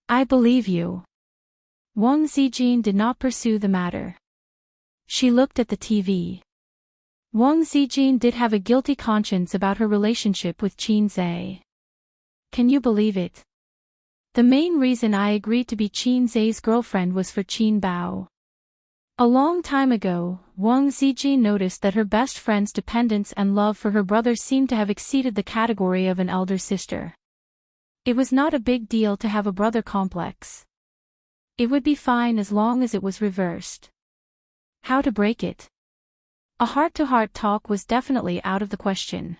I believe you. Wang Zijin did not pursue the matter. She looked at the TV. Wang Zijin did have a guilty conscience about her relationship with Xianxia. Can you believe it? The main reason I agreed to be Xianxia's girlfriend was for Qin Bao. A long time ago, Wang Zijin noticed that her best friend's dependence and love for her brother seemed to have exceeded the category of an elder sister. It was not a big deal to have a brother complex. It would be fine as long as it was reversed. How to break it? A heart-to-heart talk was definitely out of the question.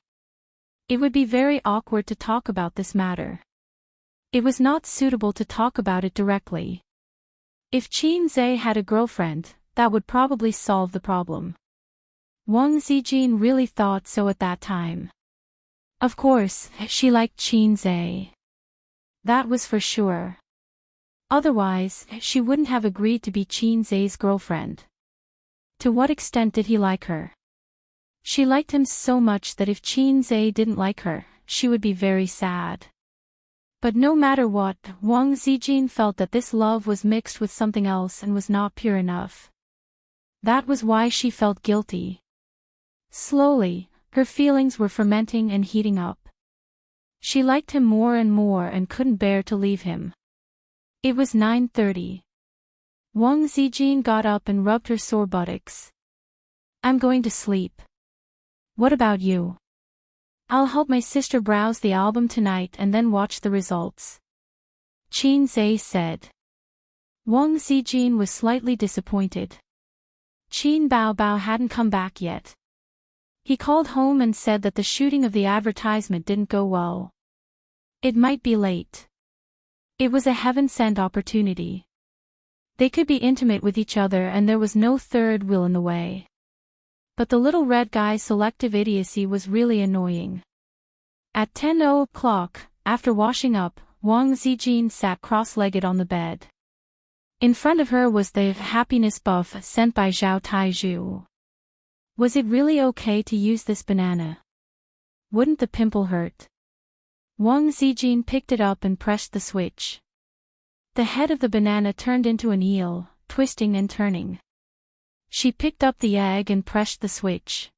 It would be very awkward to talk about this matter. It was not suitable to talk about it directly. If Xianxia had a girlfriend, that would probably solve the problem. Wang Zijin really thought so at that time. Of course, she liked Xianxia. That was for sure. Otherwise, she wouldn't have agreed to be Xianxia's girlfriend. To what extent did he like her? She liked him so much that if Xianxia didn't like her, she would be very sad. But no matter what, Wang Zijin felt that this love was mixed with something else and was not pure enough. That was why she felt guilty. Slowly, her feelings were fermenting and heating up. She liked him more and more and couldn't bear to leave him. It was 9:30. Wang Zijin got up and rubbed her sore buttocks. I'm going to sleep. What about you? I'll help my sister browse the album tonight and then watch the results. Xianxia said. Wang Zijin was slightly disappointed. Qin Baobao hadn't come back yet. He called home and said that the shooting of the advertisement didn't go well. It might be late. It was a heaven-sent opportunity. They could be intimate with each other and there was no third wheel in the way. But the little red guy's selective idiocy was really annoying. At 10:00, after washing up, Wang Zijin sat cross-legged on the bed. In front of her was the happiness buff sent by Zhao Taizhu. Was it really okay to use this banana? Wouldn't the pimple hurt? Wang Zijin picked it up and pressed the switch. The head of the banana turned into an eel, twisting and turning. She picked up the egg and pressed the switch.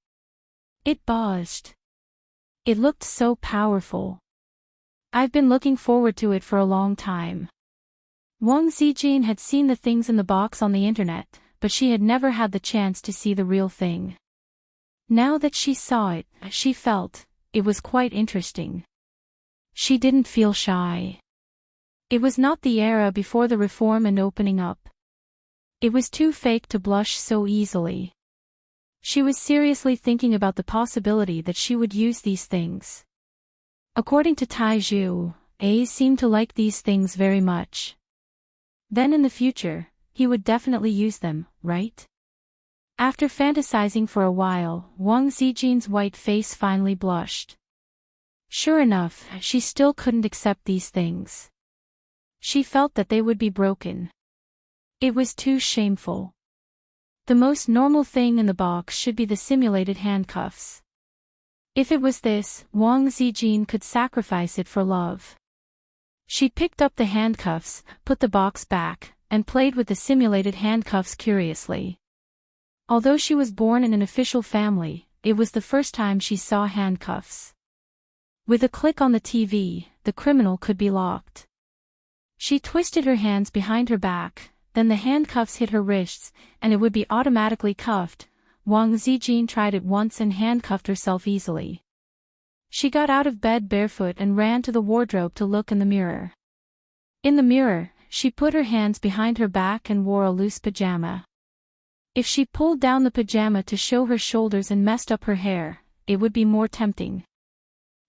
It buzzed. It looked so powerful. I've been looking forward to it for a long time. Wang Zijin had seen the things in the box on the internet, but she had never had the chance to see the real thing. Now that she saw it, she felt, it was quite interesting. She didn't feel shy. It was not the era before the reform and opening up. It was too fake to blush so easily. She was seriously thinking about the possibility that she would use these things. According to Taizhu, A seemed to like these things very much. Then in the future, he would definitely use them, right? After fantasizing for a while, Wang Zijin's white face finally blushed. Sure enough, she still couldn't accept these things. She felt that they would be broken. It was too shameful. The most normal thing in the box should be the simulated handcuffs. If it was this, Wang Zijin could sacrifice it for love. She picked up the handcuffs, put the box back, and played with the simulated handcuffs curiously. Although she was born in an official family, it was the first time she saw handcuffs. With a click on the TV, the criminal could be locked. She twisted her hands behind her back, then the handcuffs hit her wrists, and it would be automatically cuffed. Wang Zijin tried it once and handcuffed herself easily. She got out of bed barefoot and ran to the wardrobe to look in the mirror. In the mirror, she put her hands behind her back and wore a loose pajama. If she pulled down the pajama to show her shoulders and messed up her hair, it would be more tempting.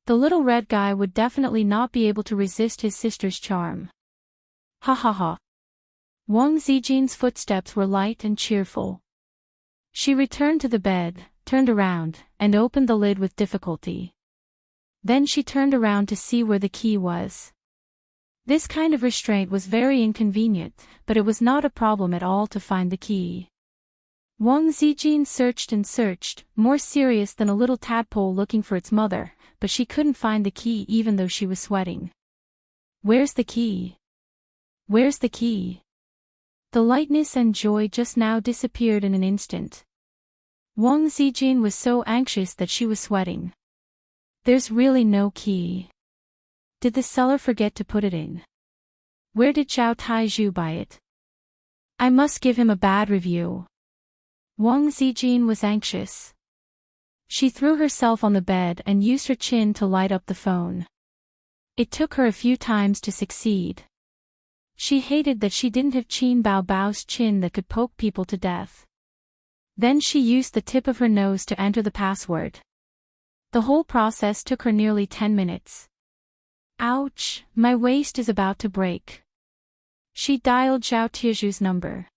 The little red guy would definitely not be able to resist his sister's charm. Ha ha ha. Wang Zijin's footsteps were light and cheerful. She returned to the bed, turned around, and opened the lid with difficulty. Then she turned around to see where the key was. This kind of restraint was very inconvenient, but it was not a problem at all to find the key. Wang Zijin searched and searched, more serious than a little tadpole looking for its mother, but she couldn't find the key even though she was sweating. Where's the key? Where's the key? The lightness and joy just now disappeared in an instant. Wang Zijin was so anxious that she was sweating. There's really no key. Did the seller forget to put it in? Where did Zhao Taizhu buy it? I must give him a bad review. Wang Zijin was anxious. She threw herself on the bed and used her chin to light up the phone. It took her a few times to succeed. She hated that she didn't have Qin Baobao's chin that could poke people to death. Then she used the tip of her nose to enter the password. The whole process took her nearly 10 minutes. Ouch, my waist is about to break. She dialed Zhao Taizhu's number.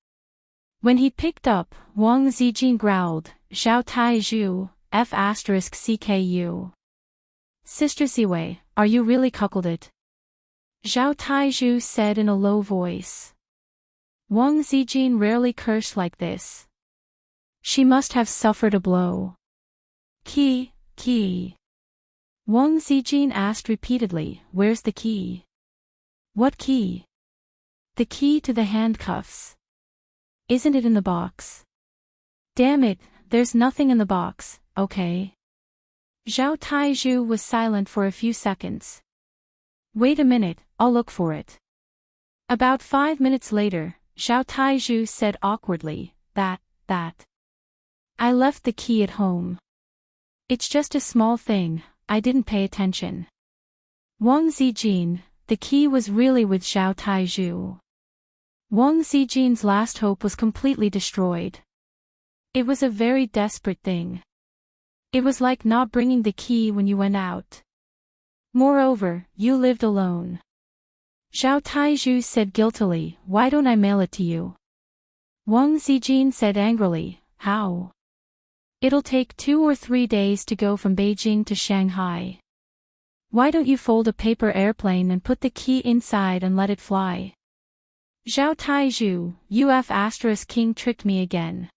When he picked up, Wang Zijin growled, Zhao Taizhu, F*CKU. Sister Ziwei, are you really cuckolded? Zhao Taizhu said in a low voice. Wang Zijin rarely cursed like this. She must have suffered a blow. Key. Wang Zijin asked repeatedly, where's the key? What key? The key to the handcuffs. Isn't it in the box? Damn it, there's nothing in the box, okay? Zhao Taizhu was silent for a few seconds. Wait a minute, I'll look for it. About 5 minutes later, Zhao Taizhu said awkwardly, that. I left the key at home. It's just a small thing, I didn't pay attention. Wang Zijin, the key was really with Zhao Taizhu. Wang Zijin's last hope was completely destroyed. It was a very desperate thing. It was like not bringing the key when you went out. Moreover, you lived alone. Zhao Taizhu said guiltily, why don't I mail it to you? Wang Zijin said angrily, how? It'll take 2 or 3 days to go from Beijing to Shanghai. Why don't you fold a paper airplane and put the key inside and let it fly? Zhao Taizhu, UF** king tricked me again.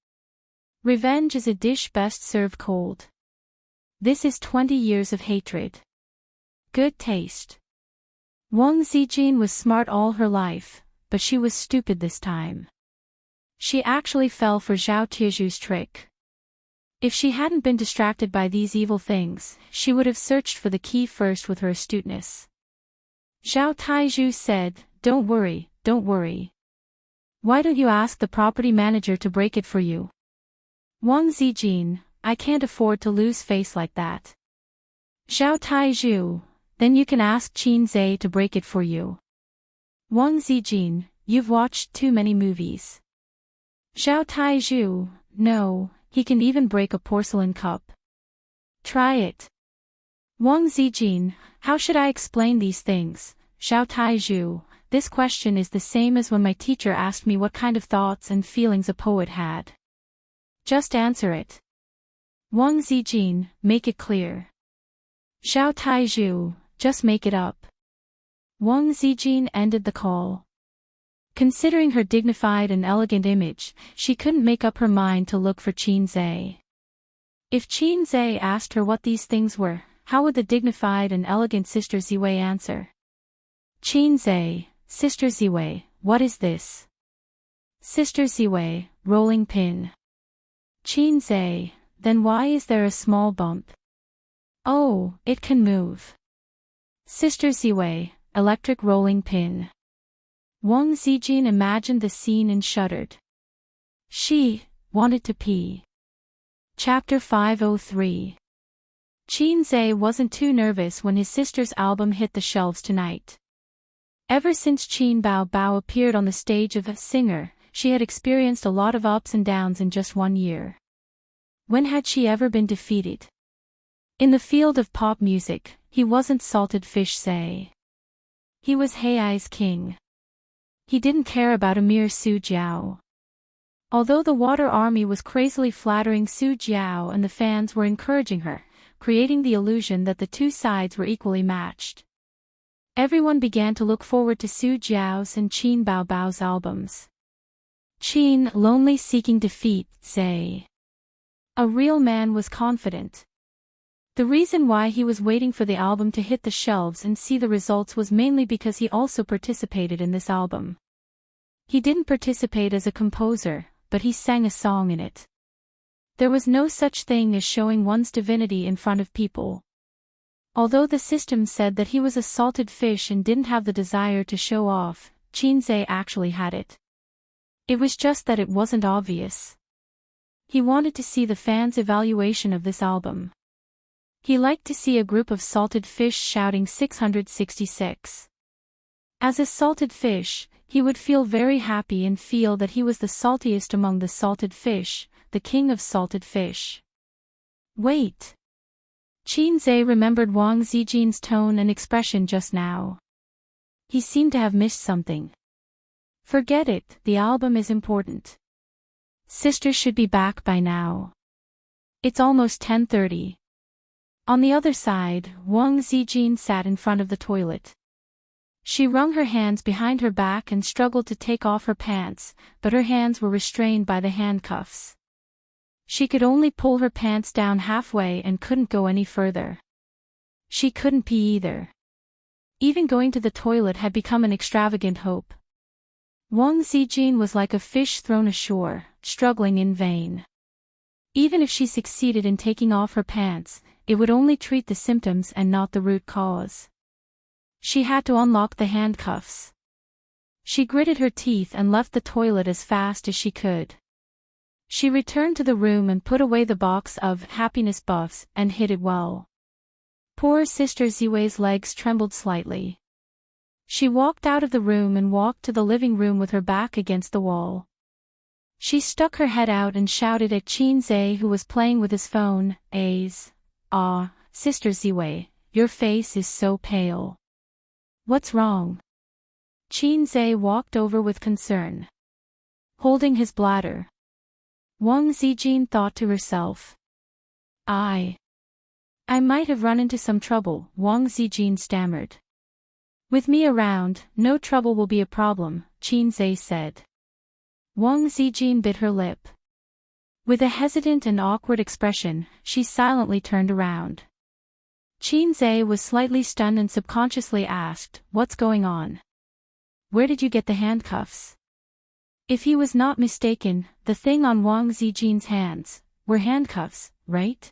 Revenge is a dish best served cold. This is 20 years of hatred. Good taste. Wang Zijin was smart all her life, but she was stupid this time. She actually fell for Zhao Taizhu's trick. If she hadn't been distracted by these evil things, she would have searched for the key first with her astuteness. Zhao Taizhu said, don't worry. Why don't you ask the property manager to break it for you? Wang Zijin, I can't afford to lose face like that. Zhao Taizhu, then you can ask Qin Zhe to break it for you. Wang Zijin, you've watched too many movies. Zhao Taizhu, no, he can even break a porcelain cup. Try it. Wang Zijin, how should I explain these things? Zhao Taizhu, this question is the same as when my teacher asked me what kind of thoughts and feelings a poet had. Just answer it. Wang Zijin, make it clear. Zhao Taizhu, just make it up. Wang Zijin ended the call. Considering her dignified and elegant image, she couldn't make up her mind to look for Qin Zhe. If Qin Zhe asked her what these things were, how would the dignified and elegant Sister Ziwei answer? Qin Zhe, Sister Ziwei, what is this? Sister Ziwei, rolling pin. Qin Zhe, then why is there a small bump? Oh, it can move. Sister Ziwei, electric rolling pin. Wang Zijin imagined the scene and shuddered. She wanted to pee. Chapter 503. Qin Zhe wasn't too nervous when his sister's album hit the shelves tonight. Ever since Qin Bao appeared on the stage of a singer, she had experienced a lot of ups and downs in just 1 year. When had she ever been defeated? In the field of pop music, he wasn't Salted Fish Say. He was Hei's king. He didn't care about a mere Su Jiao. Although the Water Army was crazily flattering Su Jiao and the fans were encouraging her, creating the illusion that the two sides were equally matched. Everyone began to look forward to Su Jiao's and Qin Bao's albums. Qin, lonely seeking defeat, say. A real man was confident. The reason why he was waiting for the album to hit the shelves and see the results was mainly because he also participated in this album. He didn't participate as a composer, but he sang a song in it. There was no such thing as showing one's divinity in front of people. Although the system said that he was a salted fish and didn't have the desire to show off, Qin Zhe actually had it. It was just that it wasn't obvious. He wanted to see the fans' evaluation of this album. He liked to see a group of salted fish shouting 666. As a salted fish, he would feel very happy and feel that he was the saltiest among the salted fish, the king of salted fish. Wait. Qin Zhe remembered Wang Zijin's tone and expression just now. He seemed to have missed something. Forget it, the album is important. Sister should be back by now. It's almost 10:30. On the other side, Wang Zijin sat in front of the toilet. She wrung her hands behind her back and struggled to take off her pants, but her hands were restrained by the handcuffs. She could only pull her pants down halfway and couldn't go any further. She couldn't pee either. Even going to the toilet had become an extravagant hope. Wang Zijin was like a fish thrown ashore, struggling in vain. Even if she succeeded in taking off her pants, it would only treat the symptoms and not the root cause. She had to unlock the handcuffs. She gritted her teeth and left the toilet as fast as she could. She returned to the room and put away the box of happiness buffs and hid it well. Poor Sister Ziwei's legs trembled slightly. She walked out of the room and walked to the living room with her back against the wall. She stuck her head out and shouted at Qin Zhe, who was playing with his phone, Sister Ziwei, your face is so pale. What's wrong? Qin Zhe walked over with concern. Holding his bladder. Wang Zijin thought to herself. I might have run into some trouble, Wang Zijin stammered. With me around, no trouble will be a problem, Qin Zhe said. Wang Zijin bit her lip. With a hesitant and awkward expression, she silently turned around. Qin Zhe was slightly stunned and subconsciously asked, "What's going on? Where did you get the handcuffs?" If he was not mistaken, the thing on Wang Zijin's hands were handcuffs, right?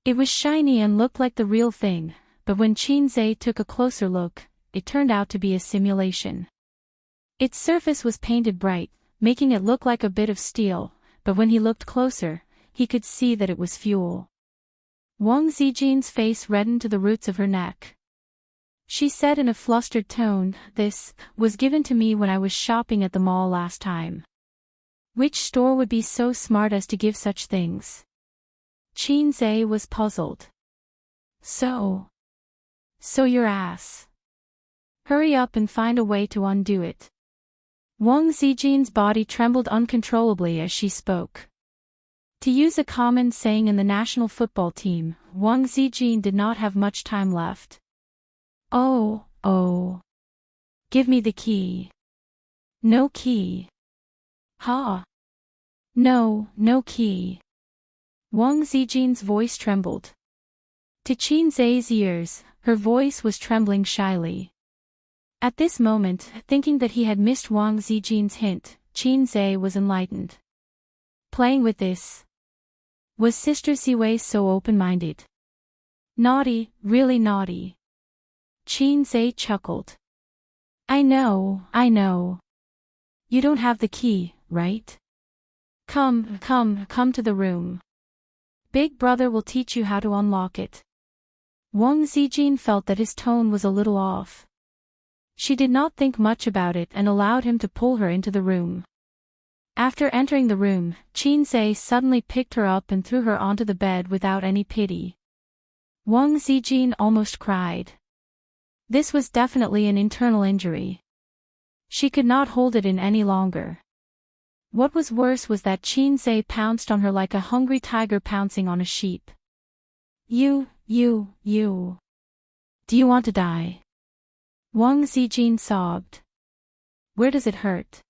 It was shiny and looked like the real thing, but when Qin Zhe took a closer look, it turned out to be a simulation. Its surface was painted bright, making it look like a bit of steel, but when he looked closer, he could see that it was fuel. Wang Zijin's face reddened to the roots of her neck. She said in a flustered tone, "This was given to me when I was shopping at the mall last time. Which store would be so smart as to give such things?" Qin Zhe was puzzled. So your ass. Hurry up and find a way to undo it." Wang Zijin's body trembled uncontrollably as she spoke. To use a common saying in the national football team, Wang Zijin did not have much time left. Oh. Give me the key. No key. Ha. No key. Wang Zijin's voice trembled. To Qin Zhe's ears, her voice was trembling shyly. At this moment, thinking that he had missed Wang Zijin's hint, Qin Zhe was enlightened. Playing with this? Was Sister Ziwei so open-minded? Naughty, really naughty. Qin Zhe chuckled. I know. You don't have the key, right? Come to the room. Big brother will teach you how to unlock it. Wang Zijin felt that his tone was a little off. She did not think much about it and allowed him to pull her into the room. After entering the room, Qin Zhe suddenly picked her up and threw her onto the bed without any pity. Wang Zijin almost cried. This was definitely an internal injury. She could not hold it in any longer. What was worse was that Qin Zhe pounced on her like a hungry tiger pouncing on a sheep. You. Do you want to die? Wang Zijin sobbed. Where does it hurt?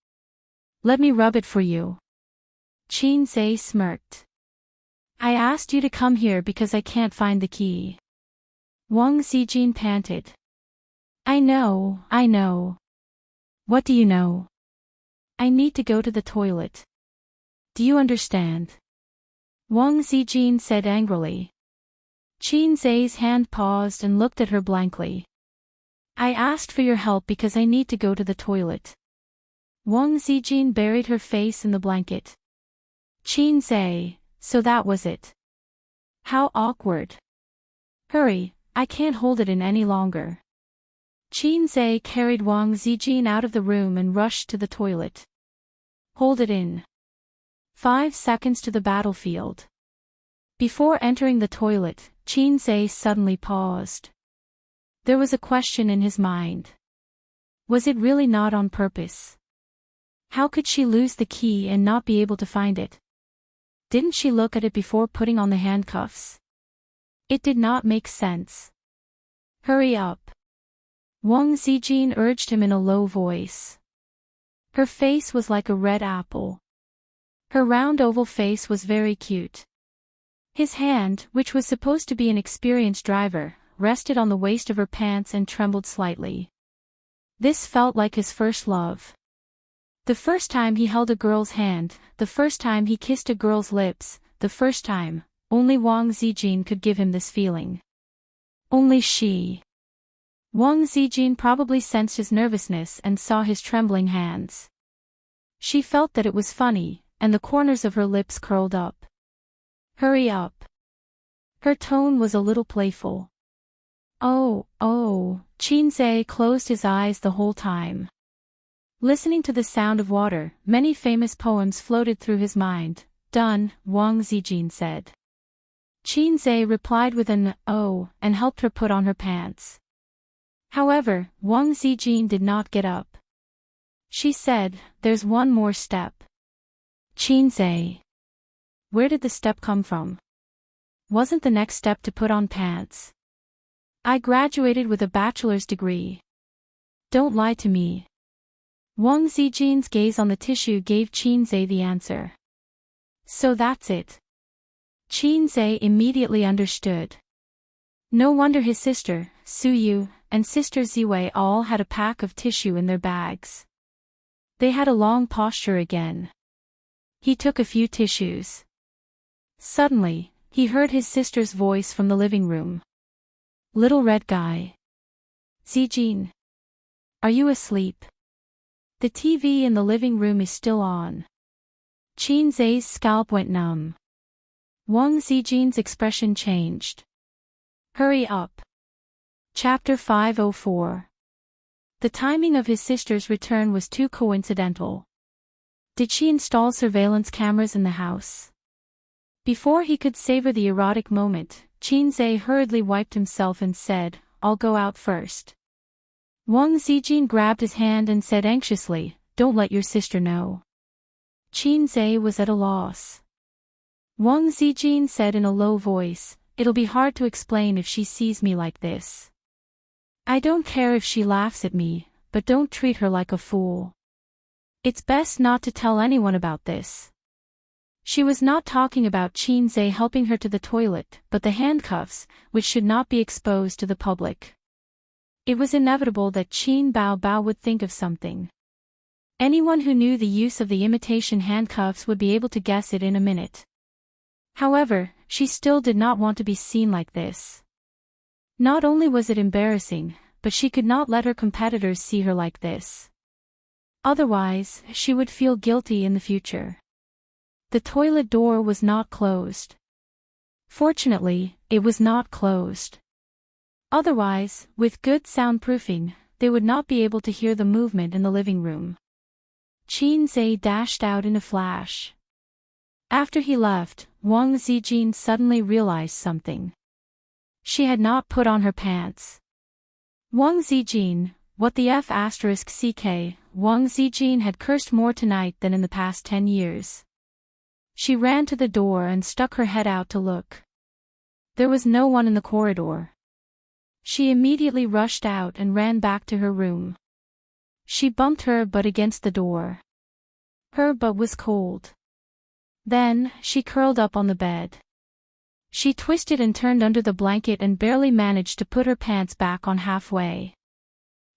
Let me rub it for you. Qin Zhe smirked. I asked you to come here because I can't find the key. Wang Zijin panted. I know. What do you know? I need to go to the toilet. Do you understand? Wang Zijin said angrily. Qin Zhe's hand paused and looked at her blankly. I asked for your help because I need to go to the toilet. Wang Zijin buried her face in the blanket. Qin Zhe, so that was it. How awkward. Hurry, I can't hold it in any longer. Qin Zhe carried Wang Zijin out of the room and rushed to the toilet. Hold it in. 5 seconds to the battlefield. Before entering the toilet, Qin Zhe suddenly paused. There was a question in his mind. Was it really not on purpose? How could she lose the key and not be able to find it? Didn't she look at it before putting on the handcuffs? It did not make sense. Hurry up. Wang Zijin urged him in a low voice. Her face was like a red apple. Her round oval face was very cute. His hand, which was supposed to be an experienced driver, rested on the waist of her pants and trembled slightly. This felt like his first love. The first time he held a girl's hand, the first time he kissed a girl's lips, the first time, only Wang Zijin could give him this feeling. Only she. Wang Zijin probably sensed his nervousness and saw his trembling hands. She felt that it was funny, and the corners of her lips curled up. Hurry up. Her tone was a little playful. Oh, Xianxia closed his eyes the whole time. Listening to the sound of water, many famous poems floated through his mind. Done, Wang Zijin said. Xianxia replied with an oh and helped her put on her pants. However, Wang Zijin did not get up. She said, there's one more step. Xianxia. Where did the step come from? Wasn't the next step to put on pants? I graduated with a bachelor's degree. Don't lie to me. Wang Zijin's gaze on the tissue gave Xianxia the answer. So that's it. Xianxia immediately understood. No wonder his sister, Suyu, and sister Ziwei all had a pack of tissue in their bags. They had a long posture again. He took a few tissues. Suddenly, he heard his sister's voice from the living room. Little red guy. Zijin. Are you asleep? The TV in the living room is still on. Xianxia's scalp went numb. Wang Zijin's expression changed. Hurry up. Chapter 504. The timing of his sister's return was too coincidental. Did she install surveillance cameras in the house? Before he could savor the erotic moment, Xianxia hurriedly wiped himself and said, I'll go out first. Wang Zijin grabbed his hand and said anxiously, Don't let your sister know. Xianxia was at a loss. Wang Zijin said in a low voice, It'll be hard to explain if she sees me like this. I don't care if she laughs at me, but don't treat her like a fool. It's best not to tell anyone about this. She was not talking about Xianxia helping her to the toilet, but the handcuffs, which should not be exposed to the public. It was inevitable that Qin Bao would think of something. Anyone who knew the use of the imitation handcuffs would be able to guess it in a minute. However, she still did not want to be seen like this. Not only was it embarrassing, but she could not let her competitors see her like this. Otherwise, she would feel guilty in the future. The toilet door was not closed. Fortunately, it was not closed. Otherwise, with good soundproofing, they would not be able to hear the movement in the living room. Xianxia dashed out in a flash. After he left, Wang Zijin suddenly realized something. She had not put on her pants. Wang Zijin, what the F***ck, Wang Zijin had cursed more tonight than in the past 10 years. She ran to the door and stuck her head out to look. There was no one in the corridor. She immediately rushed out and ran back to her room. She bumped her butt against the door. Her butt was cold. Then, she curled up on the bed. She twisted and turned under the blanket and barely managed to put her pants back on halfway.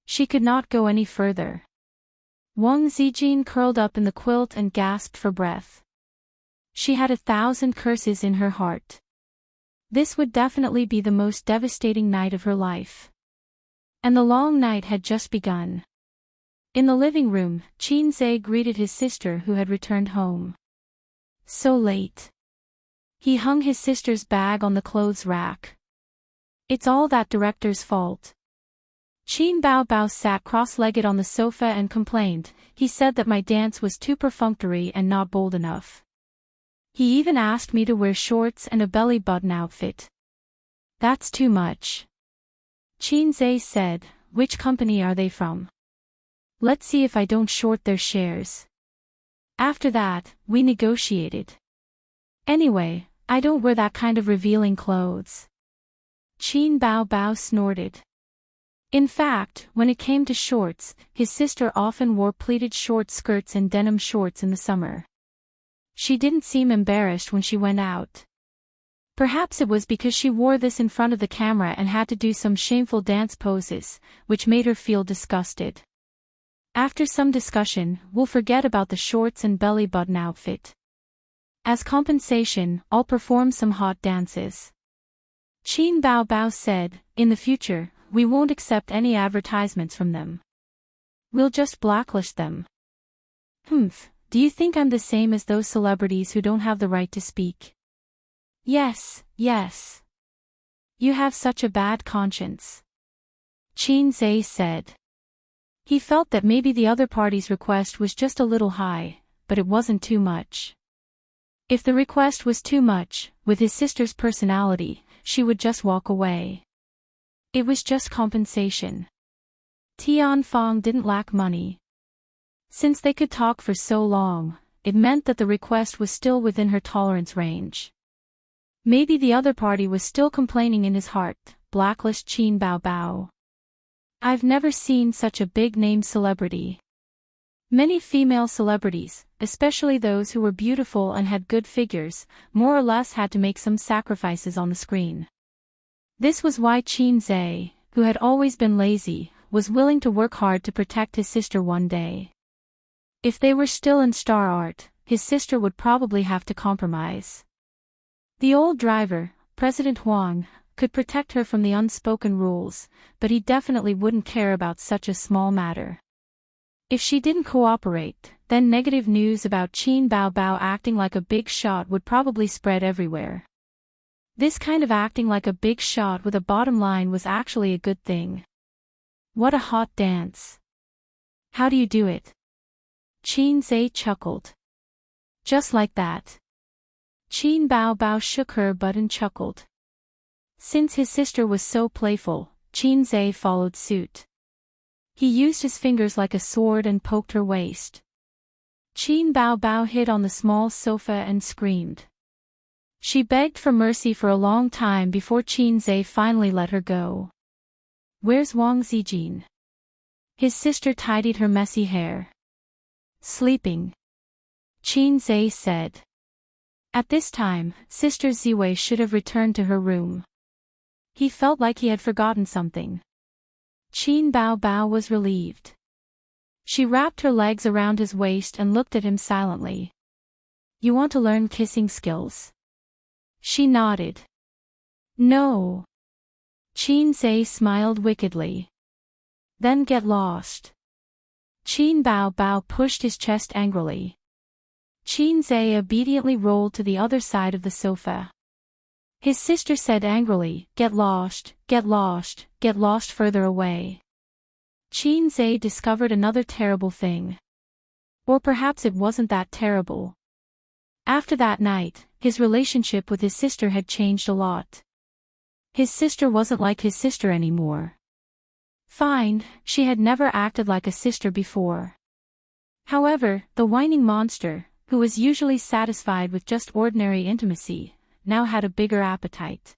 She could not go any further. Wang Zijin curled up in the quilt and gasped for breath. She had 1,000 curses in her heart. This would definitely be the most devastating night of her life. And the long night had just begun. In the living room, Xianxia greeted his sister who had returned home. So late. He hung his sister's bag on the clothes rack. It's all that director's fault. Qin Bao sat cross-legged on the sofa and complained. He said that my dance was too perfunctory and not bold enough. He even asked me to wear shorts and a belly button outfit. That's too much. Xianxia said, Which company are they from? Let's see if I don't short their shares. After that, we negotiated. Anyway, I don't wear that kind of revealing clothes. Qin Bao Bao snorted. In fact, when it came to shorts, his sister often wore pleated short skirts and denim shorts in the summer. She didn't seem embarrassed when she went out. Perhaps it was because she wore this in front of the camera and had to do some shameful dance poses, which made her feel disgusted. After some discussion, we'll forget about the shorts and belly button outfit. As compensation, I'll perform some hot dances. Qin Bao Bao said, in the future, we won't accept any advertisements from them. We'll just blacklist them. Do you think I'm the same as those celebrities who don't have the right to speak? Yes. You have such a bad conscience. Qin Zhe said. He felt that maybe the other party's request was just a little high, but it wasn't too much. If the request was too much, with his sister's personality, she would just walk away. It was just compensation. Tianfang didn't lack money. Since they could talk for so long, it meant that the request was still within her tolerance range. Maybe the other party was still complaining in his heart, blacklist Qin Bao Bao. I've never seen such a big-name celebrity. Many female celebrities, especially those who were beautiful and had good figures, more or less had to make some sacrifices on the screen. This was why Qin Zhe, who had always been lazy, was willing to work hard to protect his sister one day. If they were still in star art, his sister would probably have to compromise. The old driver, President Huang, could protect her from the unspoken rules, but he definitely wouldn't care about such a small matter. If she didn't cooperate, then negative news about Qin Bao Bao acting like a big shot would probably spread everywhere. This kind of acting like a big shot with a bottom line was actually a good thing. What a hot dance. How do you do it? Qin Zhe chuckled. Just like that. Qin Bao Bao shook her butt and chuckled. Since his sister was so playful, Qin Zhe followed suit. He used his fingers like a sword and poked her waist. Qin Bao Bao hid on the small sofa and screamed. She begged for mercy for a long time before Qin Zhe finally let her go. Where's Wang Zijin? His sister tidied her messy hair. Sleeping. Qin Zhe said. At this time, Sister Ziwei should have returned to her room. He felt like he had forgotten something. Qin Bao Bao was relieved. She wrapped her legs around his waist and looked at him silently. You want to learn kissing skills? She nodded. No. Qin Zhe smiled wickedly. Then get lost. Qin Bao Bao pushed his chest angrily. Qin Zhe obediently rolled to the other side of the sofa. His sister said angrily, get lost further away. Qin Zhe discovered another terrible thing. Or perhaps it wasn't that terrible. After that night, his relationship with his sister had changed a lot. His sister wasn't like his sister anymore. Fine, she had never acted like a sister before. However, the whining monster, who was usually satisfied with just ordinary intimacy, now had a bigger appetite.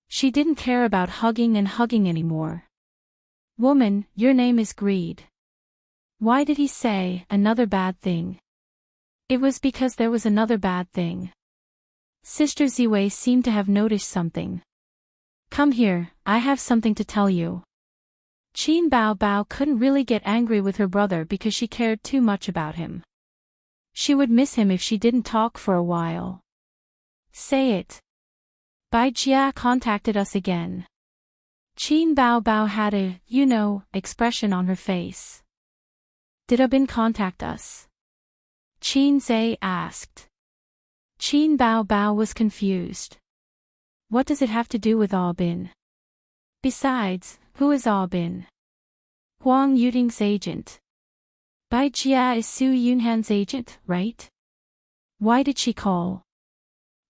She didn't care about hugging anymore. Woman, your name is greed. Why did he say, another bad thing? It was because there was another bad thing. Sister Ziwei seemed to have noticed something. Come here, I have something to tell you. Qin Bao Bao couldn't really get angry with her brother because she cared too much about him. She would miss him if she didn't talk for a while. Say it. Bai Jia contacted us again. Qin Bao Bao had a, expression on her face. Did Abin contact us? Qin Zhe asked. Qin Bao Bao was confused. What does it have to do with Abin? Besides, who is Abin? Huang Yuting's agent. Bai Jia is Su Yunhan's agent, right? Why did she call?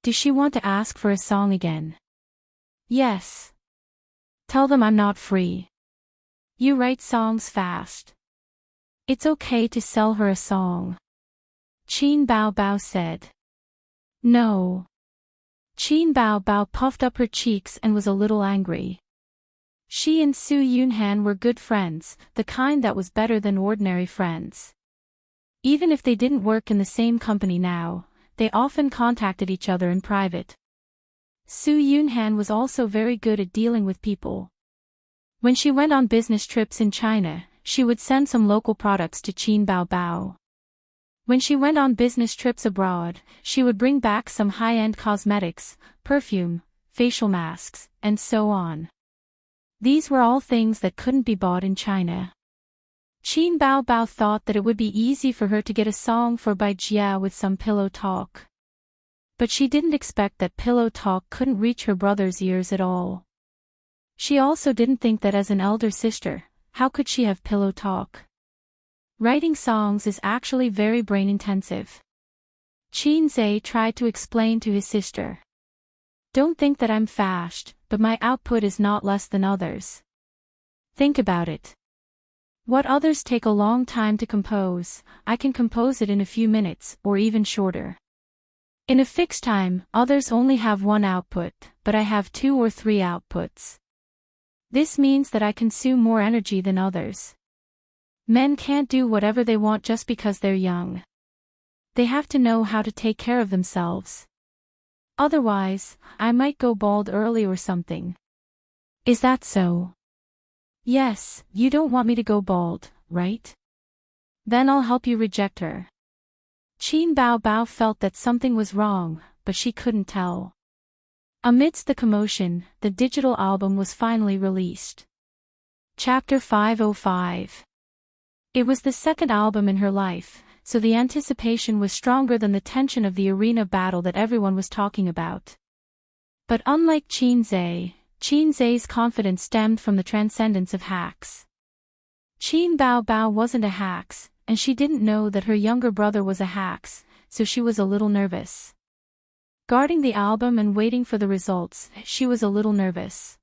Does she want to ask for a song again? Yes. Tell them I'm not free. You write songs fast. It's okay to sell her a song. Qin Bao Bao said. No. Qin Bao Bao puffed up her cheeks and was a little angry. She and Su Yunhan were good friends, the kind that was better than ordinary friends. Even if they didn't work in the same company now, they often contacted each other in private. Su Yunhan was also very good at dealing with people. When she went on business trips in China, she would send some local products to Qin Bao Bao. When she went on business trips abroad, she would bring back some high-end cosmetics, perfume, facial masks, and so on. These were all things that couldn't be bought in China. Qin Bao Bao thought that it would be easy for her to get a song for Bai Jia with some pillow talk. But she didn't expect that pillow talk couldn't reach her brother's ears at all. She also didn't think that as an elder sister, how could she have pillow talk? Writing songs is actually very brain-intensive. Qin Zhe tried to explain to his sister. Don't think that I'm fast, but my output is not less than others. Think about it. What others take a long time to compose, I can compose it in a few minutes, or even shorter. In a fixed time, others only have one output, but I have 2 or 3 outputs. This means that I consume more energy than others. Men can't do whatever they want just because they're young. They have to know how to take care of themselves. Otherwise, I might go bald early or something. Is that so? Yes, you don't want me to go bald, right? Then I'll help you reject her. Qin Bao Bao felt that something was wrong, but she couldn't tell. Amidst the commotion, the digital album was finally released. Chapter 505. It was the second album in her life, so the anticipation was stronger than the tension of the arena battle that everyone was talking about. But unlike Qin Zhe's confidence stemmed from the transcendence of hacks. Qin Bao Bao wasn't a hacks, and she didn't know that her younger brother was a hacks, so she was a little nervous. Guarding the album and waiting for the results, she was a little nervous.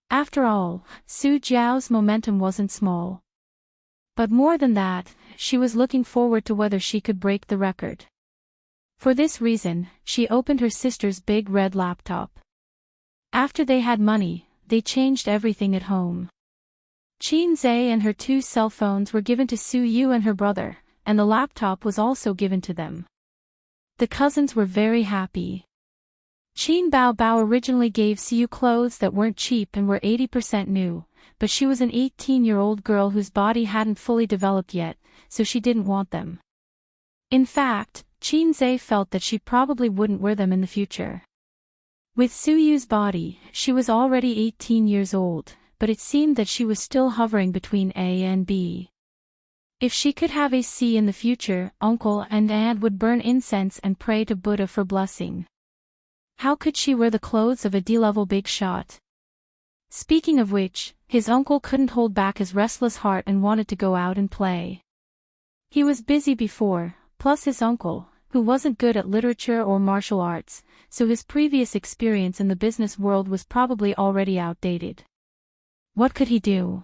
After all, Su Jiao's momentum wasn't small. But more than that, she was looking forward to whether she could break the record. For this reason, she opened her sister's big red laptop. After they had money, they changed everything at home. Qin Zhe and her 2 cell phones were given to Su Yu and her brother, and the laptop was also given to them. The cousins were very happy. Qin Bao Bao originally gave Su Yu clothes that weren't cheap and were 80% new, but she was an 18-year-old girl whose body hadn't fully developed yet, so she didn't want them. In fact, Qin Zhe felt that she probably wouldn't wear them in the future. With Su Yu's body, she was already 18 years old, but it seemed that she was still hovering between A and B. If she could have a C in the future, uncle and aunt would burn incense and pray to Buddha for blessing. How could she wear the clothes of a D-level big shot? Speaking of which, his uncle couldn't hold back his restless heart and wanted to go out and play. He was busy before, plus his uncle, who wasn't good at literature or martial arts, so his previous experience in the business world was probably already outdated. What could he do?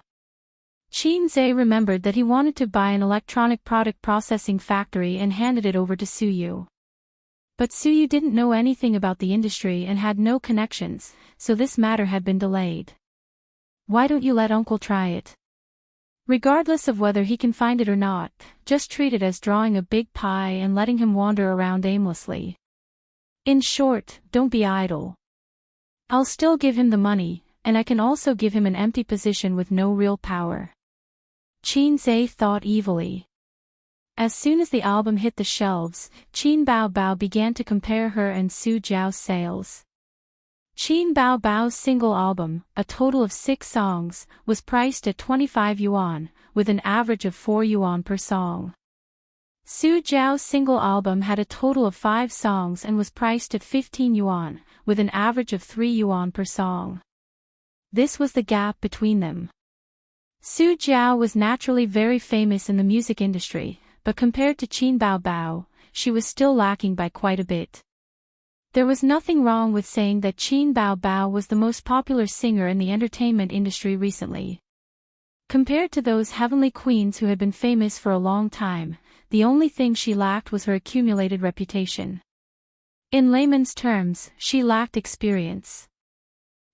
Qin Zhe remembered that he wanted to buy an electronic product processing factory and handed it over to Su Yu. But Su Yu didn't know anything about the industry and had no connections, so this matter had been delayed. Why don't you let uncle try it? Regardless of whether he can find it or not, just treat it as drawing a big pie and letting him wander around aimlessly. In short, don't be idle. I'll still give him the money, and I can also give him an empty position with no real power. Qin Zhe thought evilly. As soon as the album hit the shelves, Qin Bao Bao began to compare her and Su Jiao's sales. Qin Bao Bao's single album, a total of 6 songs, was priced at 25 yuan, with an average of 4 yuan per song. Su Jiao's single album had a total of 5 songs and was priced at 15 yuan, with an average of 3 yuan per song. This was the gap between them. Su Jiao was naturally very famous in the music industry, but compared to Qin Bao Bao, she was still lacking by quite a bit. There was nothing wrong with saying that Qin Bao Bao was the most popular singer in the entertainment industry recently. Compared to those heavenly queens who had been famous for a long time, the only thing she lacked was her accumulated reputation. In layman's terms, she lacked experience.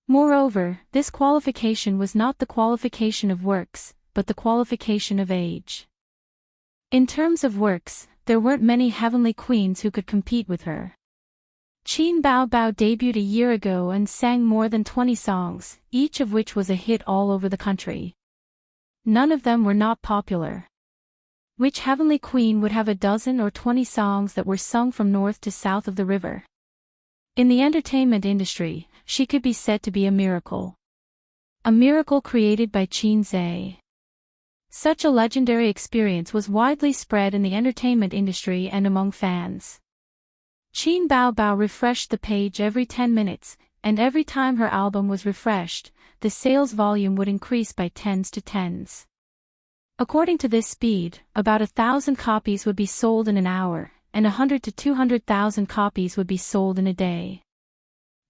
Moreover, this qualification was not the qualification of works, but the qualification of age. In terms of works, there weren't many heavenly queens who could compete with her. Qin Bao Bao debuted a year ago and sang more than 20 songs, each of which was a hit all over the country. None of them were not popular. Which heavenly queen would have a dozen or 20 songs that were sung from north to south of the river? In the entertainment industry, she could be said to be a miracle. A miracle created by Qin Zhe. Such a legendary experience was widely spread in the entertainment industry and among fans. Qin Bao Bao refreshed the page every 10 minutes, and every time her album was refreshed, the sales volume would increase by tens to tens. According to this speed, about 1,000 copies would be sold in an hour, and 100 to 200,000 copies would be sold in a day.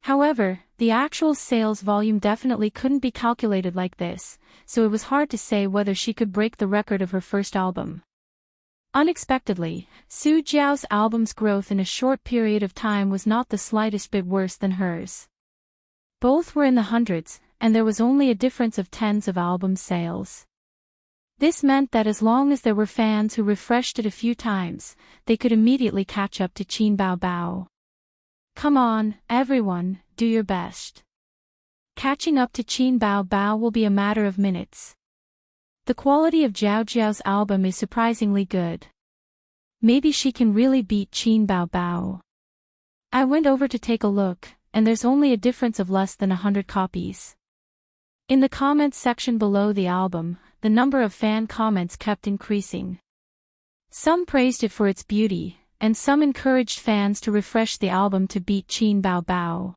However, the actual sales volume definitely couldn't be calculated like this, so it was hard to say whether she could break the record of her first album. Unexpectedly, Su Jiao's album's growth in a short period of time was not the slightest bit worse than hers. Both were in the hundreds, and there was only a difference of tens of album sales. This meant that as long as there were fans who refreshed it a few times, they could immediately catch up to Qin Bao Bao. Come on, everyone, do your best. Catching up to Qin Bao Bao will be a matter of minutes. The quality of Zhao Jiao's album is surprisingly good. Maybe she can really beat Qin Bao Bao. I went over to take a look, and there's only a difference of less than 100 copies. In the comments section below the album, the number of fan comments kept increasing. Some praised it for its beauty, and some encouraged fans to refresh the album to beat Qin Bao Bao.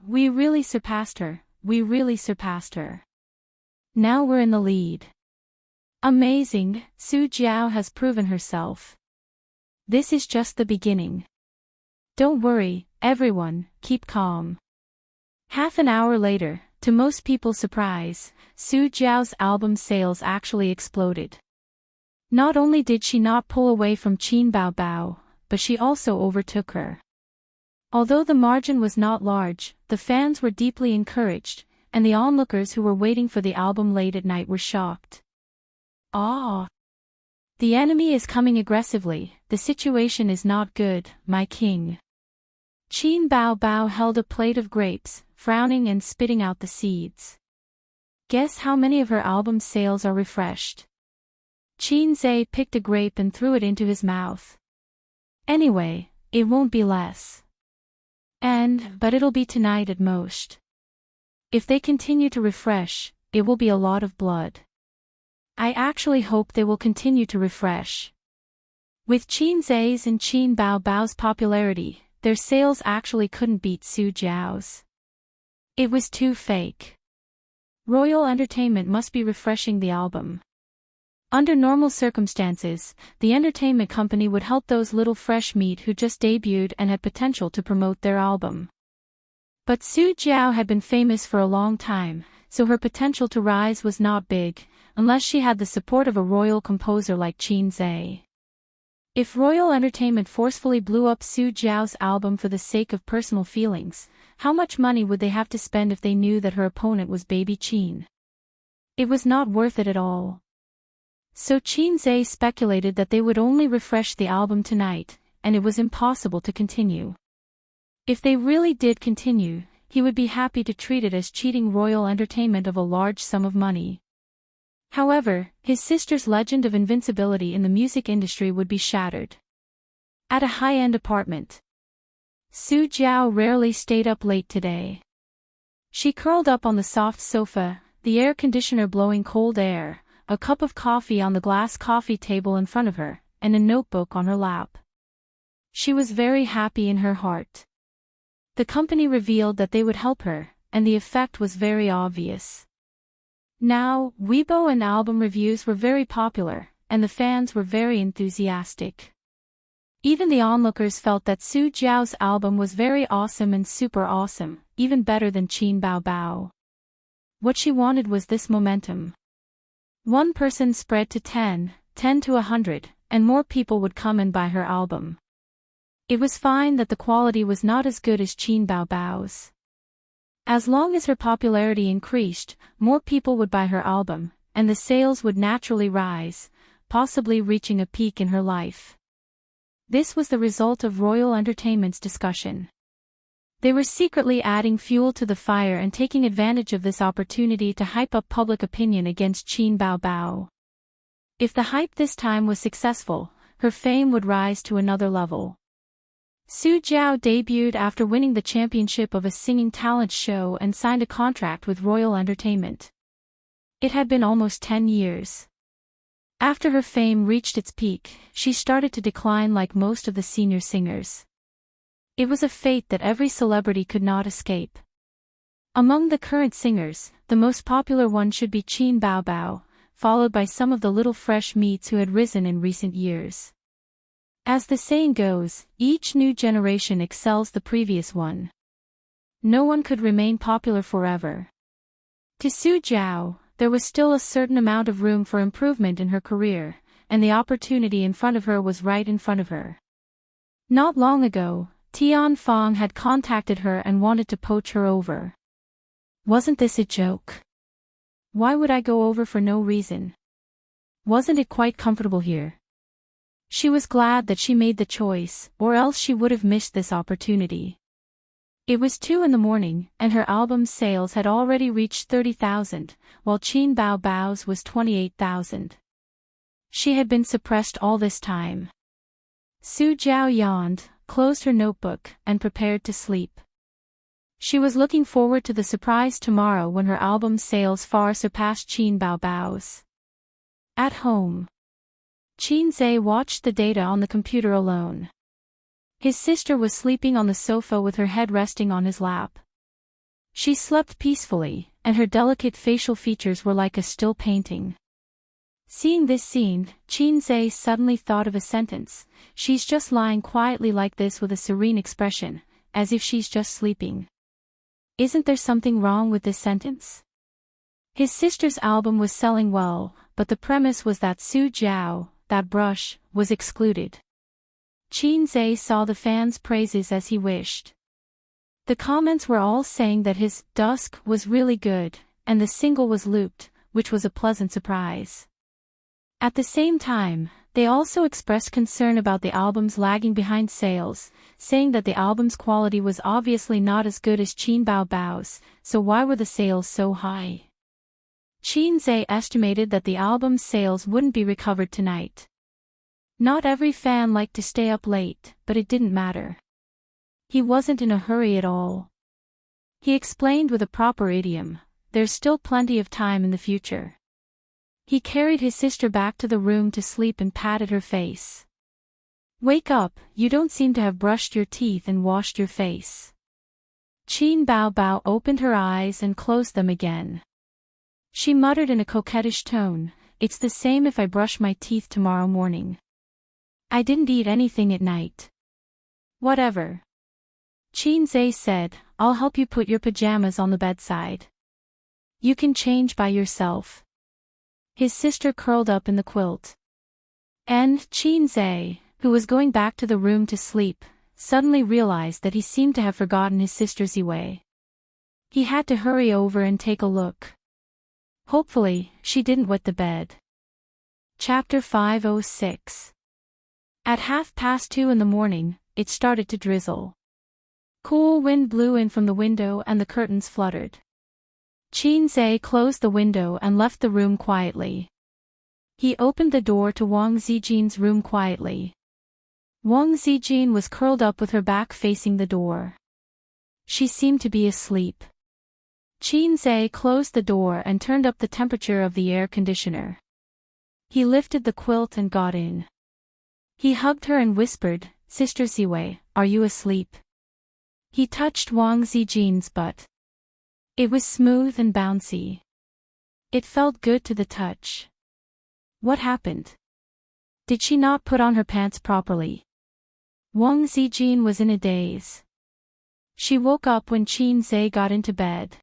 We really surpassed her, we really surpassed her. Now we're in the lead. Amazing, Su Jiao has proven herself. This is just the beginning. Don't worry, everyone, keep calm. Half an hour later, to most people's surprise, Su Jiao's album sales actually exploded. Not only did she not pull away from Qin Bao Bao, but she also overtook her. Although the margin was not large, the fans were deeply encouraged, and the onlookers who were waiting for the album late at night were shocked. The enemy is coming aggressively, the situation is not good, my king. Qin Bao Bao held a plate of grapes, frowning and spitting out the seeds. Guess how many of her album sales are refreshed? Qin Zhe picked a grape and threw it into his mouth. Anyway, it won't be less. But it'll be tonight at most. If they continue to refresh, it will be a lot of blood. I actually hope they will continue to refresh. With Qin Zhe's and Qin Bao Bao's popularity, their sales actually couldn't beat Su Jiao's. It was too fake. Royal Entertainment must be refreshing the album. Under normal circumstances, the entertainment company would help those little fresh meat who just debuted and had potential to promote their album. But Su Jiao had been famous for a long time, so her potential to rise was not big, unless she had the support of a royal composer like Qin Zhe. If Royal Entertainment forcefully blew up Su Jiao's album for the sake of personal feelings, how much money would they have to spend if they knew that her opponent was baby Qin? It was not worth it at all. So Qin Zhe speculated that they would only refresh the album tonight, and it was impossible to continue. If they really did continue, he would be happy to treat it as cheating Royal Entertainment of a large sum of money. However, his sister's legend of invincibility in the music industry would be shattered. At a high-end apartment. Su Jiao rarely stayed up late today. She curled up on the soft sofa, the air conditioner blowing cold air, a cup of coffee on the glass coffee table in front of her, and a notebook on her lap. She was very happy in her heart. The company revealed that they would help her, and the effect was very obvious. Now, Weibo and album reviews were very popular, and the fans were very enthusiastic. Even the onlookers felt that Su Jiao's album was very awesome and super awesome, even better than Qin Bao Bao. What she wanted was this momentum. One person spread to 10, 10 to 100, and more people would come and buy her album. It was fine that the quality was not as good as Qin Baobao's. As long as her popularity increased, more people would buy her album, and the sales would naturally rise, possibly reaching a peak in her life. This was the result of Royal Entertainment's discussion. They were secretly adding fuel to the fire and taking advantage of this opportunity to hype up public opinion against Qin Baobao. If the hype this time was successful, her fame would rise to another level. Su Jiao debuted after winning the championship of a singing talent show and signed a contract with Royal Entertainment. It had been almost 10 years. After her fame reached its peak, she started to decline like most of the senior singers. It was a fate that every celebrity could not escape. Among the current singers, the most popular one should be Qin Baobao, followed by some of the little fresh meats who had risen in recent years. As the saying goes, each new generation excels the previous one. No one could remain popular forever. To Su Jiao, there was still a certain amount of room for improvement in her career, and the opportunity in front of her was right in front of her. Not long ago, Tian Fong had contacted her and wanted to poach her over. Wasn't this a joke? Why would I go over for no reason? Wasn't it quite comfortable here? She was glad that she made the choice, or else she would have missed this opportunity. It was 2 a.m, and her album's sales had already reached 30,000, while Qin Baobao's was 28,000. She had been suppressed all this time. Su Jiao yawned, closed her notebook, and prepared to sleep. She was looking forward to the surprise tomorrow when her album's sales far surpassed Qin Baobao's. At home, Qin Zhe watched the data on the computer alone. His sister was sleeping on the sofa with her head resting on his lap. She slept peacefully, and her delicate facial features were like a still painting. Seeing this scene, Qin Zhe suddenly thought of a sentence: she's just lying quietly like this with a serene expression, as if she's just sleeping. Isn't there something wrong with this sentence? His sister's album was selling well, but the premise was that Su Jiao, that brush, was excluded. Qin Zhe saw the fans' praises as he wished. The comments were all saying that his dusk was really good, and the single was looped, which was a pleasant surprise. At the same time, they also expressed concern about the album's lagging behind sales, saying that the album's quality was obviously not as good as Qin Baobao's, so why were the sales so high? Qin Zhe estimated that the album's sales wouldn't be recovered tonight. Not every fan liked to stay up late, but it didn't matter. He wasn't in a hurry at all. He explained with a proper idiom, there's still plenty of time in the future. He carried his sister back to the room to sleep and patted her face. Wake up, you don't seem to have brushed your teeth and washed your face. Qin Baobao opened her eyes and closed them again. She muttered in a coquettish tone, it's the same if I brush my teeth tomorrow morning. I didn't eat anything at night. Whatever. Qin Zhe said, I'll help you put your pajamas on the bedside. You can change by yourself. His sister curled up in the quilt. And Qin Zhe, who was going back to the room to sleep, suddenly realized that he seemed to have forgotten his sister's Yue. He had to hurry over and take a look. Hopefully, she didn't wet the bed. Chapter 506. At 2:30 a.m, it started to drizzle. Cool wind blew in from the window and the curtains fluttered. Qin Zhe closed the window and left the room quietly. He opened the door to Wang Zijin's room quietly. Wang Zijin was curled up with her back facing the door. She seemed to be asleep. Qin Zhe closed the door and turned up the temperature of the air conditioner. He lifted the quilt and got in. He hugged her and whispered, Sister Ziwei, are you asleep? He touched Wang Zijin's butt. It was smooth and bouncy. It felt good to the touch. What happened? Did she not put on her pants properly? Wang Zijin was in a daze. She woke up when Qin Zhe got into bed.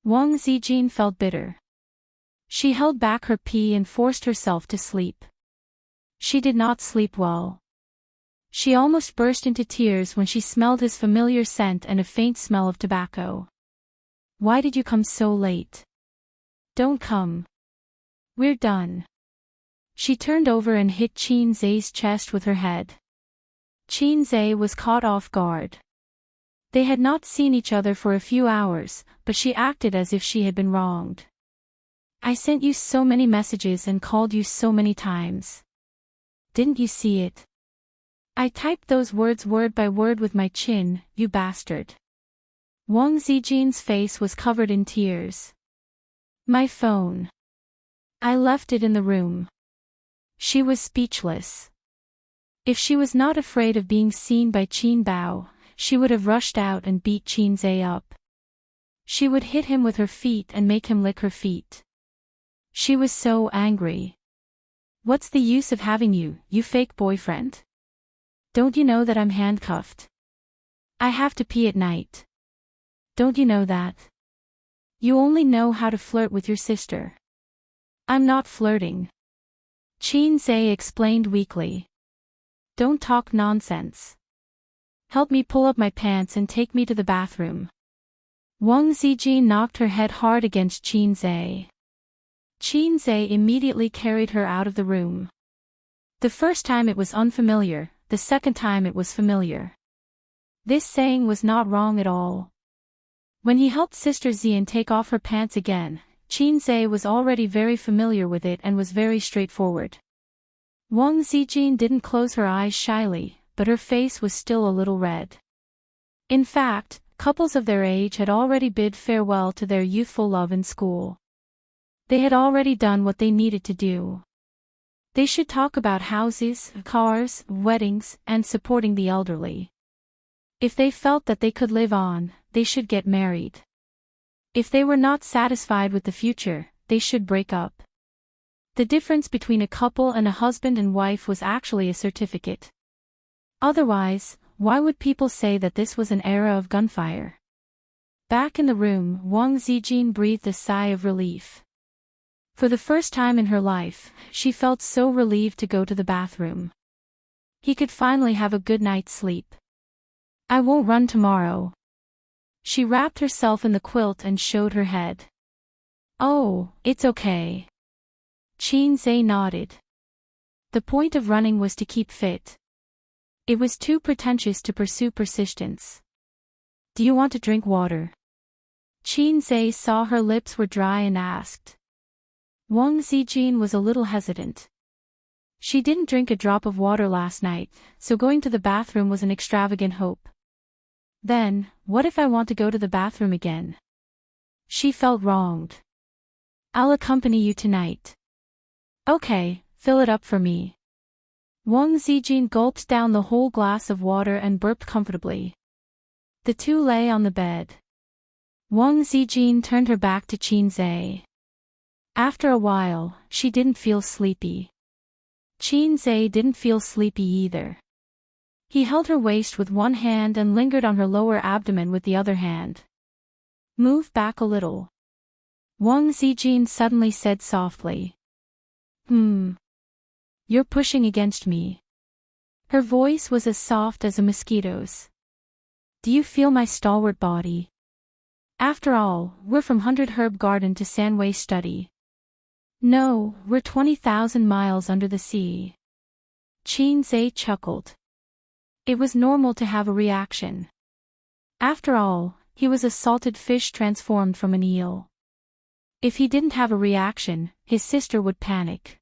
Wang Zijin felt bitter. She held back her pee and forced herself to sleep. She did not sleep well. She almost burst into tears when she smelled his familiar scent and a faint smell of tobacco. Why did you come so late? Don't come. We're done. She turned over and hit Qin Zhe's chest with her head. Qin Zhe was caught off guard. They had not seen each other for a few hours, but she acted as if she had been wronged. I sent you so many messages and called you so many times. Didn't you see it? I typed those words word by word with my chin, you bastard. Wang Zijin's face was covered in tears. My phone. I left it in the room. She was speechless. If she was not afraid of being seen by Qin Bao, she would have rushed out and beat Qin Zhe up. She would hit him with her feet and make him lick her feet. She was so angry. What's the use of having you, you fake boyfriend? Don't you know that I'm handcuffed? I have to pee at night. Don't you know that? You only know how to flirt with your sister. I'm not flirting. Qin Zhe explained weakly. Don't talk nonsense. Help me pull up my pants and take me to the bathroom. Wang Zijin knocked her head hard against Qin Zhe. Qin Zhe immediately carried her out of the room. The first time it was unfamiliar, the second time it was familiar. This saying was not wrong at all. When he helped Sister Xian take off her pants again, Qin Zhe was already very familiar with it and was very straightforward. Wang Zijin didn't close her eyes shyly, but her face was still a little red. In fact, couples of their age had already bid farewell to their youthful love in school. They had already done what they needed to do. They should talk about houses, cars, weddings, and supporting the elderly. If they felt that they could live on, they should get married. If they were not satisfied with the future, they should break up. The difference between a couple and a husband and wife was actually a certificate. Otherwise, why would people say that this was an era of gunfire? Back in the room, Wang Zijin breathed a sigh of relief. For the first time in her life, she felt so relieved to go to the bathroom. He could finally have a good night's sleep. I won't run tomorrow. She wrapped herself in the quilt and showed her head. Oh, it's okay. Qin Zhe nodded. The point of running was to keep fit. It was too pretentious to pursue persistence. Do you want to drink water? Qin Zhe saw her lips were dry and asked. Wang Zijin was a little hesitant. She didn't drink a drop of water last night, so going to the bathroom was an extravagant hope. Then, what if I want to go to the bathroom again? She felt wronged. I'll accompany you tonight. Okay, fill it up for me. Wang Zijin gulped down the whole glass of water and burped comfortably. The two lay on the bed. Wang Zijin turned her back to Qin Zhe. After a while, she didn't feel sleepy. Qin Zhe didn't feel sleepy either. He held her waist with one hand and lingered on her lower abdomen with the other hand. Move back a little. Wang Zijin suddenly said softly. You're pushing against me. Her voice was as soft as a mosquito's. Do you feel my stalwart body? After all, we're from 100 Herb Garden to Sanwei Study. No, we're 20,000 miles under the sea. Qin Zhe chuckled. It was normal to have a reaction. After all, he was a salted fish transformed from an eel. If he didn't have a reaction, his sister would panic.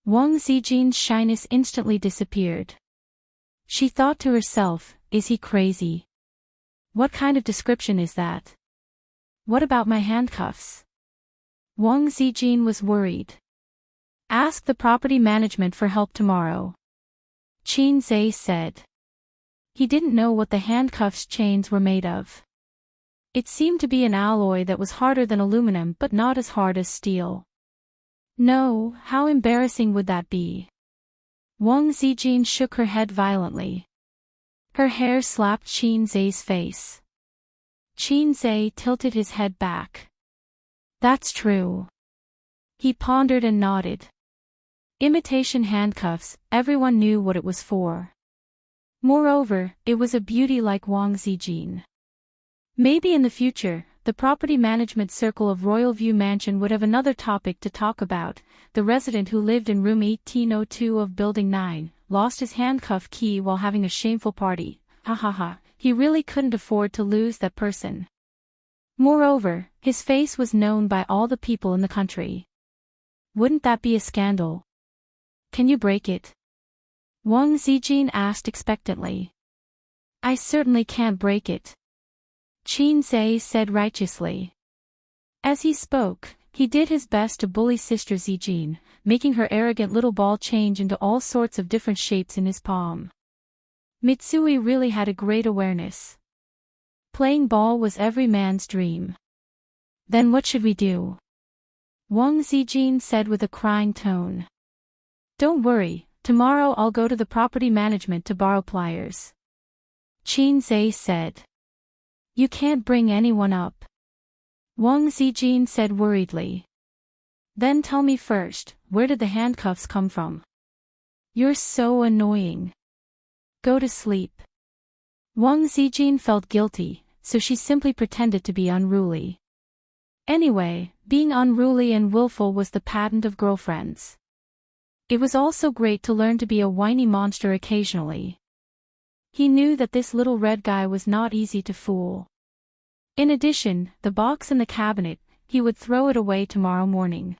Wang Zijin's shyness instantly disappeared. She thought to herself, is he crazy? What kind of description is that? What about my handcuffs? Wang Zijin was worried. Ask the property management for help tomorrow. Qin Zhe said. He didn't know what the handcuffs chains were made of. It seemed to be an alloy that was harder than aluminum but not as hard as steel. No, how embarrassing would that be? Wang Zijin shook her head violently. Her hair slapped Qin Zhe's face. Qin Zhe tilted his head back. That's true. He pondered and nodded. Imitation handcuffs, everyone knew what it was for. Moreover, it was a beauty like Wang Zijin. Maybe in the future, the property management circle of Royal View Mansion would have another topic to talk about. The resident who lived in room 1802 of Building 9 lost his handcuff key while having a shameful party. Ha ha ha, he really couldn't afford to lose that person. Moreover, his face was known by all the people in the country. Wouldn't that be a scandal? Can you break it? Wang Zijin asked expectantly. I certainly can't break it, Xianxia said righteously. As he spoke, he did his best to bully Sister Zijin, making her arrogant little ball change into all sorts of different shapes in his palm. Mitsui really had a great awareness. Playing ball was every man's dream. Then what should we do? Wang Zijin said with a crying tone. Don't worry, tomorrow I'll go to the property management to borrow pliers, Xianxia said. You can't bring anyone up, Wang Zijin said worriedly. Then tell me first, where did the handcuffs come from? You're so annoying. Go to sleep. Wang Zijin felt guilty, so she simply pretended to be unruly. Anyway, being unruly and willful was the patent of girlfriends. It was also great to learn to be a whiny monster occasionally. He knew that this little red guy was not easy to fool. In addition, the box in the cabinet, he would throw it away tomorrow morning.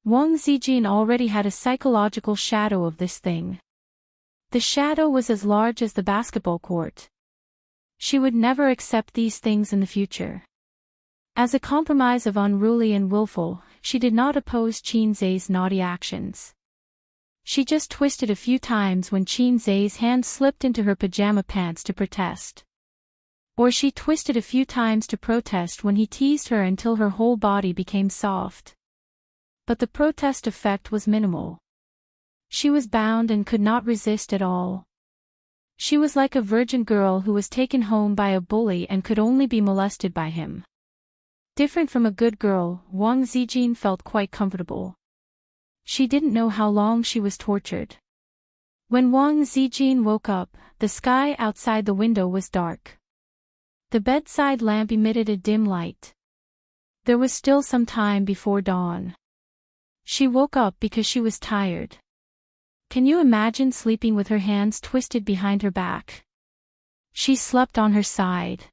Wang Zijin already had a psychological shadow of this thing. The shadow was as large as the basketball court. She would never accept these things in the future. As a compromise of unruly and willful, she did not oppose Xianxia's naughty actions. She just twisted a few times when Xianxia's hand slipped into her pajama pants to protest. Or she twisted a few times to protest when he teased her until her whole body became soft. But the protest effect was minimal. She was bound and could not resist at all. She was like a virgin girl who was taken home by a bully and could only be molested by him. Different from a good girl, Wang Zijin felt quite comfortable. She didn't know how long she was tortured. When Wang Zijin woke up, the sky outside the window was dark. The bedside lamp emitted a dim light. There was still some time before dawn. She woke up because she was tired. Can you imagine sleeping with her hands twisted behind her back? She slept on her side.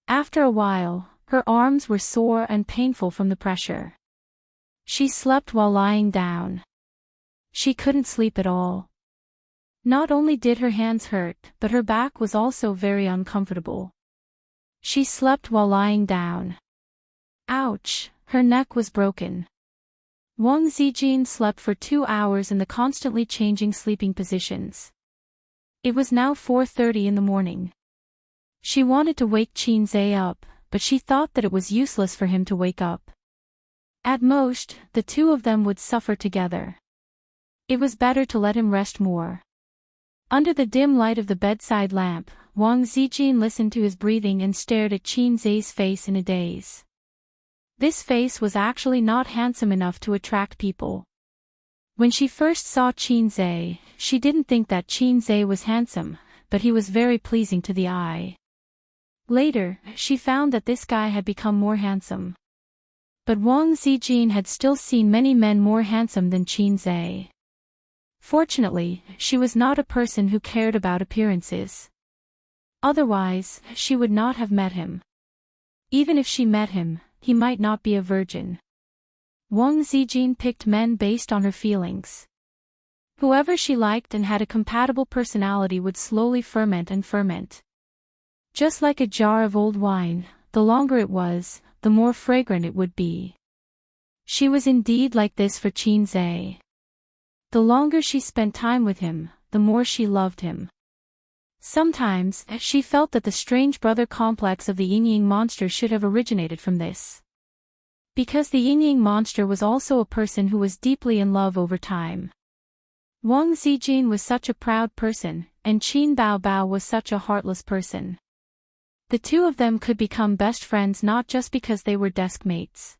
After a while, her arms were sore and painful from the pressure. She slept while lying down. She couldn't sleep at all. Not only did her hands hurt, but her back was also very uncomfortable. She slept while lying down. Ouch, her neck was broken. Wang Zijin slept for 2 hours in the constantly changing sleeping positions. It was now 4:30 in the morning. She wanted to wake Xianxia up, but she thought that it was useless for him to wake up. At most, the two of them would suffer together. It was better to let him rest more. Under the dim light of the bedside lamp, Wang Zijin listened to his breathing and stared at Xianxia's face in a daze. This face was actually not handsome enough to attract people. When she first saw Xianxia, she didn't think that Xianxia was handsome, but he was very pleasing to the eye. Later, she found that this guy had become more handsome. But Wang Zijin had still seen many men more handsome than Xianxia. Fortunately, she was not a person who cared about appearances. Otherwise, she would not have met him. Even if she met him, he might not be a virgin. Wang Zijin picked men based on her feelings. Whoever she liked and had a compatible personality would slowly ferment and ferment. Just like a jar of old wine, the longer it was, the more fragrant it would be. She was indeed like this for Xianxia. The longer she spent time with him, the more she loved him. Sometimes, she felt that the strange brother complex of the yin-yang monster should have originated from this. Because the yin-yang monster was also a person who was deeply in love over time. Wang Zijin was such a proud person, and Qin Baobao was such a heartless person. The two of them could become best friends not just because they were desk mates.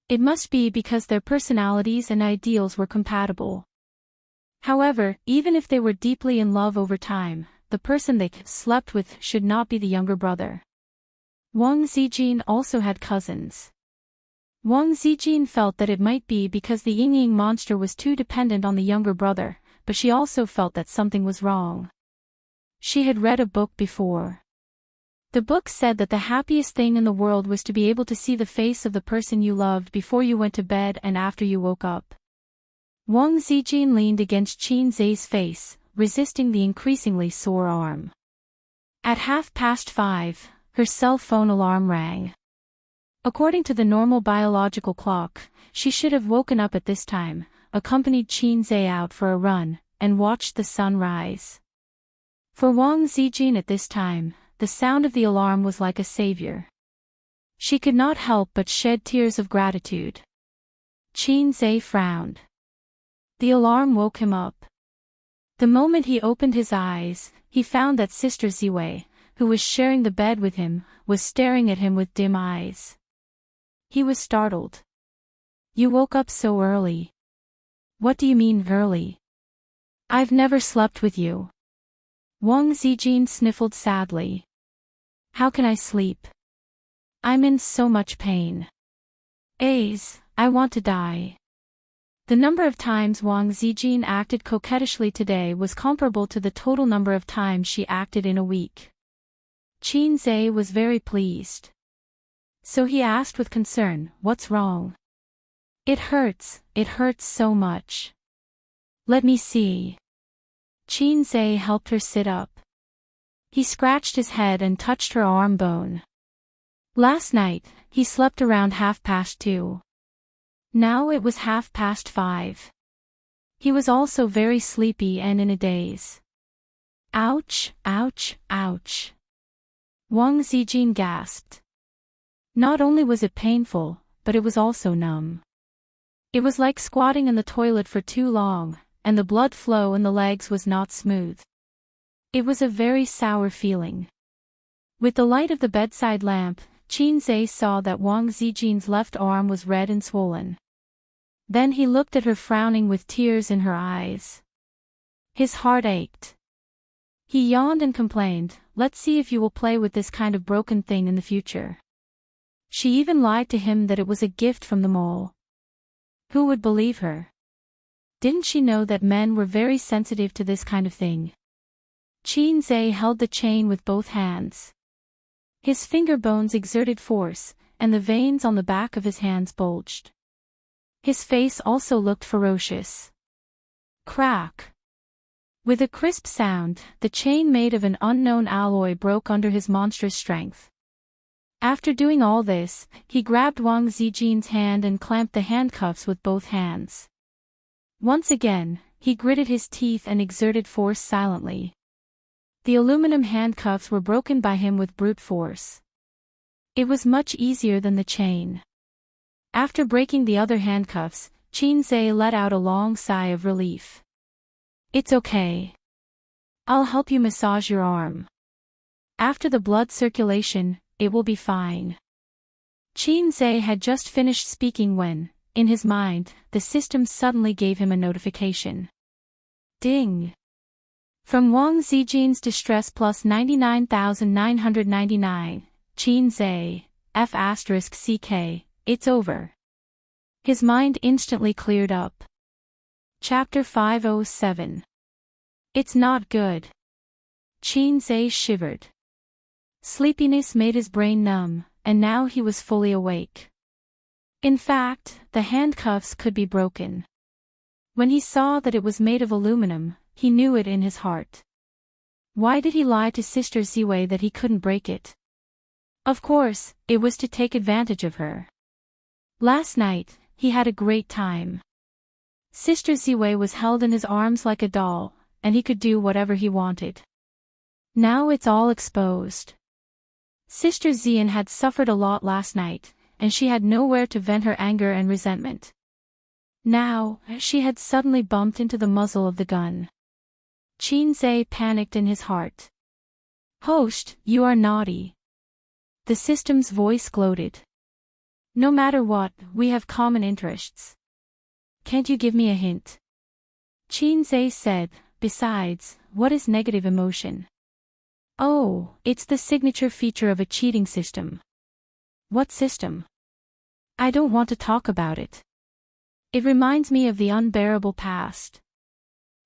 It must be because their personalities and ideals were compatible. However, even if they were deeply in love over time, the person they slept with should not be the younger brother. Wang Zijin also had cousins. Wang Zijin felt that it might be because the Yingying monster was too dependent on the younger brother, but she also felt that something was wrong. She had read a book before. The book said that the happiest thing in the world was to be able to see the face of the person you loved before you went to bed and after you woke up. Wang Zijin leaned against Qin Zai's face, resisting the increasingly sore arm. At 5:30, her cell phone alarm rang. According to the normal biological clock, she should have woken up at this time, accompanied Qin Zai out for a run, and watched the sun rise. For Wang Zijin at this time, the sound of the alarm was like a savior. She could not help but shed tears of gratitude. Qin Zai frowned. The alarm woke him up. The moment he opened his eyes, he found that Sister Ziwei, who was sharing the bed with him, was staring at him with dim eyes. He was startled. "You woke up so early." "What do you mean early? I've never slept with you." Wang Zijin sniffled sadly. "How can I sleep? I'm in so much pain. I want to die." The number of times Wang Zijin acted coquettishly today was comparable to the total number of times she acted in a week. Qin Zai was very pleased. So he asked with concern, "What's wrong?" It hurts so much." "Let me see." Qin Zai helped her sit up. He scratched his head and touched her arm bone. Last night, he slept around 2:30. Now it was 5:30. He was also very sleepy and in a daze. "Ouch, ouch, ouch." Wang Zijin gasped. Not only was it painful, but it was also numb. It was like squatting in the toilet for too long, and the blood flow in the legs was not smooth. It was a very sour feeling. With the light of the bedside lamp, Qin Zai saw that Wang Zijin's left arm was red and swollen. Then he looked at her frowning with tears in her eyes. His heart ached. He yawned and complained, "Let's see if you will play with this kind of broken thing in the future." She even lied to him that it was a gift from the mole. Who would believe her? Didn't she know that men were very sensitive to this kind of thing? Qin Zai held the chain with both hands. His finger bones exerted force, and the veins on the back of his hands bulged. His face also looked ferocious. Crack! With a crisp sound, the chain made of an unknown alloy broke under his monstrous strength. After doing all this, he grabbed Wang Zijin's hand and clamped the handcuffs with both hands. Once again, he gritted his teeth and exerted force silently. The aluminum handcuffs were broken by him with brute force. It was much easier than the chain. After breaking the other handcuffs, Qin Zai let out a long sigh of relief. "It's okay. I'll help you massage your arm. After the blood circulation, it will be fine." Qin Zai had just finished speaking when, in his mind, the system suddenly gave him a notification. Ding! From Wang Zijin's distress plus 99,999, Qin Zai, F***CK, it's over. His mind instantly cleared up. Chapter 507. It's not good. Qin Zai shivered. Sleepiness made his brain numb, and now he was fully awake. In fact, the handcuffs could be broken. When he saw that it was made of aluminum, he knew it in his heart. Why did he lie to Sister Ziwei that he couldn't break it? Of course, it was to take advantage of her. Last night, he had a great time. Sister Ziwei was held in his arms like a doll, and he could do whatever he wanted. Now it's all exposed. Sister Xian had suffered a lot last night, and she had nowhere to vent her anger and resentment. Now, she had suddenly bumped into the muzzle of the gun. Qin Zai panicked in his heart. "Host, you are naughty." The system's voice gloated. "No matter what, we have common interests. Can't you give me a hint?" Xianxia said, besides, what is negative emotion? Oh, it's the signature feature of a cheating system. What system? I don't want to talk about it. It reminds me of the unbearable past.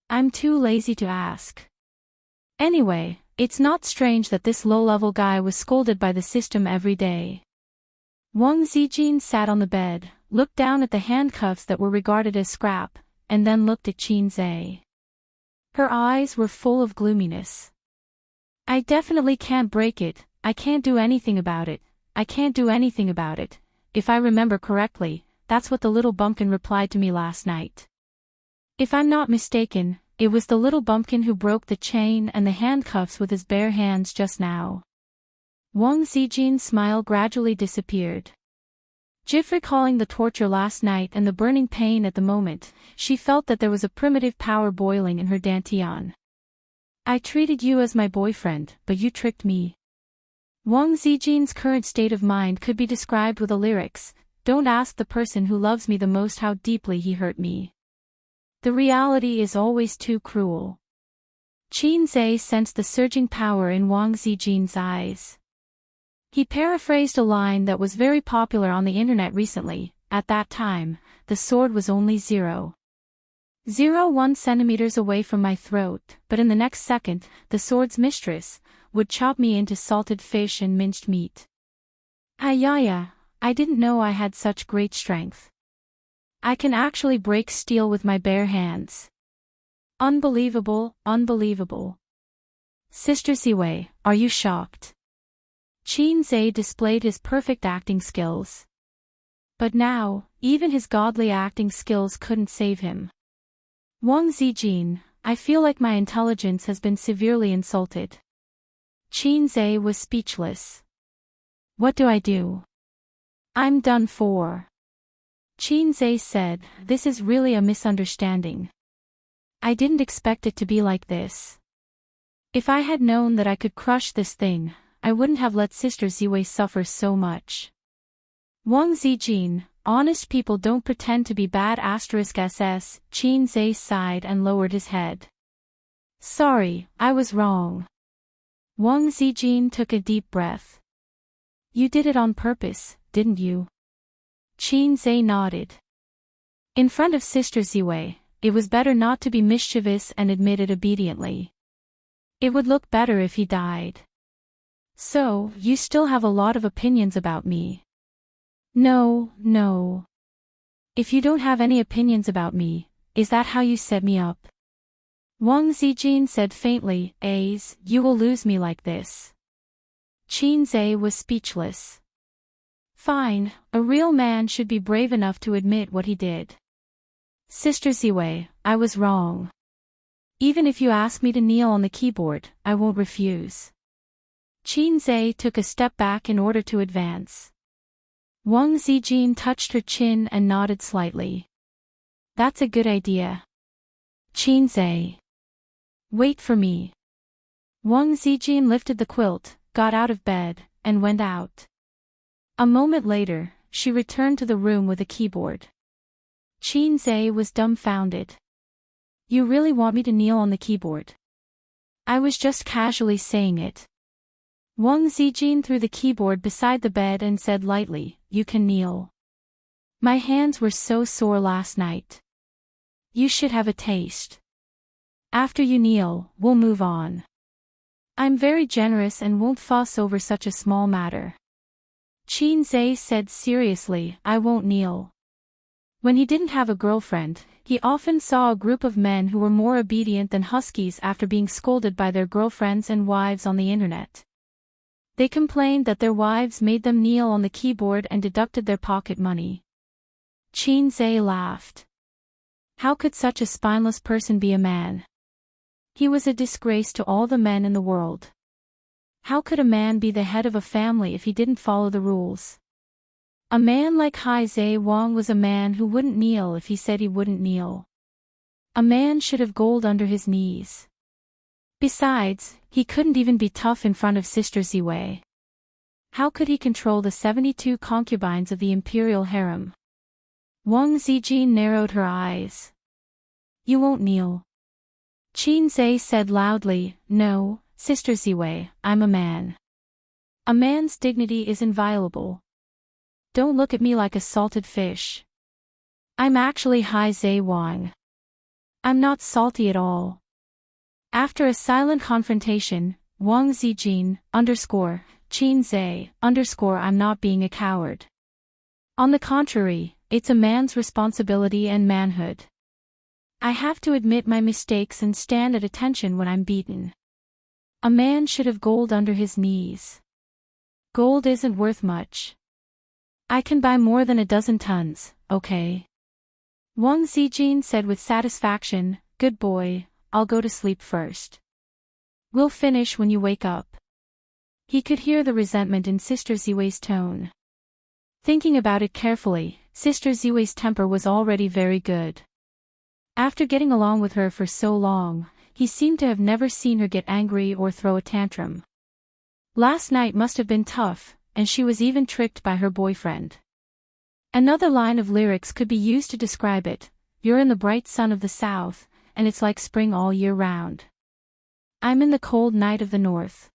I'm too lazy to ask. Anyway, it's not strange that this low-level guy was scolded by the system every day. Wang Zijin sat on the bed, looked down at the handcuffs that were regarded as scrap, and then looked at Xianxia. Her eyes were full of gloominess. I definitely can't break it, I can't do anything about it, I can't do anything about it. If I remember correctly, that's what the little bumpkin replied to me last night. If I'm not mistaken, it was the little bumpkin who broke the chain and the handcuffs with his bare hands just now. Wang Zijin's smile gradually disappeared. Just recalling the torture last night and the burning pain at the moment, she felt that there was a primitive power boiling in her dantian. I treated you as my boyfriend, but you tricked me. Wang Zijin's current state of mind could be described with the lyrics, "Don't ask the person who loves me the most how deeply he hurt me. The reality is always too cruel." Xianxia sensed the surging power in Wang Zijin's eyes. He paraphrased a line that was very popular on the internet recently. At that time, the sword was only 0.01 centimeters away from my throat, but in the next second, the sword's mistress would chop me into salted fish and minced meat. Ayaya, I didn't know I had such great strength. I can actually break steel with my bare hands. Unbelievable, unbelievable. Sister Ziwei, are you shocked? Xianxia displayed his perfect acting skills. But now, even his godly acting skills couldn't save him. Wang Zijin, I feel like my intelligence has been severely insulted. Xianxia was speechless. What do I do? I'm done for. Xianxia said, this is really a misunderstanding. I didn't expect it to be like this. If I had known that I could crush this thing, I wouldn't have let Sister Ziwei suffer so much. Wang Zijin, honest people don't pretend to be bad *SS, Xianxia sighed and lowered his head. Sorry, I was wrong. Wang Zijin took a deep breath. You did it on purpose, didn't you? Xianxia nodded. In front of Sister Ziwei, it was better not to be mischievous and admit it obediently. It would look better if he died. So, you still have a lot of opinions about me. No, no. If you don't have any opinions about me, is that how you set me up? Wang Zijin said faintly, you will lose me like this. Xianxia was speechless. Fine, a real man should be brave enough to admit what he did. Sister Ziwei, I was wrong. Even if you ask me to kneel on the keyboard, I won't refuse. Xianxia took a step back in order to advance. Wang Zijin touched her chin and nodded slightly. That's a good idea. Xianxia. Wait for me. Wang Zijin lifted the quilt, got out of bed, and went out. A moment later, she returned to the room with a keyboard. Xianxia was dumbfounded. You really want me to kneel on the keyboard? I was just casually saying it. Wang Zijin threw the keyboard beside the bed and said lightly, you can kneel. My hands were so sore last night. You should have a taste. After you kneel, we'll move on. I'm very generous and won't fuss over such a small matter. Xianxia said seriously, I won't kneel. When he didn't have a girlfriend, he often saw a group of men who were more obedient than huskies after being scolded by their girlfriends and wives on the internet. They complained that their wives made them kneel on the keyboard and deducted their pocket money. Xianxia laughed. How could such a spineless person be a man? He was a disgrace to all the men in the world. How could a man be the head of a family if he didn't follow the rules? A man like Hai Wang was a man who wouldn't kneel if he said he wouldn't kneel. A man should have gold under his knees. Besides, he couldn't even be tough in front of Sister Ziwei. How could he control the 72 concubines of the imperial harem? Wang Zijin narrowed her eyes. You won't kneel. Xianxia said loudly, No, Sister Ziwei, I'm a man. A man's dignity is inviolable. Don't look at me like a salted fish. I'm actually Hai Zhe Wang. I'm not salty at all. After a silent confrontation, Wang Zijin, Xianxia, I'm not being a coward. On the contrary, it's a man's responsibility and manhood. I have to admit my mistakes and stand at attention when I'm beaten. A man should have gold under his knees. Gold isn't worth much. I can buy more than 12 tons, okay? Wang Zijin said with satisfaction, Good boy, I'll go to sleep first. We'll finish when you wake up. He could hear the resentment in Sister Ziwei's tone. Thinking about it carefully, Sister Ziwei's temper was already very good. After getting along with her for so long, he seemed to have never seen her get angry or throw a tantrum. Last night must have been tough, and she was even tricked by her boyfriend. Another line of lyrics could be used to describe it, You're in the bright sun of the south, and it's like spring all year round. I'm in the cold night of the north.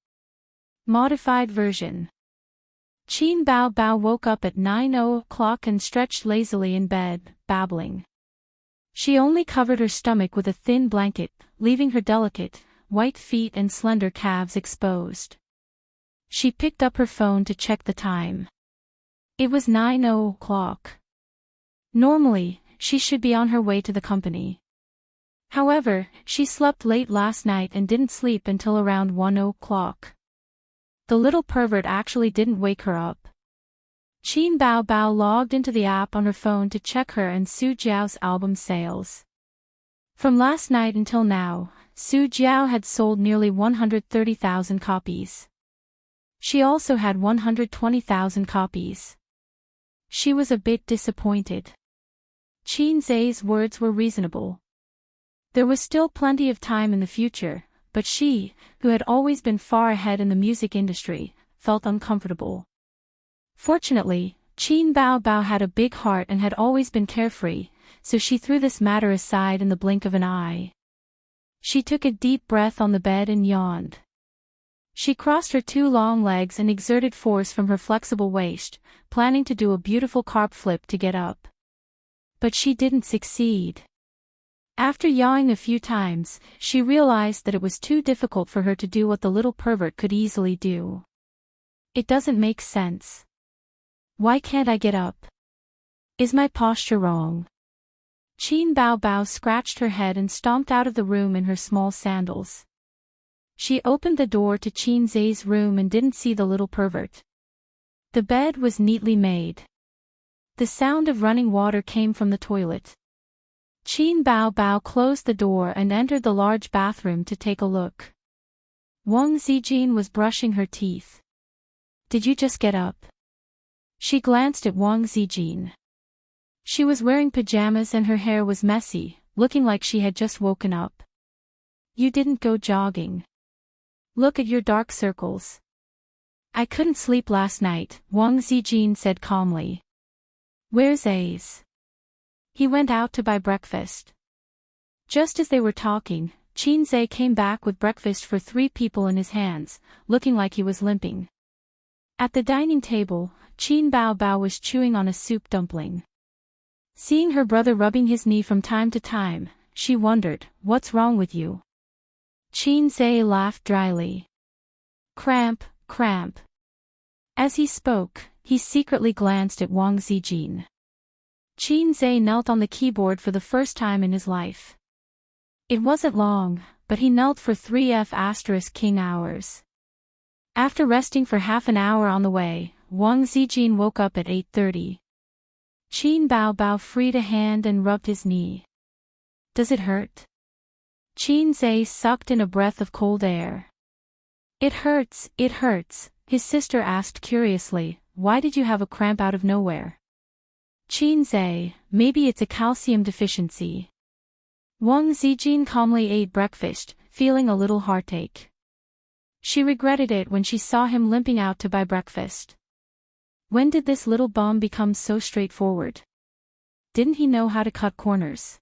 Modified version. Qin Bao woke up at 9:00 and stretched lazily in bed, babbling. She only covered her stomach with a thin blanket, leaving her delicate, white feet and slender calves exposed. She picked up her phone to check the time. It was 9:00. Normally, she should be on her way to the company. However, she slept late last night and didn't sleep until around 1:00. The little pervert actually didn't wake her up. Qin Bao logged into the app on her phone to check her and Su Jiao's album sales. From last night until now, Su Jiao had sold nearly 130,000 copies. She also had 120,000 copies. She was a bit disappointed. Xianxia's words were reasonable. There was still plenty of time in the future, but she, who had always been far ahead in the music industry, felt uncomfortable. Fortunately, Qin Bao had a big heart and had always been carefree, so she threw this matter aside in the blink of an eye. She took a deep breath on the bed and yawned. She crossed her two long legs and exerted force from her flexible waist, planning to do a beautiful carp flip to get up. But she didn't succeed. After yawing a few times, she realized that it was too difficult for her to do what the little pervert could easily do. It doesn't make sense. Why can't I get up? Is my posture wrong? Qin Bao scratched her head and stomped out of the room in her small sandals. She opened the door to Xianxia's room and didn't see the little pervert. The bed was neatly made. The sound of running water came from the toilet. Qin Bao closed the door and entered the large bathroom to take a look. Wang Zijin was brushing her teeth. Did you just get up? She glanced at Wang Zijin. She was wearing pajamas and her hair was messy, looking like she had just woken up. You didn't go jogging. Look at your dark circles. I couldn't sleep last night, Wang Zijin said calmly. Where's Ace? He went out to buy breakfast. Just as they were talking, Xianxia came back with breakfast for 3 people in his hands, looking like he was limping. At the dining table, Qin Bao was chewing on a soup dumpling. Seeing her brother rubbing his knee from time to time, she wondered, What's wrong with you? Xianxia laughed dryly. Cramp. As he spoke, he secretly glanced at Wang Zijin. Xianxia knelt on the keyboard for the first time in his life. It wasn't long, but he knelt for 3F*King hours. After resting for half an hour on the way, Wang Zijin woke up at 8:30. Qin Bao freed a hand and rubbed his knee. Does it hurt? Xianxia sucked in a breath of cold air. It hurts, his sister asked curiously, why did you have a cramp out of nowhere? Xianxia, maybe it's a calcium deficiency. Wang Zijin calmly ate breakfast, feeling a little heartache. She regretted it when she saw him limping out to buy breakfast. When did this little bum become so straightforward? Didn't he know how to cut corners?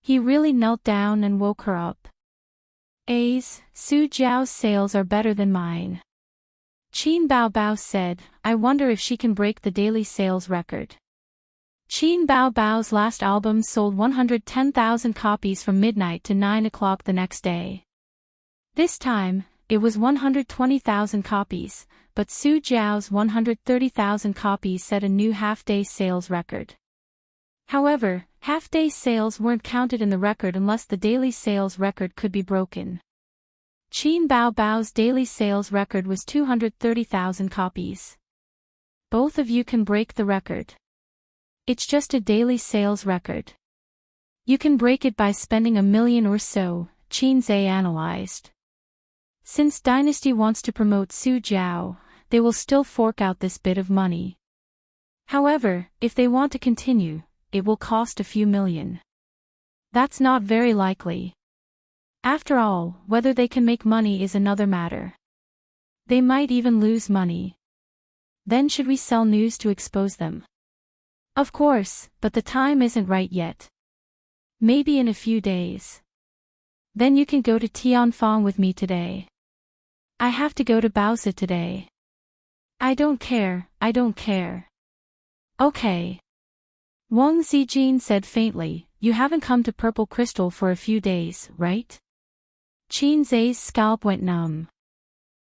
He really knelt down and woke her up. Su Jiao's sales are better than mine. Qin Baobao said, I wonder if she can break the daily sales record. Qin Baobao's last album sold 110,000 copies from midnight to 9 o'clock the next day. This time, it was 120,000 copies, but Su Jiao's 130,000 copies set a new half-day sales record. However, half-day sales weren't counted in the record unless the daily sales record could be broken. Qin Baobao's daily sales record was 230,000 copies. Both of you can break the record. It's just a daily sales record. You can break it by spending 1 million or so, Qin Zhe analyzed. Since Dynasty wants to promote Su Jiao, they will still fork out this bit of money. However, if they want to continue, it will cost a few million. That's not very likely. After all, whether they can make money is another matter. They might even lose money. Then should we sell news to expose them? Of course, but the time isn't right yet. Maybe in a few days. Then you can go to Tianfang with me today. I have to go to Baozi today. I don't care. Okay. Wang Zijin said faintly, you haven't come to Purple Crystal for a few days, right? Qin Zhe's scalp went numb.